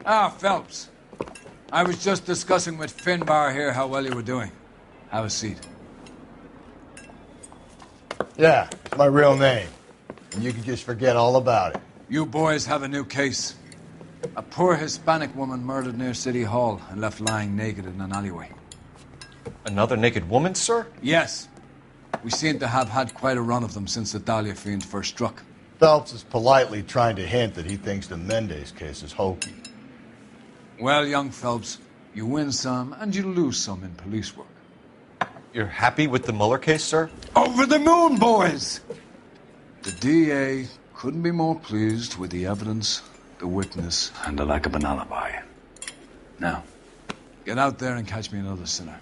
Ah, Phelps. I was just discussing with Finbar here how well you were doing. Have a seat. Yeah, it's my real name. And you can just forget all about it. You boys have a new case. A poor Hispanic woman murdered near City Hall and left lying naked in an alleyway. Another naked woman, sir? Yes. We seem to have had quite a run of them since the Dahlia fiend first struck. Phelps is politely trying to hint that he thinks the Mendez case is hokey. Well, young Phelps, you win some and you lose some in police work. You're happy with the Mueller case, sir? Over the moon, boys! The DA couldn't be more pleased with the evidence, the witness, and the lack of an alibi. Now, get out there and catch me another sinner.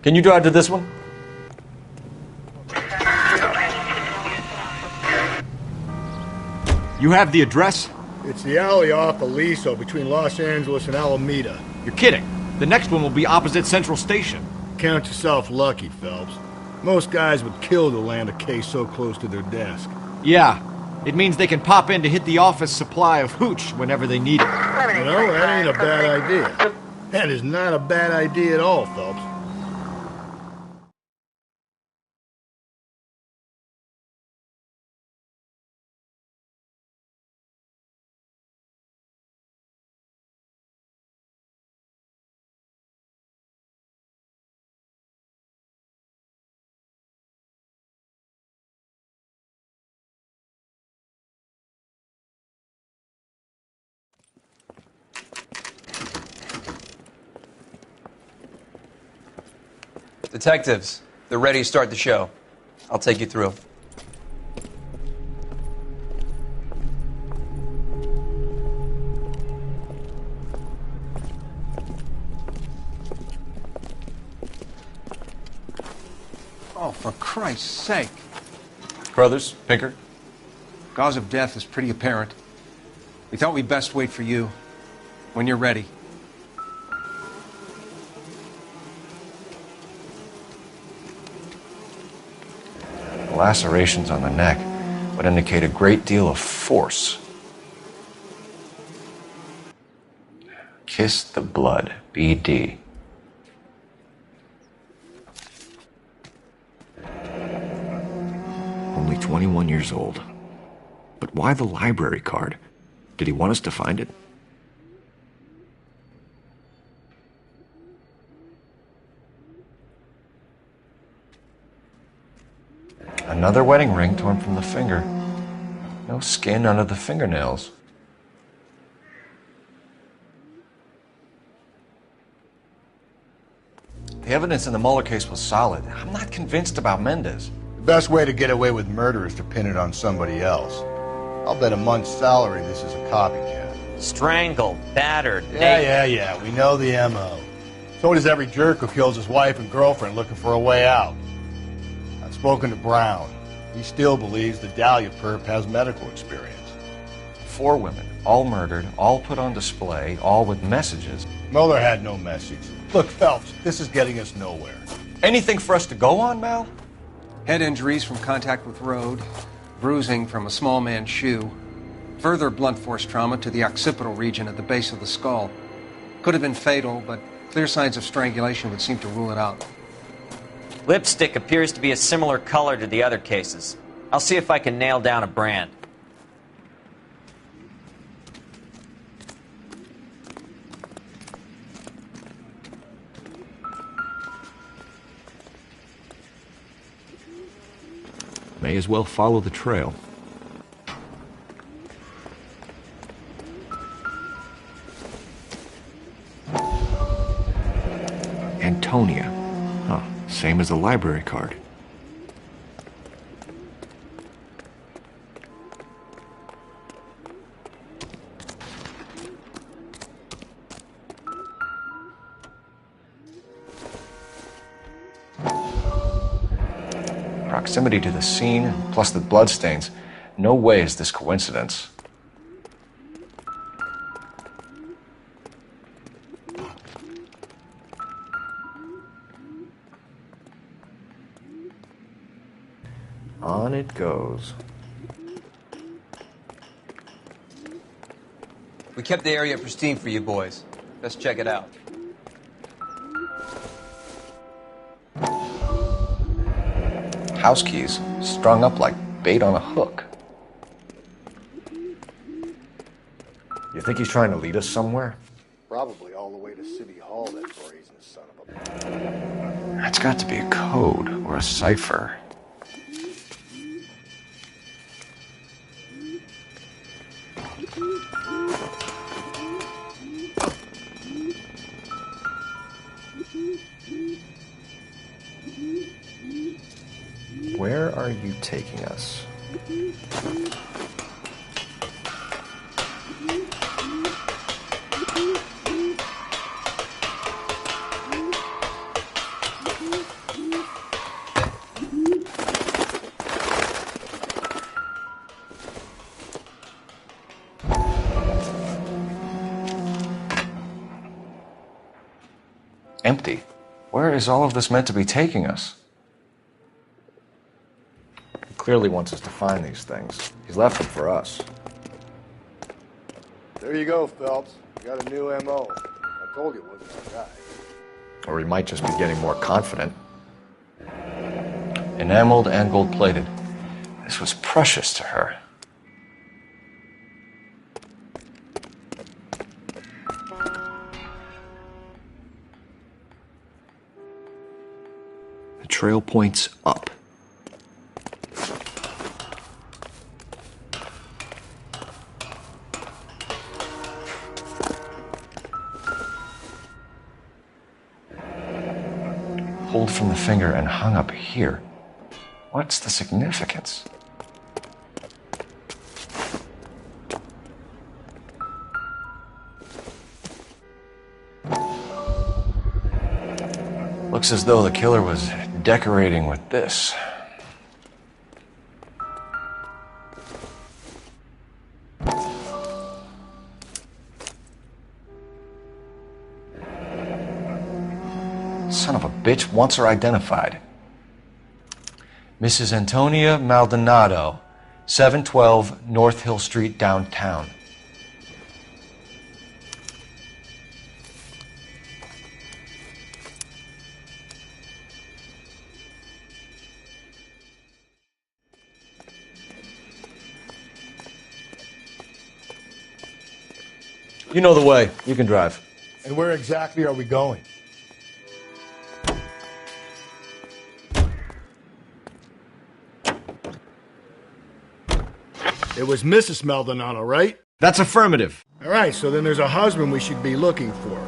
Can you drive to this one? You have the address? It's the alley off Aliso between Los Angeles and Alameda. You're kidding. The next one will be opposite Central Station. Count yourself lucky, Phelps. Most guys would kill to land a case so close to their desk. Yeah. It means they can pop in to hit the office supply of hooch whenever they need it. You know, that ain't a bad idea. That is not a bad idea at all, Phelps. Detectives, they're ready to start the show. I'll take you through. Oh, for Christ's sake. Brothers, Pinker? Cause of death is pretty apparent. We thought we'd best wait for you. When you're ready. Lacerations on the neck would indicate a great deal of force. Kiss the blood, BD. Only 21 years old. But why the library card? Did he want us to find it? Another wedding ring torn from the finger. No skin under the fingernails. The evidence in the Mueller case was solid. I'm not convinced about Mendez. The best way to get away with murder is to pin it on somebody else. I'll bet a month's salary this is a copycat. Strangled, battered, Yeah. We know the M.O. So does every jerk who kills his wife and girlfriend looking for a way out. I've spoken to Brown. He still believes the Dahlia perp has medical experience. 4 women, all murdered, all put on display, all with messages. Mueller had no message. Look, Phelps, this is getting us nowhere. Anything for us to go on, Mal? Head injuries from contact with road, bruising from a small man's shoe, further blunt force trauma to the occipital region at the base of the skull. Could have been fatal, but clear signs of strangulation would seem to rule it out. Lipstick appears to be a similar color to the other cases. I'll see if I can nail down a brand. May as well follow the trail. Antonia. Huh. Same as the library card. Proximity to the scene, plus the bloodstains, No way is this coincidence. On it goes. We kept the area pristine for you boys. Let's check it out. House keys, strung up like bait on a hook. You think he's trying to lead us somewhere? Probably all the way to City Hall, that brazen son of a... That's got to be a code or a cipher. Where are you taking us? Empty. Where is all of this meant to be taking us? He clearly wants us to find these things. He's left them for us. There you go, Phelps. You got a new M.O. I told you it wasn't our guy. Or he might just be getting more confident. Enameled and gold-plated. This was precious to her. The trail points up. Pulled from the finger and hung up here. What's the significance? Looks as though the killer was decorating with this. Son of a bitch wants her identified. Mrs. Antonia Maldonado, 712 North Hill Street, downtown. You know the way. You can drive. And where exactly are we going? It was Mrs. Maldonado, right? That's affirmative. All right, so then there's a husband we should be looking for.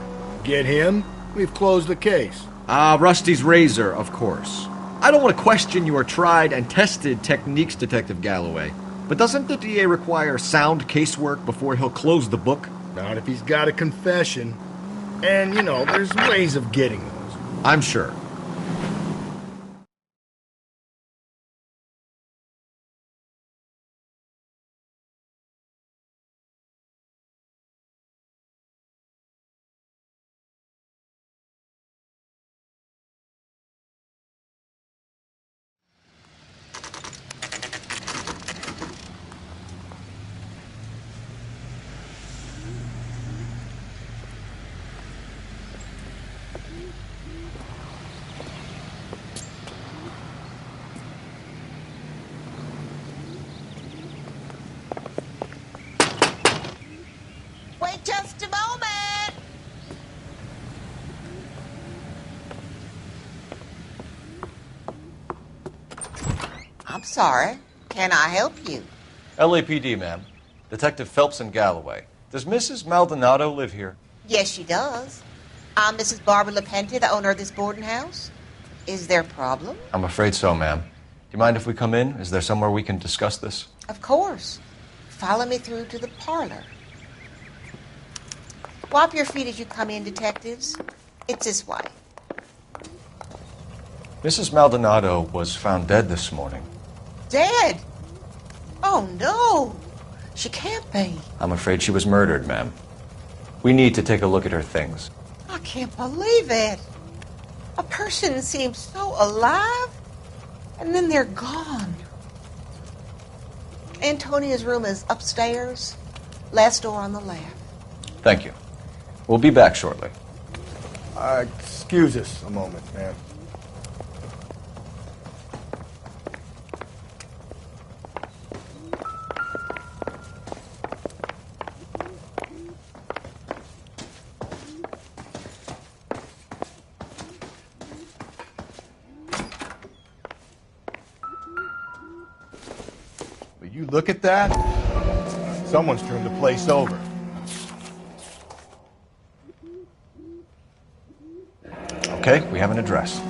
Get him, we've closed the case. Rusty's razor, of course. I don't want to question your tried and tested techniques, Detective Galloway. But doesn't the DA require sound casework before he'll close the book? Not if he's got a confession. And, you know, there's ways of getting those. I'm sure. Wait just a moment! I'm sorry. Can I help you? LAPD, ma'am. Detective Phelps and Galloway. Does Mrs. Maldonado live here? Yes, she does. I'm Mrs. Barbara LaPente, the owner of this boarding house. Is there a problem? I'm afraid so, ma'am. Do you mind if we come in? Is there somewhere we can discuss this? Of course. Follow me through to the parlor. Wipe your feet as you come in, detectives. It's this way. Mrs. Maldonado was found dead this morning. Dead? Oh, no. She can't be. I'm afraid she was murdered, ma'am. We need to take a look at her things. I can't believe it. A person seems so alive, and then they're gone. Antonia's room is upstairs, last door on the left. Thank you. We'll be back shortly. Excuse us a moment, ma'am. Will you look at that? Someone's turned the place over. Okay, we have an address.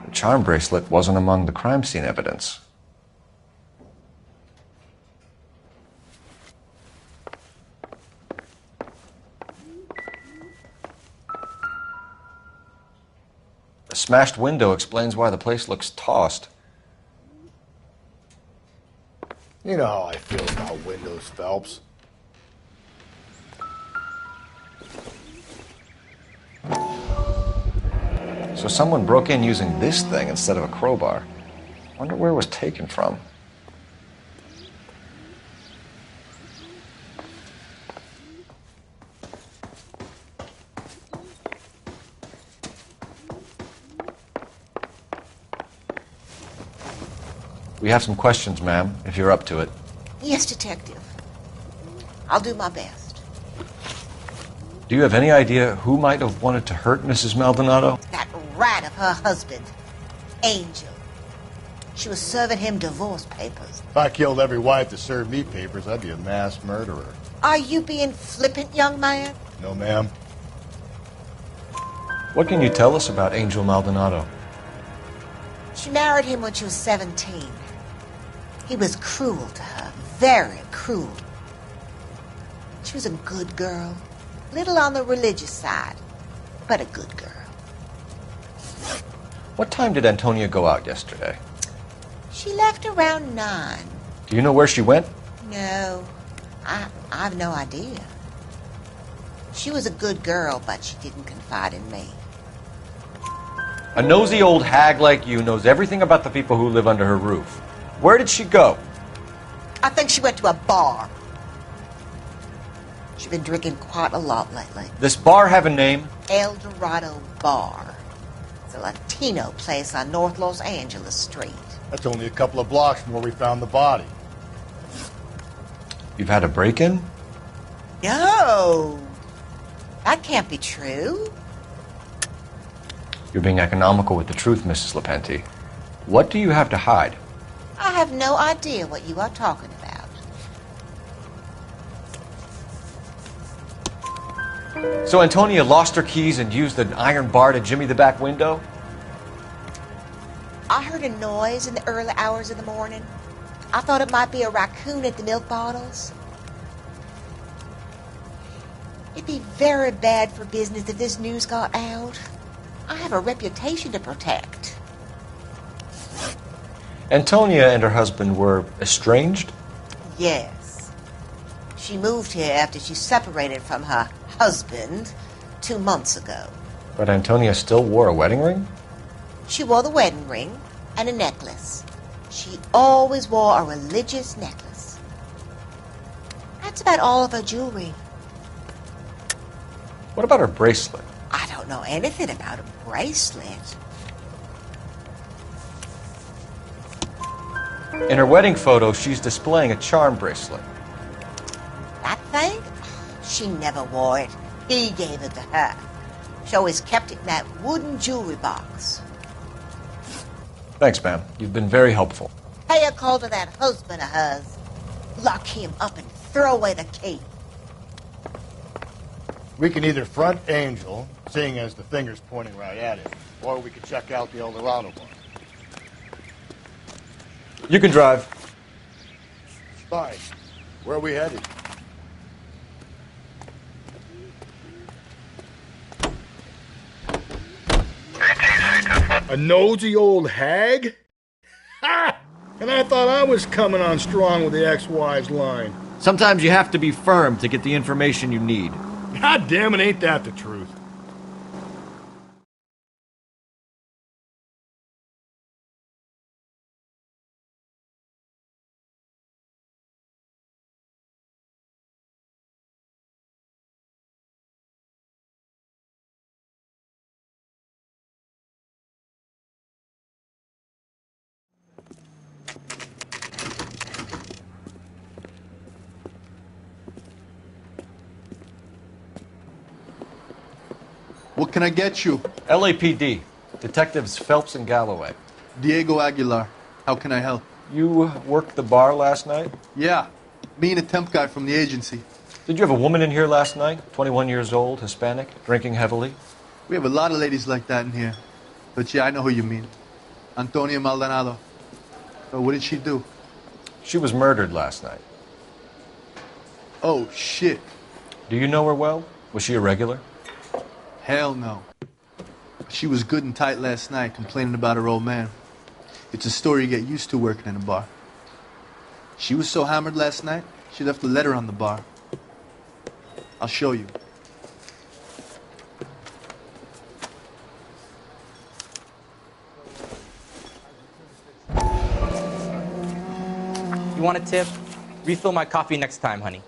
The charm bracelet wasn't among the crime scene evidence. The smashed window explains why the place looks tossed. You know how I feel about windows, Phelps. So someone broke in using this thing instead of a crowbar. Wonder where it was taken from. We have some questions, ma'am, if you're up to it. Yes, Detective. I'll do my best. Do you have any idea who might have wanted to hurt Mrs. Maldonado? That rat of her husband, Angel. She was serving him divorce papers. If I killed every wife to serve me papers, I'd be a mass murderer. Are you being flippant, young man? No, ma'am. What can you tell us about Angel Maldonado? She married him when she was 17. He was cruel to her, very cruel. She was a good girl, little on the religious side, but a good girl. What time did Antonia go out yesterday? She left around 9. Do you know where she went? No, I've no idea. She was a good girl, but she didn't confide in me. A nosy old hag like you knows everything about the people who live under her roof. Where did she go? I think she went to a bar. She's been drinking quite a lot lately. This bar have a name? El Dorado Bar. It's a Latino place on North Los Angeles Street. That's only a couple of blocks from where we found the body. You've had a break-in? No, that can't be true. You're being economical with the truth, Mrs. Lepenti. What do you have to hide? I have no idea what you are talking about. So Antonia lost her keys and used an iron bar to jimmy the back window? I heard a noise in the early hours of the morning. I thought it might be a raccoon at the milk bottles. It'd be very bad for business if this news got out. I have a reputation to protect. Antonia and her husband were estranged? Yes. She moved here after she separated from her husband 2 months ago. But Antonia still wore a wedding ring? She wore the wedding ring and a necklace. She always wore a religious necklace. That's about all of her jewelry. What about her bracelet? I don't know anything about a bracelet. In her wedding photo, she's displaying a charm bracelet. That thing? She never wore it. He gave it to her. She always kept it in that wooden jewelry box. Thanks, ma'am. You've been very helpful. Pay a call to that husband of hers. Lock him up and throw away the key. We can either front Angel, seeing as the finger's pointing right at him, or we can check out the El Dorado bar. You can drive. Fine. Where are we headed? A nosy old hag? Ha! And I thought I was coming on strong with the ex-wives line. Sometimes you have to be firm to get the information you need. God damn it, ain't that the truth? What can I get you? LAPD. Detectives Phelps and Galloway. Diego Aguilar. How can I help? You worked the bar last night? Yeah. Me and a temp guy from the agency. Did you have a woman in here last night? 21 years old, Hispanic, drinking heavily? We have a lot of ladies like that in here. But yeah, I know who you mean. Antonia Maldonado. So what did she do? She was murdered last night. Oh, shit. Do you know her well? Was she a regular? Hell no. She was good and tight last night, complaining about her old man. It's a story you get used to working in a bar. She was so hammered last night, she left a letter on the bar. I'll show you. You want a tip? Refill my coffee next time, honey.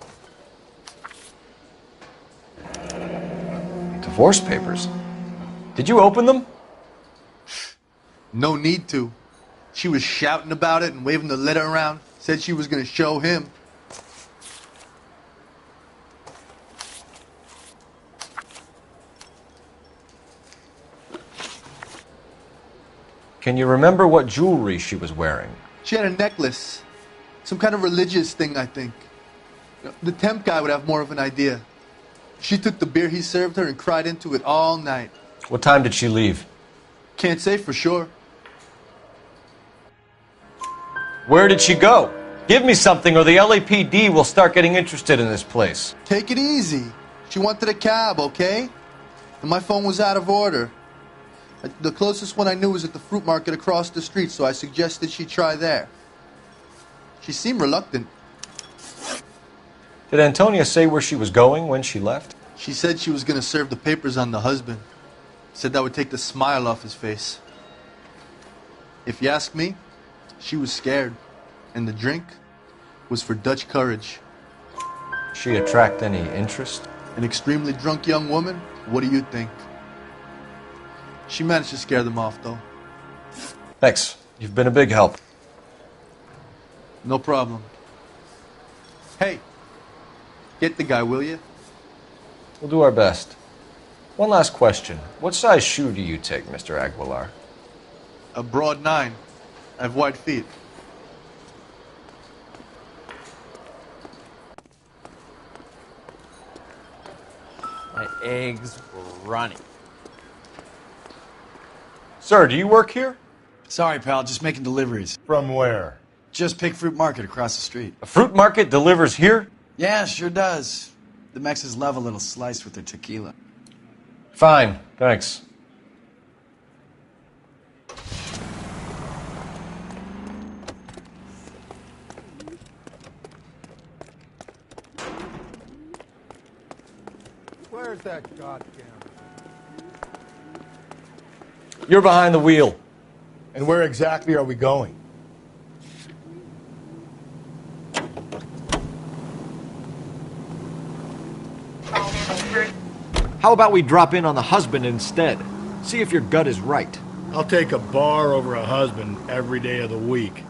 Divorce papers. Did you open them? No need to. She was shouting about it and waving the letter around. Said she was going to show him. Can you remember what jewelry she was wearing? She had a necklace. Some kind of religious thing, I think. The temp guy would have more of an idea. She took the beer he served her and cried into it all night. What time did she leave? Can't say for sure. Where did she go? Give me something or the LAPD will start getting interested in this place. Take it easy. She wanted a cab, okay? And my phone was out of order. The closest one I knew was at the fruit market across the street, so I suggested she try there. She seemed reluctant. Did Antonia say where she was going when she left? She said she was going to serve the papers on the husband. Said that would take the smile off his face. If you ask me, she was scared. And the drink was for Dutch courage. She attract any interest? An extremely drunk young woman? What do you think? She managed to scare them off, though. Thanks. You've been a big help. No problem. Hey, get the guy, will you? We'll do our best. One last question. What size shoe do you take, Mr. Aguilar? A broad 9. I have wide feet. My eggs were running. Sir, do you work here? Sorry, pal, just making deliveries. From where? Just Pig Fruit Market across the street. A fruit market delivers here? Yeah, sure does. The Mexes love a little slice with their tequila. Fine, thanks. Where's that goddamn... You're behind the wheel. And where exactly are we going? How about we drop in on the husband instead? See if your gut is right. I'll take a bar over a husband every day of the week.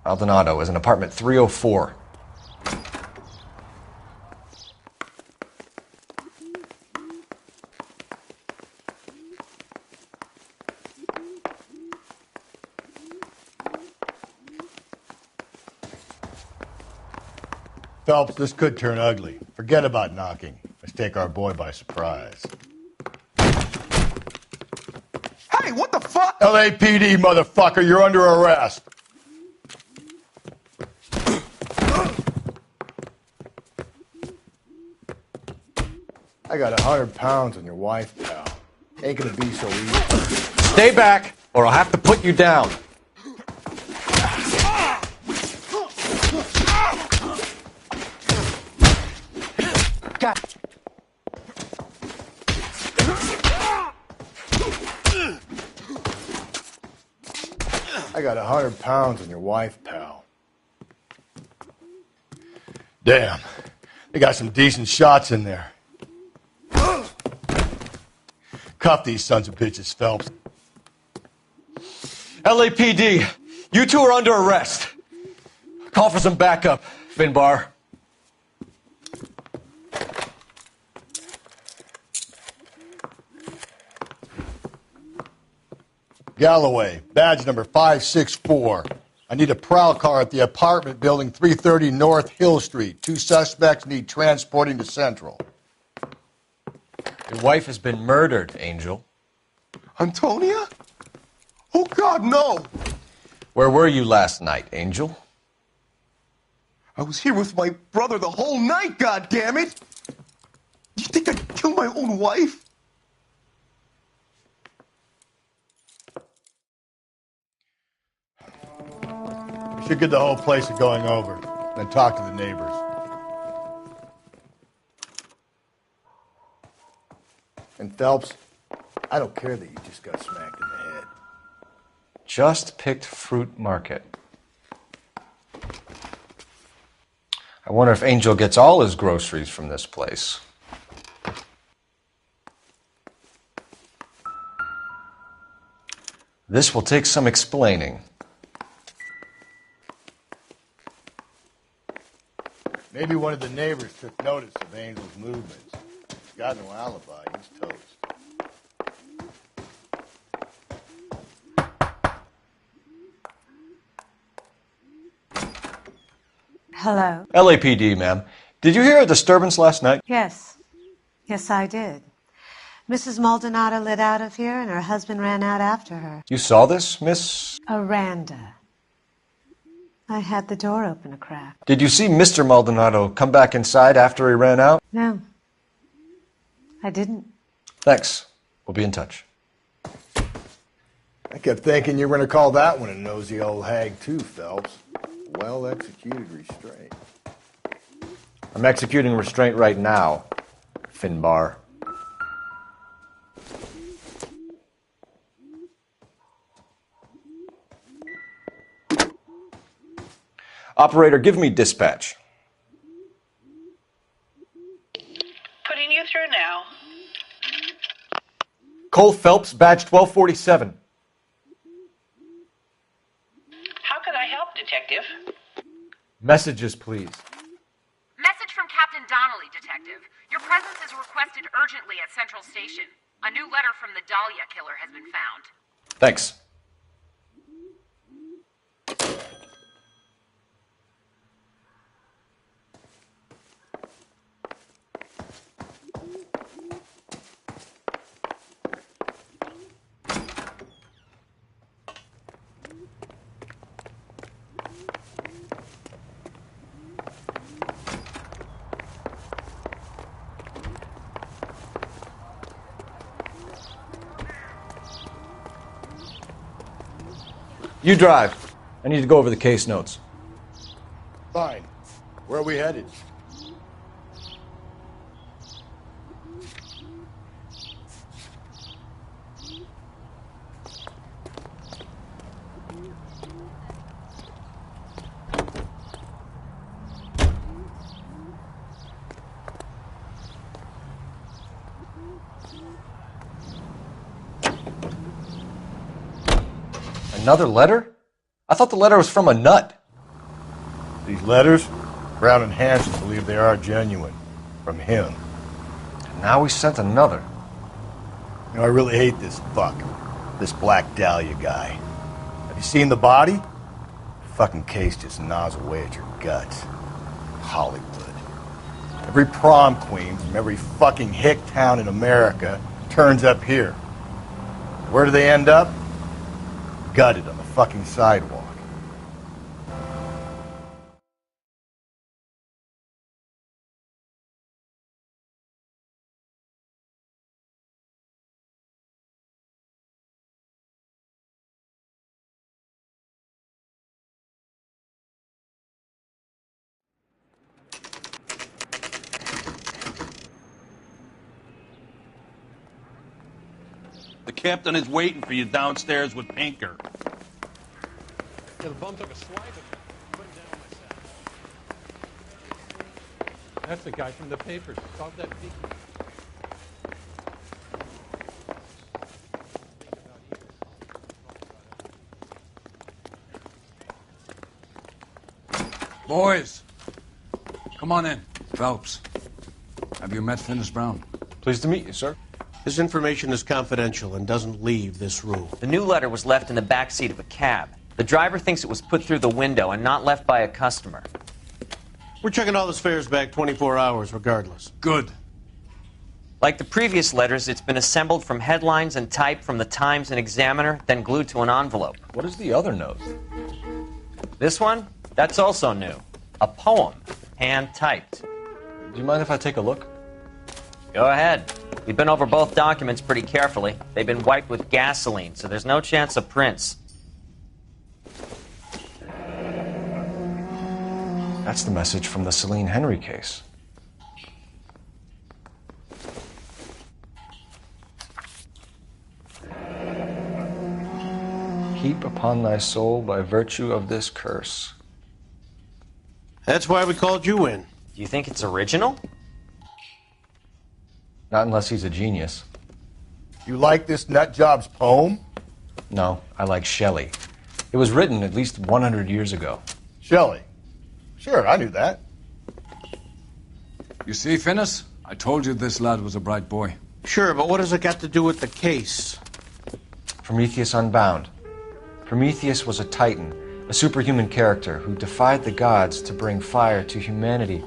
Maldonado is in apartment 304. Phelps, this could turn ugly. Forget about knocking. Let's take our boy by surprise. Hey, what the fuck? LAPD, motherfucker, you're under arrest. I got 100 pounds on your wife, pal. Ain't gonna be so easy. Stay back, or I'll have to put you down. God. I got 100 pounds on your wife, pal. Damn. They got some decent shots in there. Cuff these sons of bitches, Phelps. LAPD, you two are under arrest. Call for some backup, Finbar. Galloway, badge number 564. I need a prowl car at the apartment building 330 North Hill Street. 2 suspects need transporting to Central. Your wife has been murdered, Angel. Antonia? Oh, God, no. Where were you last night, Angel? I was here with my brother the whole night, goddammit! You think I'd kill my own wife? We should get the whole place going over, then talk to the neighbors. And Phelps, I don't care that you just got smacked in the head. Just picked Fruit Market. I wonder if Angel gets all his groceries from this place. This will take some explaining. Maybe one of the neighbors took notice of Angel's movements. He's got no alibi. He's toast. Hello? LAPD, ma'am. Did you hear a disturbance last night? Yes. Yes, I did. Mrs. Maldonado lit out of here, and her husband ran out after her. You saw this, Miss? Aranda. I had the door open a crack. Did you see Mr. Maldonado come back inside after he ran out? No. I didn't. Thanks. We'll be in touch. I kept thinking you were going to call that one a nosy old hag too, Phelps. Well executed restraint. I'm executing restraint right now, Finbar. Operator, give me dispatch. Putting you through now. Cole Phelps, badge 1247. How can I help, Detective? Messages, please. Message from Captain Donnelly, Detective. Your presence is requested urgently at Central Station. A new letter from the Dahlia killer has been found. Thanks. You drive. I need to go over the case notes. Fine. Where are we headed? Another letter? I thought the letter was from a nut. These letters, Brown and Hanson believe they are genuine. From him. And now we sent another. You know, I really hate this fuck. This Black Dahlia guy. Have you seen the body? The fucking case just gnaws away at your guts. Hollywood. Every prom queen from every fucking hick town in America turns up here. Where do they end up? Gutted on the fucking sidewalk. The captain is waiting for you downstairs with Pinker. Yeah, the bum took a swipe at me. Put him down on my cell. That's the guy from the papers. Solve that big... Boys, come on in. Phelps, have you met Finis Brown? Pleased to meet you, sir. This information is confidential and doesn't leave this room. The new letter was left in the back seat of a cab. The driver thinks it was put through the window and not left by a customer. We're checking all the fares back 24 hours regardless. Good. Like the previous letters, it's been assembled from headlines and typed from the Times and Examiner, then glued to an envelope. What is the other note? This one? That's also new. A poem, hand-typed. Do you mind if I take a look? Go ahead. We've been over both documents pretty carefully. They've been wiped with gasoline, so there's no chance of prints. That's the message from the Celine Henry case. Heap upon thy soul by virtue of this curse. That's why we called you in. Do you think it's original? Not unless he's a genius. You like this nutjob's poem? No, I like Shelley. It was written at least 100 years ago. Shelley? Sure, I knew that. You see, Finis? I told you this lad was a bright boy. Sure, but what has it got to do with the case? Prometheus Unbound. Prometheus was a titan, a superhuman character who defied the gods to bring fire to humanity.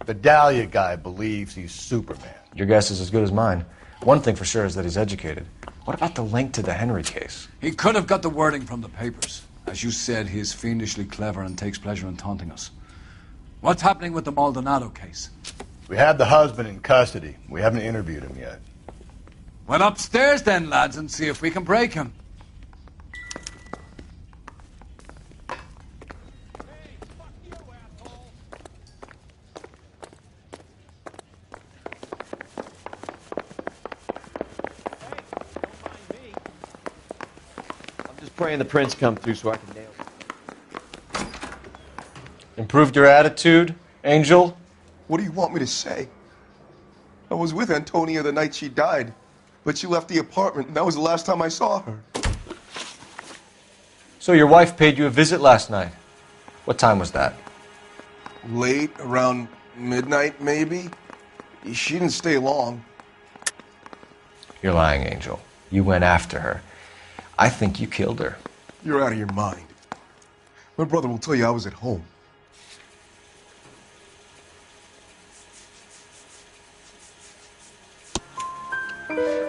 The Dahlia guy believes he's Superman. Your guess is as good as mine. One thing for sure is that he's educated. What about the link to the Henry case? He could have got the wording from the papers. As you said, he is fiendishly clever and takes pleasure in taunting us. What's happening with the Maldonado case? We have the husband in custody. We haven't interviewed him yet. Well, upstairs then, lads, and see if we can break him. Praying the prints come through so I can nail it. Improved your attitude, Angel? What do you want me to say? I was with Antonia the night she died, but she left the apartment, and that was the last time I saw her. So your wife paid you a visit last night. What time was that? Late, around midnight, maybe. She didn't stay long. You're lying, Angel. You went after her. I think you killed her. You're out of your mind. My brother will tell you I was at home.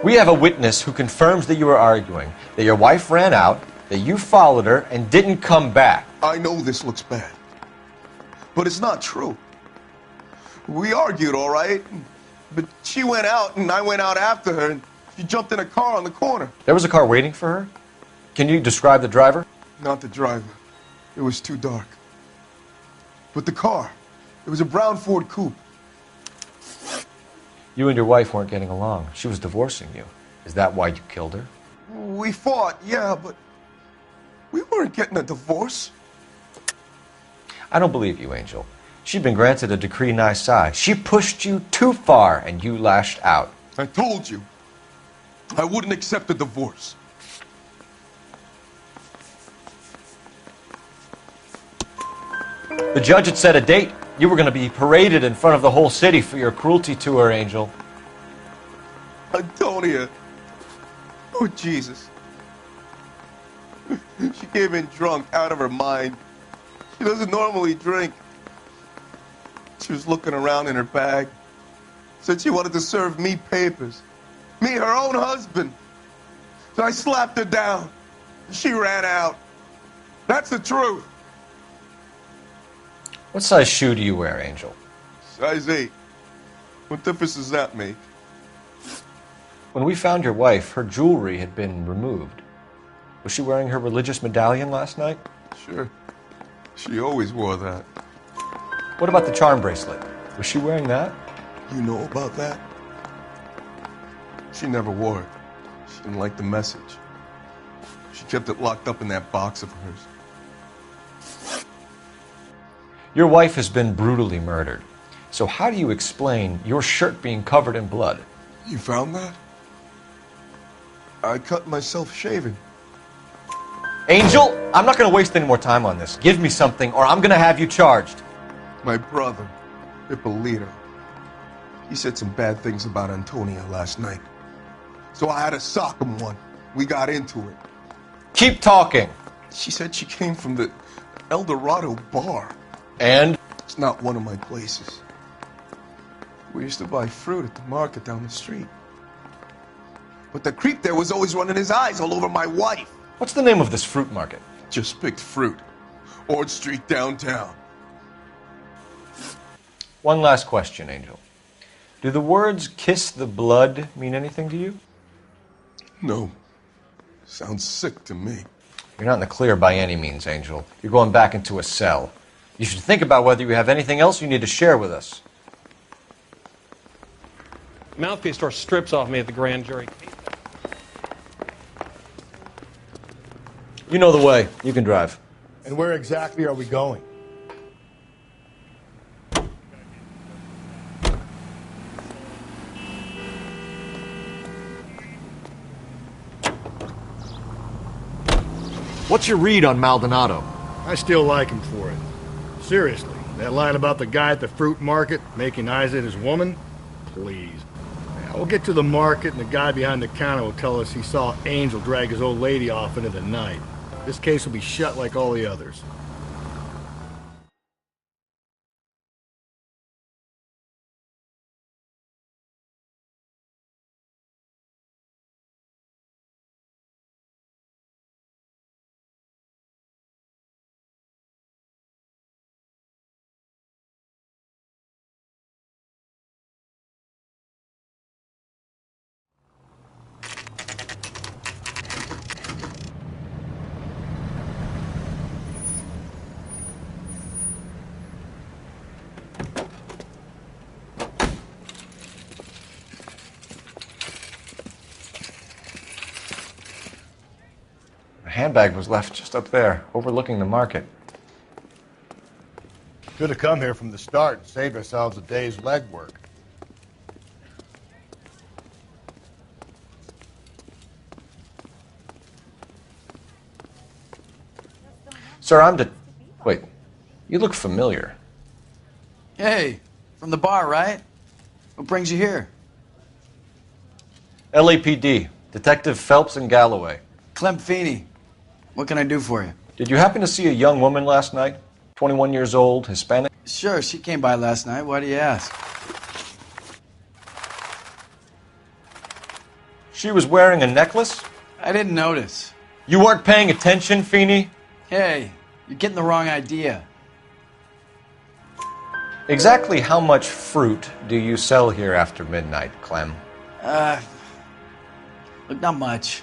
We have a witness who confirms that you were arguing, that your wife ran out, that you followed her, and didn't come back. I know this looks bad, but it's not true. We argued, all right, but she went out, and I went out after her, and she jumped in a car on the corner. There was a car waiting for her? Can you describe the driver? Not the driver. It was too dark. But the car, it was a brown Ford coupe. You and your wife weren't getting along. She was divorcing you. Is that why you killed her? We fought, yeah, but we weren't getting a divorce. I don't believe you, Angel. She'd been granted a decree nisi. She pushed you too far, and you lashed out. I told you. I wouldn't accept a divorce. The judge had set a date. You were going to be paraded in front of the whole city for your cruelty to her, Angel. Antonia. Oh, Jesus. She came in drunk, out of her mind. She doesn't normally drink. She was looking around in her bag. Said she wanted to serve me papers. Me, her own husband. So I slapped her down. She ran out. That's the truth. What size shoe do you wear, Angel? Size 8. What difference does that make? When we found your wife, her jewelry had been removed. Was she wearing her religious medallion last night? Sure. She always wore that. What about the charm bracelet? Was she wearing that? You know about that? She never wore it. She didn't like the message. She kept it locked up in that box of hers. Your wife has been brutally murdered. So how do you explain your shirt being covered in blood? You found that? I cut myself shaving. Angel, I'm not going to waste any more time on this. Give me something or I'm going to have you charged. My brother, Ippolito, he said some bad things about Antonia last night. So I had to sock him one. We got into it. Keep talking. She said she came from the El Dorado bar. And? It's not one of my places. We used to buy fruit at the market down the street. But the creep there was always running his eyes all over my wife. What's the name of this fruit market? Just picked fruit. Ord Street downtown. One last question, Angel. Do the words kiss the blood mean anything to you? No. Sounds sick to me. You're not in the clear by any means, Angel. You're going back into a cell. You should think about whether you have anything else you need to share with us. Mouthpiece tore strips off me at the grand jury. You know the way. You can drive. And where exactly are we going? What's your read on Maldonado? I still like him for it. Seriously, that line about the guy at the fruit market making eyes at his woman? Please. Now, we'll get to the market and the guy behind the counter will tell us he saw Angel drag his old lady off into the night. This case will be shut like all the others. The handbag was left just up there, overlooking the market. Should have come here from the start and saved ourselves a day's legwork. Sir, Wait, you look familiar. Hey, from the bar, right? What brings you here? LAPD, Detective Phelps and Galloway. Clem Feeney. What can I do for you? Did you happen to see a young woman last night? 21 years old, Hispanic? Sure, she came by last night. Why do you ask? She was wearing a necklace? I didn't notice. You weren't paying attention, Feeney? Hey, you're getting the wrong idea. Exactly how much fruit do you sell here after midnight, Clem? Look, not much.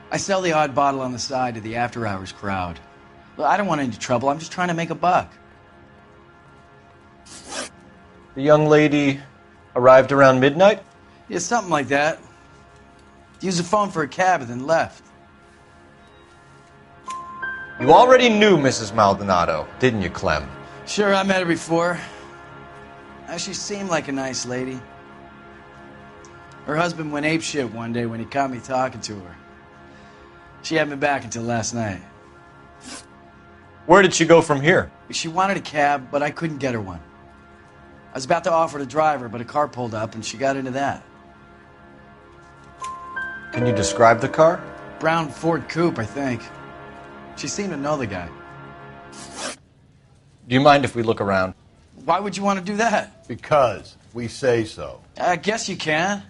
I sell the odd bottle on the side to the after-hours crowd. Look, I don't want any trouble. I'm just trying to make a buck. The young lady arrived around midnight? Yeah, something like that. Used the phone for a cab and then left. You already knew Mrs. Maldonado, didn't you, Clem? Sure, I met her before. She seemed like a nice lady. Her husband went apeshit one day when he caught me talking to her. She hadn't been back until last night. Where did she go from here? She wanted a cab, but I couldn't get her one. I was about to offer to drive her, but a car pulled up and she got into that. Can you describe the car? Brown Ford Coupe, I think. She seemed to know the guy. Do you mind if we look around? Why would you want to do that? Because we say so. I guess you can.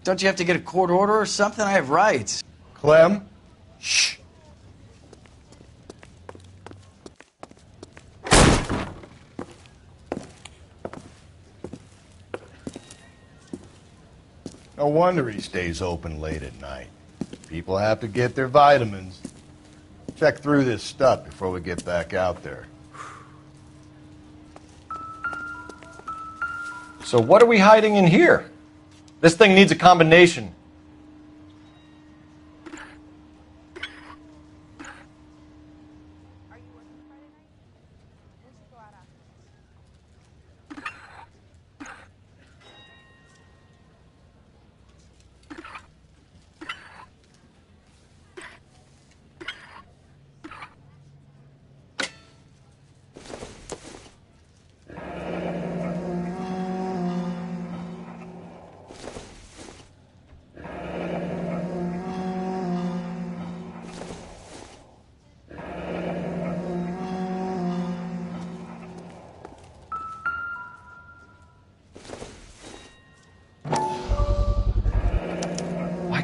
Don't you have to get a court order or something? I have rights. Clem? Shh. No wonder he stays open late at night. People have to get their vitamins. Check through this stuff before we get back out there. So what are we hiding in here? This thing needs a combination.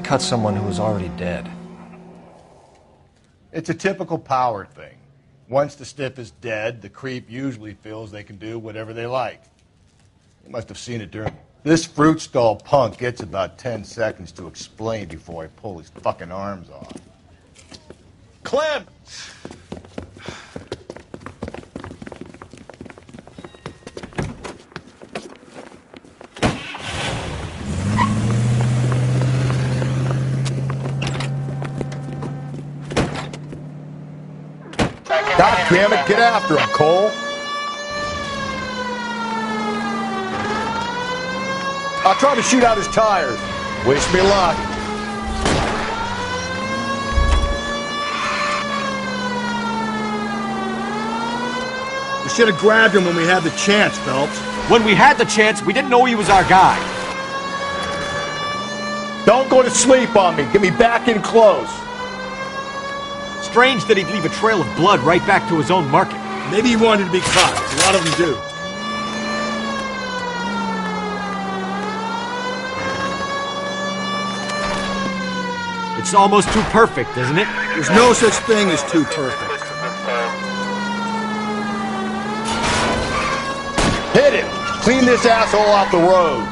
Cut someone who was already dead. It's a typical power thing. Once the stiff is dead, the creep usually feels they can do whatever they like. You must have seen it during... This fruit stall punk gets about 10 seconds to explain before I pull his fucking arms off. Clem! God damn it, get after him, Cole. I'll try to shoot out his tires. Wish me luck. We should have grabbed him when we had the chance, Phelps. When we had the chance, we didn't know he was our guy. Don't go to sleep on me. Get me back in close. Strange that he'd leave a trail of blood right back to his own market. Maybe he wanted to be caught. A lot of them do. It's almost too perfect, isn't it? There's no such thing as too perfect. Hit him! Clean this asshole off the road.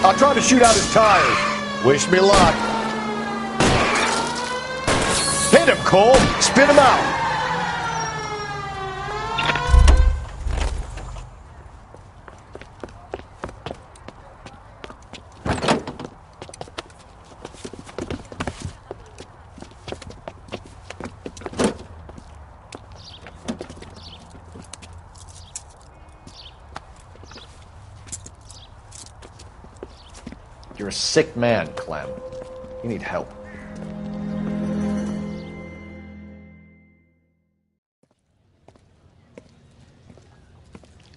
I'll try to shoot out his tires. Wish me luck. Hit him, Cole! Spit him out! You're a sick man, Clem. You need help.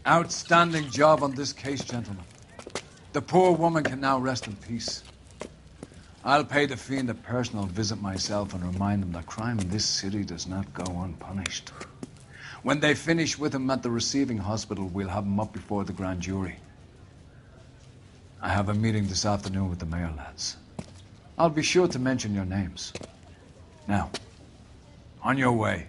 Outstanding job on this case, gentlemen. The poor woman can now rest in peace. I'll pay the fiend a personal visit myself and remind him that crime in this city does not go unpunished. When they finish with him at the receiving hospital, we'll have him up before the grand jury. I have a meeting this afternoon with the mayor, lads. I'll be sure to mention your names. Now, on your way.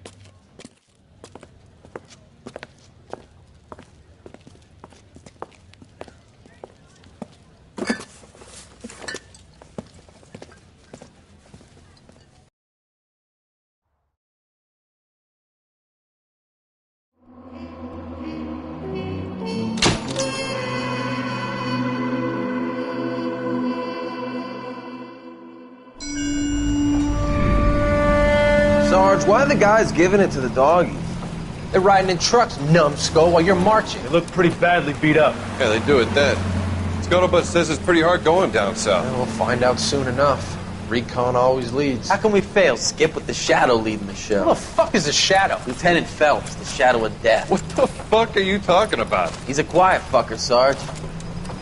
Sarge, why are the guys giving it to the doggies? They're riding in trucks, numbskull, while you're marching. They look pretty badly beat up. Yeah, they do at that. Scuttlebutt says it's pretty hard going down south. Yeah, we'll find out soon enough. Recon always leads. How can we fail, Skip, with the Shadow leading the show? Who the fuck is the Shadow? Lieutenant Phelps, the Shadow of Death. What the fuck are you talking about? He's a quiet fucker, Sarge.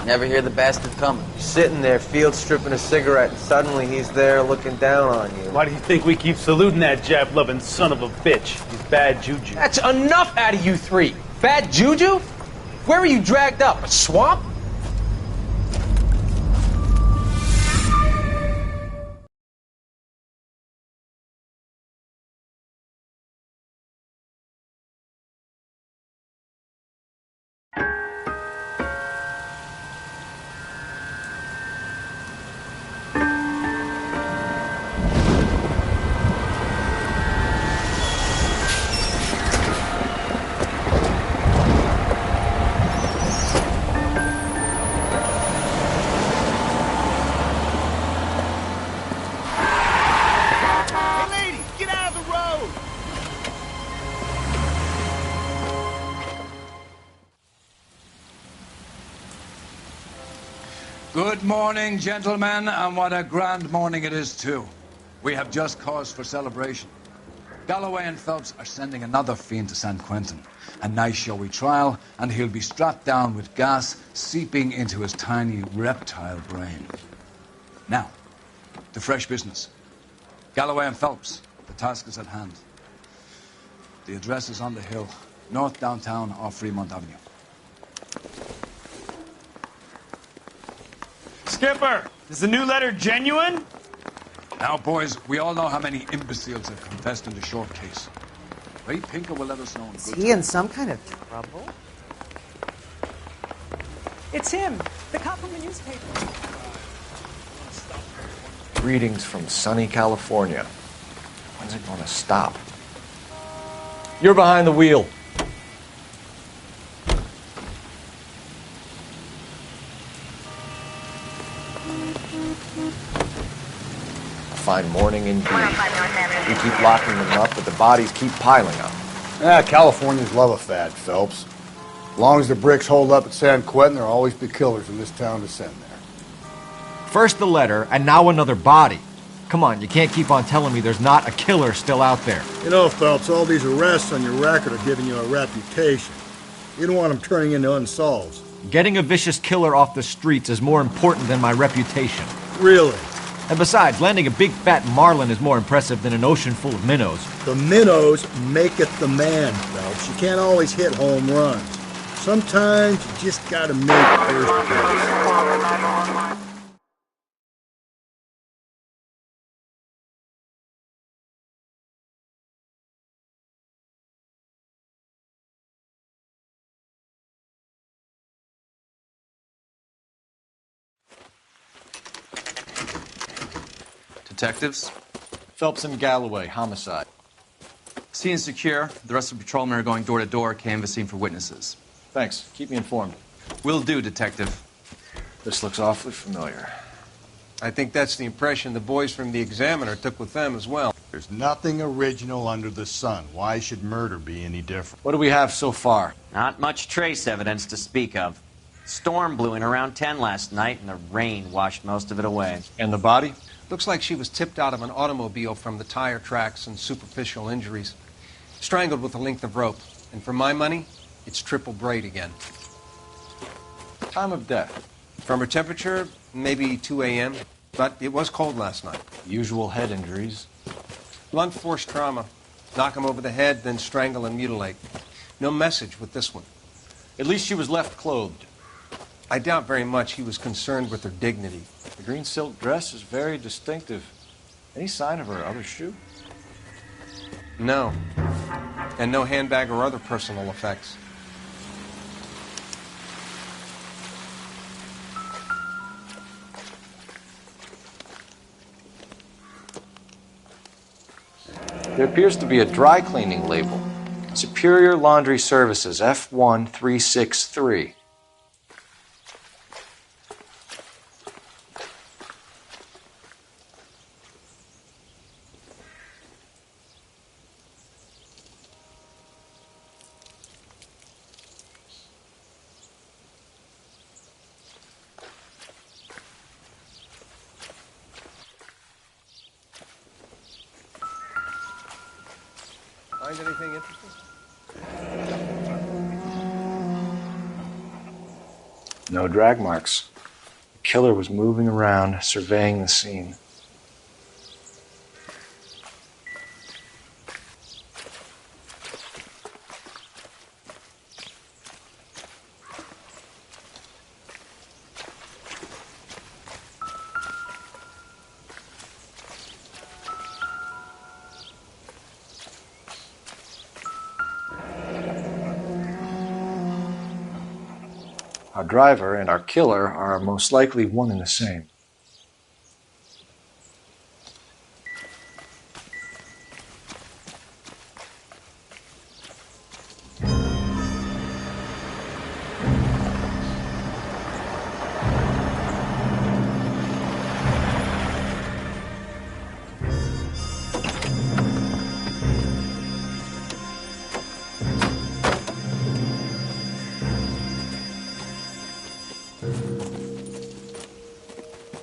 Never hear the bastard coming. You're sitting there, field stripping a cigarette, and suddenly he's there looking down on you. Why do you think we keep saluting that Jap-loving son of a bitch? He's bad juju. That's enough out of you three. Bad juju? Where were you dragged up? A swamp? Good morning, gentlemen, and what a grand morning it is, too. We have just cause for celebration. Galloway and Phelps are sending another fiend to San Quentin. A nice showy trial, and he'll be strapped down with gas seeping into his tiny reptile brain. Now, to fresh business. Galloway and Phelps, the task is at hand. The address is on the hill, north downtown off Fremont Avenue. Skipper, is the new letter genuine? Now, boys, we all know how many imbeciles have confessed in the short case. Ray Pinker will let us know in Is good he in some kind of trouble? It's him, the cop from the newspaper. Greetings from sunny California. When's it going to stop? You're behind the wheel. Fine morning indeed. We keep locking them up, but the bodies keep piling up. Californians love a fad, Phelps. As long as the bricks hold up at San Quentin, there'll always be killers in this town to send there. First the letter, and now another body. Come on, you can't keep on telling me there's not a killer still out there. You know, Phelps, all these arrests on your record are giving you a reputation. You don't want them turning into unsolveds. Getting a vicious killer off the streets is more important than my reputation. Really? And besides, landing a big fat marlin is more impressive than an ocean full of minnows. The minnows maketh the man, Phelps. You can't always hit home runs. Sometimes you just gotta make first base. Detectives? Phelps and Galloway, homicide. Scene is secure. The rest of the patrolmen are going door to door, canvassing for witnesses. Thanks. Keep me informed. Will do, Detective. This looks awfully familiar. I think that's the impression the boys from the Examiner took with them as well. There's nothing original under the sun. Why should murder be any different? What do we have so far? Not much trace evidence to speak of. Storm blew in around 10 last night, and the rain washed most of it away. And the body? Looks like she was tipped out of an automobile from the tire tracks and superficial injuries. Strangled with a length of rope. And for my money, it's triple braid again. Time of death? From her temperature, maybe 2 a.m., but it was cold last night. Usual head injuries. Blunt force trauma. Knock him over the head, then strangle and mutilate. No message with this one. At least she was left clothed. I doubt very much he was concerned with her dignity. The green silk dress is very distinctive. Any sign of her other shoe? No. And no handbag or other personal effects. There appears to be a dry cleaning label. Superior Laundry Services, F1363. Find anything interesting? No drag marks. The killer was moving around, surveying the scene. Our driver and our killer are most likely one and the same.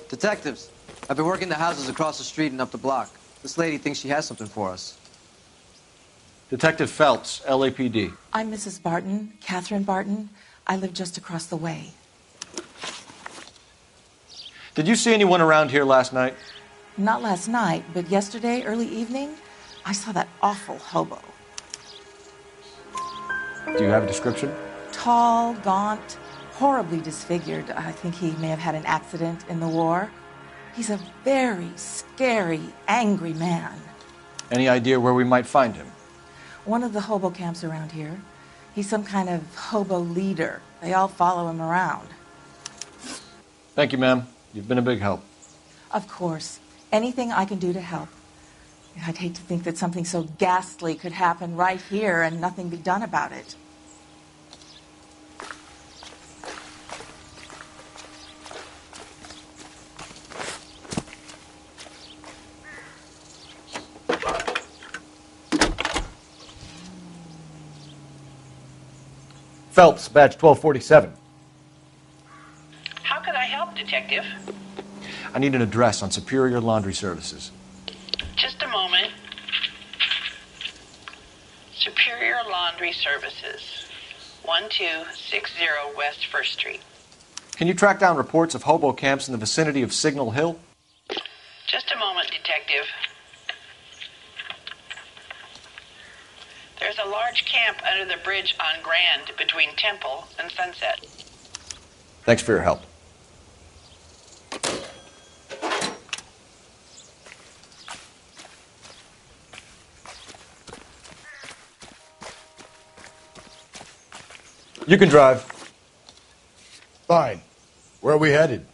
Detectives, I've been working the houses across the street and up the block. This lady thinks she has something for us. Detective Phelps, LAPD. I'm Mrs. Barton, Catherine Barton. I live just across the way. Did you see anyone around here last night? Not last night, but yesterday, early evening, I saw that awful hobo. Do you have a description? Tall, gaunt, horribly disfigured. I think he may have had an accident in the war. He's a very scary, angry man. Any idea where we might find him? One of the hobo camps around here. He's some kind of hobo leader. They all follow him around. Thank you, ma'am. You've been a big help. Of course. Anything I can do to help. I'd hate to think that something so ghastly could happen right here and nothing be done about it. Phelps, badge 1247. How can I help, Detective? I need an address on Superior Laundry Services. Just a moment. Superior Laundry Services, 1260 West 1st Street. Can you track down reports of hobo camps in the vicinity of Signal Hill? Just a moment, Detective. There's a large camp under the bridge on Grand between Temple and Sunset. Thanks for your help. You can drive. Fine. Where are we headed?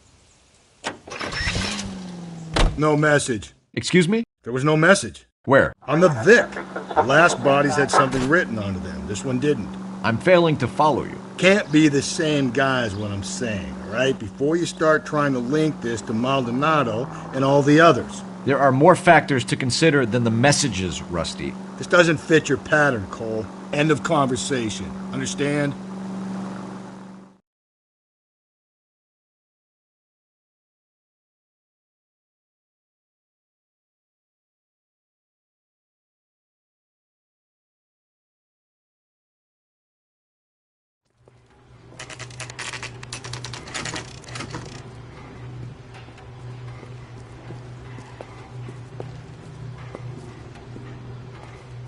No message. Excuse me? There was no message. Where? On the Vic. The last bodies had something written onto them. This one didn't. I'm failing to follow you. Can't be the same guy is what I'm saying, all right? Before you start trying to link this to Maldonado and all the others. There are more factors to consider than the messages, Rusty. This doesn't fit your pattern, Cole. End of conversation. Understand?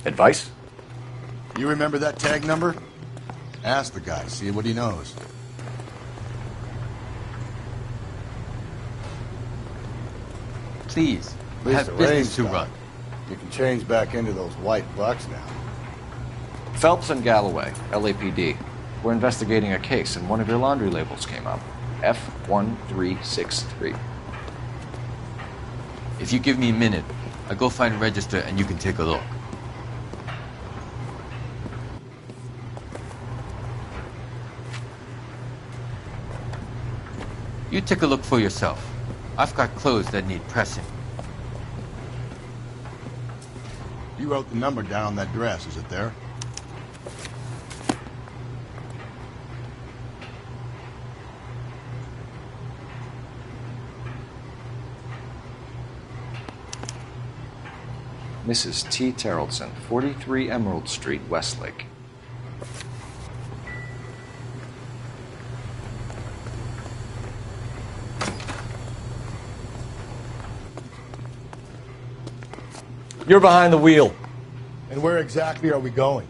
Advice? You remember that tag number? Ask the guy, see what he knows. Please, we At least have the business rain's to stopped. run. You can change back into those white bucks now. Phelps and Galloway, LAPD. We're investigating a case, and one of your laundry labels came up. F1363. If you give me a minute, I'll go find a register and you can take a look. You take a look for yourself. I've got clothes that need pressing. You wrote the number down on that dress, is it there? Mrs. T. Terrellson, 43 Emerald Street, Westlake. You're behind the wheel. And where exactly are we going?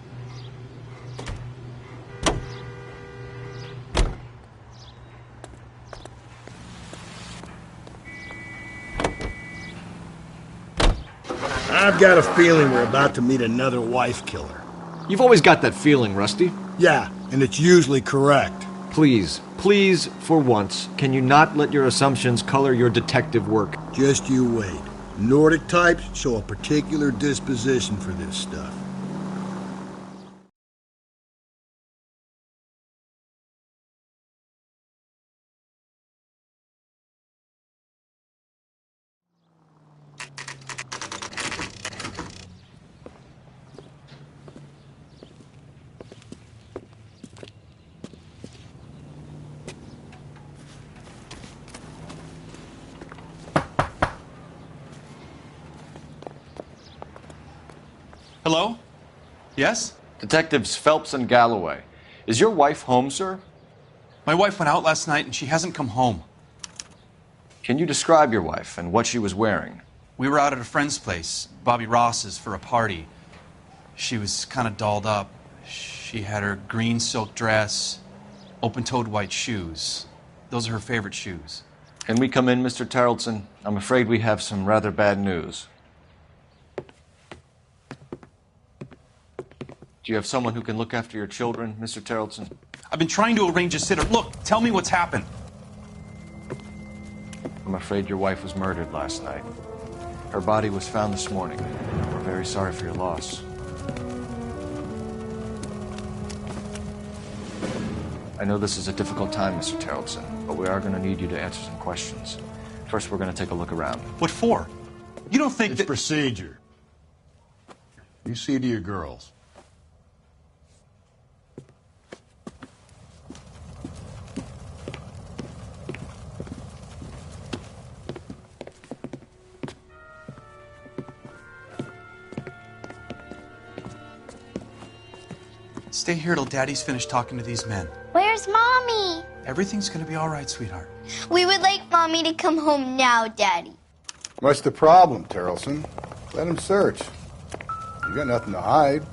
I've got a feeling we're about to meet another wife killer. You've always got that feeling, Rusty. Yeah, and it's usually correct. Please, for once, can you not let your assumptions color your detective work? Just you wait. Nordic types show a particular disposition for this stuff. Hello? Yes? Detectives Phelps and Galloway. Is your wife home, sir? My wife went out last night and she hasn't come home. Can you describe your wife and what she was wearing? We were out at a friend's place, Bobby Ross's, for a party. She was kind of dolled up. She had her green silk dress, open-toed white shoes. Those are her favorite shoes. Can we come in, Mr. Tarleton? I'm afraid we have some rather bad news. Do you have someone who can look after your children, Mr. Tarleton? I've been trying to arrange a sitter. Look, tell me what's happened. I'm afraid your wife was murdered last night. Her body was found this morning. We're very sorry for your loss. I know this is a difficult time, Mr. Tarleton, but we are going to need you to answer some questions. First, we're going to take a look around. What for? You don't think it's procedure. You see to your girls. Stay here till Daddy's finished talking to these men. Where's Mommy? Everything's gonna be all right, sweetheart. We would like Mommy to come home now, Daddy. What's the problem, Tarleton? Let him search. You got nothing to hide.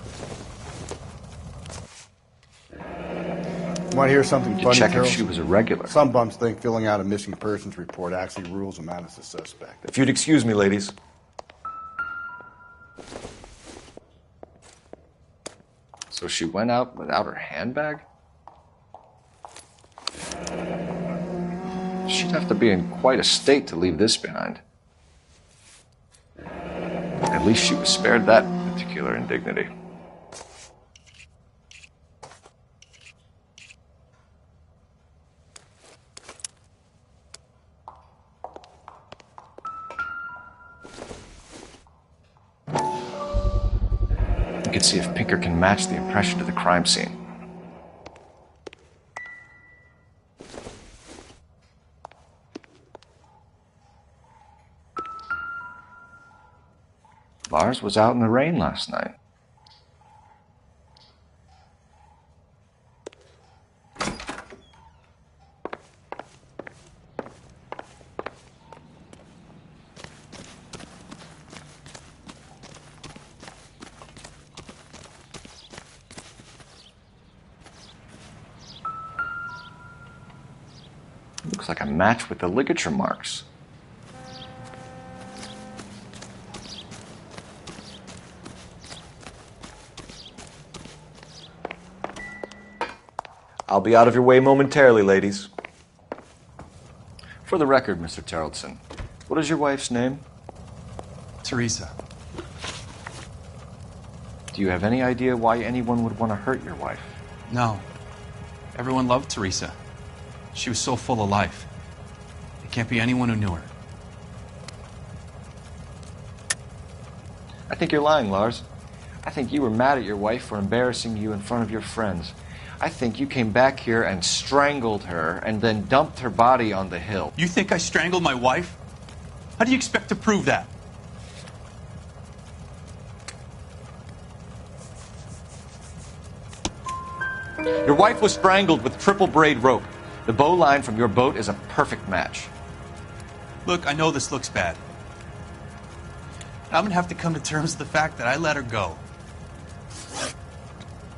Want to hear something funny, Check if Tarleton? she was a regular. Some bums think filling out a missing persons report actually rules them out as a suspect. If you'd excuse me, ladies. So she went out without her handbag? She'd have to be in quite a state to leave this behind. At least she was spared that particular indignity. We can see if Pinker can match the impression to the crime scene. Lars was out in the rain last night. Looks like a match with the ligature marks. I'll be out of your way momentarily, ladies. For the record, Mr. Tarleton, what is your wife's name? Teresa. Do you have any idea why anyone would want to hurt your wife? No. Everyone loved Teresa. She was so full of life. It can't be anyone who knew her. I think you're lying, Lars. I think you were mad at your wife for embarrassing you in front of your friends. I think you came back here and strangled her and then dumped her body on the hill. You think I strangled my wife? How do you expect to prove that? Your wife was strangled with triple braid rope. The bow line from your boat is a perfect match. Look, I know this looks bad. I'm gonna have to come to terms with the fact that I let her go.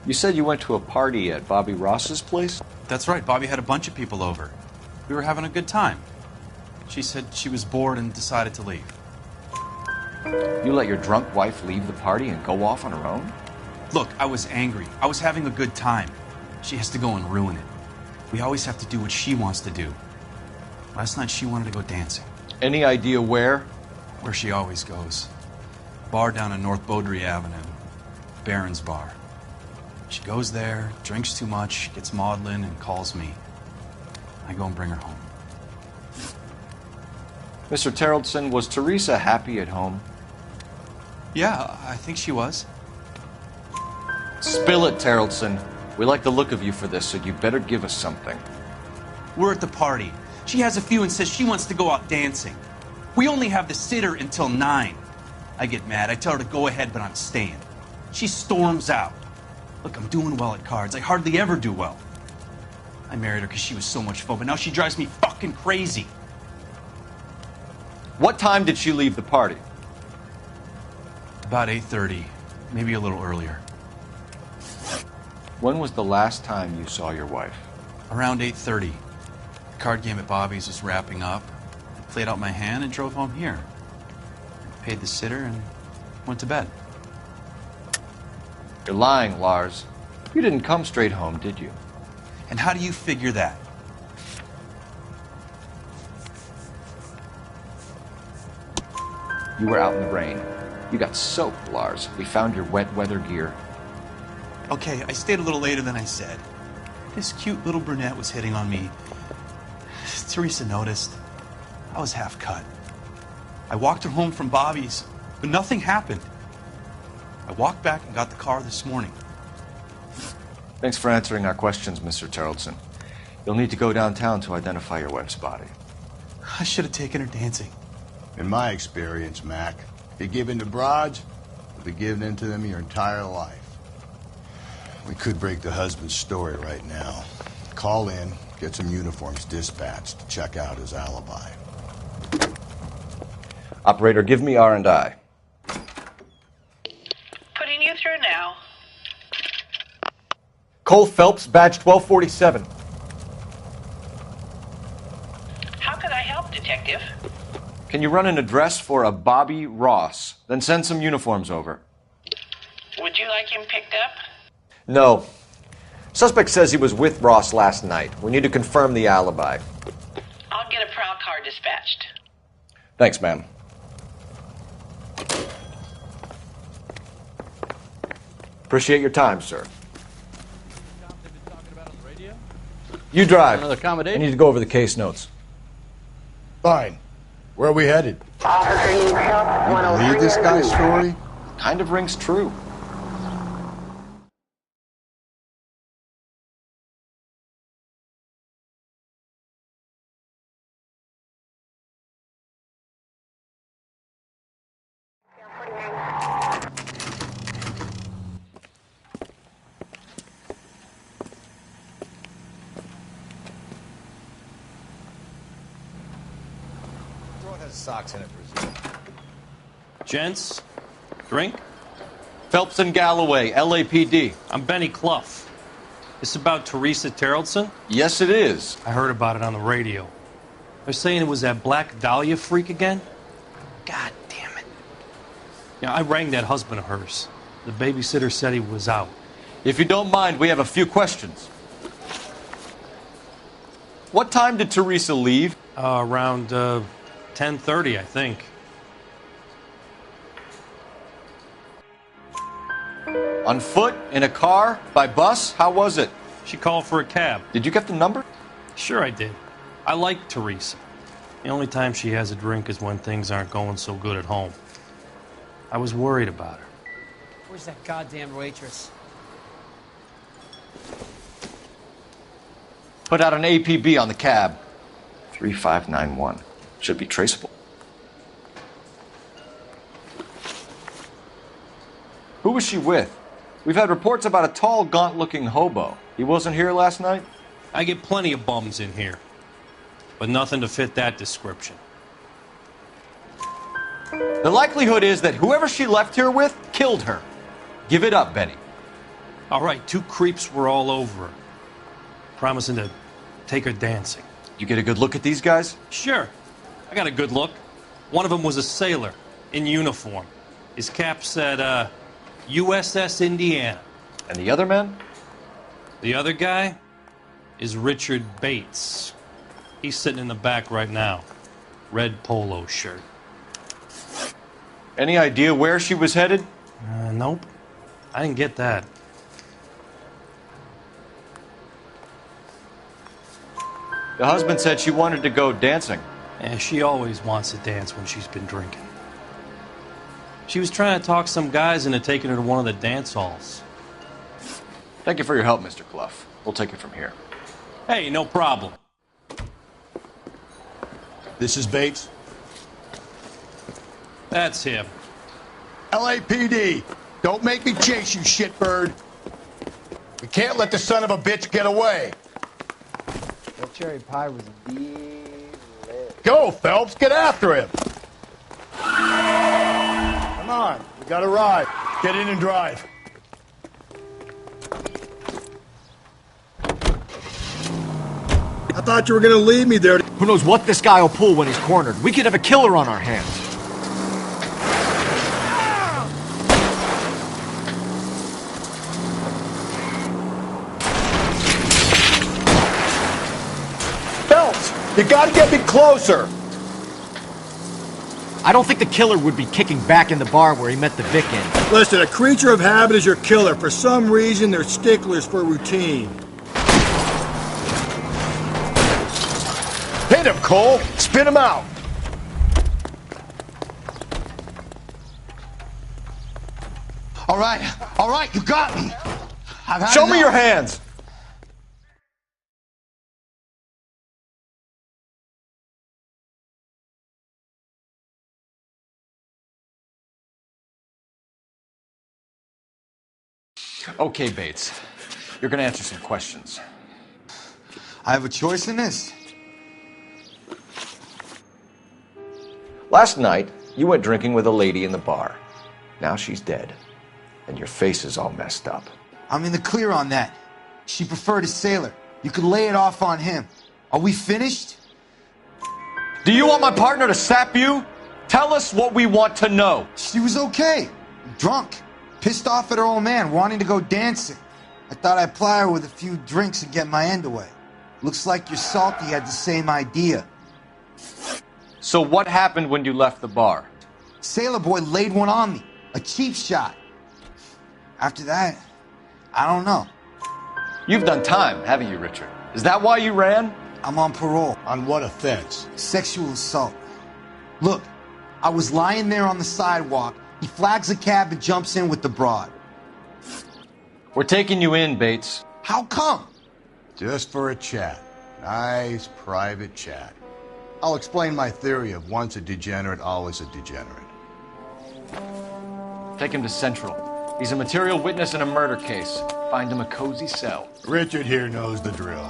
You said you went to a party at Bobby Ross's place? That's right. Bobby had a bunch of people over. We were having a good time. She said she was bored and decided to leave. You let your drunk wife leave the party and go off on her own? Look, I was angry. I was having a good time. She has to go and ruin it. We always have to do what she wants to do. Last night she wanted to go dancing. Any idea where? Where she always goes. Bar down on North Beaudry Avenue. Barron's Bar. She goes there, drinks too much, gets maudlin, and calls me. I go and bring her home. Mr. Terrellson, was Teresa happy at home? Yeah, I think she was. Spill it, Terrellson. We like the look of you for this, so you better give us something. We're at the party. She has a few and says she wants to go out dancing. We only have the sitter until 9. I get mad. I tell her to go ahead, but I'm staying. She storms out. Look, I'm doing well at cards. I hardly ever do well. I married her because she was so much fun, but now she drives me fucking crazy. What time did she leave the party? About 8:30, maybe a little earlier. When was the last time you saw your wife? Around 8:30. The card game at Bobby's was wrapping up. I played out my hand and drove home here. I paid the sitter and went to bed. You're lying, Lars. You didn't come straight home, did you? And how do you figure that? You were out in the rain. You got soaked, Lars. We found your wet weather gear. Okay, I stayed a little later than I said. This cute little brunette was hitting on me. Teresa noticed. I was half cut. I walked her home from Bobby's, but nothing happened. I walked back and got the car this morning. Thanks for answering our questions, Mr. Terrellson. You'll need to go downtown to identify your wife's body. I should have taken her dancing. In my experience, Mac, if you give in to broads, you'll be giving in to them your entire life. We could break the husband's story right now. Call in, get some uniforms dispatched to check out his alibi. Operator, give me R&I. Putting you through now. Cole Phelps, badge 1247. How can I help, Detective? Can you run an address for a Bobby Ross? Then send some uniforms over. Would you like him picked up? No. Suspect says he was with Ross last night. We need to confirm the alibi. I'll get a prowl car dispatched. Thanks, ma'am. Appreciate your time, sir. You drive. Another accommodation? I need to go over the case notes. Fine. Where are we headed? You believe this guy's story? Kind of rings true. Socks in it, Brazil. Gents, drink? Phelps and Galloway, LAPD. I'm Benny Clough. This about Teresa Terrellson? Yes, it is. I heard about it on the radio. They're saying it was that Black Dahlia freak again? God damn it. Yeah, I rang that husband of hers. The babysitter said he was out. If you don't mind, we have a few questions. What time did Teresa leave? Around 10:30, I think. On foot? In a car? By bus? How was it? She called for a cab. Did you get the number? Sure I did. I like Teresa. The only time she has a drink is when things aren't going so good at home. I was worried about her. Where's that goddamn waitress? Put out an APB on the cab. 3591. Should be traceable. Who was she with? We've had reports about a tall, gaunt-looking hobo. He wasn't here last night? I get plenty of bums in here, but nothing to fit that description. The likelihood is that whoever she left here with killed her. Give it up, Benny. All right, 2 creeps were all over her, promising to take her dancing. You get a good look at these guys? Sure. I got a good look. One of them was a sailor in uniform. His cap said, USS Indiana. And the other man? The other guy is Richard Bates. He's sitting in the back right now. Red polo shirt. Any idea where she was headed? Nope. I didn't get that. The husband said she wanted to go dancing. Yeah, she always wants to dance when she's been drinking. She was trying to talk some guys into taking her to one of the dance halls. Thank you for your help, Mr. Clough. We'll take it from here. Hey, no problem. This is Bates. That's him. LAPD, don't make me chase you, shitbird. We can't let the son of a bitch get away. That cherry pie was delicious. Go, Phelps, get after him. Come on, we gotta ride. Get in and drive. I thought you were gonna leave me there. Who knows what this guy will pull when he's cornered? We could have a killer on our hands. Phelps, you gotta get me closer. I don't think the killer would be kicking back in the bar where he met the Vic in. Listen, a creature of habit is your killer. For some reason, they're sticklers for routine. Hit him, Cole. Spin him out. All right, you got me. Show me your hands. Okay, Bates. You're gonna answer some questions. I have a choice in this. Last night, you went drinking with a lady in the bar. Now she's dead, and your face is all messed up. I'm in the clear on that. She preferred a sailor. You could lay it off on him. Are we finished? Do you want my partner to sap you? Tell us what we want to know. She was okay. Drunk. Pissed off at her old man, wanting to go dancing. I thought I'd ply her with a few drinks and get my end away. Looks like your Salty had the same idea. So what happened when you left the bar? Sailor boy laid one on me. A cheap shot. After that, I don't know. You've done time, haven't you, Richard? Is that why you ran? I'm on parole. On what offense? Sexual assault. Look, I was lying there on the sidewalk. He flags a cab and jumps in with the broad. We're taking you in, Bates. How come? Just for a chat. Nice private chat. I'll explain my theory of once a degenerate, always a degenerate. Take him to Central. He's a material witness in a murder case. Find him a cozy cell. Richard here knows the drill.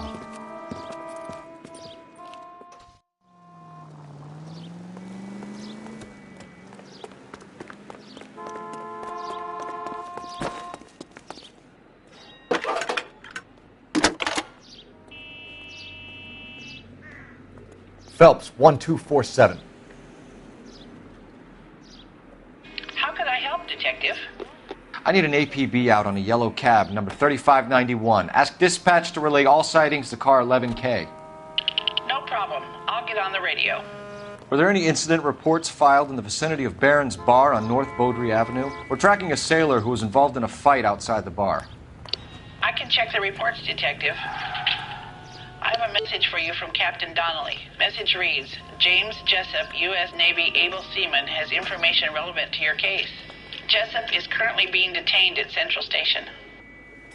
Phelps, 1247. How could I help, Detective? I need an APB out on a yellow cab, number 3591. Ask dispatch to relay all sightings to car 11K. No problem. I'll get on the radio. Were there any incident reports filed in the vicinity of Barron's Bar on North Beaudry Avenue? We're tracking a sailor who was involved in a fight outside the bar. I can check the reports, Detective. I have a message for you from Captain Donnelly. Message reads, James Jessup, U.S. Navy able seaman, has information relevant to your case. Jessup is currently being detained at Central Station.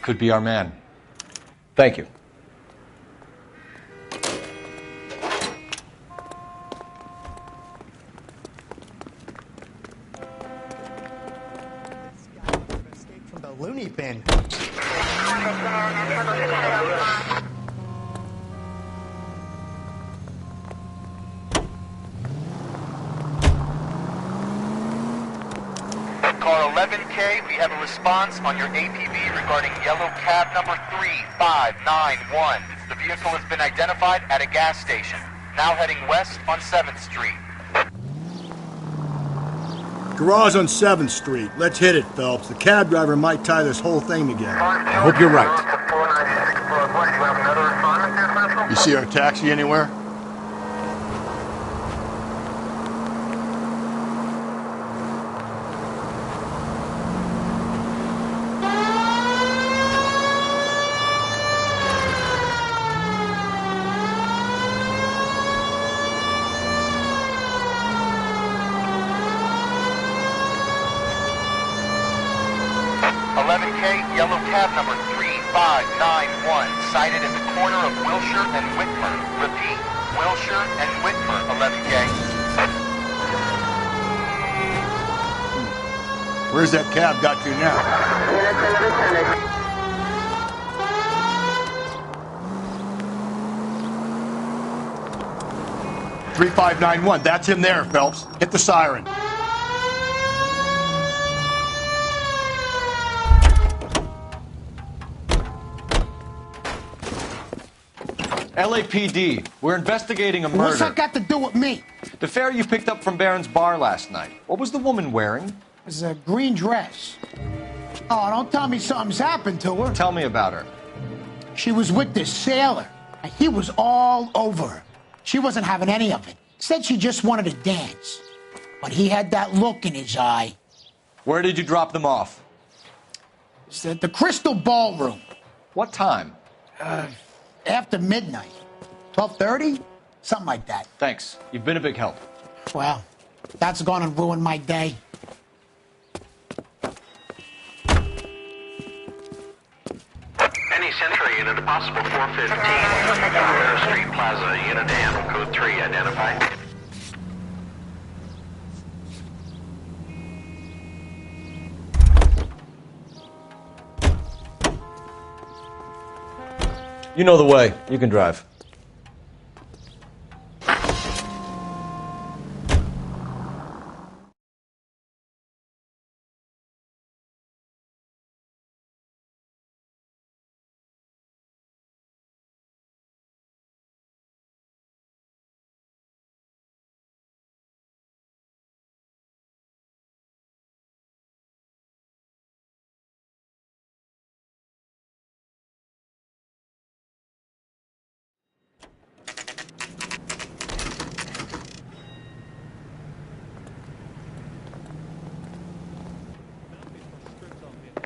Could be our man. Thank you. From the loony bin. Car 11K, we have a response on your APB regarding yellow cab number 3591. The vehicle has been identified at a gas station. Now heading west on 7th Street. Garage on 7th Street. Let's hit it, Phelps. The cab driver might tie this whole thing together. I hope you're right. You see our taxi anywhere? Yellow cab number 3591, sighted at the corner of Wilshire and Whitmer. Repeat, Wilshire and Whitmer, 11K. Where's that cab got to now? 3591, that's him there, Phelps. Hit the siren. LAPD, we're investigating a murder. What's that got to do with me? The fare you picked up from Barron's bar last night. What was the woman wearing? It was a green dress. Oh, don't tell me something's happened to her. Tell me about her. She was with this sailor. And he was all over her. She wasn't having any of it. Said she just wanted to dance. But he had that look in his eye. Where did you drop them off? It's at the Crystal Ballroom. What time? After midnight. 12:30? Something like that. Thanks. You've been a big help. Well, that's gonna ruin my day. Any Century unit, a possible 415, Noire Street Plaza, unit to handle code 3, identified. You know the way. You can drive.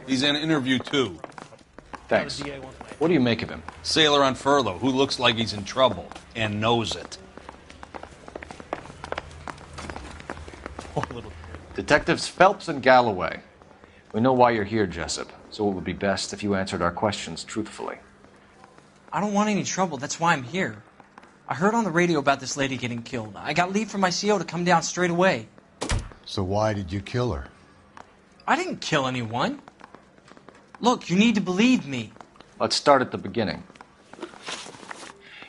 He's in interview 2. Thanks. What do you make of him? Sailor on furlough who looks like he's in trouble and knows it. Detectives Phelps and Galloway. We know why you're here, Jessup, so it would be best if you answered our questions truthfully. I don't want any trouble. That's why I'm here. I heard on the radio about this lady getting killed. I got leave from my CO to come down straight away. So why did you kill her? I didn't kill anyone. Look, you need to believe me. Let's start at the beginning.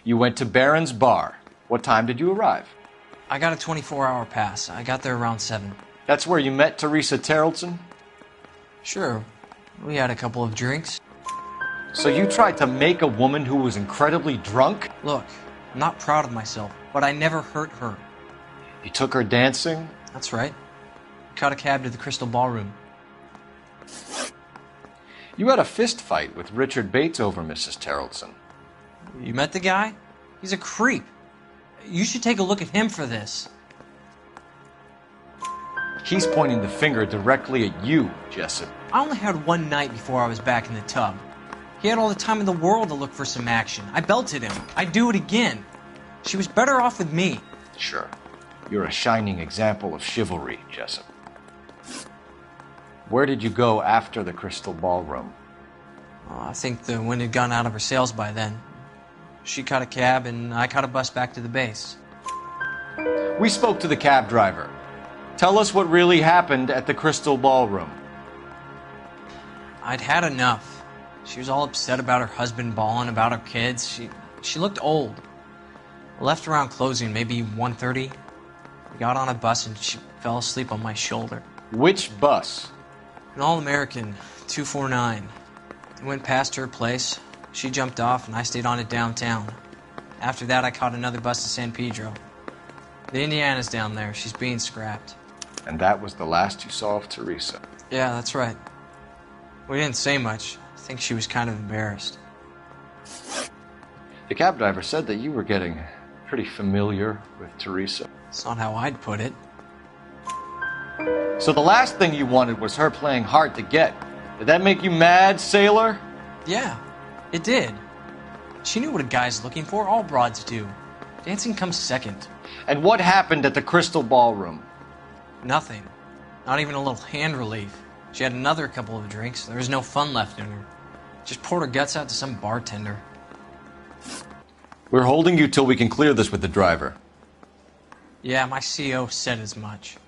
You went to Barron's bar. What time did you arrive? I got a 24-hour pass. I got there around 7. That's where you met Teresa Terrelson? Sure. We had a couple of drinks. So you tried to make a woman who was incredibly drunk? Look, I'm not proud of myself, but I never hurt her. You took her dancing? That's right. Caught a cab to the Crystal Ballroom. You had a fist fight with Richard Bates over Mrs. Terrelson. You met the guy? He's a creep. You should take a look at him for this. He's pointing the finger directly at you, Jessup. I only had one night before I was back in the tub. He had all the time in the world to look for some action. I belted him. I'd do it again. She was better off with me. Sure. You're a shining example of chivalry, Jessup. Where did you go after the Crystal Ballroom? I think the wind had gone out of her sails by then. She caught a cab, and I caught a bus back to the base. We spoke to the cab driver. Tell us what really happened at the Crystal Ballroom. I'd had enough. She was all upset about her husband bawling about her kids. She looked old. I left around closing, maybe 1:30. We got on a bus, and she fell asleep on my shoulder. Which bus? An All-American 249. I went past her place. She jumped off, and I stayed on it downtown. After that, I caught another bus to San Pedro. The Indiana's down there. She's being scrapped. And that was the last you saw of Teresa. Yeah, that's right. We didn't say much. I think she was kind of embarrassed. The cab driver said that you were getting pretty familiar with Teresa. It's not how I'd put it. So the last thing you wanted was her playing hard to get. Did that make you mad, sailor? Yeah, it did. She knew what a guy's looking for. All broads do. Dancing comes second. And what happened at the Crystal Ballroom? Nothing. Not even a little hand relief. She had another couple of drinks. There was no fun left in her. Just poured her guts out to some bartender. We're holding you till we can clear this with the driver. Yeah, my CO said as much.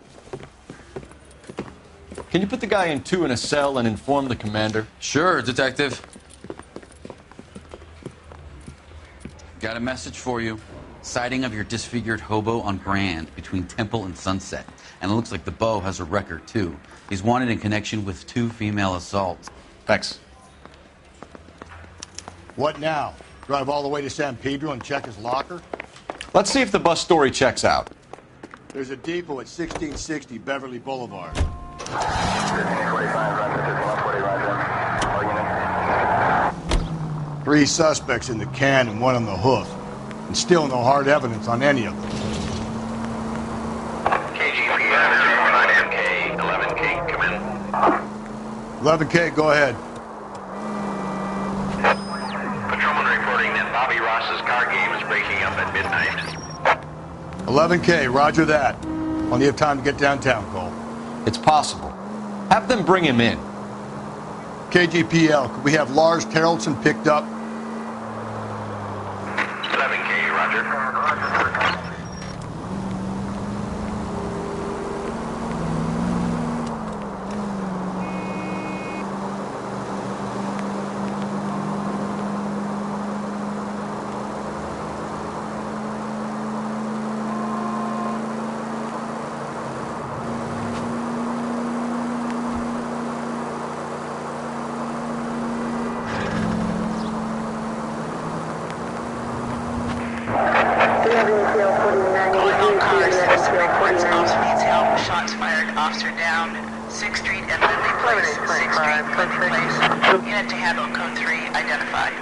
Can you put the guy in two in a cell and inform the commander? Sure, Detective. Got a message for you. Sighting of your disfigured hobo on Grand between Temple and Sunset. And it looks like the beau has a record, too. He's wanted in connection with 2 female assaults. Thanks. What now? Drive all the way to San Pedro and check his locker? Let's see if the bus story checks out. There's a depot at 1660 Beverly Boulevard. 3 suspects in the can and 1 on the hoof. And still no hard evidence on any of them. KGPN 09MK, 11K, come in. 11K, go ahead. Patrolman reporting that Bobby Ross's card game is breaking up at midnight. 11K, roger that. Plenty of time to get downtown, Cole. It's possible. Have them bring him in. KGPL, could we have Lars Terrelson picked up? 11K, roger. Shots fired, officer down, 6th Street and Lindley Place. 6th Street, Lindley Place. Unit to handle code 3, identified.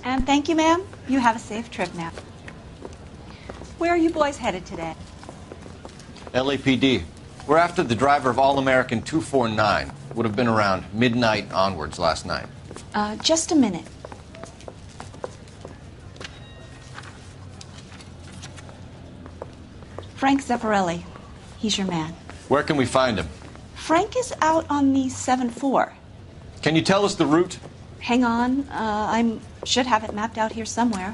And thank you, ma'am. You have a safe trip now. Where are you boys headed today? LAPD. We're after the driver of All-American 249. Would have been around midnight onwards last night. Just a minute. Frank Zeffirelli. He's your man. Where can we find him? Frank is out on the 7-4. Can you tell us the route? Hang on. I should have it mapped out here somewhere.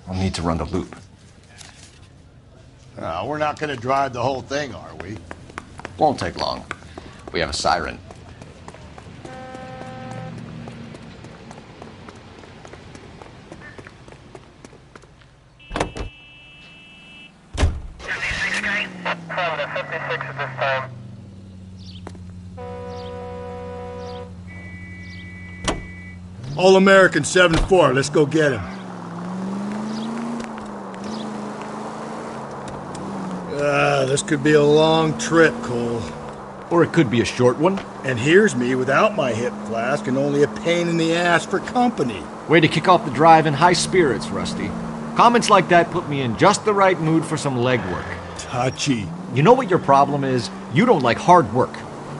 I'll need to run the loop. We're not going to drive the whole thing, are we? Won't take long. We have a siren. All-American 7-4, let's go get him. This could be a long trip, Cole. Or it could be a short one. And here's me without my hip flask and only a pain in the ass for company. Way to kick off the drive in high spirits, Rusty. Comments like that put me in just the right mood for some legwork. Touchy. You know what your problem is? You don't like hard work.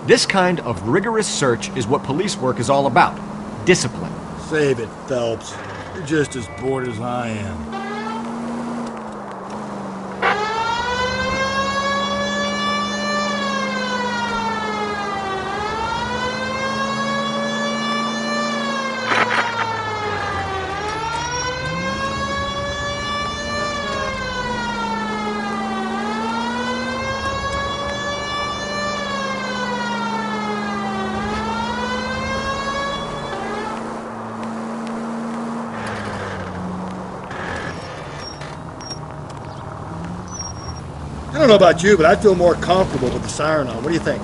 This kind of rigorous search is what police work is all about. Discipline. Save it, Phelps. You're just as bored as I am. I don't know about you, but I feel more comfortable with the siren on. What do you think?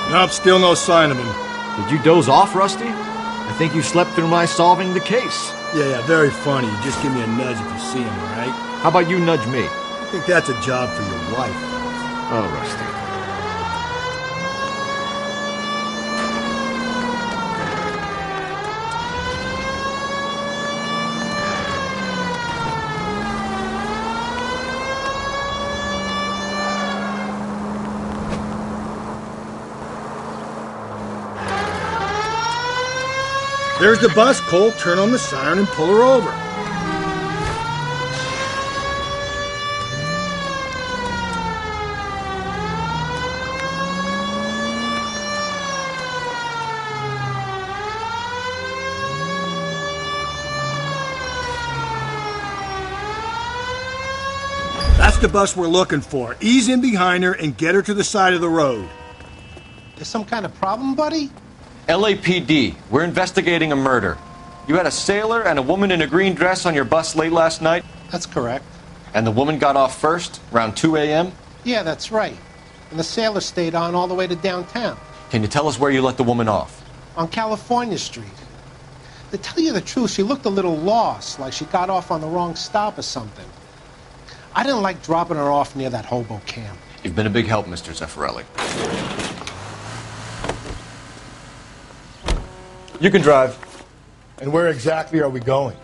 Nope, still no sign of him. Did you doze off, Rusty? I think you slept through my solving the case. Yeah, very funny. You just give me a nudge if you see him, all right? How about you nudge me? I think that's a job for your wife. Oh, Rusty. There's the bus, Cole. Turn on the siren and pull her over. That's the bus we're looking for. Ease in behind her and get her to the side of the road. There's some kind of problem, buddy? LAPD, we're investigating a murder. You had a sailor and a woman in a green dress on your bus late last night? That's correct. And the woman got off first, around 2 a.m.? Yeah, that's right. And the sailor stayed on all the way to downtown. Can you tell us where you let the woman off? On California Street. To tell you the truth, she looked a little lost, like she got off on the wrong stop or something. I didn't like dropping her off near that hobo camp. You've been a big help, Mr. Zeffirelli. You can drive. And where exactly are we going?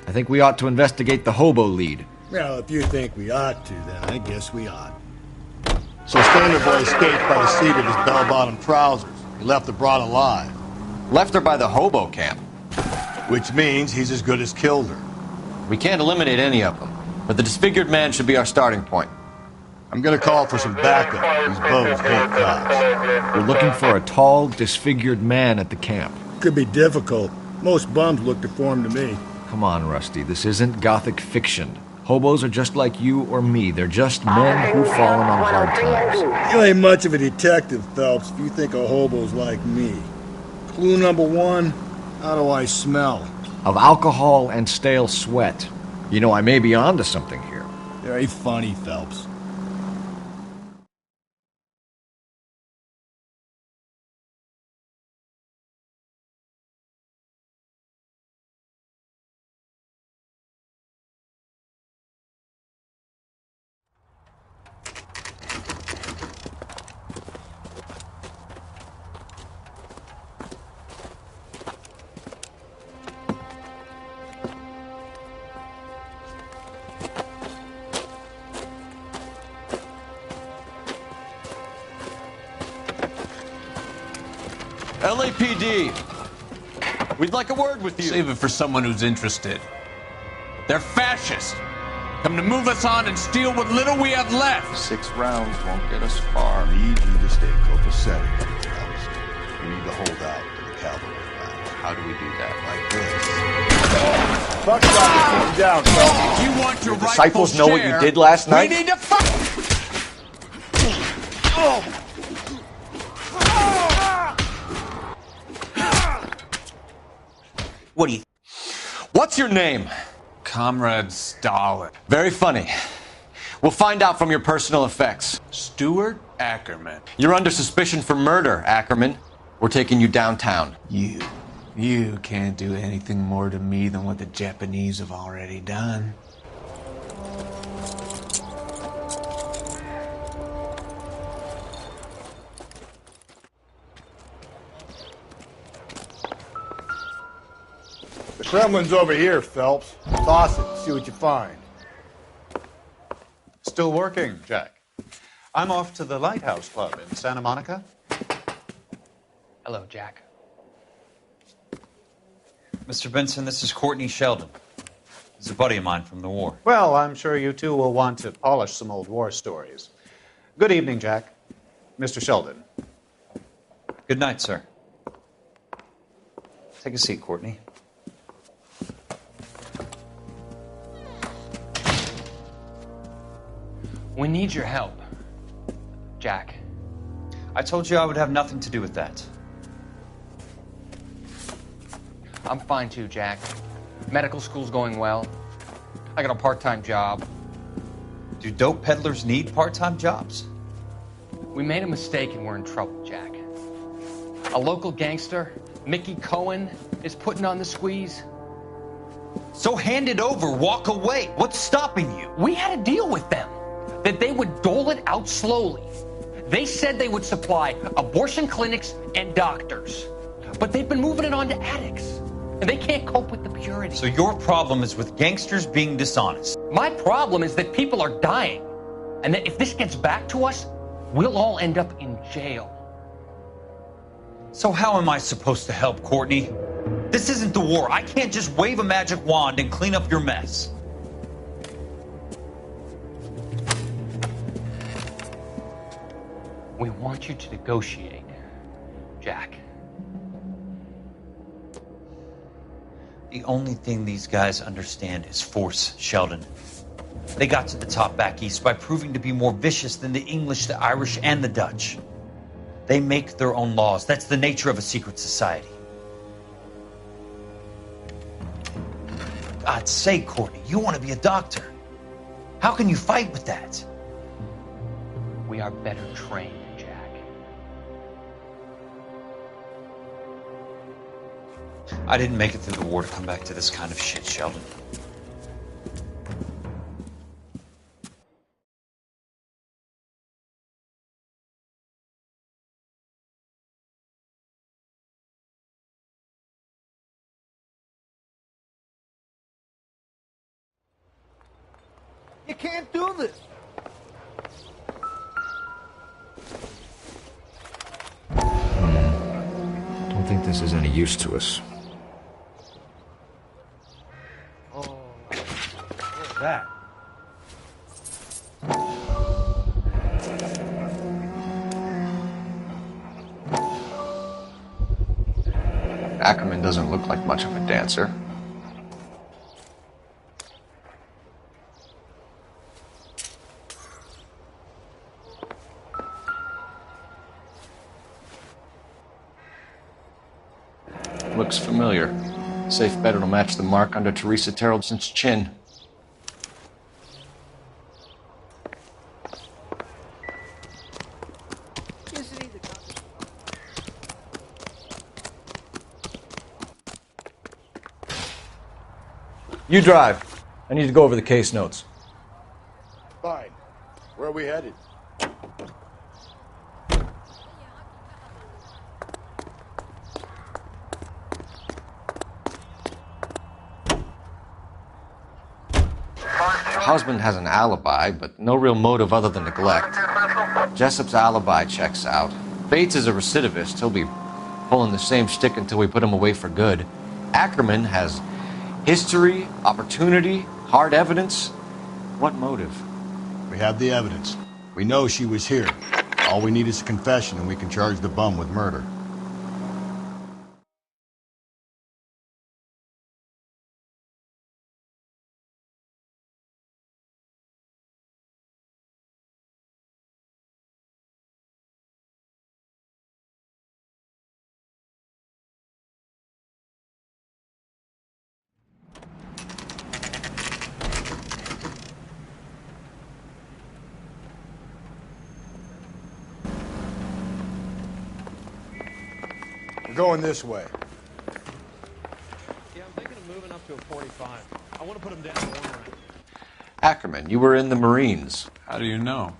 I think we ought to investigate the hobo lead. Well, if you think we ought to, then I guess we ought. So Standard Boy escaped by the seat of his bell-bottom trousers. He left the broad alive. Left her by the hobo camp. Which means he's as good as killed her. We can't eliminate any of them, but the disfigured man should be our starting point. I'm gonna call for some backup. These bows hate cops. We're looking for a tall, disfigured man at the camp. Could be difficult. Most bums look deformed to me. Come on, Rusty. This isn't gothic fiction. Hobos are just like you or me. They're just men who've fallen on hard times. You ain't much of a detective, Phelps, if you think a hobo's like me. Clue number one, how do I smell? Of alcohol and stale sweat. You know, I may be onto something here. Very funny, Phelps. LAPD, we'd like a word with you. Save it for someone who's interested. They're fascists. Come to move us on and steal what little we have left. 6 rounds won't get us far. I need you to stay copacetic, Phelps. You need to hold out to the cavalry round. How do we do that? Like this. Fuck that. Keep down, Phelps. If you want your Disciples know what you did last night? We need to fuck. What do you... What's your name? Comrade Stalin. Very funny. We'll find out from your personal effects. Stuart Ackerman. You're under suspicion for murder, Ackerman. We're taking you downtown. You can't do anything more to me than what the Japanese have already done. Kremlin's over here, Phelps. Toss it, see what you find. Still working, Jack. I'm off to the Lighthouse Club in Santa Monica. Hello, Jack. Mr. Benson, this is Courtney Sheldon. He's a buddy of mine from the war. Well, I'm sure you two will want to polish some old war stories. Good evening, Jack. Mr. Sheldon. Good night, sir. Take a seat, Courtney. We need your help, Jack. I told you I would have nothing to do with that. I'm fine too, Jack. Medical school's going well. I got a part-time job. Do dope peddlers need part-time jobs? We made a mistake and we're in trouble, Jack. A local gangster, Mickey Cohen, is putting on the squeeze. So hand it over, walk away. What's stopping you? We had a deal with them that they would dole it out slowly. They said they would supply abortion clinics and doctors, but they've been moving it on to addicts, and they can't cope with the purity. So your problem is with gangsters being dishonest. My problem is that people are dying, and that if this gets back to us, we'll all end up in jail. So how am I supposed to help, Courtney? This isn't the war. I can't just wave a magic wand and clean up your mess. We want you to negotiate, Jack. The only thing these guys understand is force, Sheldon. They got to the top back east by proving to be more vicious than the English, the Irish, and the Dutch. They make their own laws. That's the nature of a secret society. For God's sake, Courtney, you want to be a doctor. How can you fight with that? We are better trained, Jack. I didn't make it through the war to come back to this kind of shit, Sheldon. You can't do this. Don't think this is any use to us. What's that? Ackerman doesn't look like much of a dancer. Looks familiar. Safe bet it'll match the mark under Teresa Terrelson's chin. You drive. I need to go over the case notes. Fine. Where are we headed? Her husband has an alibi, but no real motive other than neglect. Jessup's alibi checks out. Bates is a recidivist. He'll be pulling the same shtick until we put him away for good. Ackerman has history, opportunity, hard evidence. What motive? We have the evidence. We know she was here. All we need is a confession, and we can charge the bum with murder. We're going this way. Yeah, I'm thinking of moving up to a 45. I want to put them down to 1 round. Ackerman, you were in the Marines. How do you know?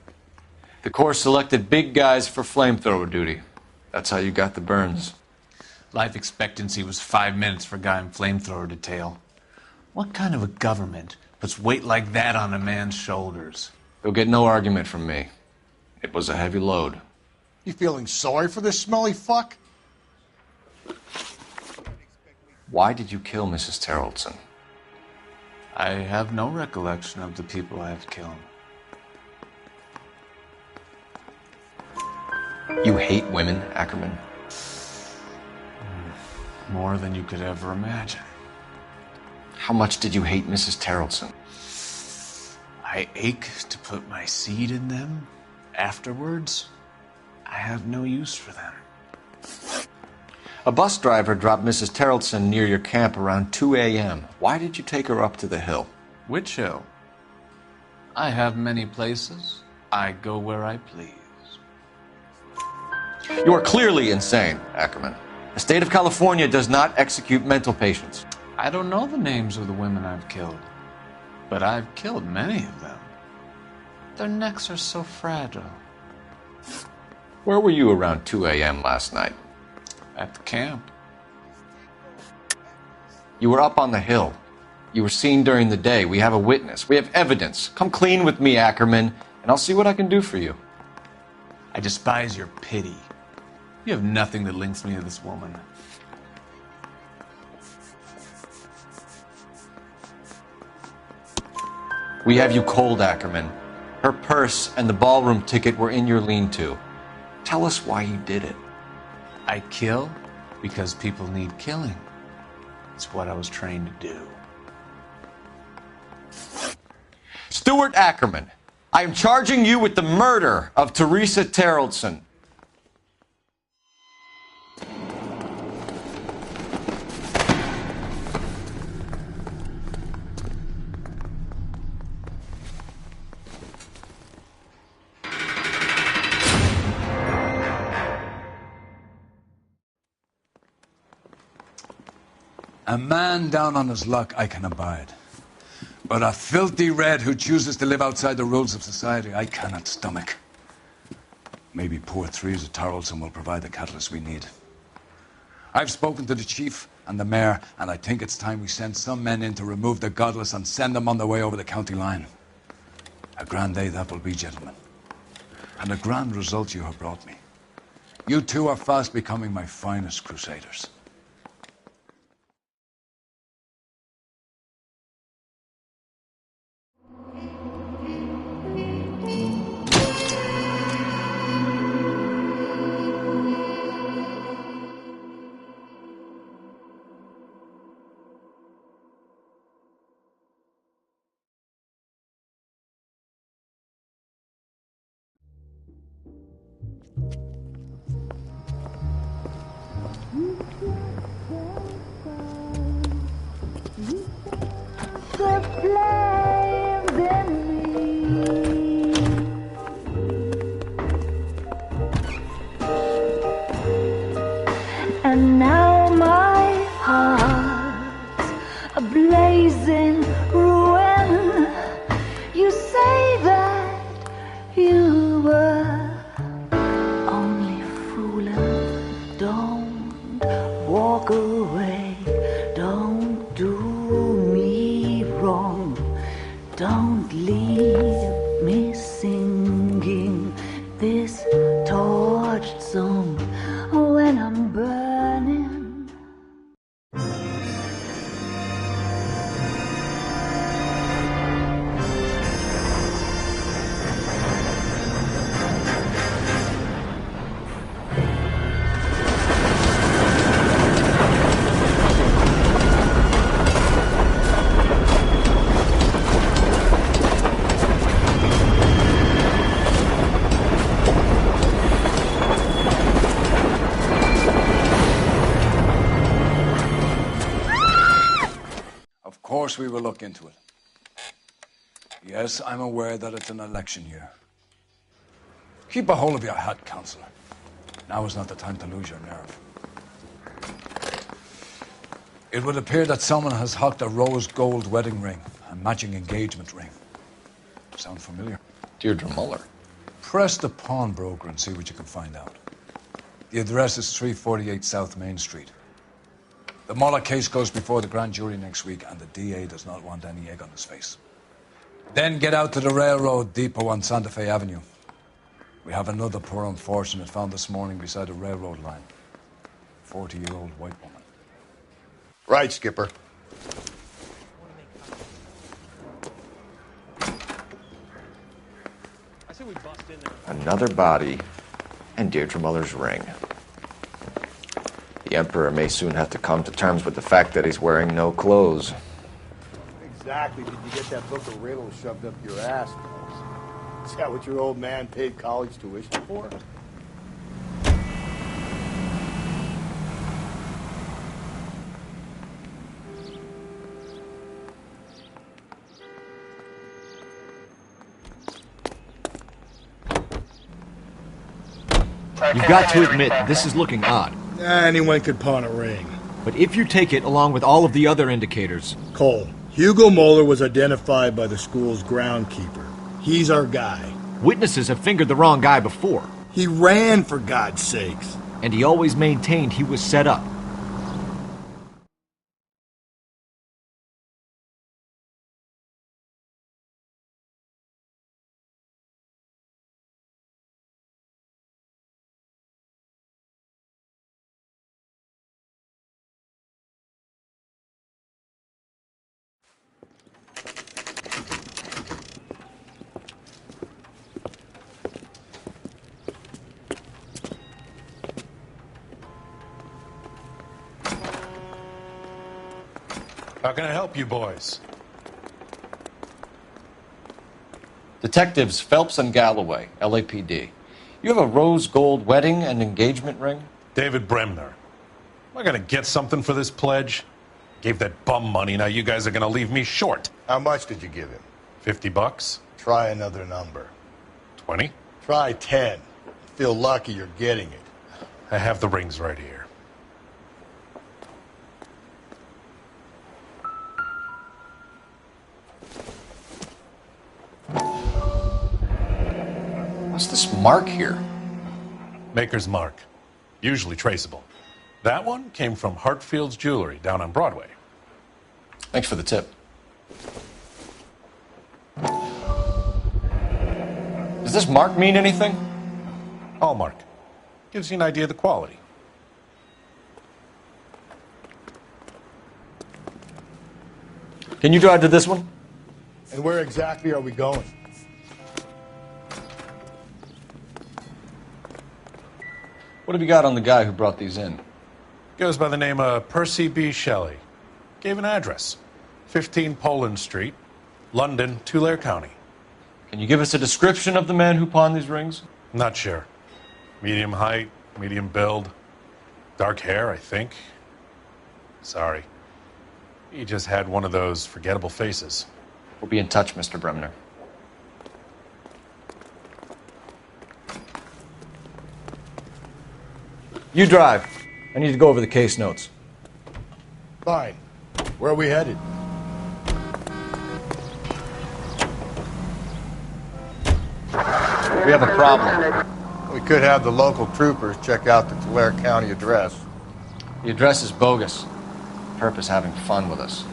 The Corps selected big guys for flamethrower duty. That's how you got the burns. Life expectancy was 5 minutes for a guy in flamethrower detail. What kind of a government puts weight like that on a man's shoulders? You'll get no argument from me. It was a heavy load. You feeling sorry for this smelly fuck? Why did you kill Mrs. Terrellson? I have no recollection of the people I have killed. You hate women, Ackerman? More than you could ever imagine. How much did you hate Mrs. Terrellson? I ache to put my seed in them. Afterwards, I have no use for them. A bus driver dropped Mrs. Terrellson near your camp around 2 a.m. Why did you take her up to the hill? Which hill? I have many places. I go where I please. You are clearly insane, Ackerman. The state of California does not execute mental patients. I don't know the names of the women I've killed, but I've killed many of them. Their necks are so fragile. Where were you around 2 a.m. last night? At the camp. You were up on the hill. You were seen during the day. We have a witness. We have evidence. Come clean with me, Ackerman, and I'll see what I can do for you. I despise your pity. You have nothing that links me to this woman. We have you cold, Ackerman. Her purse and the ballroom ticket were in your lean-to. Tell us why you did it. I kill because people need killing. It's what I was trained to do. Stuart Ackerman, I am charging you with the murder of Teresa Terrellson. A man down on his luck I can abide. But a filthy red who chooses to live outside the rules of society I cannot stomach. Maybe poor Teresa Terrellson will provide the catalyst we need. I've spoken to the chief and the mayor, and I think it's time we send some men in to remove the godless and send them on their way over the county line. A grand day that will be, gentlemen. And a grand result you have brought me. You two are fast becoming my finest crusaders. And now my heart's a blazing ruin. You say that you were only fooling. Don't walk away. Don't do me wrong. Don't leave me singing this torched song when I'm burning. Of course we will look into it. Yes, I'm aware that it's an election year. Keep a hold of your hat, Counselor. Now is not the time to lose your nerve. It would appear that someone has hocked a rose gold wedding ring and matching engagement ring. Sound familiar? Deirdre Muller. Press the pawnbroker and see what you can find out. The address is 348 South Main Street. The Muller case goes before the grand jury next week, and the DA does not want any egg on his face. Then get out to the railroad depot on Santa Fe Avenue. We have another poor unfortunate found this morning beside a railroad line. 40-year-old white woman. Right, Skipper. Another body, and Deirdre Muller's ring. The Emperor may soon have to come to terms with the fact that he's wearing no clothes. Exactly did you get that book of riddles shoved up your ass? Is that what your old man paid college tuition for? You've got to admit, this is looking odd. Anyone could pawn a ring. But if you take it along with all of the other indicators... Cole, Hugo Moeller was identified by the school's groundkeeper. He's our guy. Witnesses have fingered the wrong guy before. He ran, for God's sakes. And he always maintained he was set up. How can I help you boys? Detectives Phelps and Galloway, LAPD. You have a rose gold wedding and engagement ring? David Bremner. Am I going to get something for this pledge? Gave that bum money, now you guys are going to leave me short. How much did you give him? $50? Try another number. 20? Try 10. Feel lucky you're getting it. I have the rings right here. What's this mark here? Maker's mark. Usually traceable. That one came from Hartfield's Jewelry down on Broadway. Thanks for the tip. Does this mark mean anything? Hallmark. Gives you an idea of the quality. Can you drive to this one? And where exactly are we going? What have you got on the guy who brought these in? Goes by the name of Percy B. Shelley. Gave an address. 15 Poland Street, London, Tulare County. Can you give us a description of the man who pawned these rings? Not sure. Medium height, medium build. Dark hair, I think. Sorry. He just had one of those forgettable faces. We'll be in touch, Mr. Bremner. You drive. I need to go over the case notes. Fine. Where are we headed? We have a problem. We could have the local troopers check out the Tulare County address. The address is bogus. Perp is having fun with us.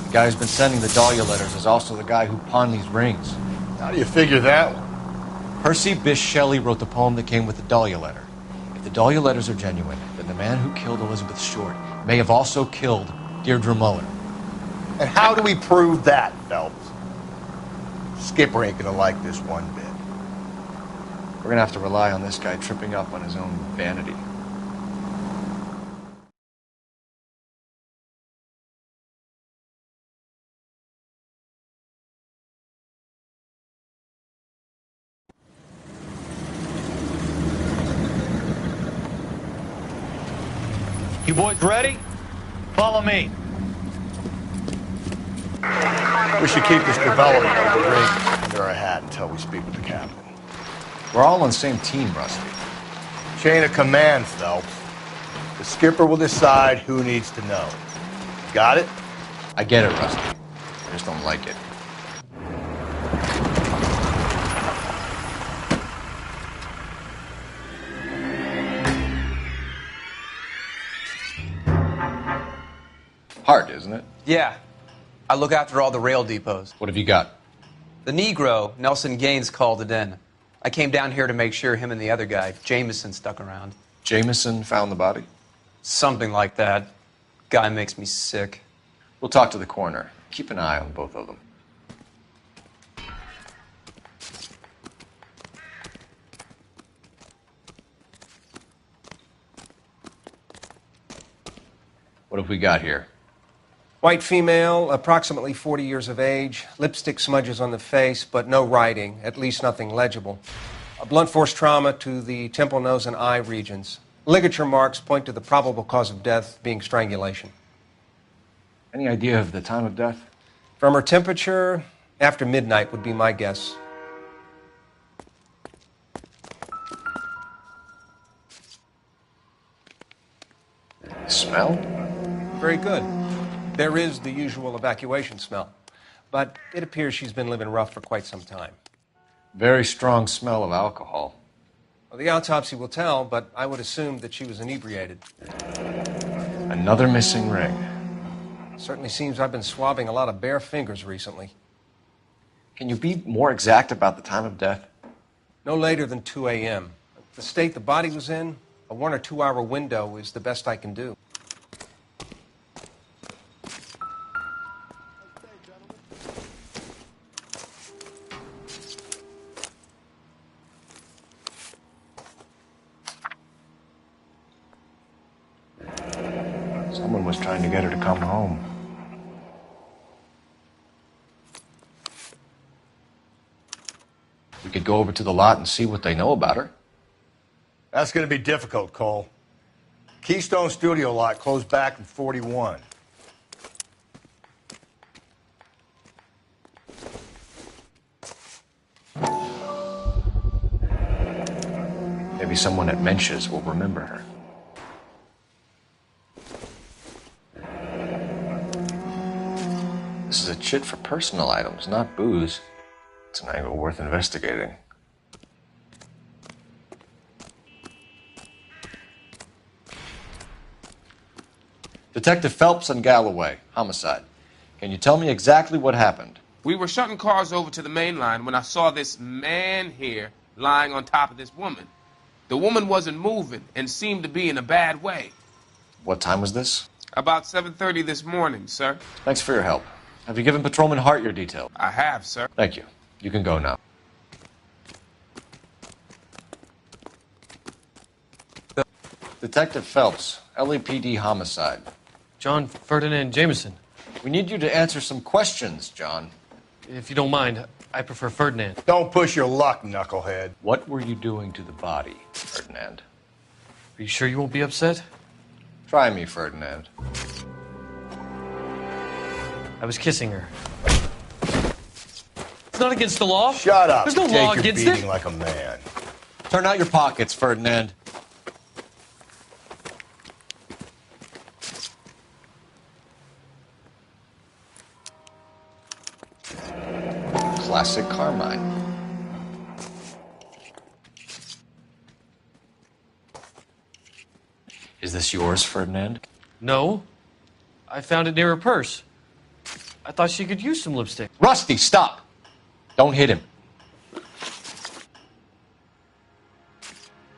The guy who's been sending the Dahlia letters is also the guy who pawned these rings. How do you figure that one? Percy Bysshe Shelley wrote the poem that came with the Dahlia letter. If the Dahlia letters are genuine, then the man who killed Elizabeth Short may have also killed Deirdre Muller. And how do we prove that, Phelps? Skipper ain't gonna like this one bit. We're gonna have to rely on this guy tripping up on his own vanity. You boys ready? Follow me. We should keep this development of the ring under our hat until we speak with the captain. We're all on the same team, Rusty. Chain of command, Phelps. The skipper will decide who needs to know. Got it? I get it, Rusty. I just don't like it. Hart, isn't it? Yeah. I look after all the rail depots. What have you got? The Negro, Nelson Gaines, called it in. I came down here to make sure him and the other guy, Jameson, stuck around. Jameson found the body? Something like that. Guy makes me sick. We'll talk to the coroner. Keep an eye on both of them. What have we got here? White female, approximately 40 years of age, lipstick smudges on the face, but no writing, at least nothing legible. A blunt force trauma to the temple, nose, and eye regions. Ligature marks point to the probable cause of death being strangulation. Any idea of the time of death? From her temperature, after midnight would be my guess. Smell? Very good. There is the usual evacuation smell, but it appears she's been living rough for quite some time. Very strong smell of alcohol. Well, the autopsy will tell, but I would assume that she was inebriated. Another missing ring. Certainly seems I've been swabbing a lot of bare fingers recently. Can you be more exact about the time of death? No later than 2 a.m. The state the body was in, a 1 or 2 hour window is the best I can do. Someone was trying to get her to come home. We could go over to the lot and see what they know about her. That's going to be difficult, Cole. Keystone Studio lot closed back in 41. Maybe someone at Mensch's will remember her. This is a chit for personal items, not booze. It's an angle worth investigating. Detective Phelps and Galloway, homicide. Can you tell me exactly what happened? We were shutting cars over to the main line when I saw this man here lying on top of this woman. The woman wasn't moving and seemed to be in a bad way. What time was this? About 7:30 this morning, sir. Thanks for your help. Have you given Patrolman Hart your details? I have, sir. Thank you. You can go now. Detective Phelps, LAPD homicide. John Ferdinand Jameson. We need you to answer some questions, John. If you don't mind, I prefer Ferdinand. Don't push your luck, knucklehead. What were you doing to the body, Ferdinand? Are you sure you won't be upset? Try me, Ferdinand. I was kissing her. It's not against the law. Shut up. There's no Take law your against beating it. like a man. Turn out your pockets, Ferdinand. Classic Carmine. Is this yours, Ferdinand? No. I found it near her purse. I thought she could use some lipstick. Rusty, stop! Don't hit him.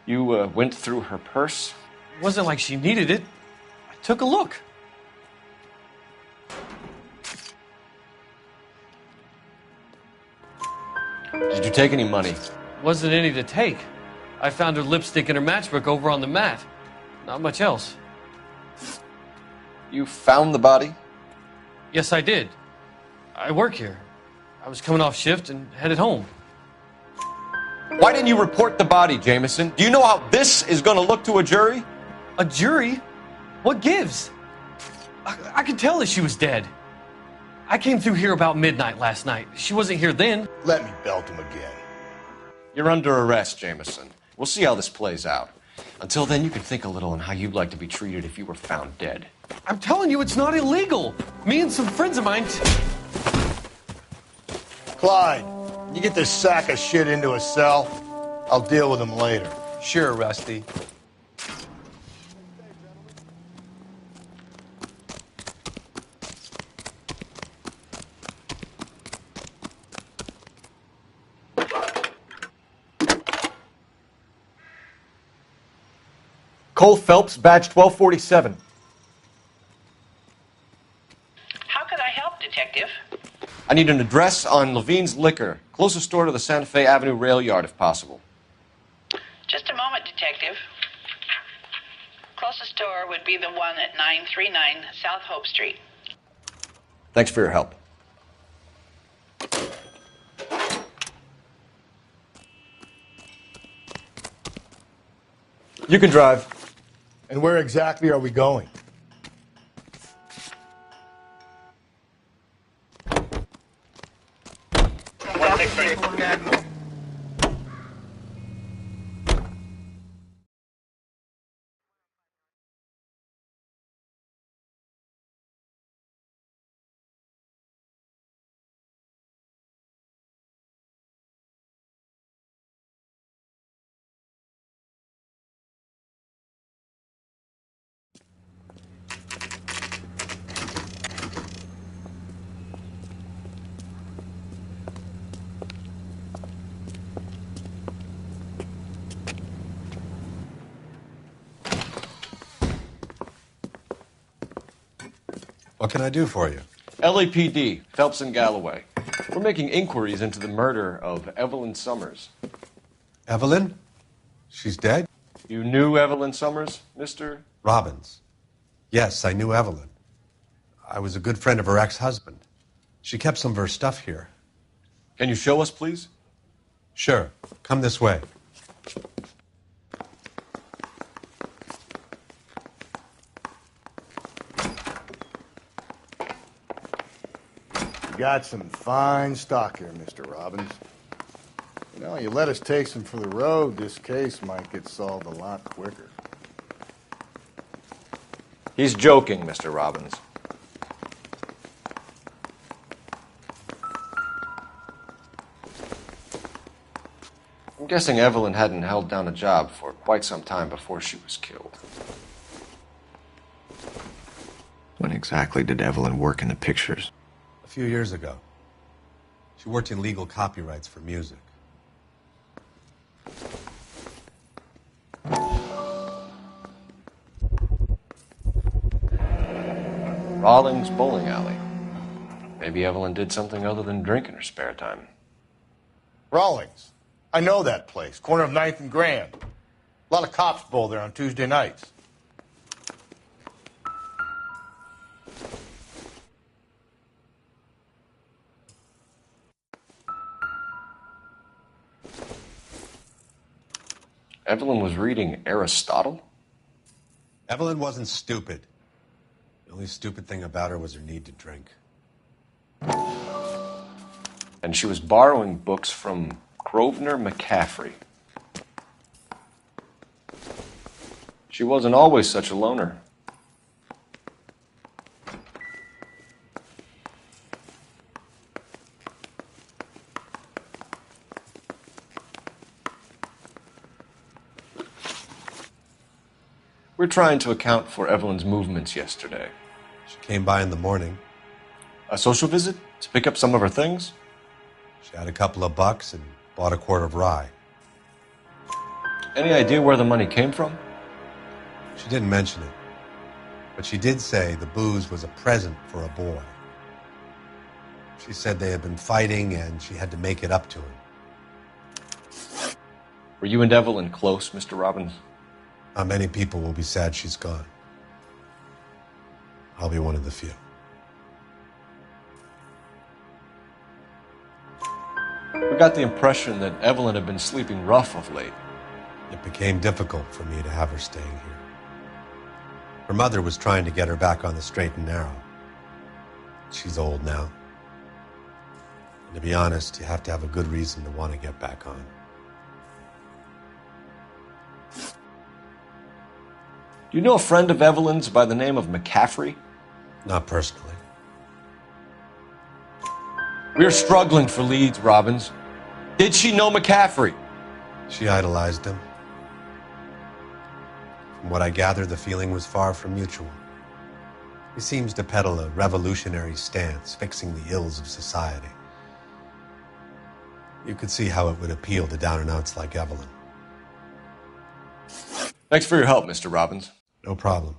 You went through her purse? It wasn't like she needed it. I took a look. Did you take any money? Wasn't any to take. I found her lipstick and her matchbook over on the mat. Not much else. You found the body? Yes, I did. I work here. I was coming off shift and headed home. Why didn't you report the body, Jameson? Do you know how this is going to look to a jury? A jury? What gives? I could tell that she was dead. I came through here about midnight last night. She wasn't here then. Let me belt him again. You're under arrest, Jameson. We'll see how this plays out. Until then, you can think a little on how you'd like to be treated if you were found dead. I'm telling you, it's not illegal. Me and some friends of mine... Clyde, you get this sack of shit into a cell. I'll deal with him later. Sure, Rusty. Cole Phelps, badge 1247. How could I help, Detective? I need an address on Levine's Liquor. Closest store to the Santa Fe Avenue rail yard, if possible. Just a moment, Detective. Closest store would be the one at 939 South Hope Street. Thanks for your help. You can drive. And where exactly are we going? What can I do for you? LAPD, Phelps and Galloway. We're making inquiries into the murder of Evelyn Summers. Evelyn? She's dead? You knew Evelyn Summers, Mr. Robbins. Yes, I knew Evelyn. I was a good friend of her ex-husband. She kept some of her stuff here. Can you show us, please? Sure. Come this way. You got some fine stock here, Mr. Robbins. You know, you let us take some for the road, this case might get solved a lot quicker. He's joking, Mr. Robbins. I'm guessing Evelyn hadn't held down a job for quite some time before she was killed. When exactly did Evelyn work in the pictures? A few years ago. She worked in legal copyrights for music. Rawlings Bowling Alley. Maybe Evelyn did something other than drink in her spare time. Rawlings. I know that place. Corner of 9th and Grand. A lot of cops bowl there on Tuesday nights. Evelyn was reading Aristotle? Evelyn wasn't stupid. The only stupid thing about her was her need to drink. And she was borrowing books from Grosvenor McCaffrey. She wasn't always such a loner. We're trying to account for Evelyn's movements yesterday. She came by in the morning. A social visit? To pick up some of her things? She had a couple of bucks and bought a quart of rye. Any idea where the money came from? She didn't mention it. But she did say the booze was a present for a boy. She said they had been fighting and she had to make it up to him. Were you and Evelyn close, Mr. Robbins? Not many people will be sad she's gone. I'll be one of the few. We got the impression that Evelyn had been sleeping rough of late. It became difficult for me to have her staying here. Her mother was trying to get her back on the straight and narrow. She's old now. And to be honest, you have to have a good reason to want to get back on. Do you know a friend of Evelyn's by the name of McCaffrey? Not personally. We're struggling for leads, Robbins. Did she know McCaffrey? She idolized him. From what I gather, the feeling was far from mutual. He seems to peddle a revolutionary stance, fixing the ills of society. You could see how it would appeal to down-and-outs like Evelyn. Thanks for your help, Mr. Robbins. No problem.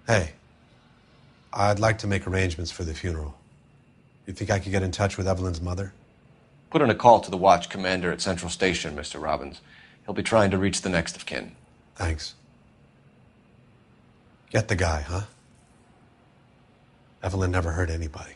Hey, I'd like to make arrangements for the funeral. You think I could get in touch with Evelyn's mother? Put in a call to the watch commander at Central Station, Mr. Robbins. He'll be trying to reach the next of kin. Thanks. Get the guy, huh? Evelyn never hurt anybody.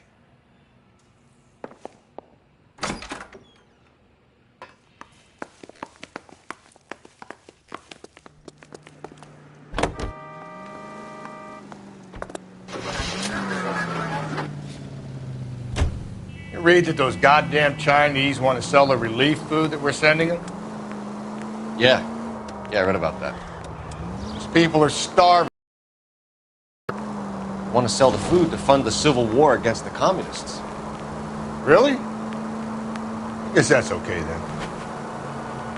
You read that those goddamn Chinese want to sell the relief food that we're sending them? Yeah, I read about that. These people are starving. Want to sell the food to fund the civil war against the communists. Really? I guess that's okay then.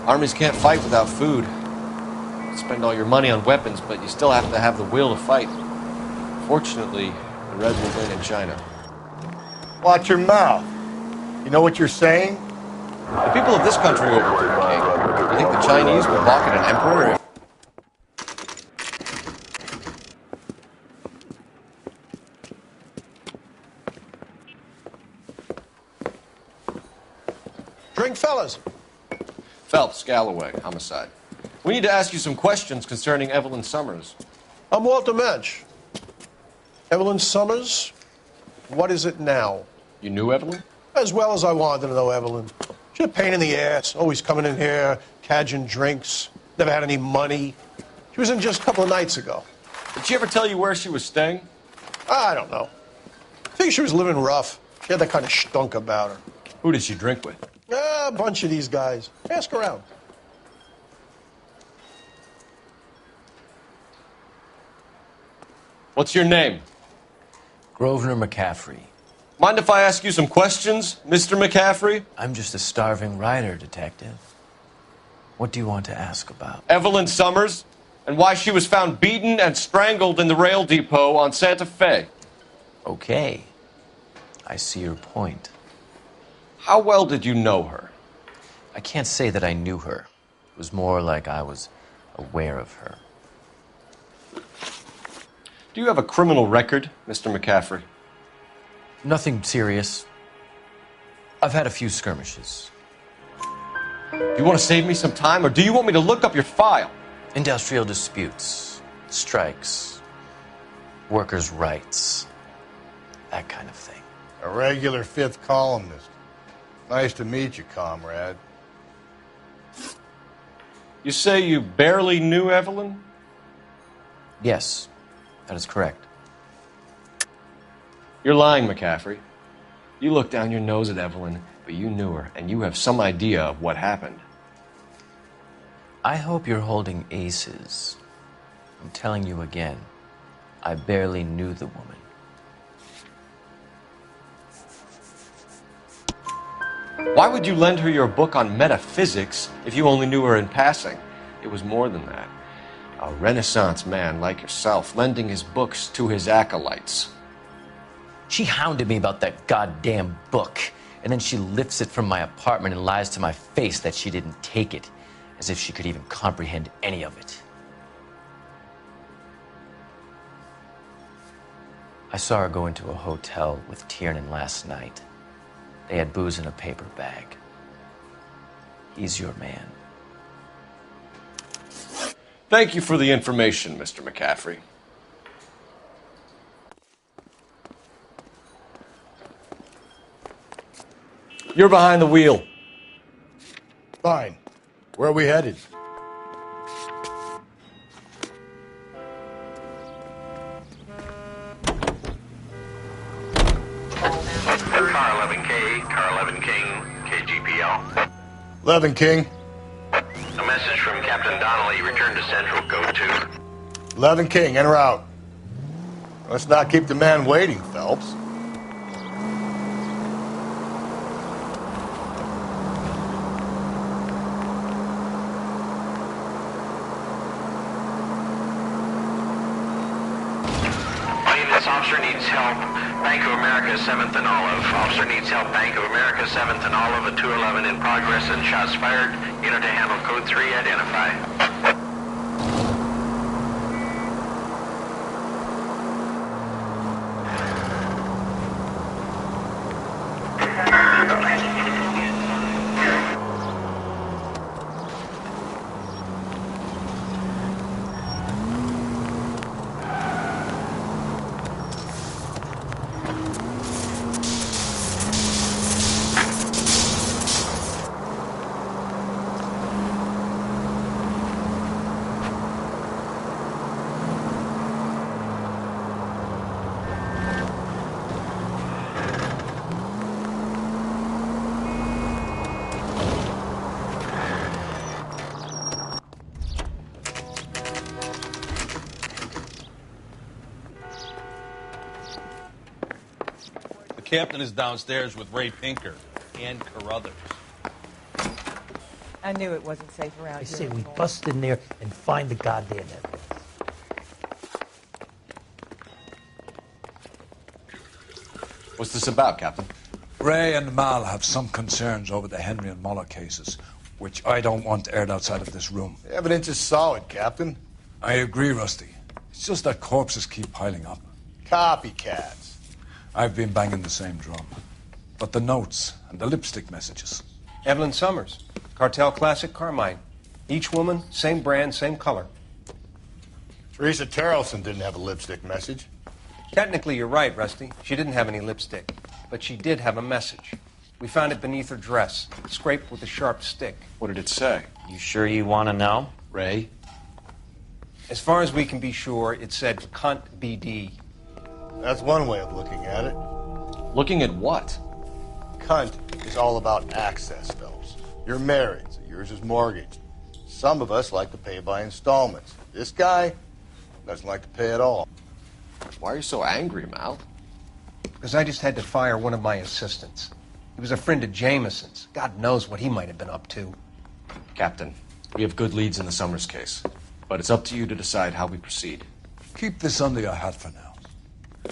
Armies can't fight without food. You spend all your money on weapons, but you still have to have the will to fight. Fortunately, the Reds will win in China. Watch your mouth. You know what you're saying? The people of this country overthrew the king. You think the Chinese will balk at an emperor if... Drink, fellas. Phelps, Galloway, homicide. We need to ask you some questions concerning Evelyn Summers. I'm Walter Mensch. Evelyn Summers, what is it now? You knew Evelyn? As well as I wanted to know Evelyn. She's a pain in the ass, always coming in here, cadging drinks, never had any money. She was in just a couple of nights ago. Did she ever tell you where she was staying? I don't know. I think she was living rough. She had that kind of stunk about her. Who did she drink with? A bunch of these guys. Ask around. What's your name? Grosvenor McCaffrey. Mind if I ask you some questions, Mr. McCaffrey? I'm just a starving writer, Detective. What do you want to ask about? Evelyn Summers, and why she was found beaten and strangled in the rail depot on Santa Fe. Okay. I see your point. How well did you know her? I can't say that I knew her. It was more like I was aware of her. Do you have a criminal record, Mr. McCaffrey? Nothing serious. I've had a few skirmishes. Do you want to save me some time, or do you want me to look up your file? Industrial disputes, strikes, workers' rights, that kind of thing. A regular fifth columnist. Nice to meet you, comrade. You say you barely knew Evelyn? Yes, that is correct. You're lying, McCaffrey. You looked down your nose at Evelyn, but you knew her, and you have some idea of what happened. I hope you're holding aces. I'm telling you again, I barely knew the woman. Why would you lend her your book on metaphysics if you only knew her in passing? It was more than that. A Renaissance man like yourself lending his books to his acolytes. She hounded me about that goddamn book, and then she lifts it from my apartment and lies to my face that she didn't take it, as if she could even comprehend any of it. I saw her go into a hotel with Tiernan last night. They had booze in a paper bag. He's your man. Thank you for the information, Mr. McCaffrey. You're behind the wheel. Fine. Where are we headed? Car 11K, Car 11 King, KGPL. 11 King. A message from Captain Donnelly. Return to Central. Go to 11 King, enter out. Let's not keep the man waiting, Phelps. officer needs help. Bank of America, 7th and Olive. Officer needs help. Bank of America, 7th and Olive. A 211 in progress and shots fired. Unit to handle code 3. Identify. The captain is downstairs with Ray Pinker and Carruthers. I knew it wasn't safe around here. I say we anymore. bust in there and find the goddamn evidence. What's this about, Captain? Ray and Mal have some concerns over the Henry and Muller cases, which I don't want aired outside of this room. The evidence is solid, Captain. I agree, Rusty. It's just that corpses keep piling up. Copycats. I've been banging the same drum. But the notes and the lipstick messages. Evelyn Summers, Cartel Classic Carmine. Each woman, same brand, same color. Teresa Terrelson didn't have a lipstick message. Technically, you're right, Rusty. She didn't have any lipstick. But she did have a message. We found it beneath her dress, scraped with a sharp stick. What did it say? You sure you want to know? Ray? As far as we can be sure, it said cunt BD. That's one way of looking at it. Looking at what? Cunt is all about access, Phelps. You're married, so yours is mortgaged. Some of us like to pay by installments. This guy doesn't like to pay at all. Why are you so angry, Mal? Because I just had to fire one of my assistants. He was a friend of Jameson's. God knows what he might have been up to. Captain, we have good leads in the Summers case, but it's up to you to decide how we proceed. Keep this under your hat for now.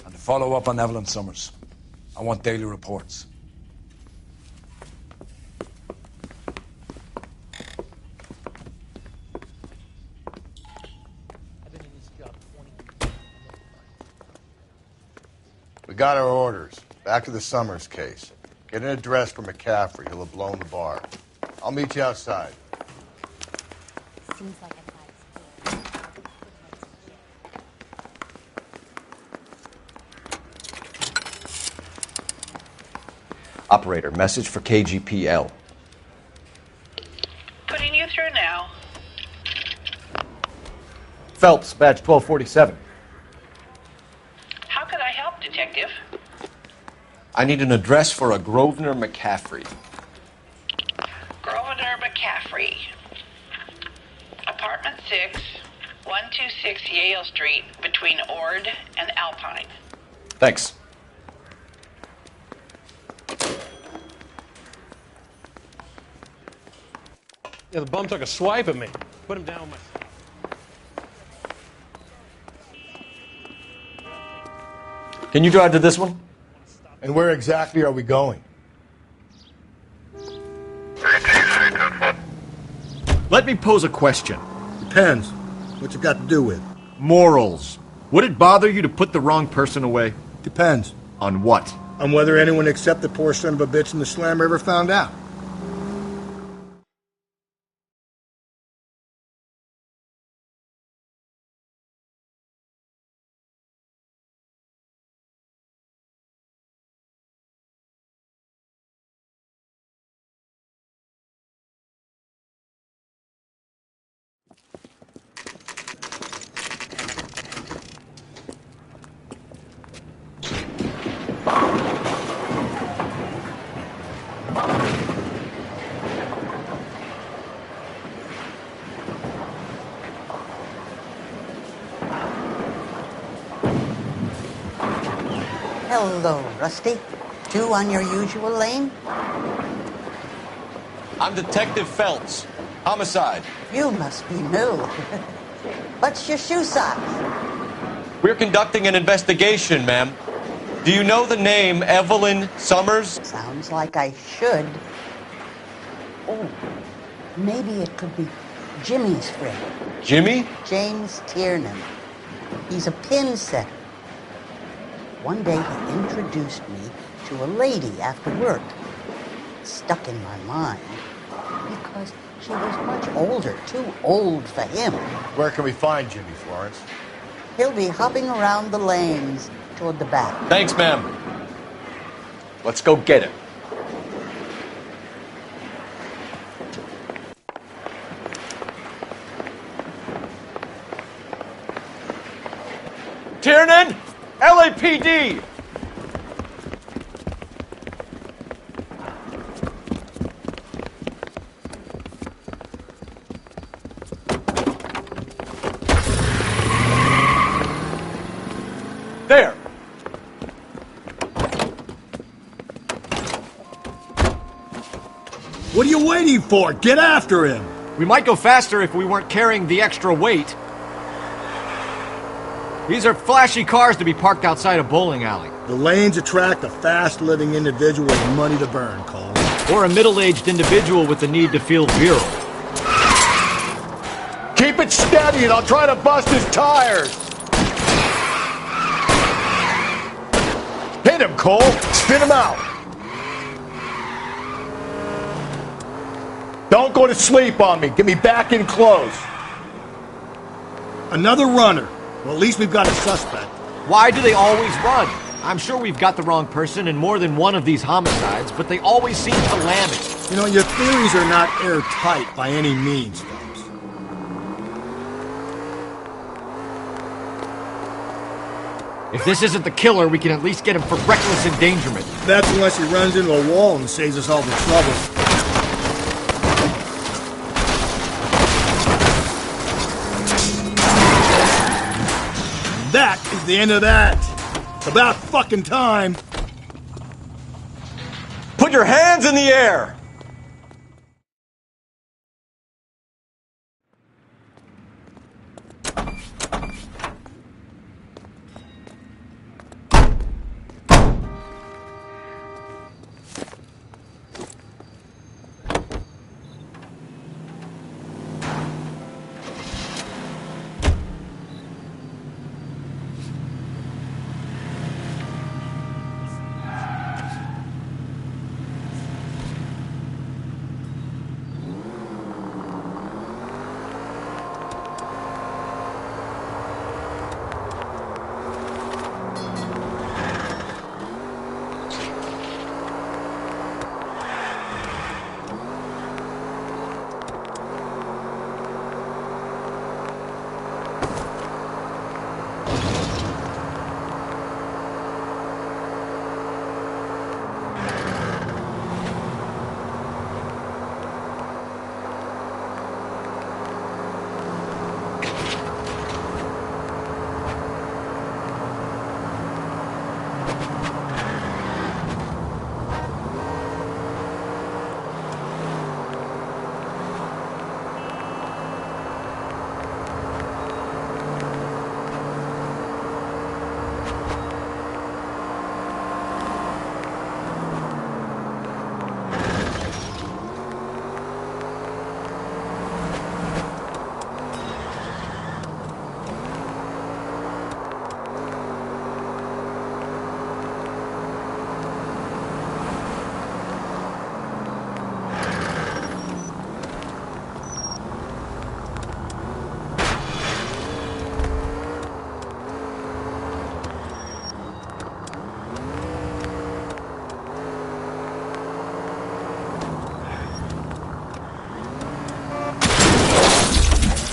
And to follow up on Evelyn Summers, I want daily reports. We got our orders. Back to the Summers case. Get an address for McCaffrey. He'll have blown the bar. I'll meet you outside. Seems like Operator, message for KGPL. Putting you through now. Phelps, badge 1247. How could I help, Detective? I need an address for a Grosvenor McCaffrey. Grosvenor McCaffrey. Apartment 6, 126 Yale Street, between Ord and Alpine. Thanks. Yeah, the bum took a swipe at me. Put him down with my... Can you drive to this one? And where exactly are we going? Let me pose a question. Depends. What you got to do with? Morals. Would it bother you to put the wrong person away? Depends. On what? On whether anyone except the poor son of a bitch in the slammer ever found out. Hello, Rusty. Two on your usual lane? I'm Detective Phelps. Homicide. You must be new. What's your shoe size? We're conducting an investigation, ma'am. Do you know the name Evelyn Summers? Sounds like I should. Oh, maybe it could be Jimmy's friend. Jimmy? James Tiernan. He's a pin setter. One day he introduced me to a lady after work. It stuck in my mind because she was much older, too old for him. Where can we find Jimmy, Florence? He'll be hopping around the lanes toward the back. Thanks, ma'am. Let's go get him. Tiernan! LAPD! There! What are you waiting for? Get after him! We might go faster if we weren't carrying the extra weight. These are flashy cars to be parked outside a bowling alley. The lanes attract a fast-living individual with money to burn, Cole. Or a middle-aged individual with the need to feel virile. Keep it steady and I'll try to bust his tires! Hit him, Cole! Spin him out! Don't go to sleep on me. Get me back in close. Another runner. Well, at least we've got a suspect. Why do they always run? I'm sure we've got the wrong person in more than one of these homicides, but they always seem to land it. You know, your theories are not airtight by any means, Phelps. If this isn't the killer, we can at least get him for reckless endangerment. That's unless he runs into a wall and saves us all the trouble. That is the end of that. It's about fucking time. Put your hands in the air!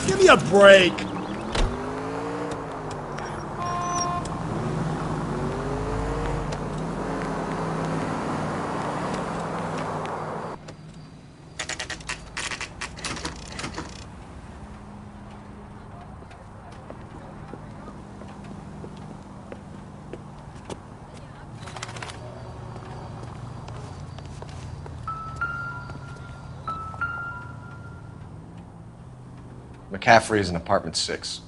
Give me a break. McCaffrey is in apartment 6.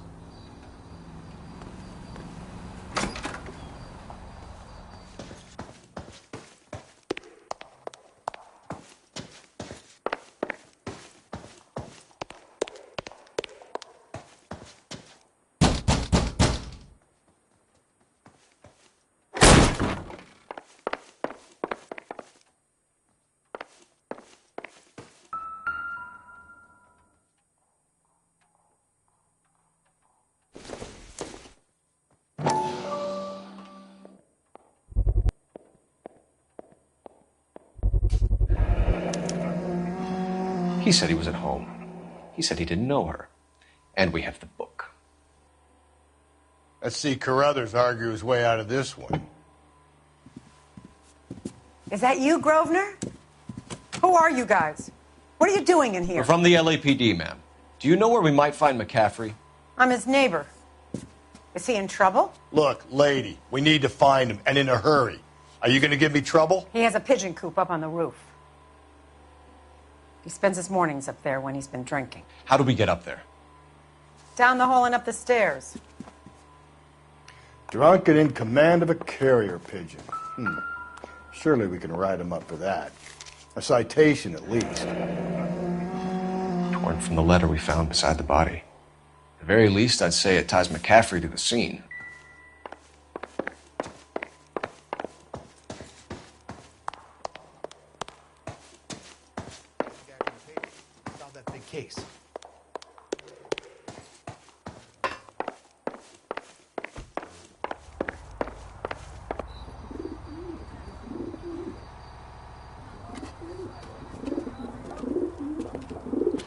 He said he was at home. He said he didn't know her. And we have the book. Let's see Carruthers argue his way out of this one. Is that you, Grosvenor? Who are you guys? What are you doing in here? We're from the LAPD, ma'am. Do you know where we might find McCaffrey? I'm his neighbor. Is he in trouble? Look, lady, we need to find him, and in a hurry. Are you going to give me trouble? He has a pigeon coop up on the roof. He spends his mornings up there when he's been drinking. How do we get up there? Down the hall and up the stairs. Drunk and in command of a carrier pigeon. Surely we can write him up for that. A citation, at least. Torn from the letter we found beside the body. At the very least, I'd say it ties McCaffrey to the scene. Found that big case.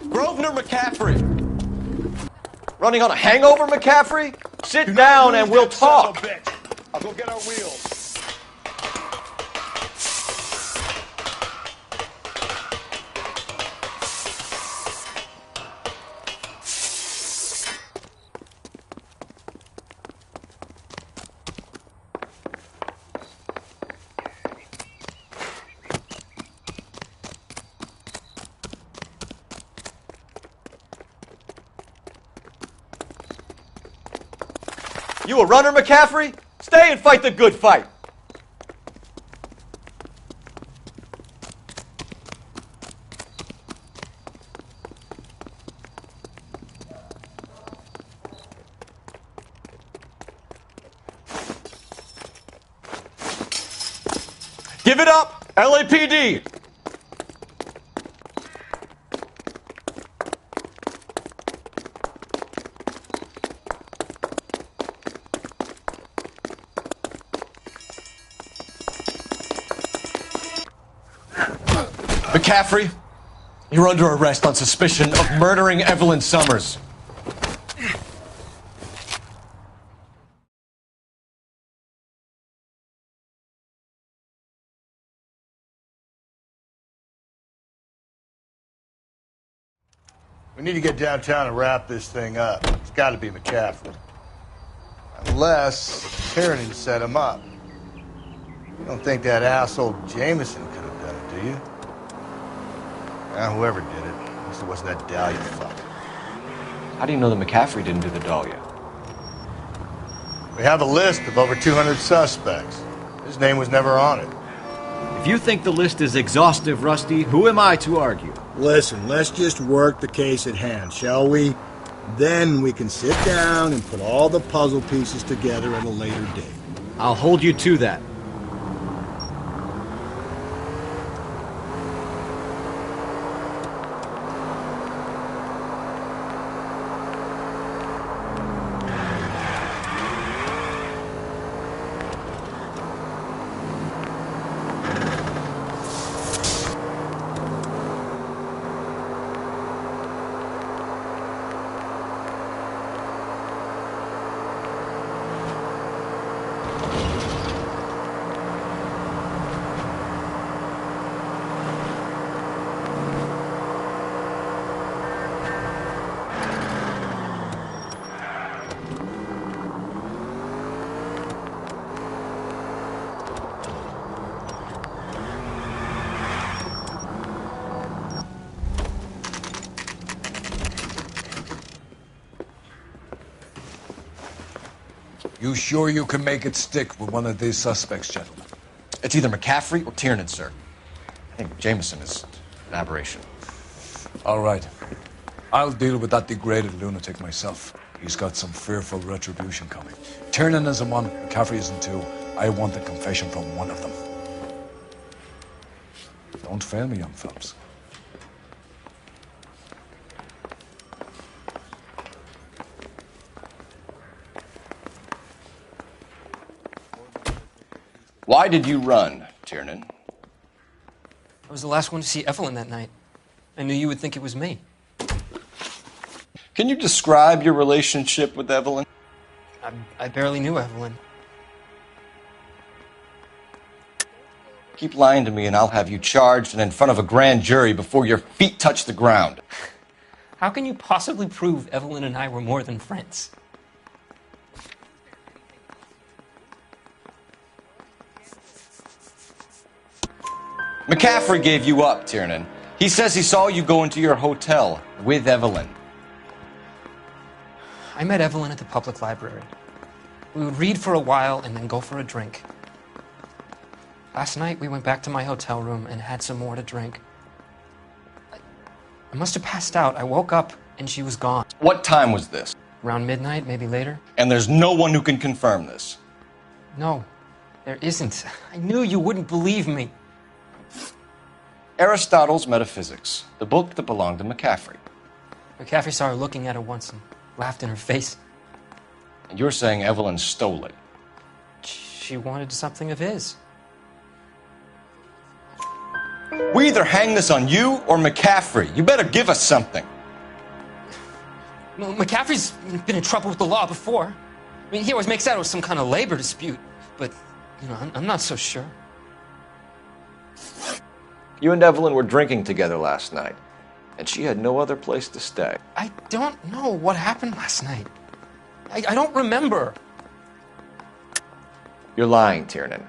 Grosvenor McCaffrey! Running on a hangover, McCaffrey? Sit down and we'll talk. I'll go get our wheels. You a runner, McCaffrey? Stay and fight the good fight. Give it up, LAPD! McCaffrey, you're under arrest on suspicion of murdering Evelyn Summers. We need to get downtown and wrap this thing up. It's got to be McCaffrey. Unless Tiernan set him up. You don't think that asshole Jameson could have done it, do you? Whoever did it. At least it wasn't that Dahlia fuck. How do you know that McCaffrey didn't do the Dahlia? We have a list of over 200 suspects. His name was never on it. If you think the list is exhaustive, Rusty, who am I to argue? Listen, let's just work the case at hand, shall we? Then we can sit down and put all the puzzle pieces together at a later date. I'll hold you to that. You sure you can make it stick with one of these suspects, gentlemen? It's either McCaffrey or Tiernan, sir. I think Jameson is an aberration. All right. I'll deal with that degraded lunatic myself. He's got some fearful retribution coming. Tiernan isn't one, McCaffrey isn't two. I want a confession from one of them. Don't fail me, young fellas. Why did you run, Tiernan? I was the last one to see Evelyn that night. I knew you would think it was me. Can you describe your relationship with Evelyn? I barely knew Evelyn. Keep lying to me and I'll have you charged and in front of a grand jury before your feet touch the ground. How can you possibly prove Evelyn and I were more than friends? McCaffrey gave you up, Tiernan. He says he saw you go into your hotel with Evelyn. I met Evelyn at the public library. We would read for a while and then go for a drink. Last night, we went back to my hotel room and had some more to drink. I must have passed out. I woke up and she was gone. What time was this? Around midnight, maybe later. And there's no one who can confirm this. No, there isn't. I knew you wouldn't believe me. Aristotle's Metaphysics, the book that belonged to McCaffrey. McCaffrey saw her looking at it once and laughed in her face. And you're saying Evelyn stole it? She wanted something of his. We either hang this on you or McCaffrey. You better give us something. Well, McCaffrey's been in trouble with the law before. I mean, he always makes out it was some kind of labor dispute. But, you know, I'm not so sure. You and Evelyn were drinking together last night, and she had no other place to stay. I don't know what happened last night. I don't remember. You're lying, Tiernan.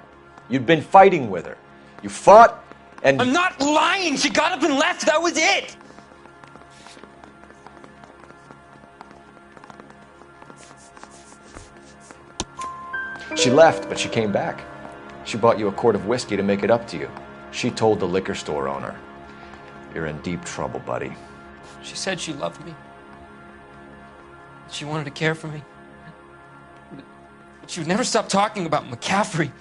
You'd been fighting with her. You fought, and... I'm not lying! She got up and left! That was it! She left, but she came back. She bought you a quart of whiskey to make it up to you. She told the liquor store owner. You're in deep trouble, buddy. She said she loved me. She wanted to care for me. But she would never stop talking about McCaffrey.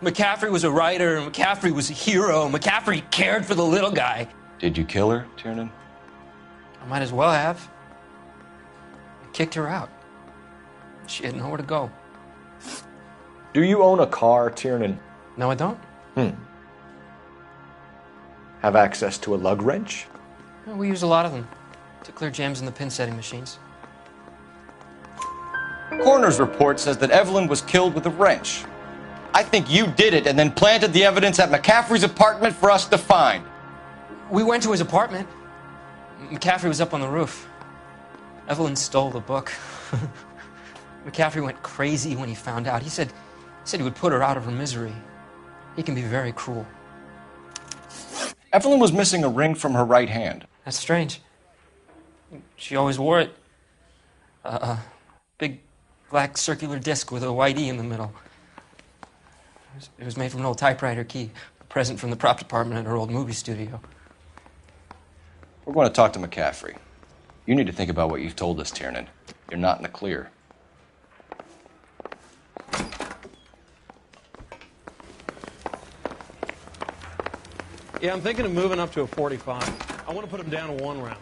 McCaffrey was a writer, and McCaffrey was a hero. McCaffrey cared for the little guy. Did you kill her, Tiernan? I might as well have. I kicked her out. She had nowhere to go. Do you own a car, Tiernan? No, I don't. Have access to a lug wrench? Well, we use a lot of them to clear jams in the pin setting machines. Coroner's report says that Evelyn was killed with a wrench. I think you did it and then planted the evidence at McCaffrey's apartment for us to find. We went to his apartment. McCaffrey was up on the roof. Evelyn stole the book. McCaffrey went crazy when he found out. He said he would put her out of her misery. He can be very cruel. Evelyn was missing a ring from her right hand. That's strange. She always wore it. A big black circular disc with a white E in the middle. It was made from an old typewriter key, a present from the prop department at her old movie studio. We're going to talk to McCaffrey. You need to think about what you've told us, Tiernan. You're not in the clear. Yeah, I'm thinking of moving up to a 45. I want to put him down to 1 round.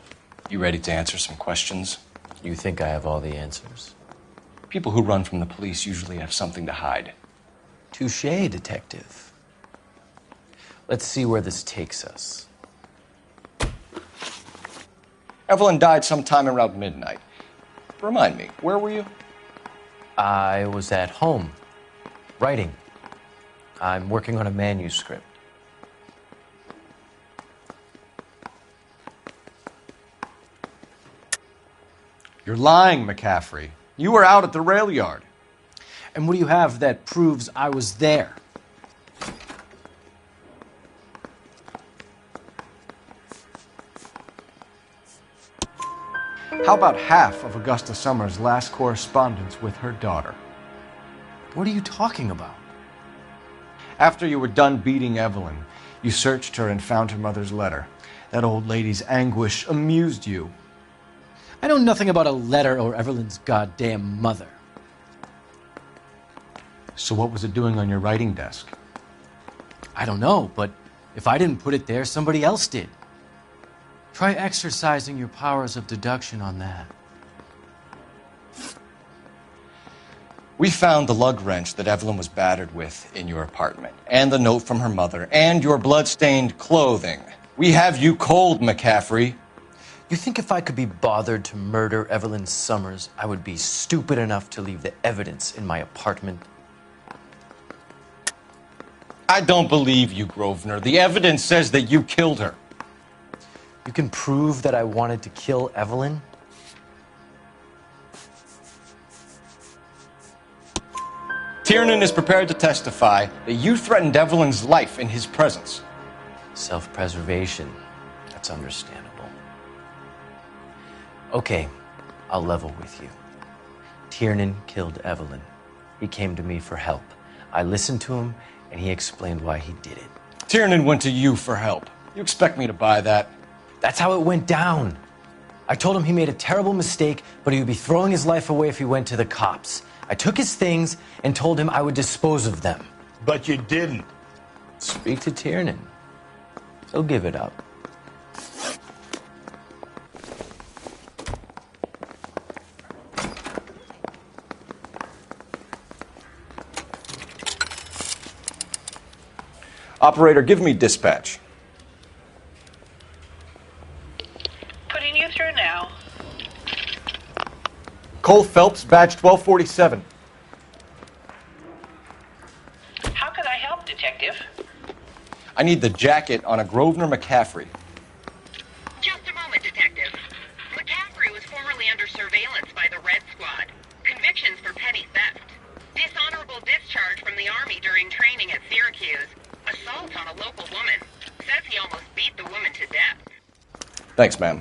You ready to answer some questions? You think I have all the answers? People who run from the police usually have something to hide. Touché, detective. Let's see where this takes us. Evelyn died sometime around midnight. Remind me, where were you? I was at home, writing. I'm working on a manuscript. You're lying, McCaffrey. You were out at the rail yard. And what do you have that proves I was there? How about half of Augusta Summers' last correspondence with her daughter? What are you talking about? After you were done beating Evelyn, you searched her and found her mother's letter. That old lady's anguish amused you. I know nothing about a letter or Evelyn's goddamn mother. So what was it doing on your writing desk? I don't know, but if I didn't put it there, somebody else did. Try exercising your powers of deduction on that. We found the lug wrench that Evelyn was battered with in your apartment, and the note from her mother, and your blood-stained clothing. We have you cold, McCaffrey. You think if I could be bothered to murder Evelyn Summers, I would be stupid enough to leave the evidence in my apartment? I don't believe you, Grosvenor. The evidence says that you killed her. You can prove that I wanted to kill Evelyn? Tiernan is prepared to testify that you threatened Evelyn's life in his presence. Self-preservation. That's understandable. Okay, I'll level with you. Tiernan killed Evelyn. He came to me for help. I listened to him, and he explained why he did it. Tiernan went to you for help. You expect me to buy that? That's how it went down. I told him he made a terrible mistake, but he would be throwing his life away if he went to the cops. I took his things and told him I would dispose of them. But you didn't. Speak to Tiernan. He'll give it up. Operator, give me dispatch. Putting you through now. Cole Phelps, badge 1247. How could I help, Detective? I need the jacket on a Grosvenor McCaffrey. Just a moment, Detective. McCaffrey was formerly under surveillance by the Red Squad. Convictions for petty theft. Dishonorable discharge from the Army during training at Syracuse. Assault on a local woman. Says he almost beat the woman to death. Thanks, ma'am.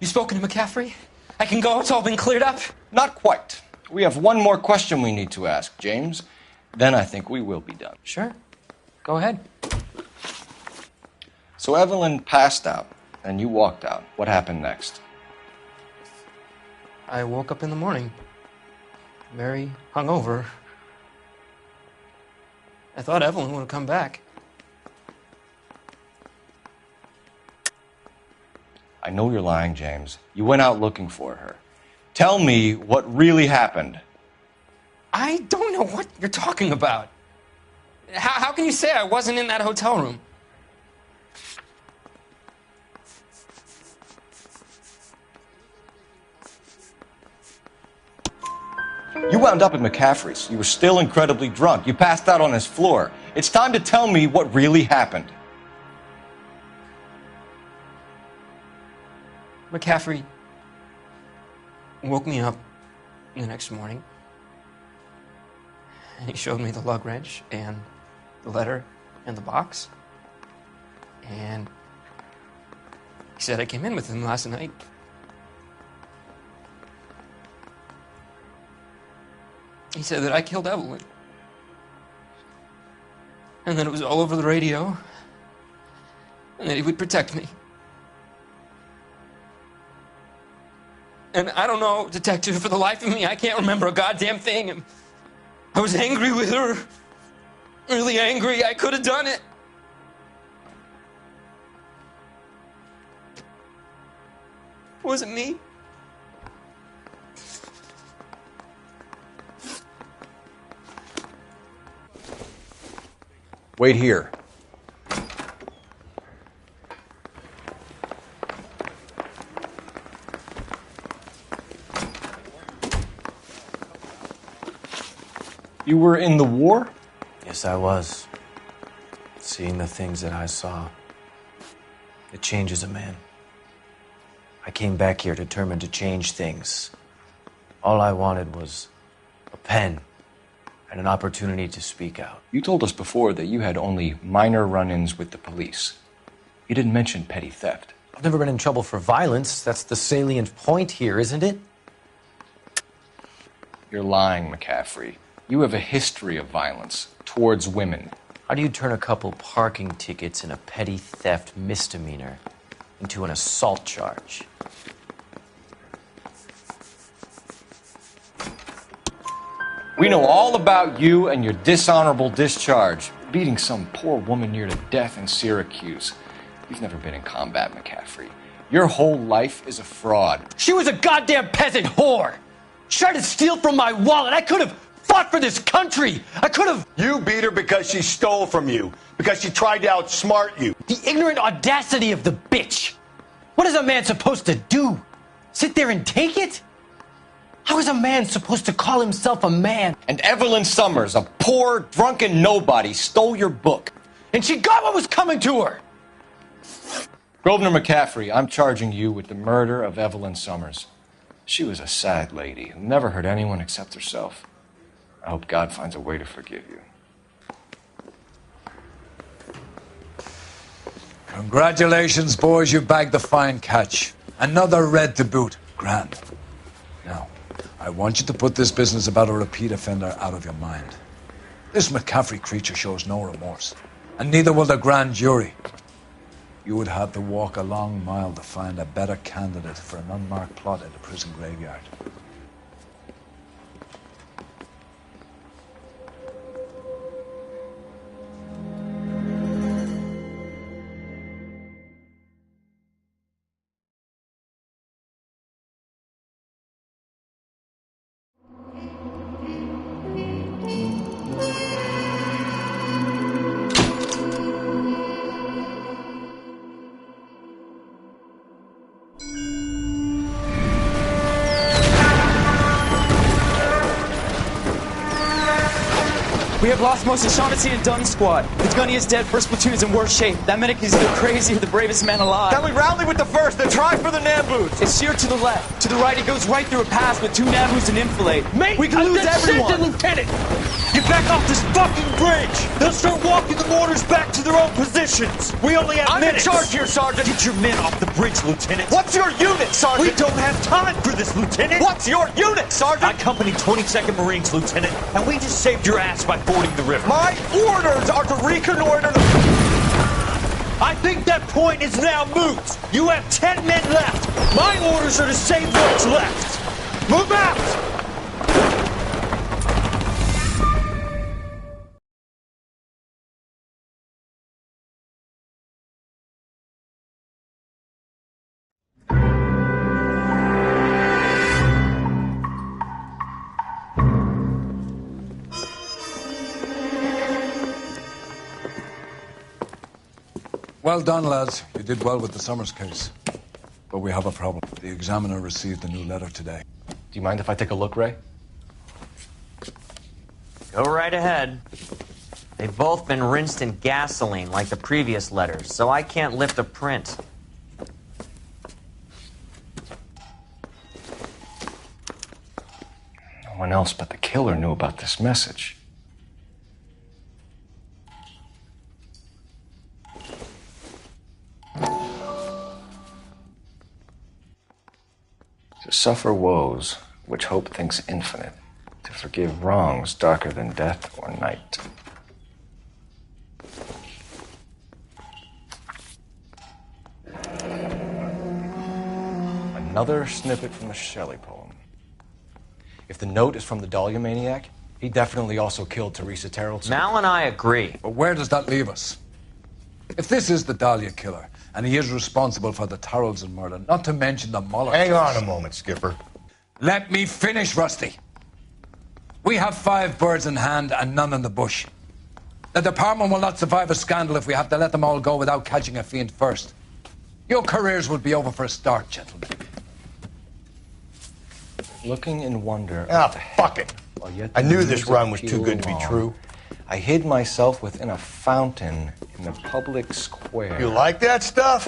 You spoken to McCaffrey? I can go? It's all been cleared up? Not quite. We have one more question we need to ask, James. Then I think we will be done. Sure. Go ahead. So Evelyn passed out, and you walked out. What happened next? I woke up in the morning, very hungover. I thought Evelyn would have come back. I know you're lying, James. You went out looking for her. Tell me what really happened. I don't know what you're talking about. How can you say I wasn't in that hotel room? You wound up at McCaffrey's. You were still incredibly drunk. You passed out on his floor. It's time to tell me what really happened. McCaffrey woke me up the next morning, and he showed me the lug wrench and the letter and the box, and he said I came in with him last night. He said that I killed Evelyn, and that it was all over the radio, and that he would protect me. And I don't know, Detective, for the life of me, I can't remember a goddamn thing. And I was angry with her. Really angry. I could have done it. It wasn't me. Wait here. You were in the war? Yes, I was. Seeing the things that I saw, it changes a man. I came back here determined to change things. All I wanted was a pen and an opportunity to speak out. You told us before that you had only minor run-ins with the police. You didn't mention petty theft. I've never been in trouble for violence. That's the salient point here, isn't it? You're lying, McCaffrey. You have a history of violence towards women. How do you turn a couple parking tickets and a petty theft misdemeanor into an assault charge? We know all about you and your dishonorable discharge, beating some poor woman near to death in Syracuse. You've never been in combat, McCaffrey. Your whole life is a fraud. She was a goddamn peasant whore! She tried to steal from my wallet. I could have fought for this country. I could have... You beat her because she stole from you. Because she tried to outsmart you. The ignorant audacity of the bitch. What is a man supposed to do? Sit there and take it? How is a man supposed to call himself a man? And Evelyn Summers, a poor, drunken nobody, stole your book. And she got what was coming to her. Grosvenor McCaffrey, I'm charging you with the murder of Evelyn Summers. She was a sad lady who never hurt anyone except herself. I hope God finds a way to forgive you. Congratulations, boys. You bagged the fine catch. Another red to boot. Grand. Now, I want you to put this business about a repeat offender out of your mind. This McCaffrey creature shows no remorse, and neither will the grand jury. You would have to walk a long mile to find a better candidate for an unmarked plot in the prison graveyard. We have lost most of Shaughnessy and Dunn's squad. The gunny is dead. First platoon is in worse shape. That medic is either crazy or the bravest man alive. Then we rally with the first, then try for the Nambus. It's sheer to the left. To the right, it goes right through a pass with 2 Nambus and enfilade. Mate, we can lose everyone. Lieutenant, get back off this fucking bridge. They'll start walking the mortars back to their own positions. We only have minutes. I'm in charge here, Sergeant. Get your men off the bridge, Lieutenant. What's your unit, Sergeant? We don't have time for this, Lieutenant. What's your unit, Sergeant? I company 22nd Marines, Lieutenant, and we just saved your ass by fording the river. My orders are to reconnoiter the... I think that point is now moot. You have 10 men left. My orders are to save what's left. Move out! Well done, lads. You did well with the Summers case. But we have a problem. The examiner received a new letter today. Do you mind if I take a look, Ray? Go right ahead. They've both been rinsed in gasoline like the previous letters, so I can't lift a print. No one else but the killer knew about this message. To suffer woes which hope thinks infinite, to forgive wrongs darker than death or night. Another snippet from the Shelley poem. If the note is from the Dahlia maniac, he definitely also killed Teresa Terrellson. Mal and I agree. But where does that leave us? If this is the Dahlia killer, and he is responsible for the Tarrelson murder, not to mention the Moloch... Hang on a moment, Skipper. Let me finish, Rusty. We have 5 birds in hand and none in the bush. The department will not survive a scandal if we have to let them all go without catching a fiend first. Your careers will be over for a start, gentlemen. Looking in wonder... Ah, fuck it. I knew this run was too good to be true. I hid myself within a fountain in the public square. You like that stuff?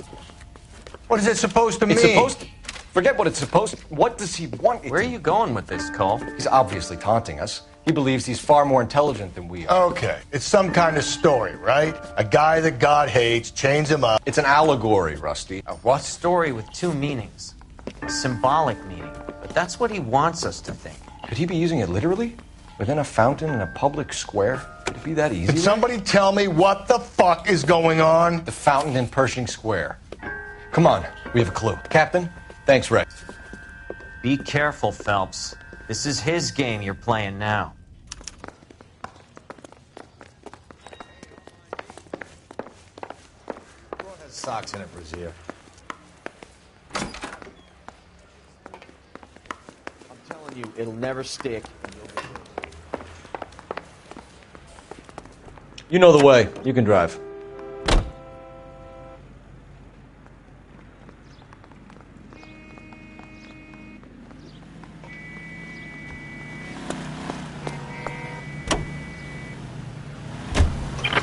What is it supposed to mean? It's supposed to... Forget what it's supposed to... What does he want it Where are you going with this, Cole? He's obviously taunting us. He believes he's far more intelligent than we are. Okay, it's some kind of story, right? A guy that God hates, chains him up. It's an allegory, Rusty. A what? Story with 2 meanings. A symbolic meaning. But that's what he wants us to think. Could he be using it literally? Within a fountain in a public square? Could it be that easy? Can somebody tell me what the fuck is going on? The fountain in Pershing Square. Come on, we have a clue. Captain, thanks, Ray. Be careful, Phelps. This is his game you're playing now. Has socks in it, Brazier. you, it'll never stick. You know the way. You can drive.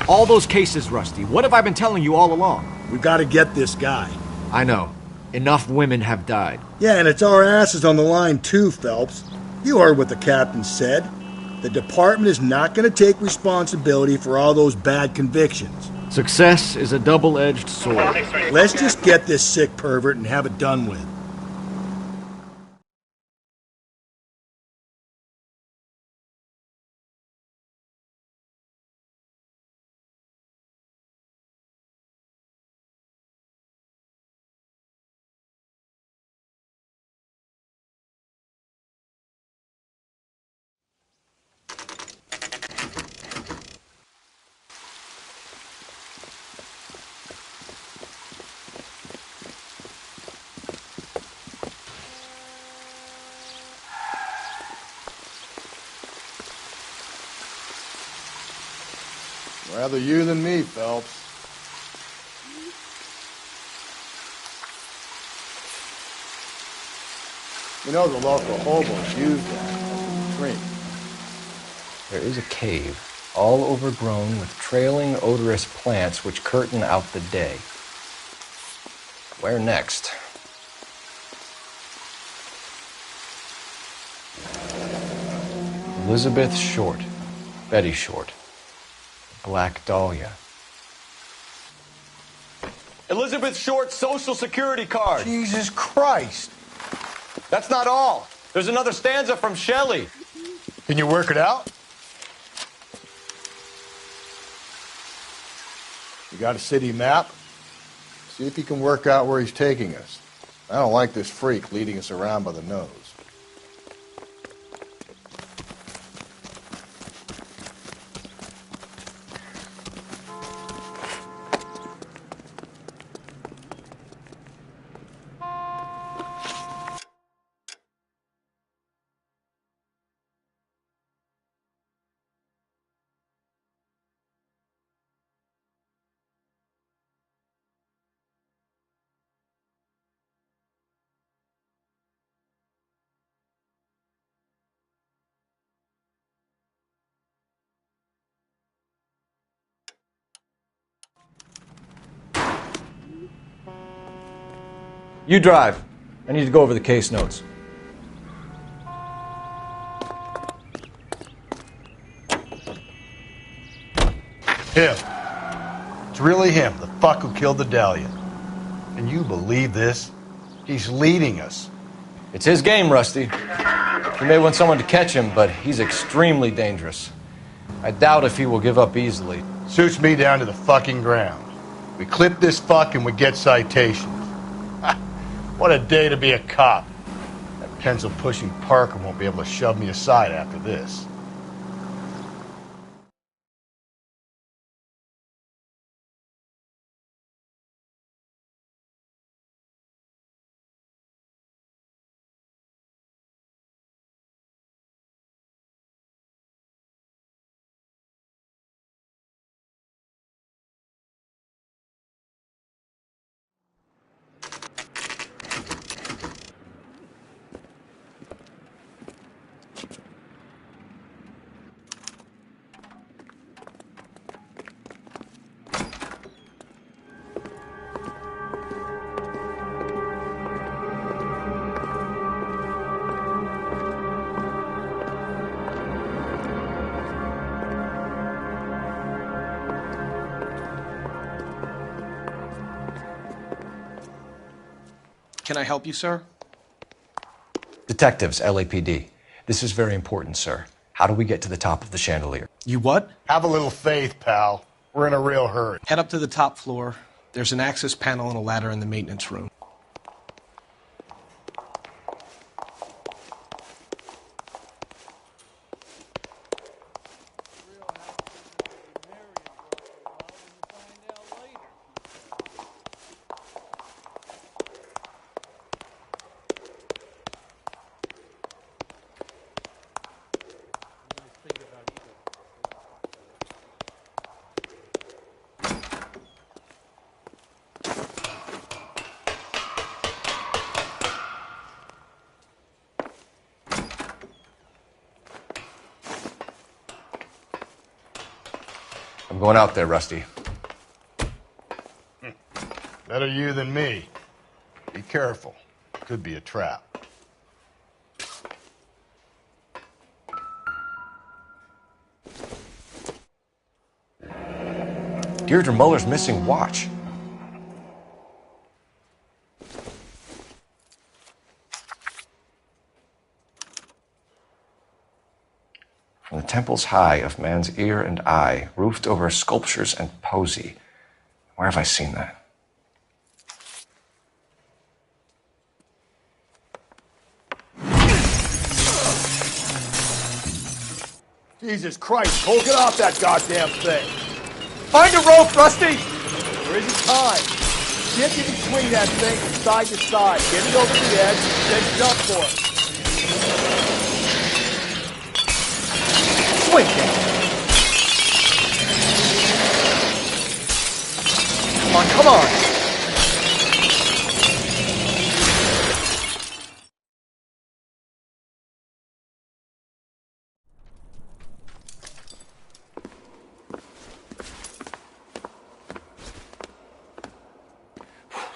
All those cases, Rusty. What have I been telling you all along? We gotta get this guy. I know. Enough women have died. Yeah, and it's our asses on the line too, Phelps. You heard what the captain said. The department is not gonna take responsibility for all those bad convictions. Success is a double-edged sword. Let's just get this sick pervert and have it done with. Rather you than me, Phelps. You know the local hobos use that as a drink. There is a cave, all overgrown with trailing, odorous plants which curtain out the day. Where next? Elizabeth Short, Betty Short, Black Dahlia. Elizabeth Short's Social Security card. Jesus Christ. That's not all. There's another stanza from Shelley. Can you work it out? You got a city map? See if you can work out where he's taking us. I don't like this freak leading us around by the nose. You drive. I need to go over the case notes. Him. It's really him, the fuck who killed the Dahlia. Can you believe this? He's leading us. It's his game, Rusty. He may want someone to catch him, but he's extremely dangerous. I doubt if he will give up easily. Suits me down to the fucking ground. We clip this fuck and we get citations. What a day to be a cop. That pencil-pushing Parker won't be able to shove me aside after this. Can I help you, sir? Detectives, LAPD. This is very important, sir. How do we get to the top of the chandelier? You what? Have a little faith, pal. We're in a real hurry. Head up to the top floor. There's an access panel and a ladder in the maintenance room. I'm going out there, Rusty. Better you than me. Be careful. Could be a trap. Deirdre Muller's missing watch. From the temples high of man's ear and eye, roofed over sculptures and poesy. Where have I seen that? Jesus Christ, Cole, get off that goddamn thing! Find a rope, Rusty! There isn't time. Get in between that thing from side to side. Get it over the edge, then jump for it. Swing down. Come on, come on!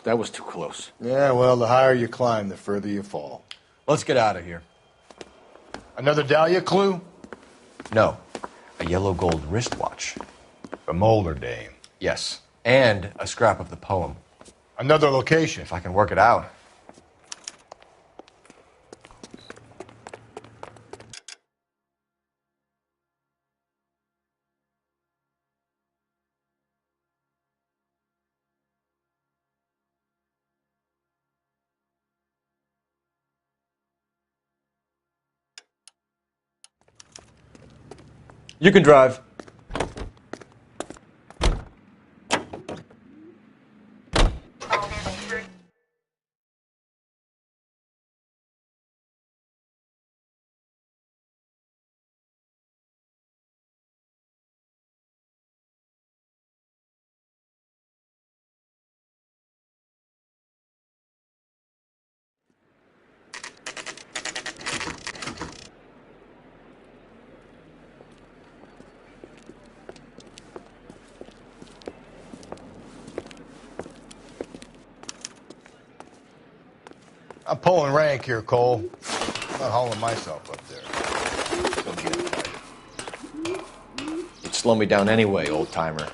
That was too close. Yeah, well, the higher you climb, the further you fall. Let's get out of here. Another Dahlia clue? No. A yellow gold wristwatch. A Molar dame. Yes. And a scrap of the poem. Another location. If I can work it out. You can drive. I'm pulling rank here, Cole. I'm not hauling myself up there. Don't get excited. You'd slow me down anyway, old-timer.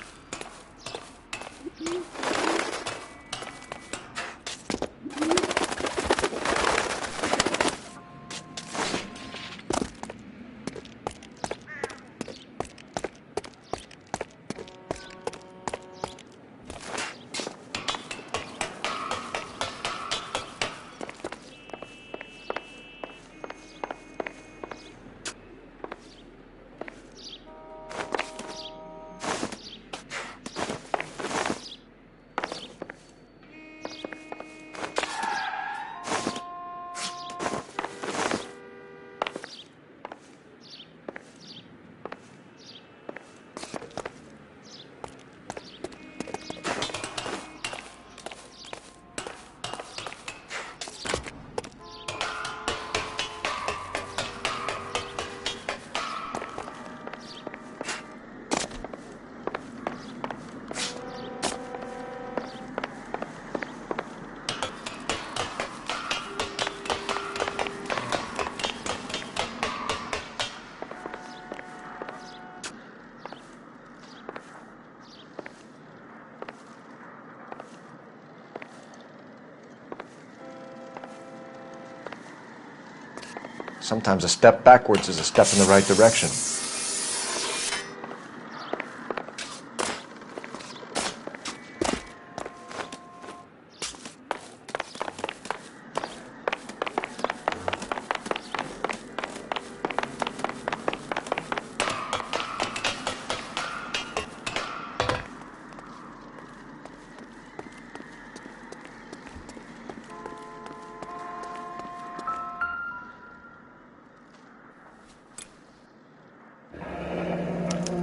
Sometimes a step backwards is a step in the right direction.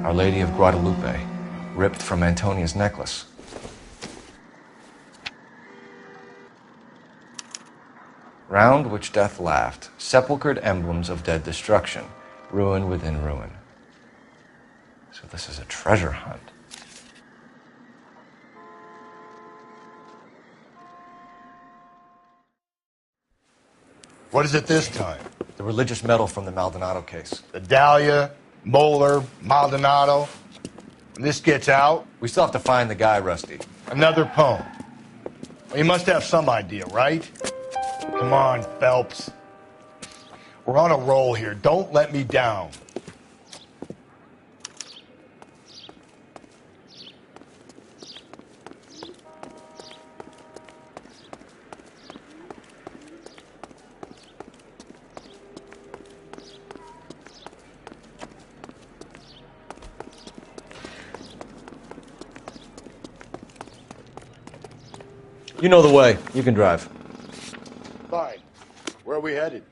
Our Lady of Guadalupe, ripped from Antonia's necklace. Round which death laughed, sepulchred emblems of dead destruction, ruin within ruin. So So this is a treasure hunt. What is it this time? The religious medal from the Maldonado case. The Dahlia, Moeller, Maldonado. When this gets out... We still have to find the guy, Rusty. Another poem. Well, you must have some idea, right? Come on, Phelps. We're on a roll here. Don't let me down. You know the way. You can drive. Fine. Where are we headed?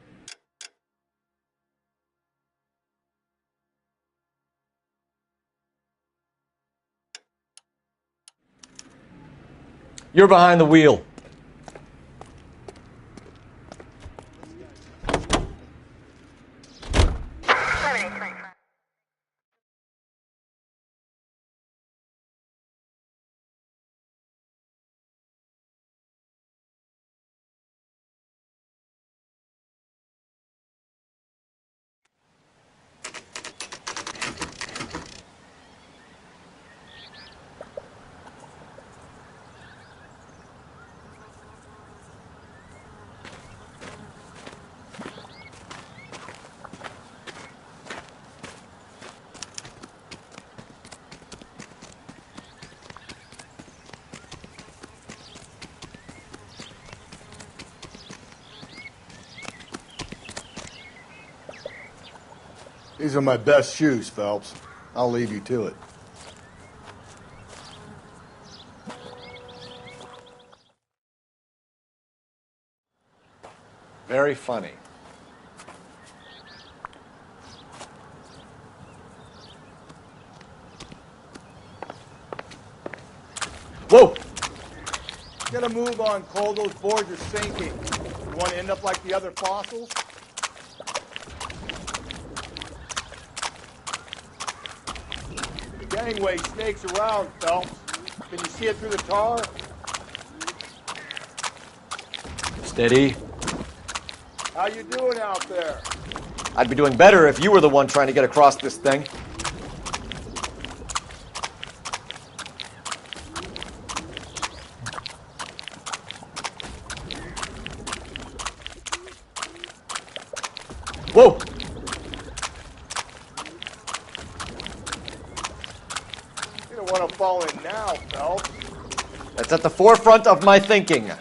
You're behind the wheel. These are my best shoes, Phelps. I'll leave you to it. Very funny. Whoa! Get a move on, Cole. Those boards are sinking. You want to end up like the other fossils? The gangway snakes around, Phelps. Can you see it through the tar? Steady. How you doing out there? I'd be doing better if you were the one trying to get across this thing. Whoa! You don't want to fall in now, Phelps. That's at the forefront of my thinking.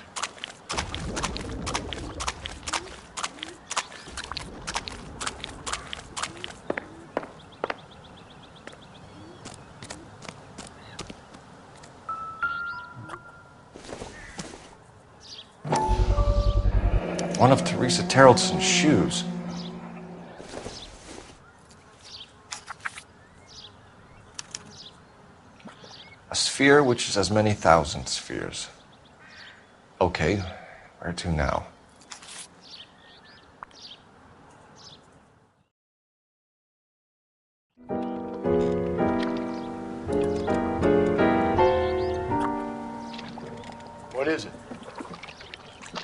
One of Teresa Terreldson's shoes. A sphere which is as many thousand spheres. Okay, where to now? What is it?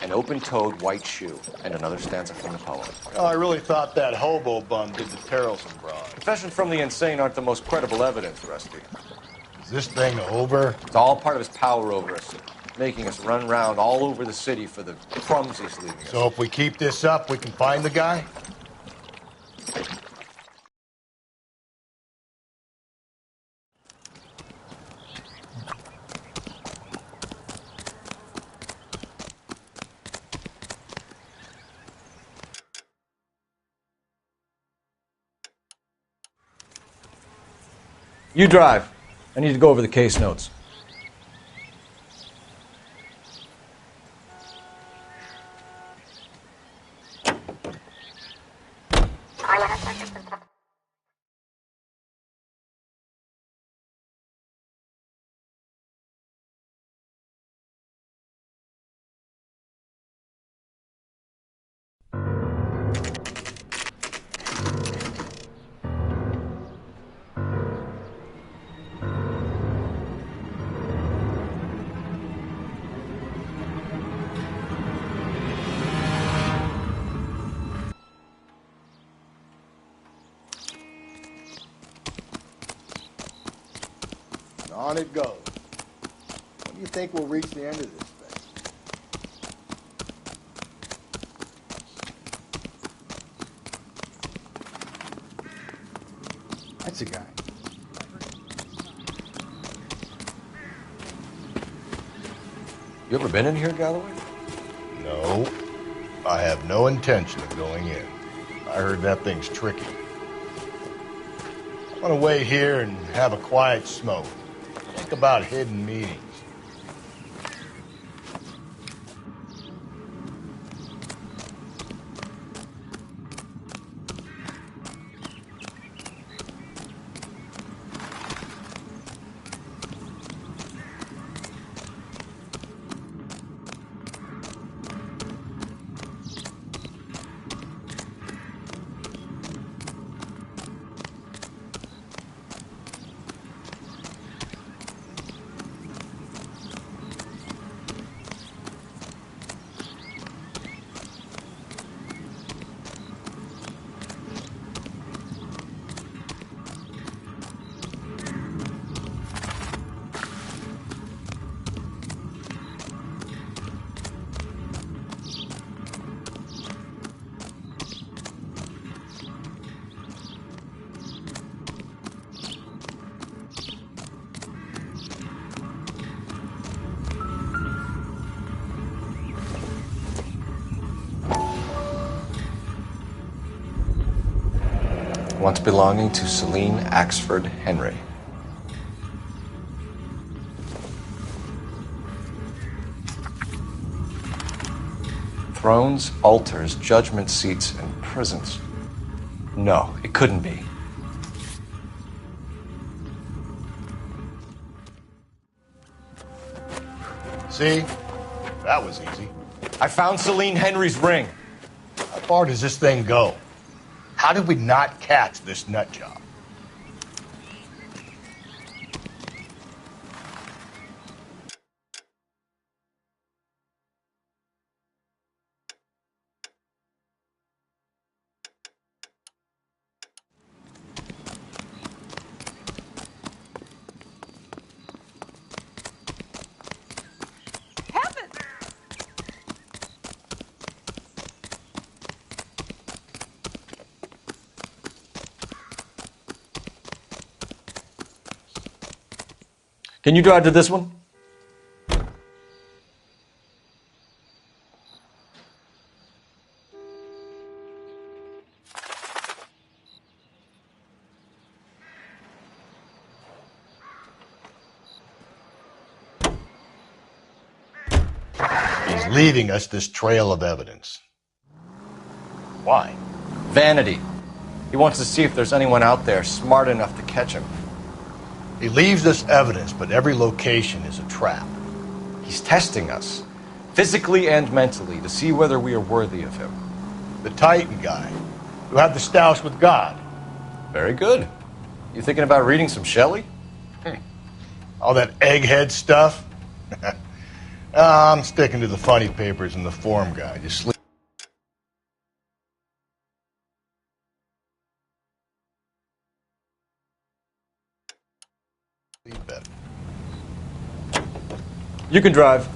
An open-toed white shoe, and another stanza from the poem. Oh, I really thought that hobo bum did the Terrelson broad. Confession from the insane aren't the most credible evidence, Rusty. Is this thing over? It's all part of his power over us, making us run around all over the city for the crumbs he's leaving us. So if we keep this up, we can find the guy? You drive. I need to go over the case notes. And on it goes. When do you think we'll reach the end of this thing? That's a guy. You ever been in here, Galloway? No. I have no intention of going in. I heard that thing's tricky. I want to wait here and have a quiet smoke. Think about hidden meetings. Once belonging to Celine Axford Henry. Thrones, altars, judgment seats, and prisons. No, it couldn't be. See? That was easy. I found Celine Henry's ring. How far does this thing go? How did we not catch this nut job? Can you drive to this one? He's leaving us this trail of evidence. Why? Vanity. He wants to see if there's anyone out there smart enough to catch him. He leaves us evidence, but every location is a trap. He's testing us, physically and mentally, to see whether we are worthy of him. The Titan guy, who had the stoush with God. Very good. You thinking about reading some Shelley? All that egghead stuff? I'm sticking to the funny papers and the form guide. Just sleep. Better. You can drive.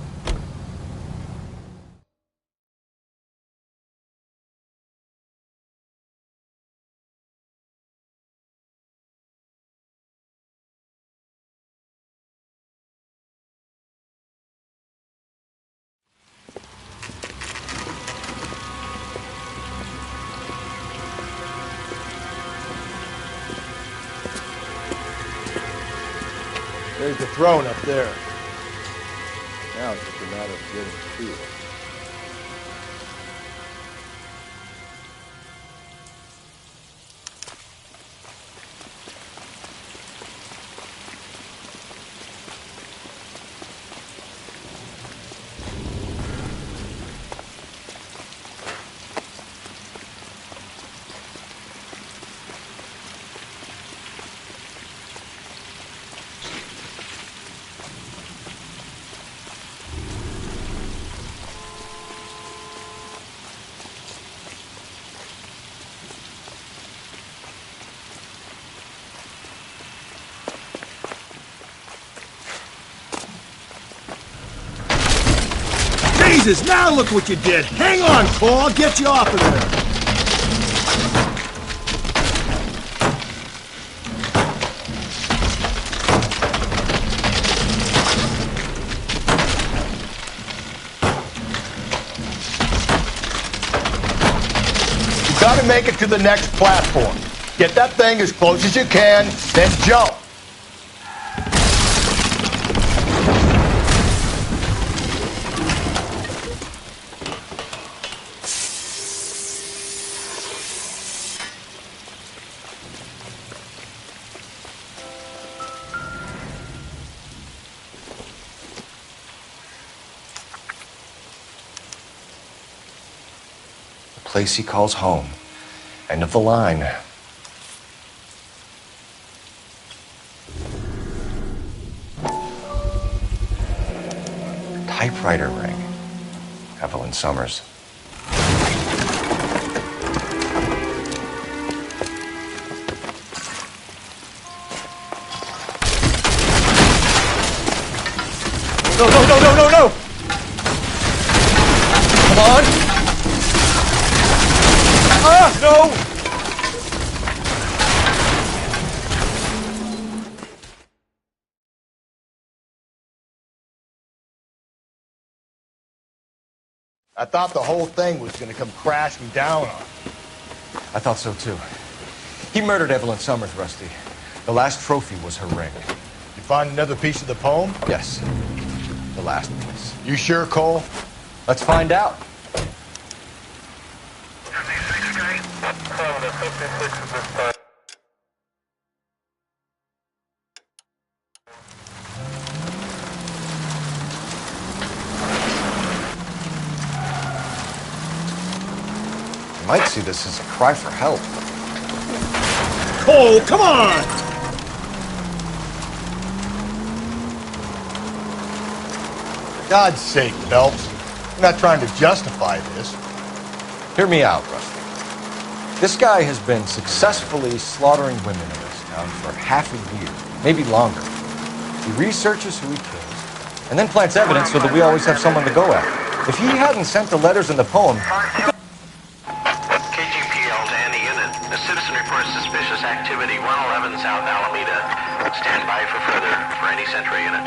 There's the throne up there. Now it's just a matter of getting to it. Jesus, now look what you did. Hang on, Cole. I'll get you off of there. You gotta make it to the next platform. Get that thing as close as you can, then jump. Place he calls home. End of the line. Typewriter ring. Evelyn Summers. No, no, no, no, no, no! Come on! Ah, no! I thought the whole thing was gonna come crashing down on him. I thought so too. He murdered Evelyn Summers, Rusty. The last trophy was her ring. You find another piece of the poem? Yes. The last piece. You sure, Cole? Let's find out. You might see this as a cry for help. Cole, come on! For God's sake, Phelps. I'm not trying to justify this. Hear me out, Rusty. This guy has been successfully slaughtering women in this town for half a year, maybe longer. He researches who he kills, and then plants evidence so that we always have someone to go after. If he hadn't sent the letters in the poem... KGPL to any unit. A citizen reports suspicious activity 111 South Alameda. Stand by for further for any Central unit.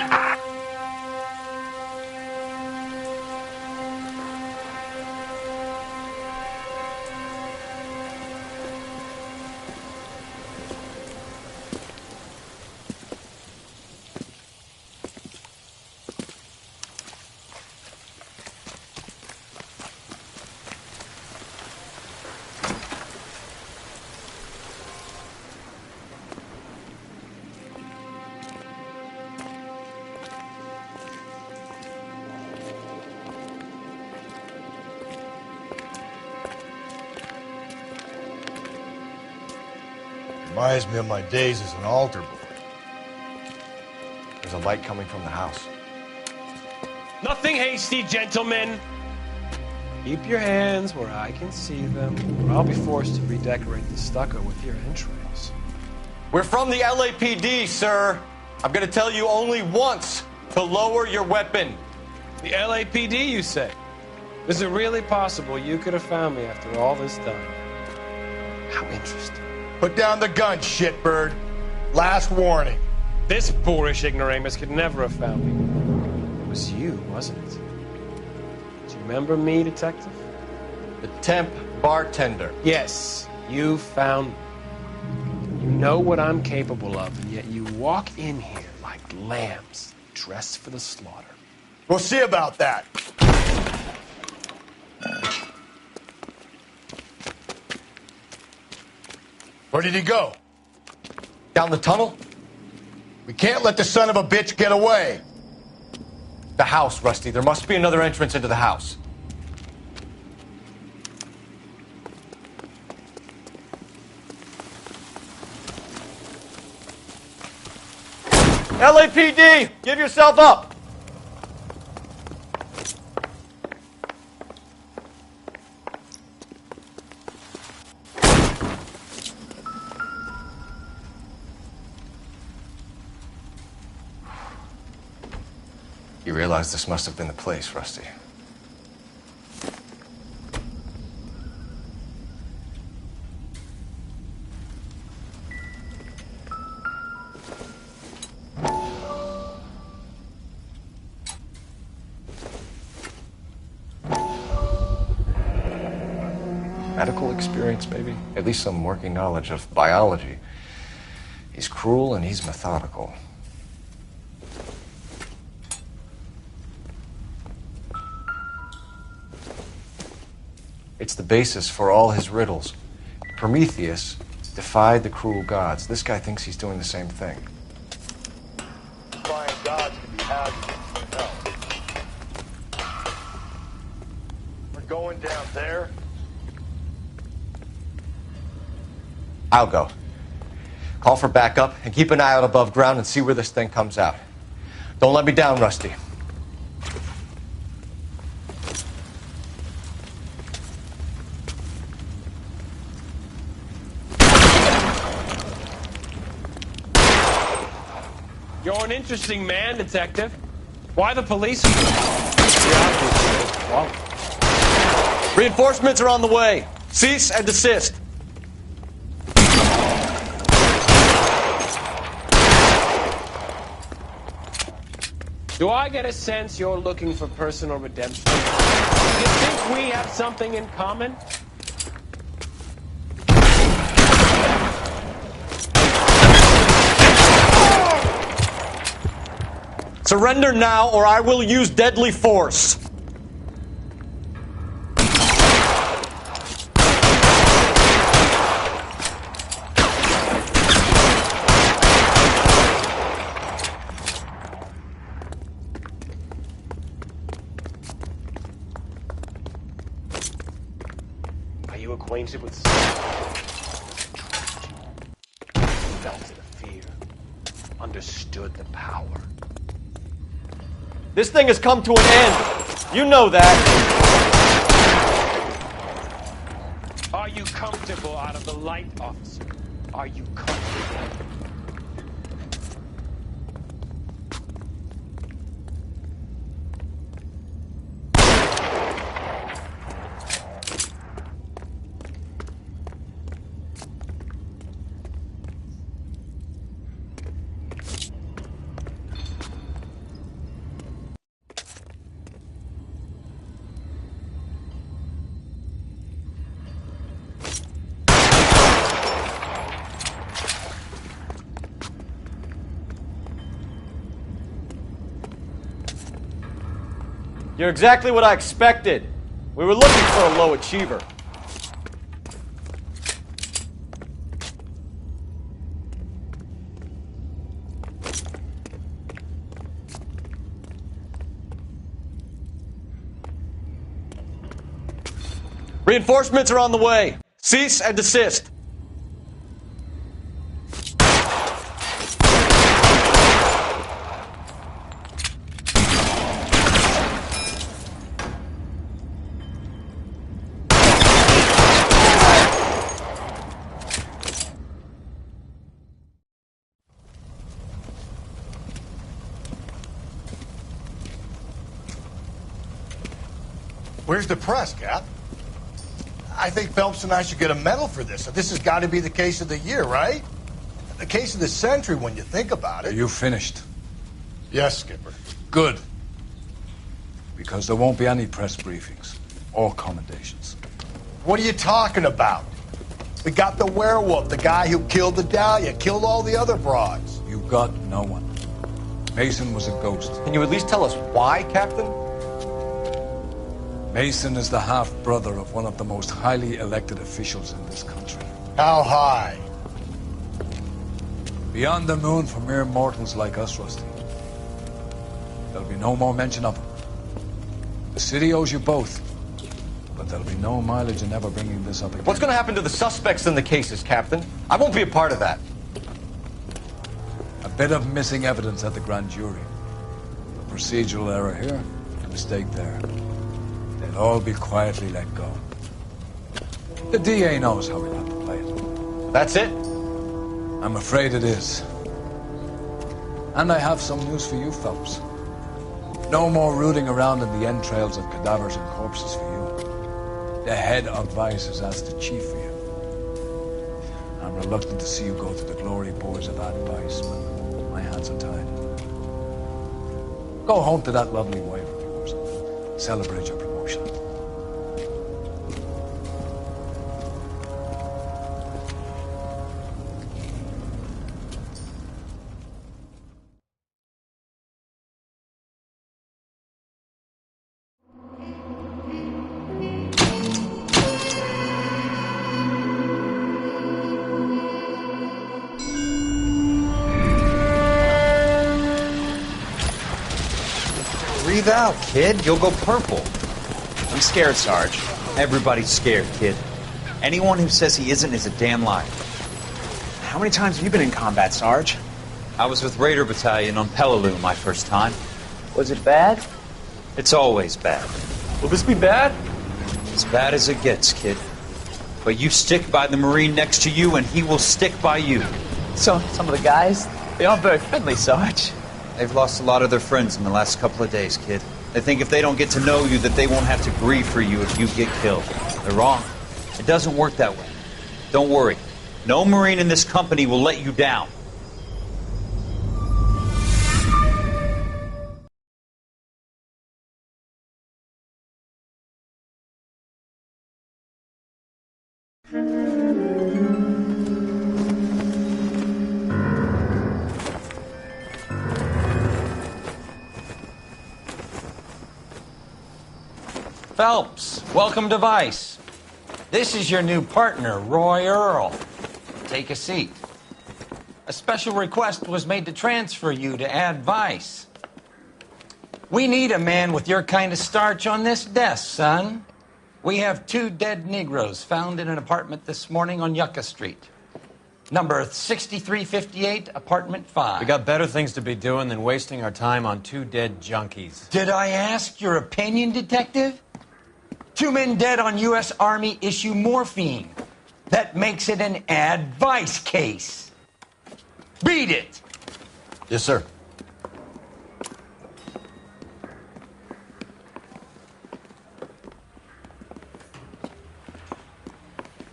Reminds me of my days as an altar boy. There's a light coming from the house. Nothing hasty, gentlemen. Keep your hands where I can see them, or I'll be forced to redecorate the stucco with your entrails. We're from the LAPD, sir. I'm gonna tell you only once to lower your weapon. The LAPD, you say? Is it really possible you could have found me after all this time? How interesting. Put down the gun, shitbird. Last warning. This boorish ignoramus could never have found me. It was you, wasn't it? Do you remember me, detective? The temp bartender. Yes, you found me. You know what I'm capable of, and yet you walk in here like lambs dressed for the slaughter. We'll see about that. Where did he go? Down the tunnel? We can't let the son of a bitch get away. The house, Rusty. There must be another entrance into the house. LAPD! Give yourself up! You realize this must have been the place, Rusty. medical experience, maybe? At least some working knowledge of biology. He's cruel and he's methodical. It's the basis for all his riddles. Prometheus defied the cruel gods. This guy thinks he's doing the same thing. Defying gods can be hazardous. No. We're going down there. I'll go. Call for backup and keep an eye out above ground and see where this thing comes out. Don't let me down, Rusty. You're an interesting man, Detective. Why the police? Reinforcements are on the way. Cease and desist. Do I get a sense you're looking for personal redemption? You think we have something in common? Surrender now, or I will use deadly force. Are you acquainted with felt the fear, understood the power? This thing has come to an end. You know that. Are you comfortable out of the light, officer? Are you comfortable? You're exactly what I expected. We were looking for a low achiever. Reinforcements are on the way. Cease and desist. Where's the press, Cap? I think Phelps and I should get a medal for this. This has got to be the case of the year, right? The case of the century when you think about it. Are you finished? Yes, Skipper. Good. Because there won't be any press briefings or commendations. What are you talking about? We got the werewolf, the guy who killed the Dahlia, killed all the other broads. You got no one. Mason was a ghost. Can you at least tell us why, Captain? Mason is the half-brother of one of the most highly elected officials in this country. How high? Beyond the moon for mere mortals like us, Rusty. There'll be no more mention of him. The city owes you both, but there'll be no mileage in ever bringing this up again. What's going to happen to the suspects in the cases, Captain? I won't be a part of that. A bit of missing evidence at the grand jury. A procedural error here, a mistake there. They'll all be quietly let go. The DA knows how we'll have to play it. That's it? I'm afraid it is. And I have some news for you, Phelps. No more rooting around in the entrails of cadavers and corpses for you. The head of Vice has asked the chief for you. I'm reluctant to see you go to the glory boards of that Vice, but my hands are tied. Go home to that lovely wife of yours. Celebrate your promotion. Breathe out, kid. You'll go purple. I'm scared, Sarge. Everybody's scared, kid. Anyone who says he isn't is a damn liar. How many times have you been in combat, Sarge? I was with Raider Battalion on Peleliu my first time. Was it bad? It's always bad. Will this be bad? As bad as it gets, kid. But you stick by the Marine next to you, and he will stick by you. So, some of the guys, they aren't very friendly, Sarge. They've lost a lot of their friends in the last couple of days, kid. They think if they don't get to know you, that they won't have to grieve for you if you get killed. They're wrong. It doesn't work that way. Don't worry. No Marine in this company will let you down. Phelps, welcome to Vice. This is your new partner, Roy Earl. Take a seat. A special request was made to transfer you to Ad Vice. We need a man with your kind of starch on this desk, son. We have 2 dead Negroes found in an apartment this morning on Yucca Street. Number 6358, apartment 5. We got better things to be doing than wasting our time on 2 dead junkies. Did I ask your opinion, detective? 2 men dead on U.S. Army issue morphine. That makes it an advice case. Beat it! Yes, sir.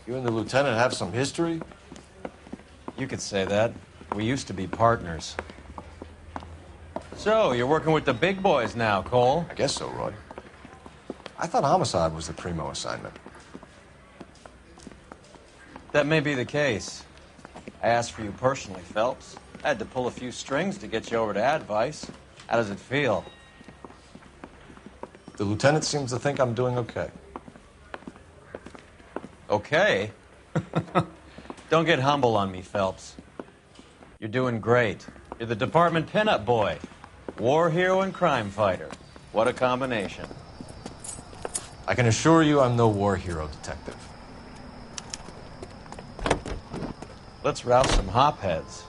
You and the lieutenant have some history? You could say that. We used to be partners. So, you're working with the big boys now, Cole? I guess so, Roy. I thought homicide was the primo assignment. That may be the case. I asked for you personally, Phelps. I had to pull a few strings to get you over to Advice. How does it feel? The lieutenant seems to think I'm doing okay. Okay? Don't get humble on me, Phelps. You're doing great. You're the department pinup boy. War hero and crime fighter. What a combination. I can assure you I'm no war hero, detective. Let's rouse some hopheads.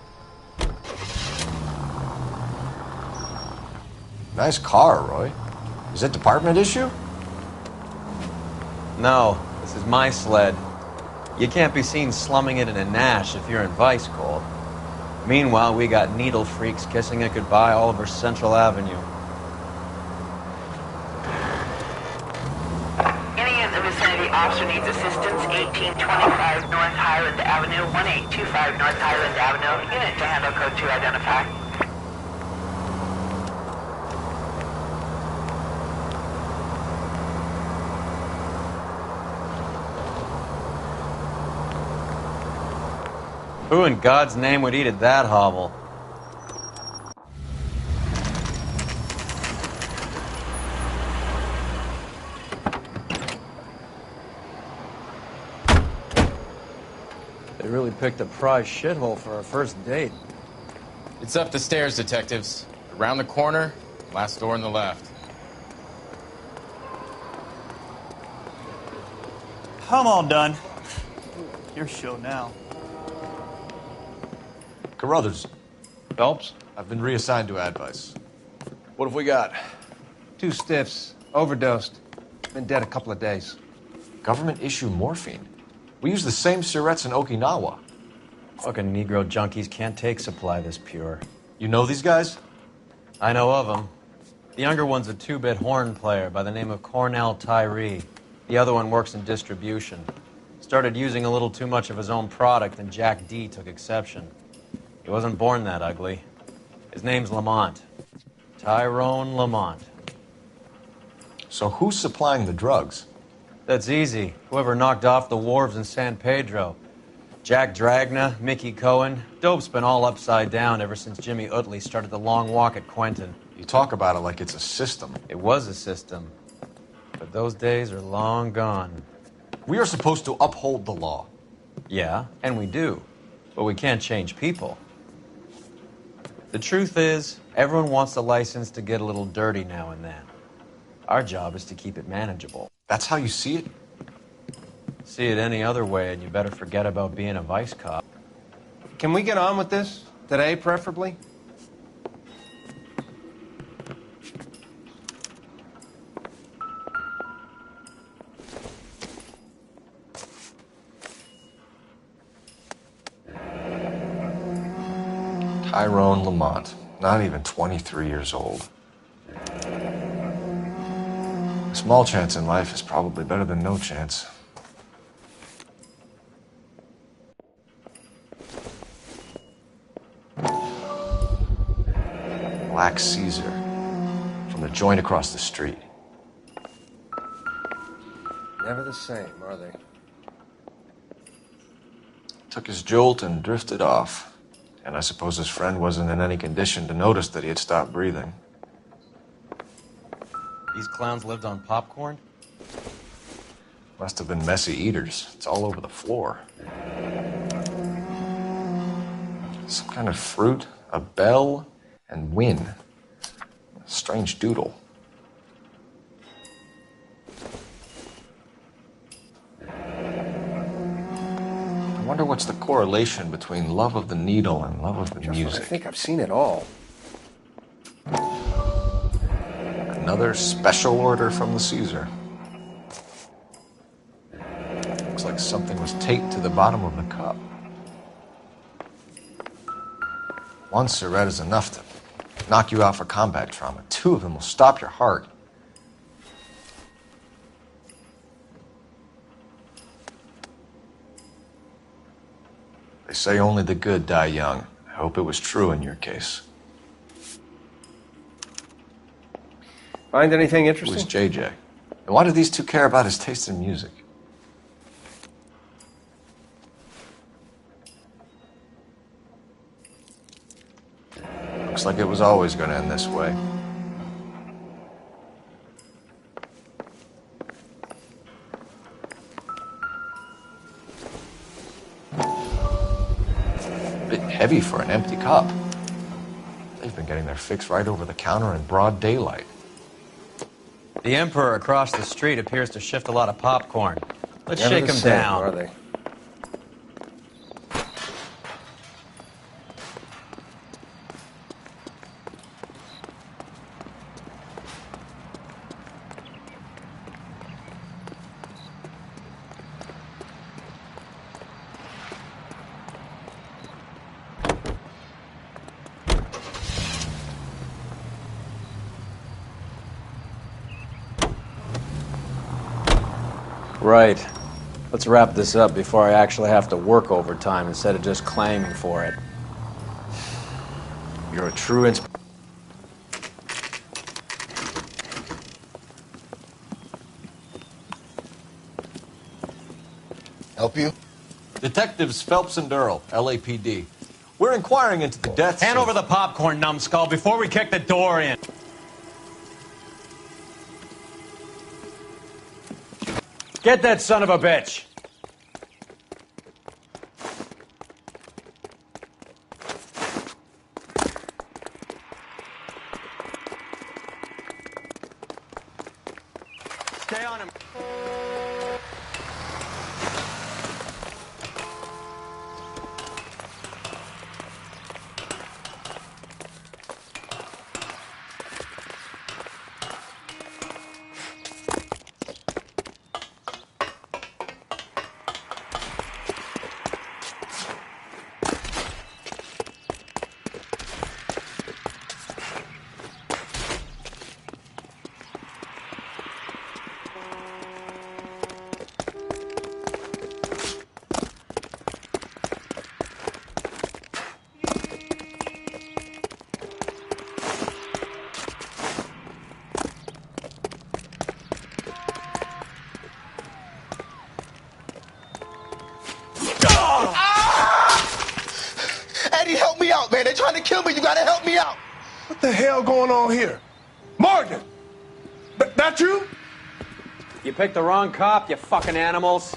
Nice car, Roy. Is it department issue? No, this is my sled. You can't be seen slumming it in a Nash if you're in Vice, Cole. Meanwhile, we got needle freaks kissing it goodbye all over Central Avenue. Any of the vicinity officer needs assistance, 1825 North Highland Avenue, 1825 North Highland Avenue. Unit to handle code 2 identify. Who in God's name would eat at that hovel? They really picked a prize shithole for our first date. It's up the stairs, detectives. Around the corner, last door on the left. I'm all done. Your show now. Carruthers. Phelps? I've been reassigned to Advice. What have we got? 2 stiffs, overdosed. Been dead a couple of days. Government issue morphine. We use the same syrettes in Okinawa. Fucking Negro junkies can't take supply this pure. You know these guys? I know of them. The younger one's a 2-bit horn player by the name of Cornell Tyree. The other one works in distribution. Started using a little too much of his own product, and Jack D took exception. He wasn't born that ugly. His name's Lamont. Tyrone Lamont. So who's supplying the drugs? That's easy. Whoever knocked off the wharves in San Pedro. Jack Dragna, Mickey Cohen. Dope's been all upside down ever since Jimmy Utley started the long walk at Quentin. You talk about it like it's a system. It was a system. But those days are long gone. We are supposed to uphold the law. Yeah, and we do. But we can't change people. The truth is, everyone wants a license to get a little dirty now and then. Our job is to keep it manageable. That's how you see it? See it any other way, and you better forget about being a vice cop. Can we get on with this? Today, preferably? Tyrone Lamont, not even 23 years old. A small chance in life is probably better than no chance. Black Caesar, from the joint across the street. Never the same, are they? Took his jolt and drifted off. And I suppose his friend wasn't in any condition to notice that he had stopped breathing. These clowns lived on popcorn? Must have been messy eaters. It's all over the floor. Some kind of fruit, a bell, and win. A strange doodle. I wonder what's the correlation between love of the needle and love of the music. I think I've seen it all. Another special order from the Caesar. Looks like something was taped to the bottom of the cup. One cigarette is enough to knock you out for combat trauma. 2 of them will stop your heart. They say only the good die young. I hope it was true in your case. Find anything It interesting? was JJ. And why do these two care about his taste in music? Looks like it was always going to end this way. Bit heavy for an empty cup. They've been getting their fix right over the counter in broad daylight. The Emperor across the street appears to shift a lot of popcorn. Let's Never shake the him same, down. are they? Right. Let's wrap this up before I actually have to work overtime instead of just claiming for it. You're a true inspiration. Help you? Detectives Phelps and Earl, LAPD. We're inquiring into the deaths. Hand over the popcorn, numbskull, before we kick the door in. Get that son of a bitch! Stay on him. Eddie, help me out, man. They're trying to kill me. You gotta help me out. What the hell going on here? Morgan! That you? You picked the wrong cop, you fucking animals.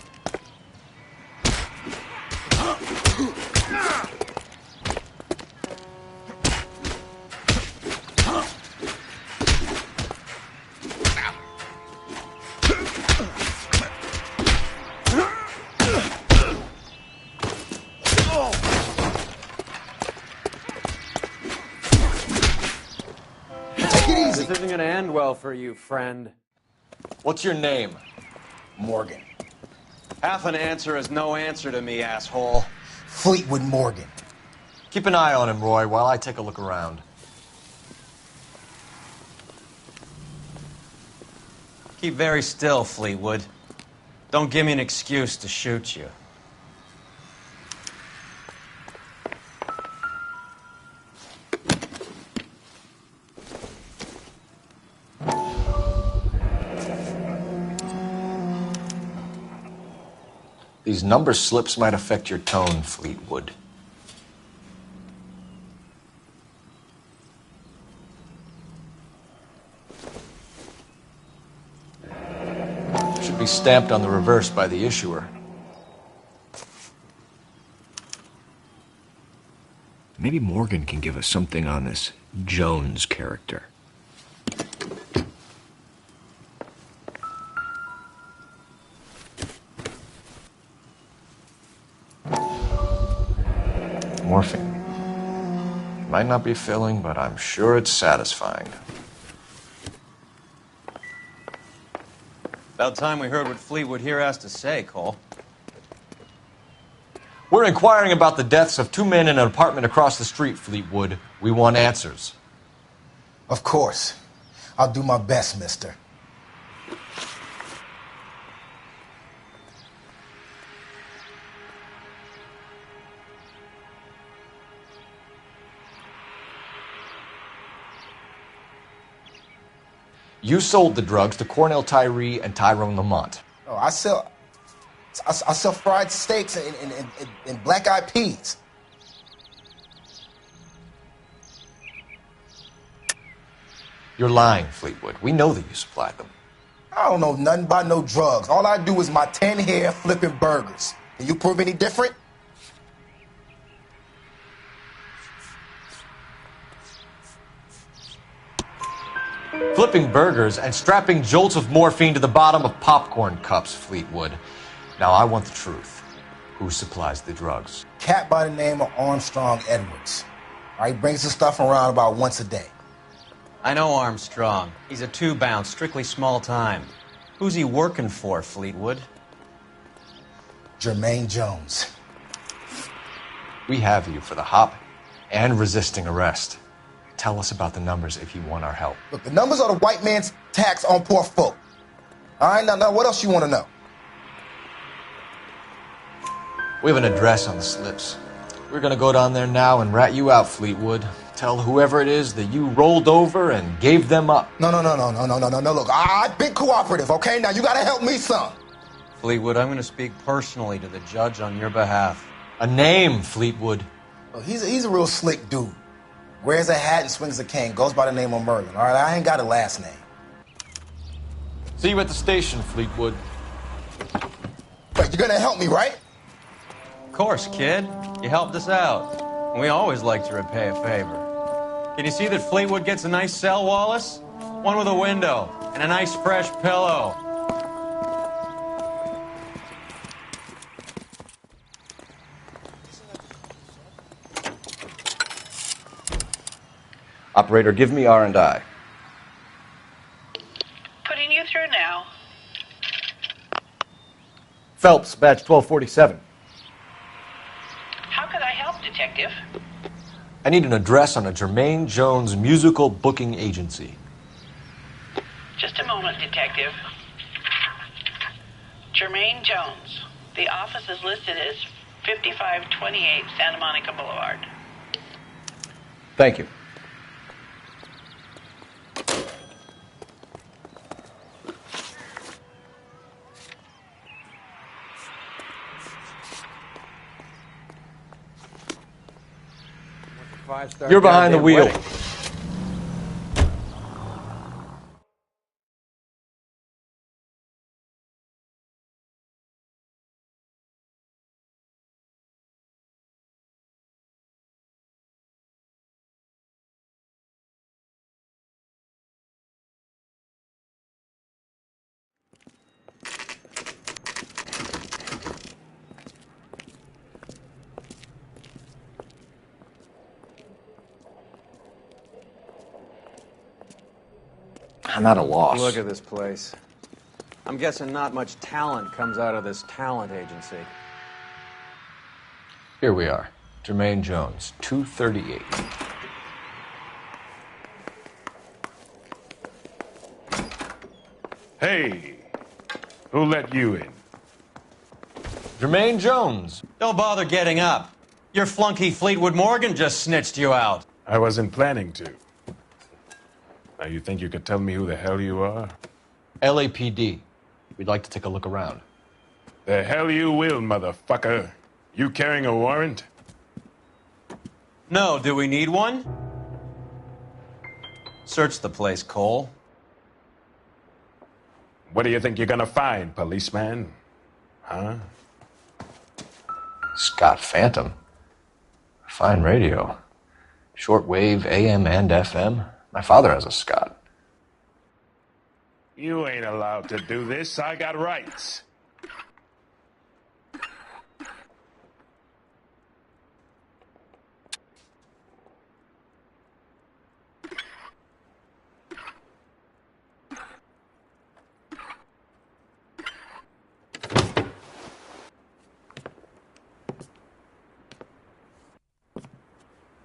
it easy. This isn't gonna end well for you, friend. What's your name? Morgan. Half an answer is no answer to me, asshole. Fleetwood Morgan. Keep an eye on him, Roy, while I take a look around. Keep very still, Fleetwood. Don't give me an excuse to shoot you. These number slips might affect your tone, Fleetwood. Should be stamped on the reverse by the issuer. Maybe Morgan can give us something on this Jones character. Morphine. Might not be filling, but I'm sure it's satisfying. About time we heard what Fleetwood here has to say, Cole. We're inquiring about the deaths of 2 men in an apartment across the street, Fleetwood. We want answers. Of course. I'll do my best, mister. You sold the drugs to Cornell Tyree and Tyrone Lamont. Oh, I sell fried steaks and black-eyed peas. You're lying, Fleetwood. We know that you supplied them. I don't know nothing about no drugs. All I do is my 10 hair flipping burgers. Can you prove any different? Flipping burgers and strapping jolts of morphine to the bottom of popcorn cups, Fleetwood. Now I want the truth. Who supplies the drugs? Cat by the name of Armstrong Edwards. All right, brings the stuff around about once a day. I know Armstrong. He's a two-bound, strictly small time. Who's he working for, Fleetwood? Jermaine Jones. We have you for the hop and resisting arrest. Tell us about the numbers if you want our help. Look, the numbers are the white man's tax on poor folk. All right, now what else you want to know? We have an address on the slips. We're gonna go down there now and rat you out, Fleetwood. Tell whoever it is that you rolled over and gave them up. No. Look, I've been cooperative, okay? Now you gotta help me some. Fleetwood, I'm gonna speak personally to the judge on your behalf. A name, Fleetwood. Look, he's a real slick dude. Wears a hat and swings a cane. Goes by the name of Merlin. All right, I ain't got a last name. See you at the station, Fleetwood. Wait, you're gonna help me, right? Of course, kid. You helped us out. We always like to repay a favor. Can you see that Fleetwood gets a nice cell, Wallace? One with a window and a nice fresh pillow. Operator, give me R&I. Putting you through now. Phelps, badge 1247. How could I help, Detective? I need an address on a Jermaine Jones musical booking agency. Just a moment, Detective. Jermaine Jones. The office is listed as 5528 Santa Monica Boulevard. Thank you. You're behind the wheel. I'm at a loss. Look at this place. I'm guessing not much talent comes out of this talent agency. Here we are. Jermaine Jones, 238. Hey, who let you in? Jermaine Jones. Don't bother getting up. Your flunky Fleetwood Morgan just snitched you out. I wasn't planning to. Now, you think you could tell me who the hell you are? LAPD. We'd like to take a look around. The hell you will, motherfucker. You carrying a warrant? No, do we need one? Search the place, Cole. What do you think you're gonna find, policeman? Huh? Scott Phantom. Fine radio. Shortwave, AM and FM. My father has a Scott. You ain't allowed to do this. I got rights.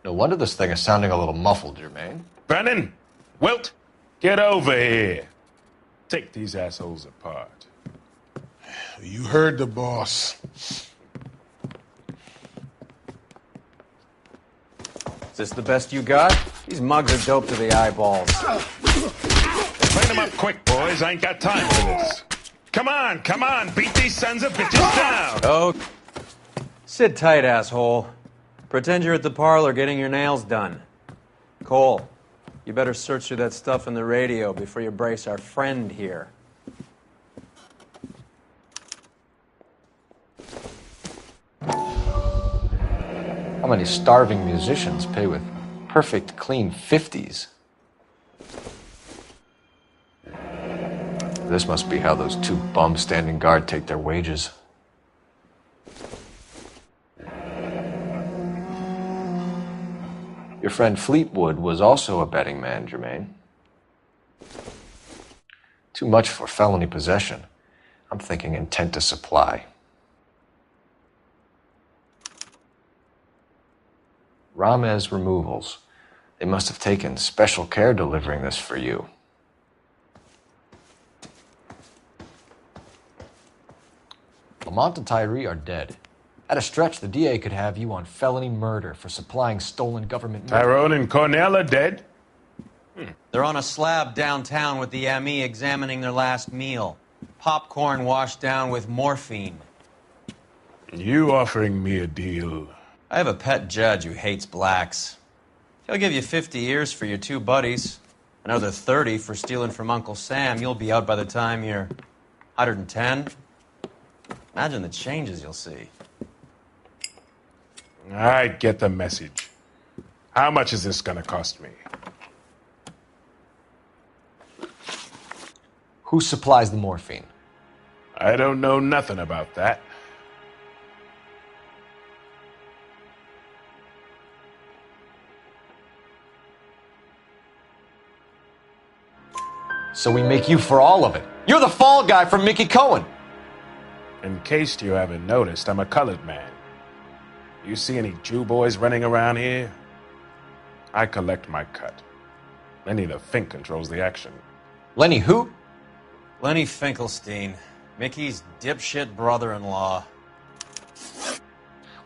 No wonder this thing is sounding a little muffled, Jermaine. Brennan, Wilt, get over here. Take these assholes apart. You heard the boss. Is this the best you got? These mugs are dope to the eyeballs. Clean them up quick, boys. I ain't got time for this. Come on. Beat these sons of bitches down. Oh, sit tight, asshole. Pretend you're at the parlor getting your nails done. Cole, you better search through that stuff in the radio before you brace our friend here. How many starving musicians pay with perfect, clean 50s? This must be how those two bums standing guard take their wages. Your friend Fleetwood was also a betting man, Jermaine. Too much for felony possession. I'm thinking intent to supply. Ramez Removals. They must have taken special care delivering this for you. Lamont and Tyree are dead. At a stretch, the DA could have you on felony murder for supplying stolen government... Tyrone and Cornell are dead? They're on a slab downtown with the ME examining their last meal. Popcorn washed down with morphine. You offering me a deal? I have a pet judge who hates blacks. He'll give you 50 years for your two buddies. Another 30 for stealing from Uncle Sam. You'll be out by the time you're 110. Imagine the changes you'll see. I get the message. How much is this gonna cost me? Who supplies the morphine? I don't know nothing about that. So we make you for all of it. You're the fall guy from Mickey Cohen. In case you haven't noticed, I'm a colored man. You see any Jew boys running around here? I collect my cut. Lenny the Fink controls the action. Lenny who? Lenny Finkelstein, Mickey's dipshit brother-in-law.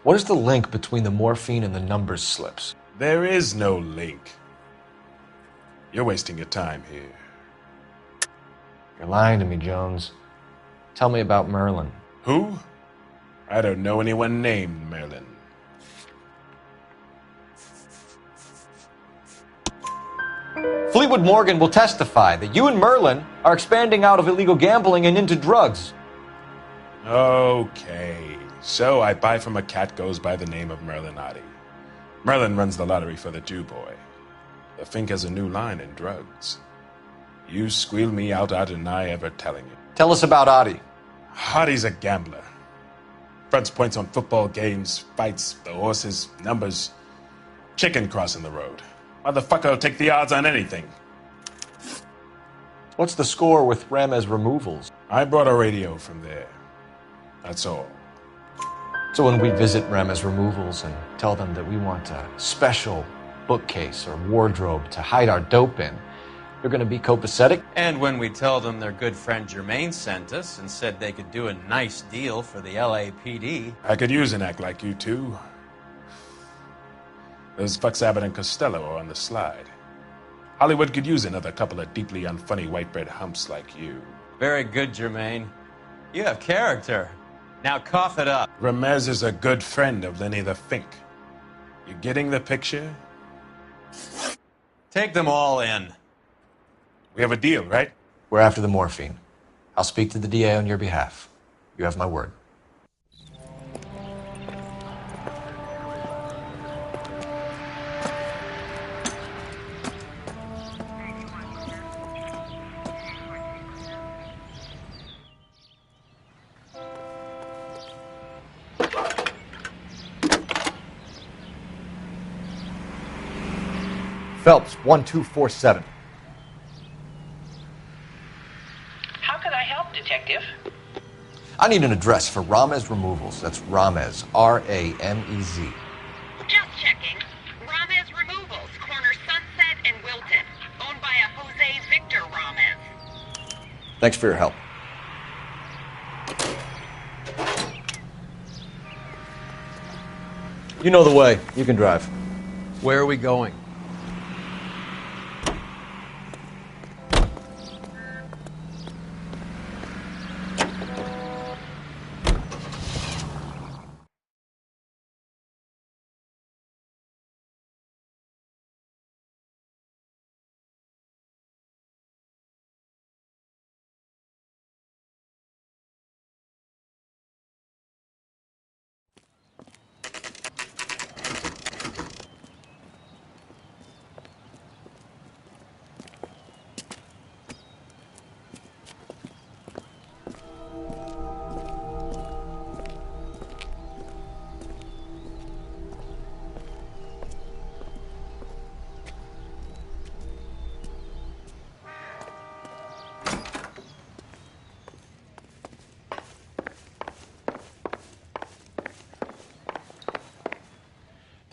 What is the link between the morphine and the numbers slips? There is no link. You're wasting your time here. You're lying to me, Jones. Tell me about Merlin. Who? I don't know anyone named Merlin. Fleetwood Morgan will testify that you and Merlin are expanding out of illegal gambling and into drugs. Okay, so I buy from a cat goes by the name of Merlin Oddie. Merlin runs the lottery for the Jew boy. The Fink has a new line in drugs. You squeal me out, I deny ever telling you. Tell us about Oddie. Oddie's a gambler. Fronts points on football games, fights, the horses, numbers. Chicken crossing the road. Motherfucker will take the odds on anything. What's the score with Ramez removals? I brought a radio from there. That's all. So when we visit Ramez removals and tell them that we want a special bookcase or wardrobe to hide our dope in, you're going to be copacetic? And when we tell them their good friend Jermaine sent us and said they could do a nice deal for the LAPD. I could use an act like you two. Those fucks Abbott and Costello are on the slide. Hollywood could use another couple of deeply unfunny white bread humps like you. Very good, Jermaine. You have character. Now cough it up. Ramez is a good friend of Lenny the Fink. You getting the picture? Take them all in. We have a deal, right? We're after the morphine. I'll speak to the DA on your behalf. You have my word. Phelps, 1247. How can I help, Detective? I need an address for Ramez Removals. That's Ramez, R-A-M-E-Z. Just checking. Ramez Removals, corner Sunset and Wilton. Owned by a Jose Victor Ramez. Thanks for your help. You know the way. You can drive. Where are we going?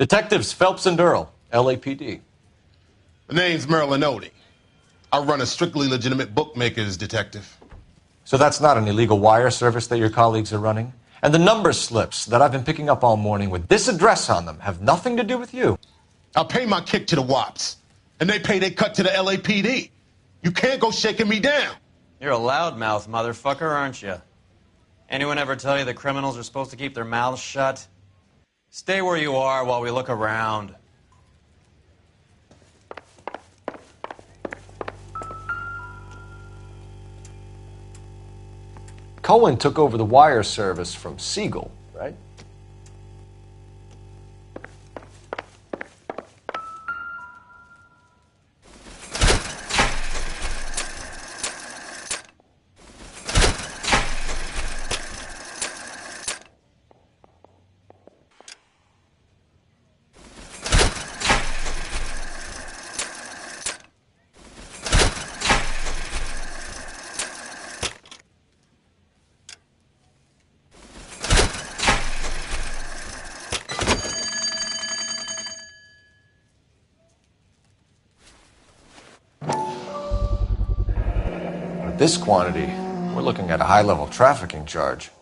Detectives Phelps and Earl, LAPD. The name's Merlin Odie. I run a strictly legitimate bookmakers detective. So that's not an illegal wire service that your colleagues are running? And the number slips that I've been picking up all morning with this address on them have nothing to do with you? I pay my kick to the WAPs, and they pay their cut to the LAPD. You can't go shaking me down. You're a loudmouth motherfucker, aren't you? Anyone ever tell you that criminals are supposed to keep their mouths shut? Stay where you are while we look around. Cohen took over the wire service from Siegel, right? This quantity, we're looking at a high-level trafficking charge.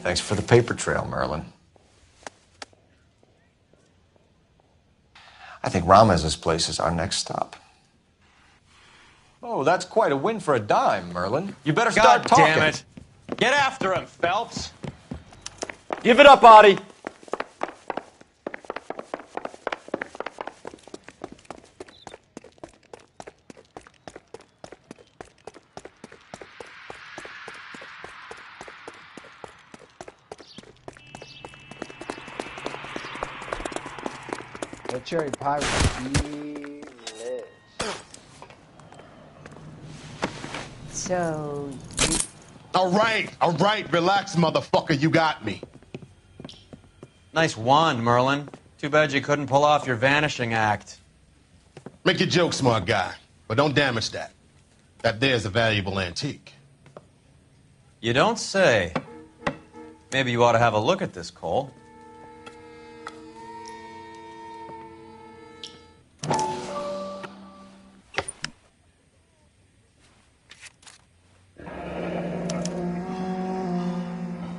Thanks for the paper trail, Merlin. I think Ramez's place is our next stop. Oh, that's quite a win for a dime, Merlin. You better start God talking. damn it. Get after him, Phelps. Give it up, Audie. That cherry pie was delish. So, All right, relax, motherfucker, you got me. Nice wand, Merlin. Too bad you couldn't pull off your vanishing act. Make your joke, smart guy, but don't damage that. That there's a valuable antique. You don't say. Maybe you ought to have a look at this, Cole.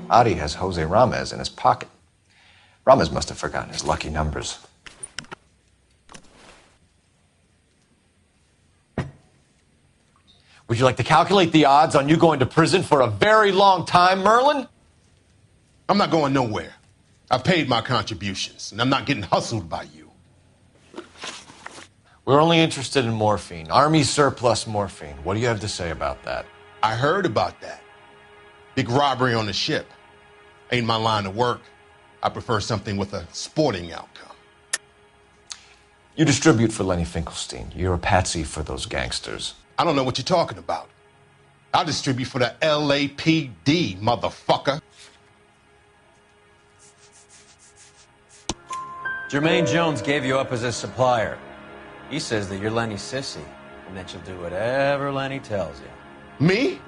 Adi has Jose Ramez in his pocket. Ramez must have forgotten his lucky numbers. Would you like to calculate the odds on you going to prison for a very long time, Merlin? I'm not going nowhere. I've paid my contributions, and I'm not getting hustled by you. We're only interested in morphine. Army surplus morphine. What do you have to say about that? I heard about that. Big robbery on the ship. Ain't my line of work. I prefer something with a sporting outcome. You distribute for Lenny Finkelstein. You're a patsy for those gangsters. I don't know what you're talking about. I distribute for the LAPD, motherfucker. Jermaine Jones gave you up as his supplier. He says that you're Lenny's sissy, and that you'll do whatever Lenny tells you. Me?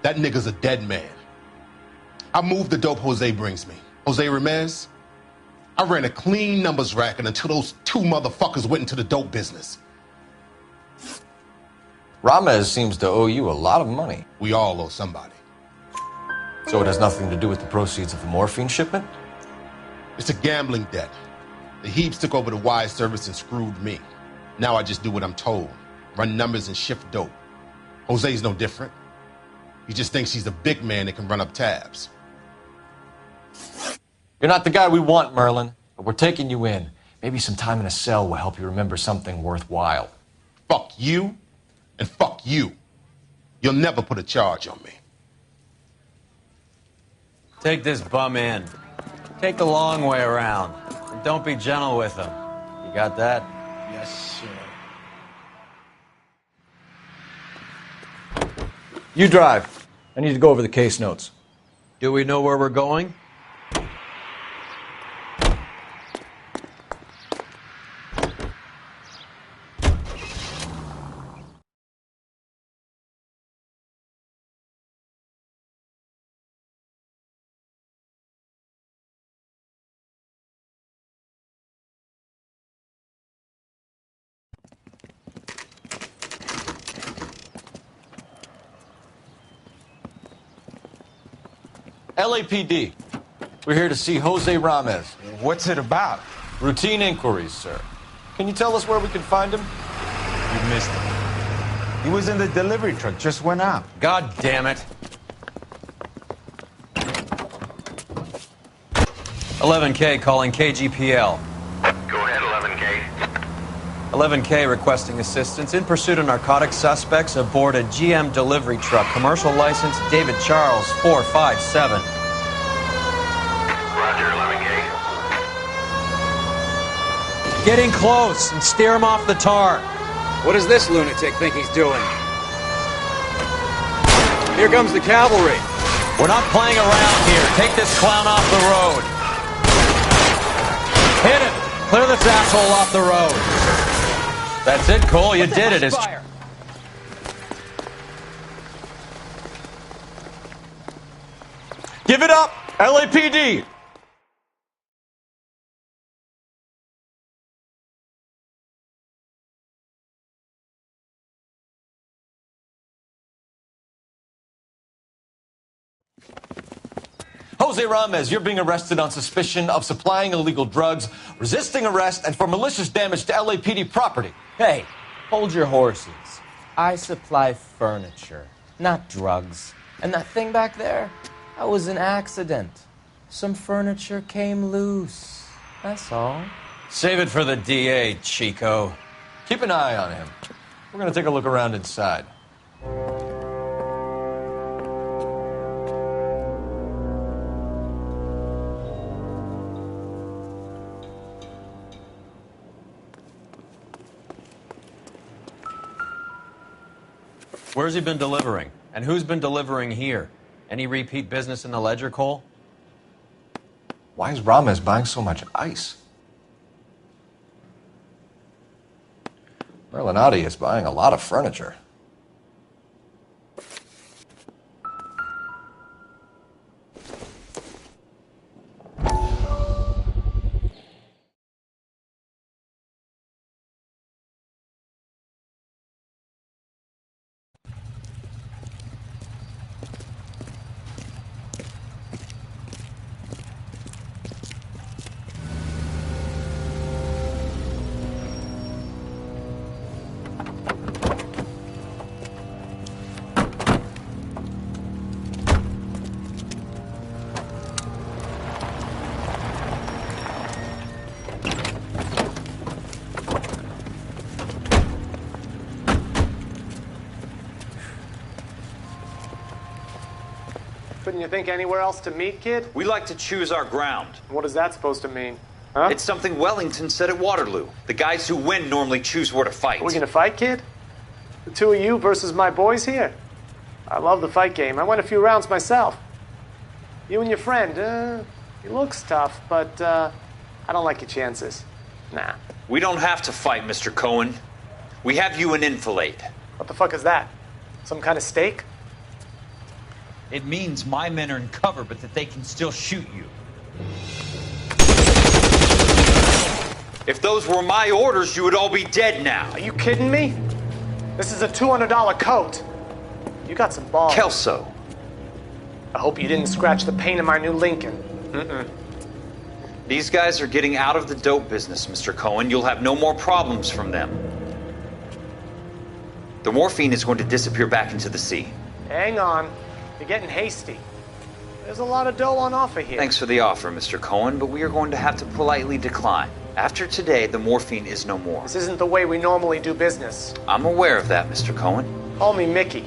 That nigga's a dead man. I moved the dope Jose brings me. Jose Ramez? I ran a clean numbers racket until those two motherfuckers went into the dope business. Ramez seems to owe you a lot of money. We all owe somebody. So it has nothing to do with the proceeds of the morphine shipment? It's a gambling debt. The Heaps took over the wire service and screwed me. Now I just do what I'm told. Run numbers and shift dope. Jose's no different. He just thinks he's a big man that can run up tabs. You're not the guy we want, Merlin, but we're taking you in. Maybe some time in a cell will help you remember something worthwhile. Fuck you, and fuck you. You'll never put a charge on me. Take this bum in. Take the long way around. And don't be gentle with him. You got that? Yes, sir. You drive. I need to go over the case notes. Do we know where we're going? LAPD. We're here to see Jose Ramez. What's it about? Routine inquiries, sir. Can you tell us where we can find him? You missed him. He was in the delivery truck, just went out. God damn it. 11K calling KGPL. Go ahead, 11K. 11K requesting assistance in pursuit of narcotic suspects aboard a GM delivery truck. Commercial license David Charles 457. Roger, 11K. Getting close and steer him off the tar. What does this lunatic think he's doing? Here comes the cavalry. We're not playing around here. Take this clown off the road. Hit him. Clear this asshole off the road. That's it, Cole. You did it. Give it up, LAPD! Jose Ramez, you're being arrested on suspicion of supplying illegal drugs, resisting arrest, and for malicious damage to LAPD property. Hey, hold your horses. I supply furniture, not drugs. And that thing back there, that was an accident. Some furniture came loose. That's all. Save it for the DA, Chico. Keep an eye on him. We're going to take a look around inside. Where's he been delivering? And who's been delivering here? Any repeat business in the ledger, Cole? Why is Ramez buying so much ice? Merlinotti is buying a lot of furniture. Couldn't you think anywhere else to meet, kid? We like to choose our ground. What is that supposed to mean? Huh? It's something Wellington said at Waterloo. The guys who win normally choose where to fight. Are we gonna fight, kid? The two of you versus my boys here? I love the fight game. I went a few rounds myself. You and your friend, he looks tough, but I don't like your chances. Nah. We don't have to fight, Mr. Cohen. We have you an enfilade. What the fuck is that? Some kind of steak? It means my men are in cover, but that they can still shoot you. If those were my orders, you would all be dead now. Are you kidding me? This is a $200 coat. You got some balls. Kelso. I hope you didn't scratch the paint of my new Lincoln. Mm-mm. These guys are getting out of the dope business, Mr. Cohen. You'll have no more problems from them. The morphine is going to disappear back into the sea. Hang on. You're getting hasty. There's a lot of dough on offer here. Thanks for the offer, Mr. Cohen, but we are going to have to politely decline. After today, the morphine is no more. This isn't the way we normally do business. I'm aware of that, Mr. Cohen. Call me Mickey.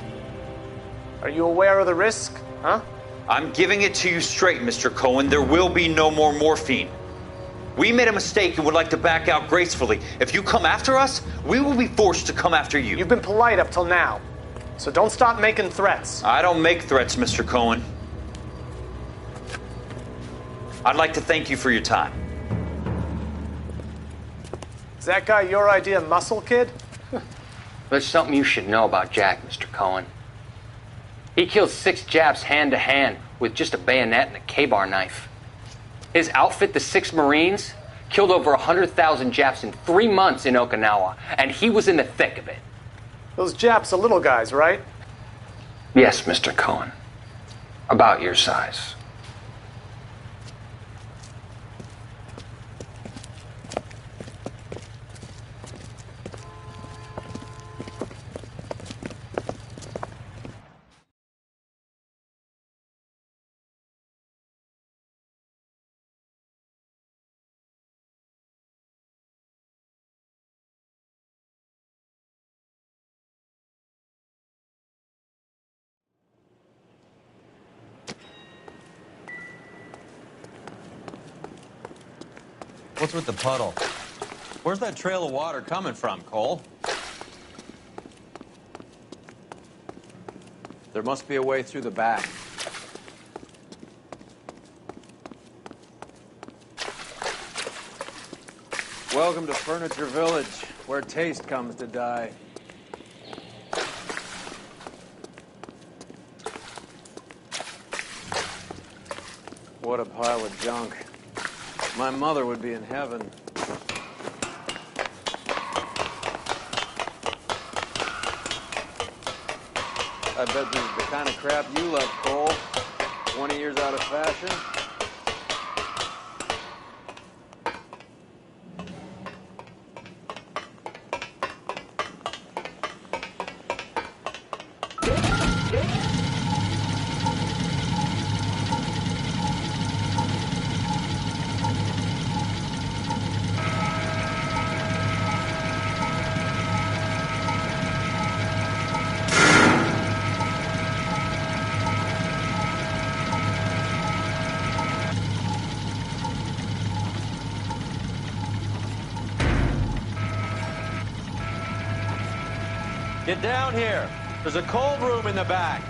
Are you aware of the risk, huh? I'm giving it to you straight, Mr. Cohen. There will be no more morphine. We made a mistake and would like to back out gracefully. If you come after us, we will be forced to come after you. You've been polite up till now, so don't stop making threats. I don't make threats, Mr. Cohen. I'd like to thank you for your time. Is that guy your idea of muscle, kid? There's something you should know about Jack, Mr. Cohen. He killed 6 Japs hand-to-hand with just a bayonet and a K-bar knife. His outfit, the 6 Marines, killed over 100,000 Japs in 3 months in Okinawa, and he was in the thick of it. Those Japs are little guys, right? Yes, Mr. Cohen. About your size. What's with the puddle? Where's that trail of water coming from, Cole? There must be a way through the back. Welcome to Furniture Village, where taste comes to die. What a pile of junk. My mother would be in heaven. I bet this is the kind of crap you love, Cole. 20 years out of fashion. Get down here. There's a cold room in the back.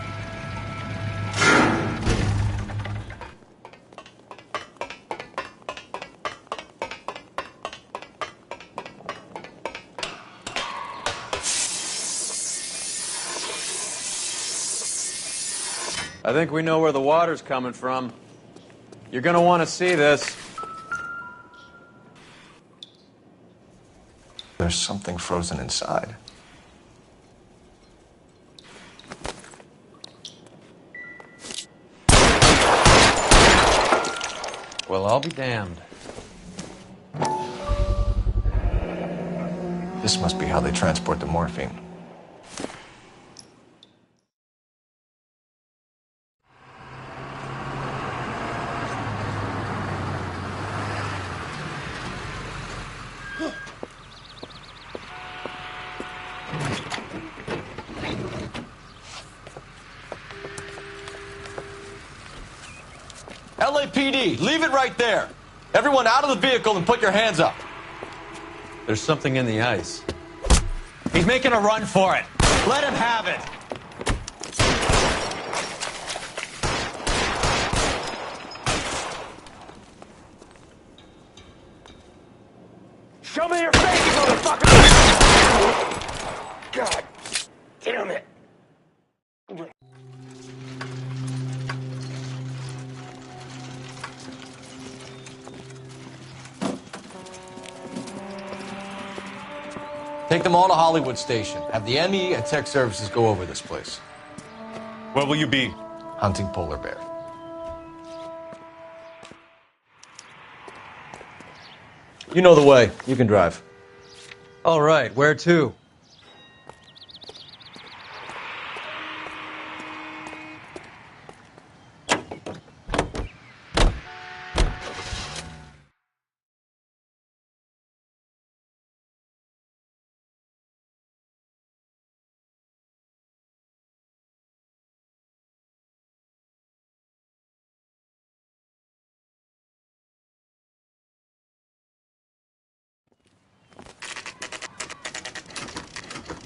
I think we know where the water's coming from. You're gonna want to see this. There's something frozen inside. Well, I'll be damned. This must be how they transport the morphine. LAPD, leave it right there. Everyone out of the vehicle and put your hands up. There's something in the ice. He's making a run for it. Let him have it. Show me your face, you motherfucker! God damn it. Take them all to Hollywood Station. Have the ME and tech services go over this place. Where will you be? Hunting polar bear. You know the way. You can drive. All right, where to?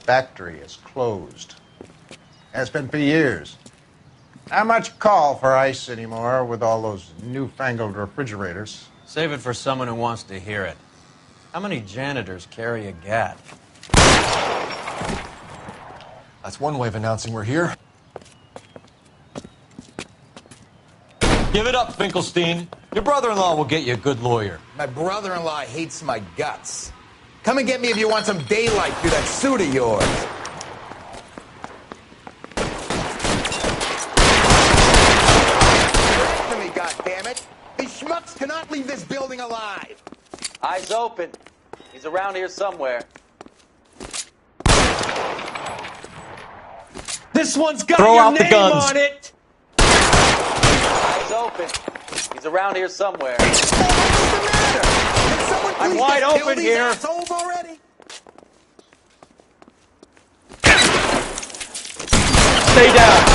Factory is closed. Has been for years. Not much call for ice anymore with all those newfangled refrigerators. Save it for someone who wants to hear it. How many janitors carry a gat? That's one way of announcing we're here. Give it up, Finkelstein. Your brother-in-law will get you a good lawyer. My brother-in-law hates my guts. Come and get me if you want some daylight through that suit of yours. Listen to me, goddammit. These schmucks cannot leave this building alive. Eyes open. He's around here somewhere. This one's got Throw your out the name guns. on it! Eyes open. He's around here somewhere. I'm wide open here. Assholes already? Stay down.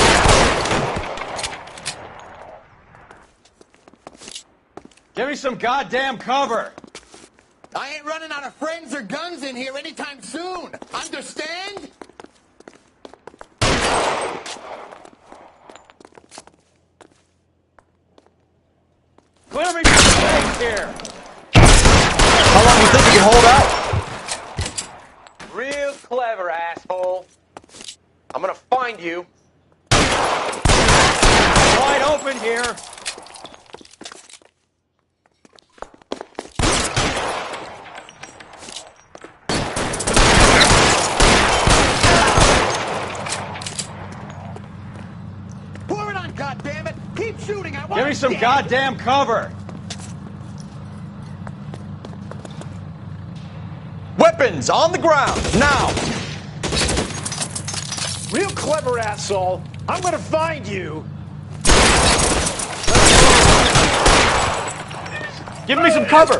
Give me some goddamn cover. I ain't running out of friends or guns in here anytime soon. Understand? Clear me some space here. How long do you think you can hold out? Real clever, asshole. I'm gonna find you. Wide open here. Pour it on, goddammit! Keep shooting! I want Give me some goddamn cover. Weapons on the ground, now! Real clever, asshole. I'm gonna find you. Give me some cover.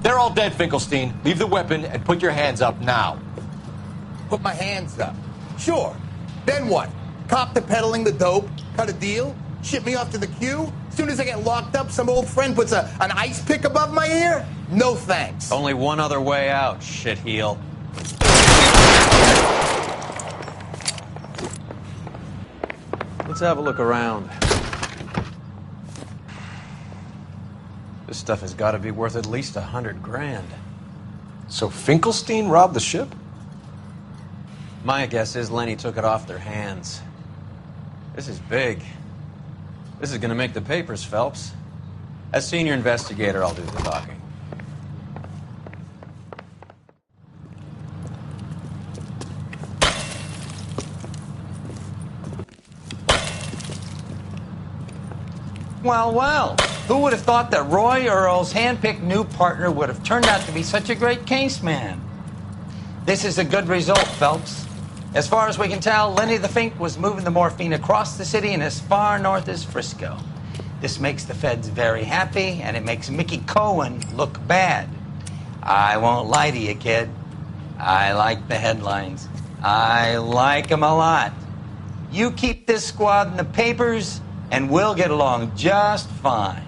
They're all dead, Finkelstein. Leave the weapon and put your hands up now. Put my hands up. Sure. Then what? Cop to peddling the dope? Cut a deal? Ship me off to the queue? Soon as I get locked up, some old friend puts an ice pick above my ear? No thanks. Only one other way out, shitheel. Let's have a look around. This stuff has got to be worth at least 100 grand. So Finkelstein robbed the ship? My guess is Lenny took it off their hands. This is big. This is going to make the papers, Phelps. As senior investigator, I'll do the talking. Well, well, who would have thought that Roy Earle's handpicked new partner would have turned out to be such a great caseman? This is a good result, Phelps. As far as we can tell, Lenny the Fink was moving the morphine across the city and as far north as Frisco. This makes the feds very happy, and it makes Mickey Cohen look bad. I won't lie to you, kid. I like the headlines. I like them a lot. You keep this squad in the papers, and we'll get along just fine.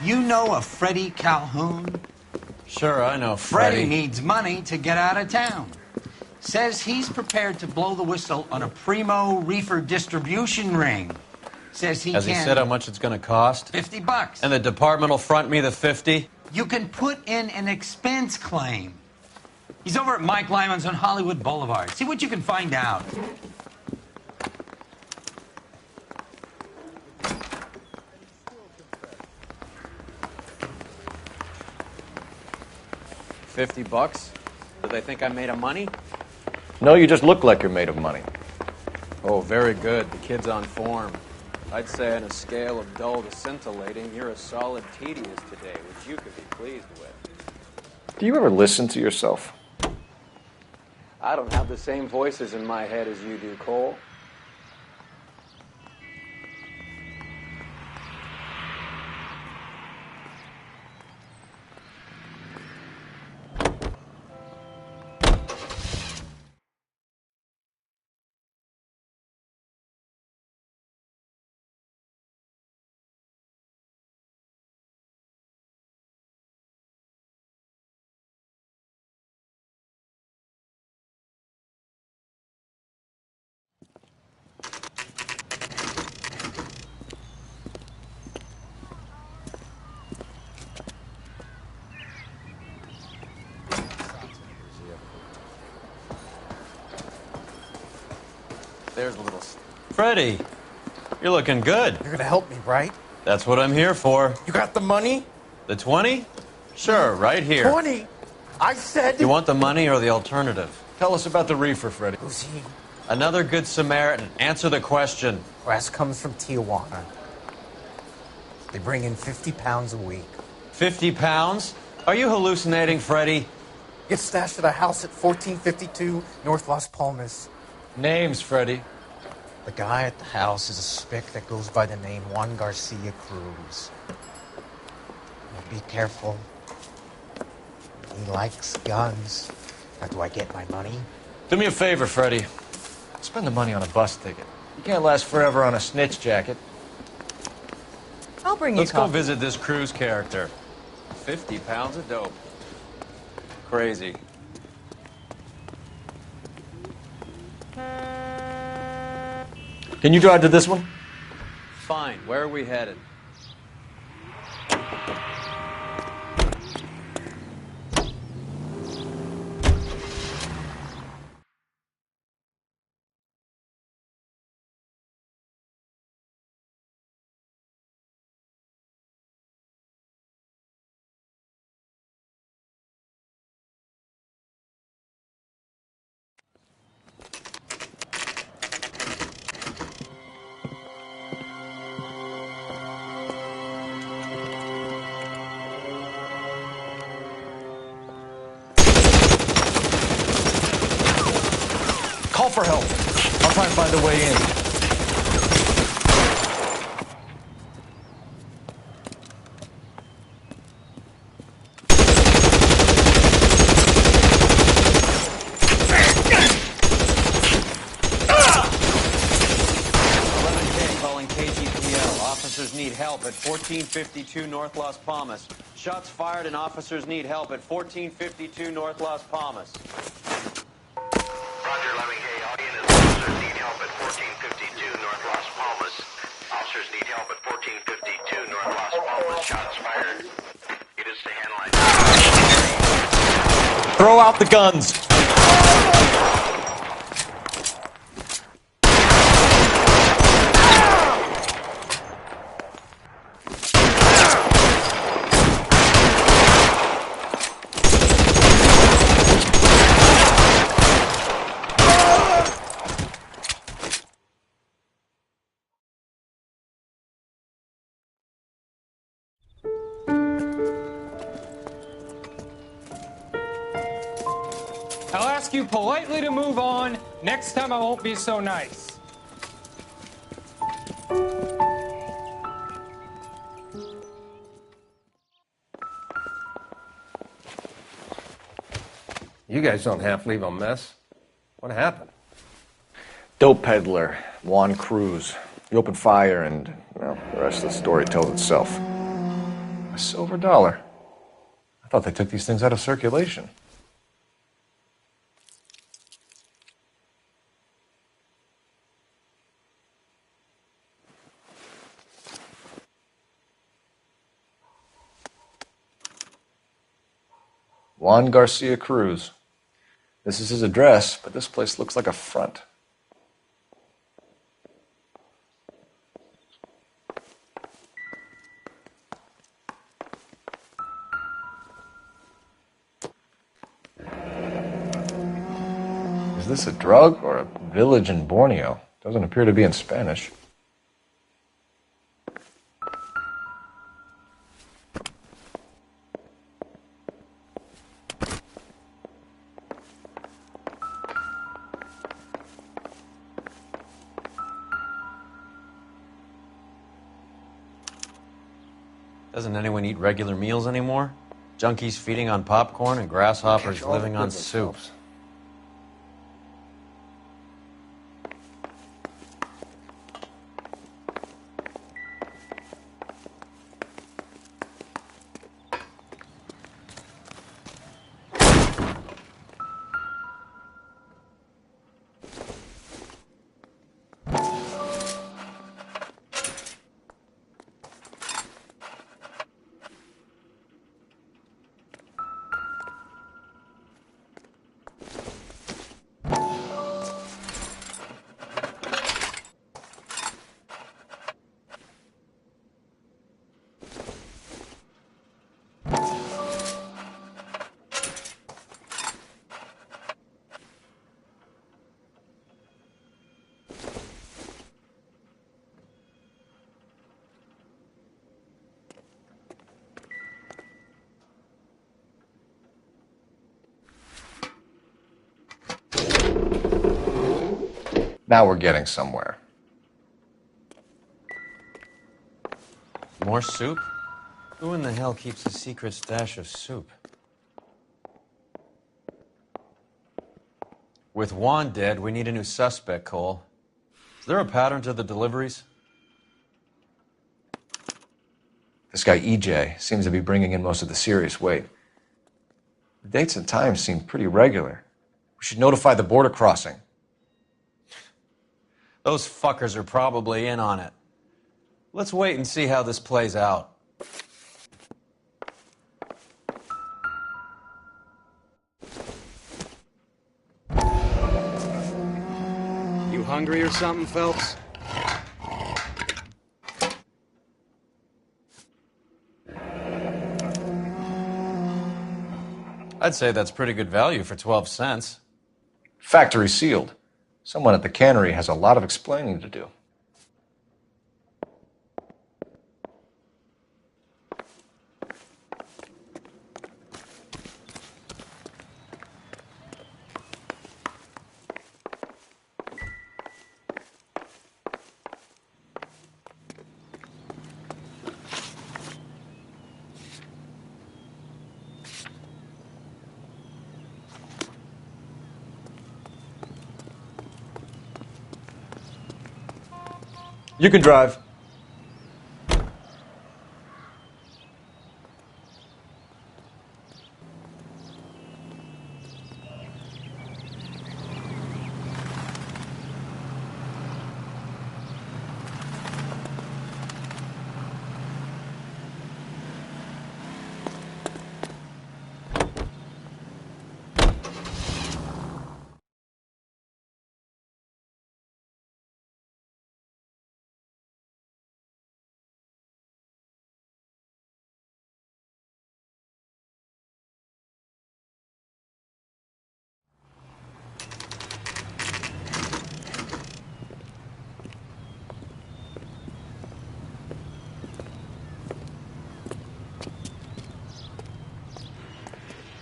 You know a Freddie Calhoun? Sure, I know Freddie Freddie. needs money to get out of town. Says he's prepared to blow the whistle on a primo reefer distribution ring. Says he Has can... he said how much it's going to cost? $50. And the department will front me the 50? You can put in an expense claim. He's over at Mike Lyman's on Hollywood Boulevard. See what you can find out. $50? Do they think I'm made of money? No, you just look like you're made of money. Oh, very good. The kid's on form. I'd say on a scale of dull to scintillating, you're a solid tedious today, which you could be pleased with. Do you ever listen to yourself? I don't have the same voices in my head as you do, Cole. There's a little... Freddie, you're looking good. You're gonna help me, right? That's what I'm here for. You got the money? The 20? Sure, right here. 20? I said... You want the money or the alternative? Tell us about the reefer, Freddie. Who's he? Another good Samaritan. Answer the question. Brass comes from Tijuana. They bring in 50 pounds a week. 50 pounds? Are you hallucinating, Freddie? Gets stashed at a house at 1452 North Las Palmas. Names, Freddie. The guy at the house is a spick that goes by the name Juan Garcia Cruz. Now be careful. He likes guns. Now, do I get my money? Do me a favor, Freddie. Spend the money on a bus ticket. You can't last forever on a snitch jacket. I'll bring you Let's go coffee. visit this Cruz character. 50 pounds of dope. Crazy. Can you drive to this one? Fine. Where are we headed? Call for help. I'll try and find a way in. Officers need help at 1452 North Las Palmas. Shots fired and officers need help at 1452 North Las Palmas. Roger, 11K. Audience officers need help at 1452 North Las Palmas. Officers need help at 1452 North Las Palmas. Shots fired. Units to handline. Throw out the guns. I'll ask you politely to move on. Next time I won't be so nice. You guys don't half leave a mess. What happened? Dope peddler, Juan Cruz. He opened fire and, well, the rest of the story tells itself. A silver dollar. I thought they took these things out of circulation. Juan Garcia Cruz. This is his address, but this place looks like a front. Is this a drug or a village in Borneo? Doesn't appear to be in Spanish. Doesn't anyone eat regular meals anymore? Junkies feeding on popcorn and grasshoppers living on soup. Now we're getting somewhere. More soup? Who in the hell keeps a secret stash of soup? With Juan dead, we need a new suspect, Cole. Is there a pattern to the deliveries? This guy EJ seems to be bringing in most of the serious weight. The dates and times seem pretty regular. We should notify the border crossing. Those fuckers are probably in on it. Let's wait and see how this plays out. You hungry or something, Phelps? I'd say that's pretty good value for 12 cents. Factory sealed. Someone at the cannery has a lot of explaining to do. You can drive.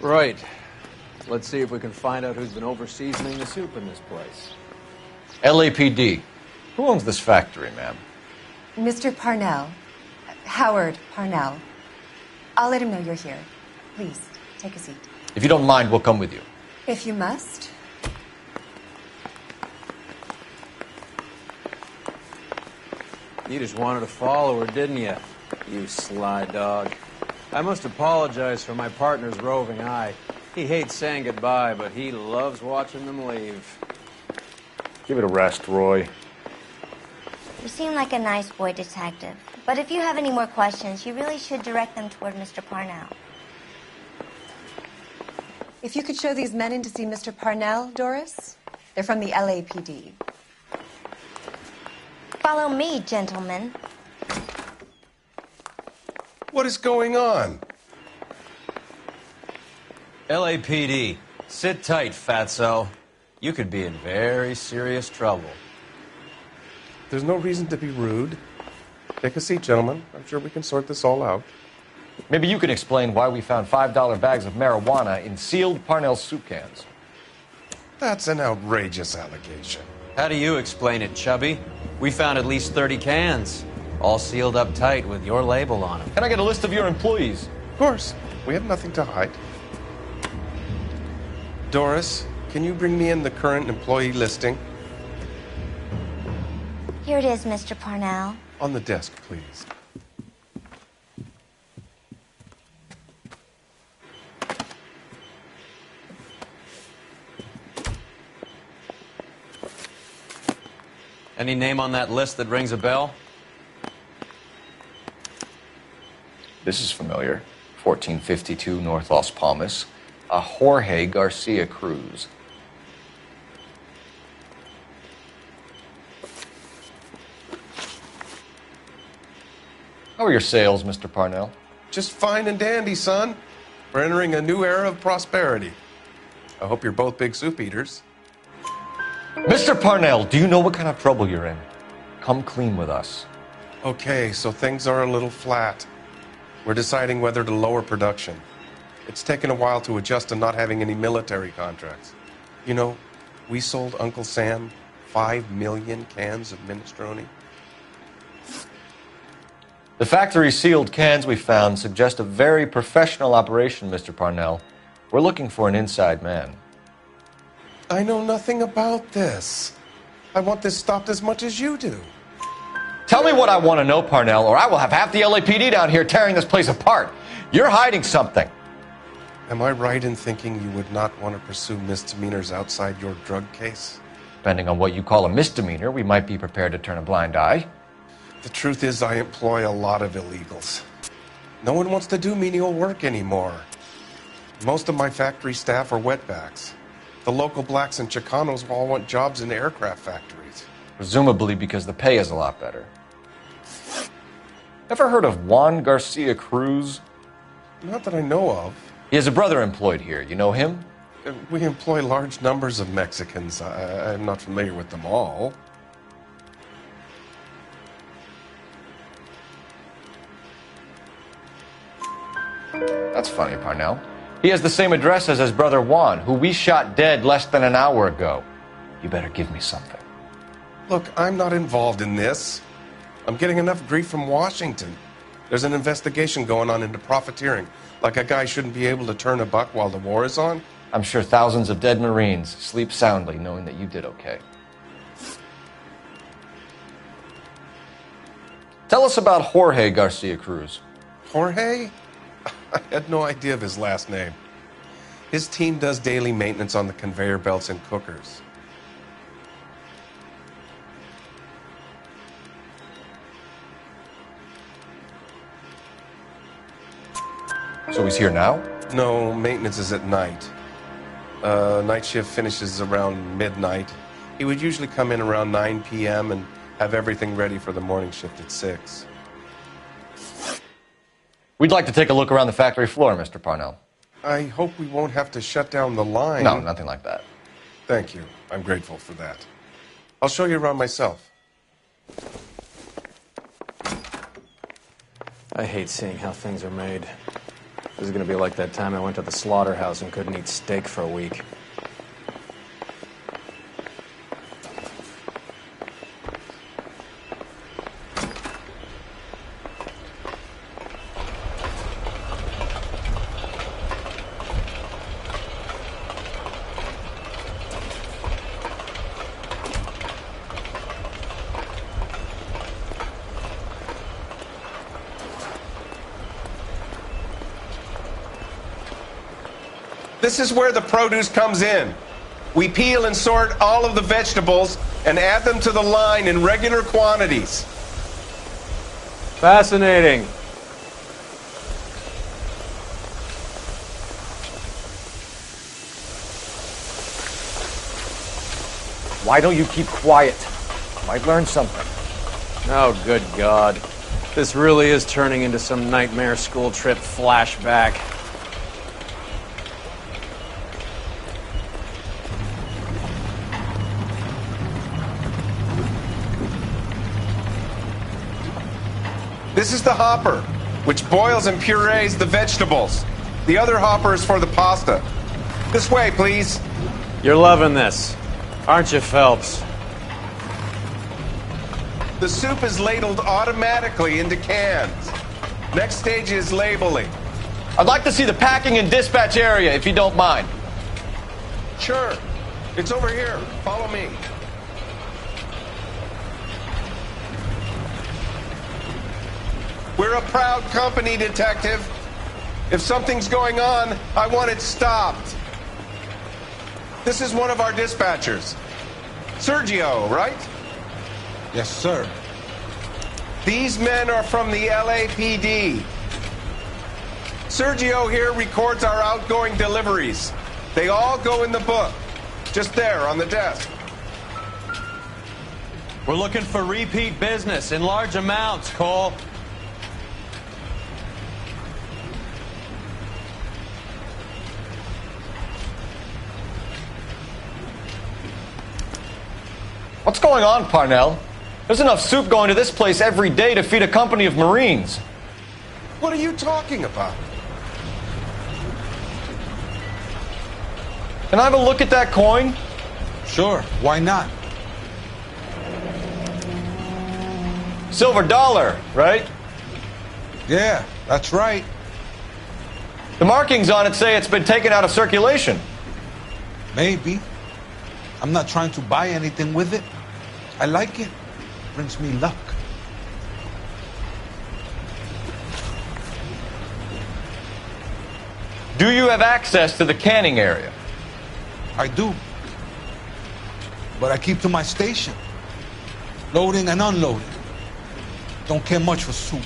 Right. Let's see if we can find out who's been over-seasoning the soup in this place. LAPD. Who owns this factory, ma'am? Mr. Parnell. Howard Parnell. I'll let him know you're here. Please, take a seat. If you don't mind, we'll come with you. If you must. You just wanted to follow her, didn't you? You sly dog. I must apologize for my partner's roving eye. He hates saying goodbye, but he loves watching them leave. Give it a rest, Roy. You seem like a nice boy, Detective. But if you have any more questions, you really should direct them toward Mr. Parnell. If you could show these men in to see Mr. Parnell, Doris. They're from the LAPD. Follow me, gentlemen. What is going on? LAPD, sit tight, fatso. You could be in very serious trouble. There's no reason to be rude. Take a seat, gentlemen. I'm sure we can sort this all out. Maybe you can explain why we found $5 bags of marijuana in sealed Parnell soup cans. That's an outrageous allegation. How do you explain it, Chubby? We found at least 30 cans, all sealed up tight with your label on them. Can I get a list of your employees? Of course. We have nothing to hide. Doris, can you bring me in the current employee listing? Here it is, Mr. Parnell. On the desk, please. Any name on that list that rings a bell? This is familiar. 1452 North Las Palmas. A Jorge Garcia Cruz. How are your sales, Mr. Parnell? Just fine and dandy, son. We're entering a new era of prosperity. I hope you're both big soup eaters. Mr. Parnell, do you know what kind of trouble you're in? Come clean with us. Okay, so things are a little flat. We're deciding whether to lower production. It's taken a while to adjust to not having any military contracts. You know, we sold Uncle Sam 5 million cans of minestrone. The factory sealed cans we found suggest a very professional operation, Mr. Parnell. We're looking for an inside man. I know nothing about this. I want this stopped as much as you do. Tell me what I want to know, Parnell, or I will have half the LAPD down here tearing this place apart. You're hiding something. Am I right in thinking you would not want to pursue misdemeanors outside your drug case? Depending on what you call a misdemeanor, we might be prepared to turn a blind eye. The truth is, I employ a lot of illegals. No one wants to do menial work anymore. Most of my factory staff are wetbacks. The local blacks and Chicanos all want jobs in aircraft factories. Presumably because the pay is a lot better. Ever heard of Juan Garcia Cruz? Not that I know of. He has a brother employed here. You know him? We employ large numbers of Mexicans. I'm not familiar with them all. That's funny, Parnell. He has the same address as his brother Juan, who we shot dead less than an hour ago. You better give me something. Look, I'm not involved in this. I'm getting enough grief from Washington. There's an investigation going on into profiteering. Like a guy shouldn't be able to turn a buck while the war is on. I'm sure thousands of dead Marines sleep soundly knowing that you did okay. Tell us about Jorge Garcia Cruz. Jorge? I had no idea of his last name. His team does daily maintenance on the conveyor belts and cookers. So he's here now? No, maintenance is at night. Night shift finishes around midnight. He would usually come in around 9 p.m. and have everything ready for the morning shift at 6. We'd like to take a look around the factory floor, Mr. Parnell. I hope we won't have to shut down the line. No, nothing like that. Thank you. I'm grateful for that. I'll show you around myself. I hate seeing how things are made. This is going to be like that time I went to the slaughterhouse and couldn't eat steak for a week. This is where the produce comes in. We peel and sort all of the vegetables and add them to the line in regular quantities. Fascinating. Why don't you keep quiet? Might learn something. Oh, good God. This really is turning into some nightmare school trip flashback. This is the hopper, which boils and purees the vegetables. The other hopper is for the pasta. This way, please. You're loving this, aren't you, Phelps? The soup is ladled automatically into cans. Next stage is labeling. I'd like to see the packing and dispatch area, if you don't mind. Sure. It's over here. Follow me. We're a proud company, detective. If something's going on, I want it stopped. This is one of our dispatchers. Sergio, right? Yes, sir. These men are from the LAPD. Sergio here records our outgoing deliveries. They all go in the book. Just there on the desk. We're looking for repeat business in large amounts, Cole. What's going on, Parnell? There's enough soup going to this place every day to feed a company of Marines. What are you talking about? Can I have a look at that coin? Sure, why not? Silver dollar, right? Yeah, that's right. The markings on it say it's been taken out of circulation. Maybe. I'm not trying to buy anything with it. I like it. Brings me luck. Do you have access to the canning area? I do. But I keep to my station. Loading and unloading. Don't care much for soup.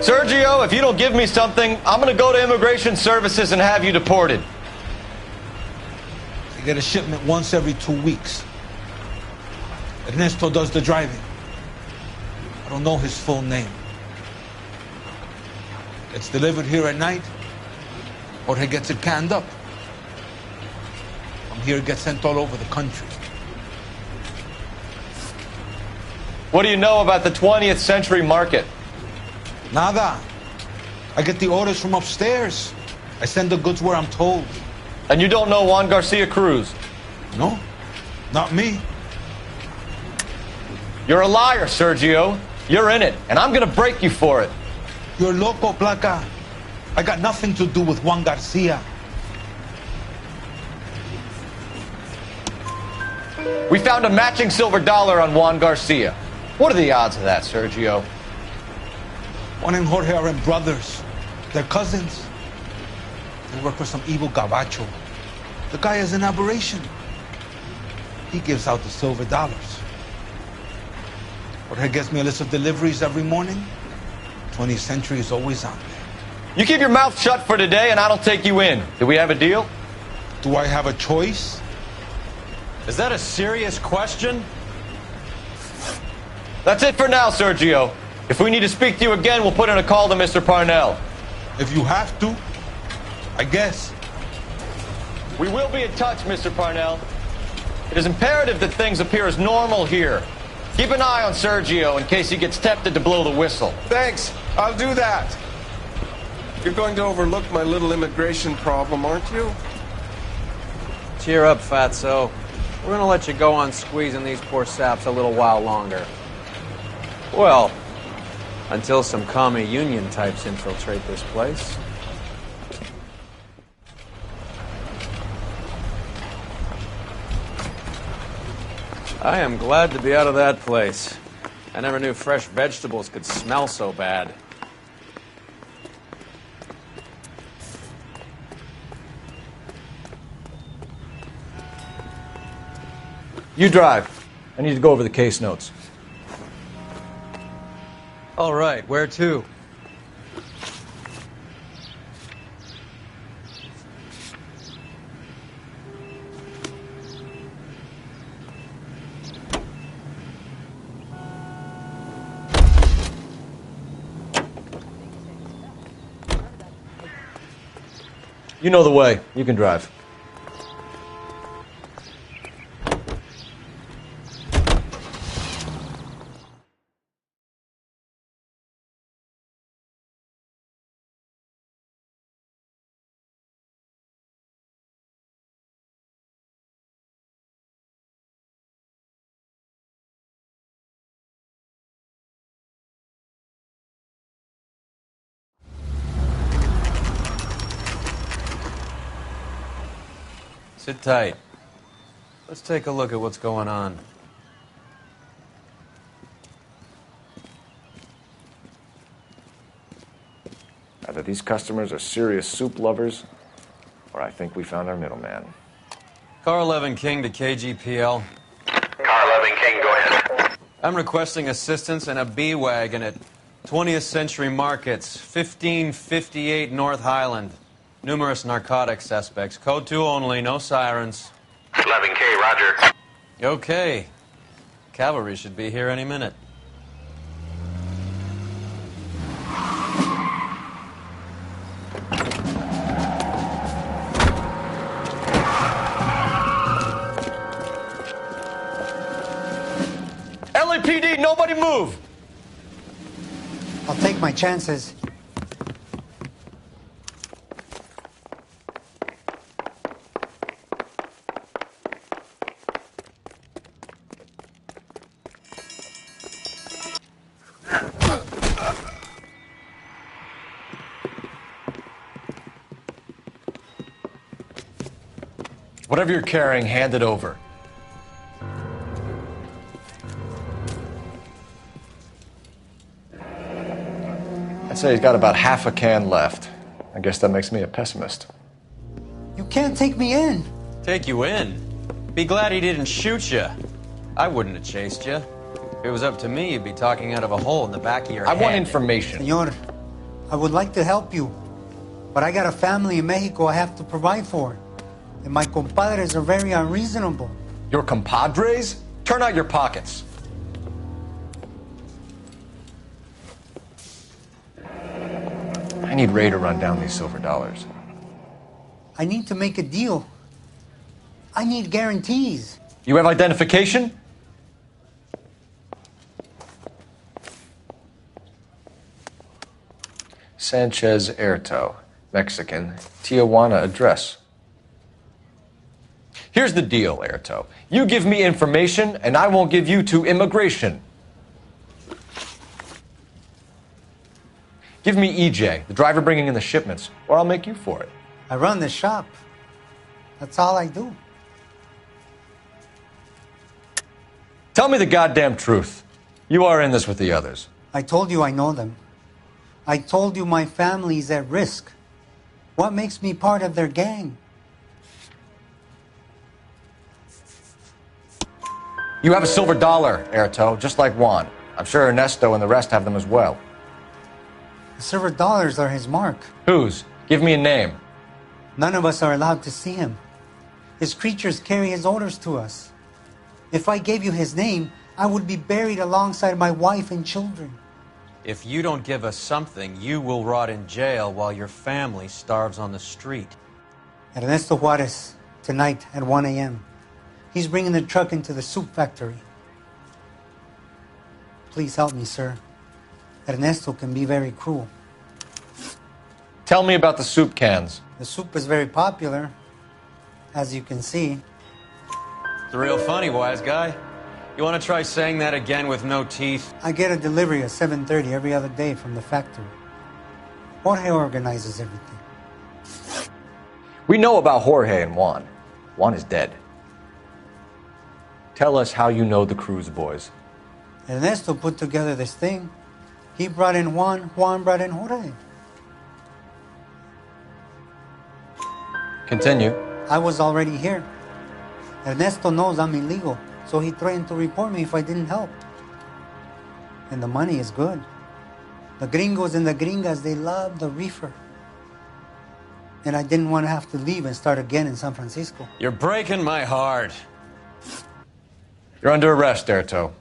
Sergio, if you don't give me something, I'm going to go to Immigration Services and have you deported. I get a shipment once every 2 weeks. Ernesto does the driving. I don't know his full name. It's delivered here at night, or he gets it canned up. From here, it gets sent all over the country. What do you know about the 20th century market? Nada. I get the orders from upstairs. I send the goods where I'm told. And you don't know Juan Garcia Cruz? No, not me. You're a liar, Sergio. You're in it, and I'm gonna break you for it. You're loco, Placa. I got nothing to do with Juan Garcia. We found a matching silver dollar on Juan Garcia. What are the odds of that, Sergio? Juan and Jorge are brothers. They're cousins. They work for some evil gabacho. The guy is an aberration. He gives out the silver dollars. Jorge gets me a list of deliveries every morning. 20th Century is always on there. You keep your mouth shut for today and I don't take you in. Do we have a deal? Do I have a choice? Is that a serious question? That's it for now, Sergio. If we need to speak to you again, we'll put in a call to Mr. Parnell. If you have to, I guess. We will be in touch, Mr. Parnell. It is imperative that things appear as normal here. Keep an eye on Sergio in case he gets tempted to blow the whistle. Thanks. I'll do that. You're going to overlook my little immigration problem, aren't you? Cheer up, Fatso. We're gonna let you go on squeezing these poor saps a little while longer. Well, until some commie union types infiltrate this place. I am glad to be out of that place. I never knew fresh vegetables could smell so bad. You drive. I need to go over the case notes. All right, where to? You know the way. You can drive. Sit tight. Let's take a look at what's going on. Either these customers are serious soup lovers, or I think we found our middleman. Car 11 King to KGPL. Car 11 King, go ahead. I'm requesting assistance in a B-Wagon at 20th Century Markets, 1558 North Highland. Numerous narcotic suspects. Code 2 only, no sirens. 11K, roger. Okay. Cavalry should be here any minute. LAPD, nobody move! I'll take my chances. Whatever you're carrying, hand it over. I'd say he's got about half a can left. I guess that makes me a pessimist. You can't take me in. Take you in? Be glad he didn't shoot you. I wouldn't have chased you. If it was up to me, you'd be talking out of a hole in the back of your head. I want information. Senor, I would like to help you, but I got a family in Mexico I have to provide for. And my compadres are very unreasonable. Your compadres? Turn out your pockets. I need Ray to run down these silver dollars. I need to make a deal. I need guarantees. You have identification? Sanchez Erto, Mexican, Tijuana address. Here's the deal, Erto. You give me information, and I won't give you to immigration. Give me EJ, the driver bringing in the shipments, or I'll make you for it. I run the shop. That's all I do. Tell me the goddamn truth. You are in this with the others. I told you I know them. I told you my family's at risk. What makes me part of their gang? You have a silver dollar, Erto, just like Juan. I'm sure Ernesto and the rest have them as well. The silver dollars are his mark. Whose? Give me a name. None of us are allowed to see him. His creatures carry his orders to us. If I gave you his name, I would be buried alongside my wife and children. If you don't give us something, you will rot in jail while your family starves on the street. Ernesto Juarez, tonight at 1 a.m. He's bringing the truck into the soup factory. Please help me, sir. Ernesto can be very cruel. Tell me about the soup cans. The soup is very popular, as you can see. It's real funny, wise guy. You want to try saying that again with no teeth? I get a delivery at 7:30 every other day from the factory. Jorge organizes everything. We know about Jorge and Juan. Juan is dead. Tell us how you know the Cruz boys. Ernesto put together this thing. He brought in Juan, Juan brought in Jorge. Continue. I was already here. Ernesto knows I'm illegal, so he threatened to report me if I didn't help. And the money is good. The gringos and the gringas, they love the reefer. And I didn't want to have to leave and start again in San Francisco. You're breaking my heart. You're under arrest, Erto.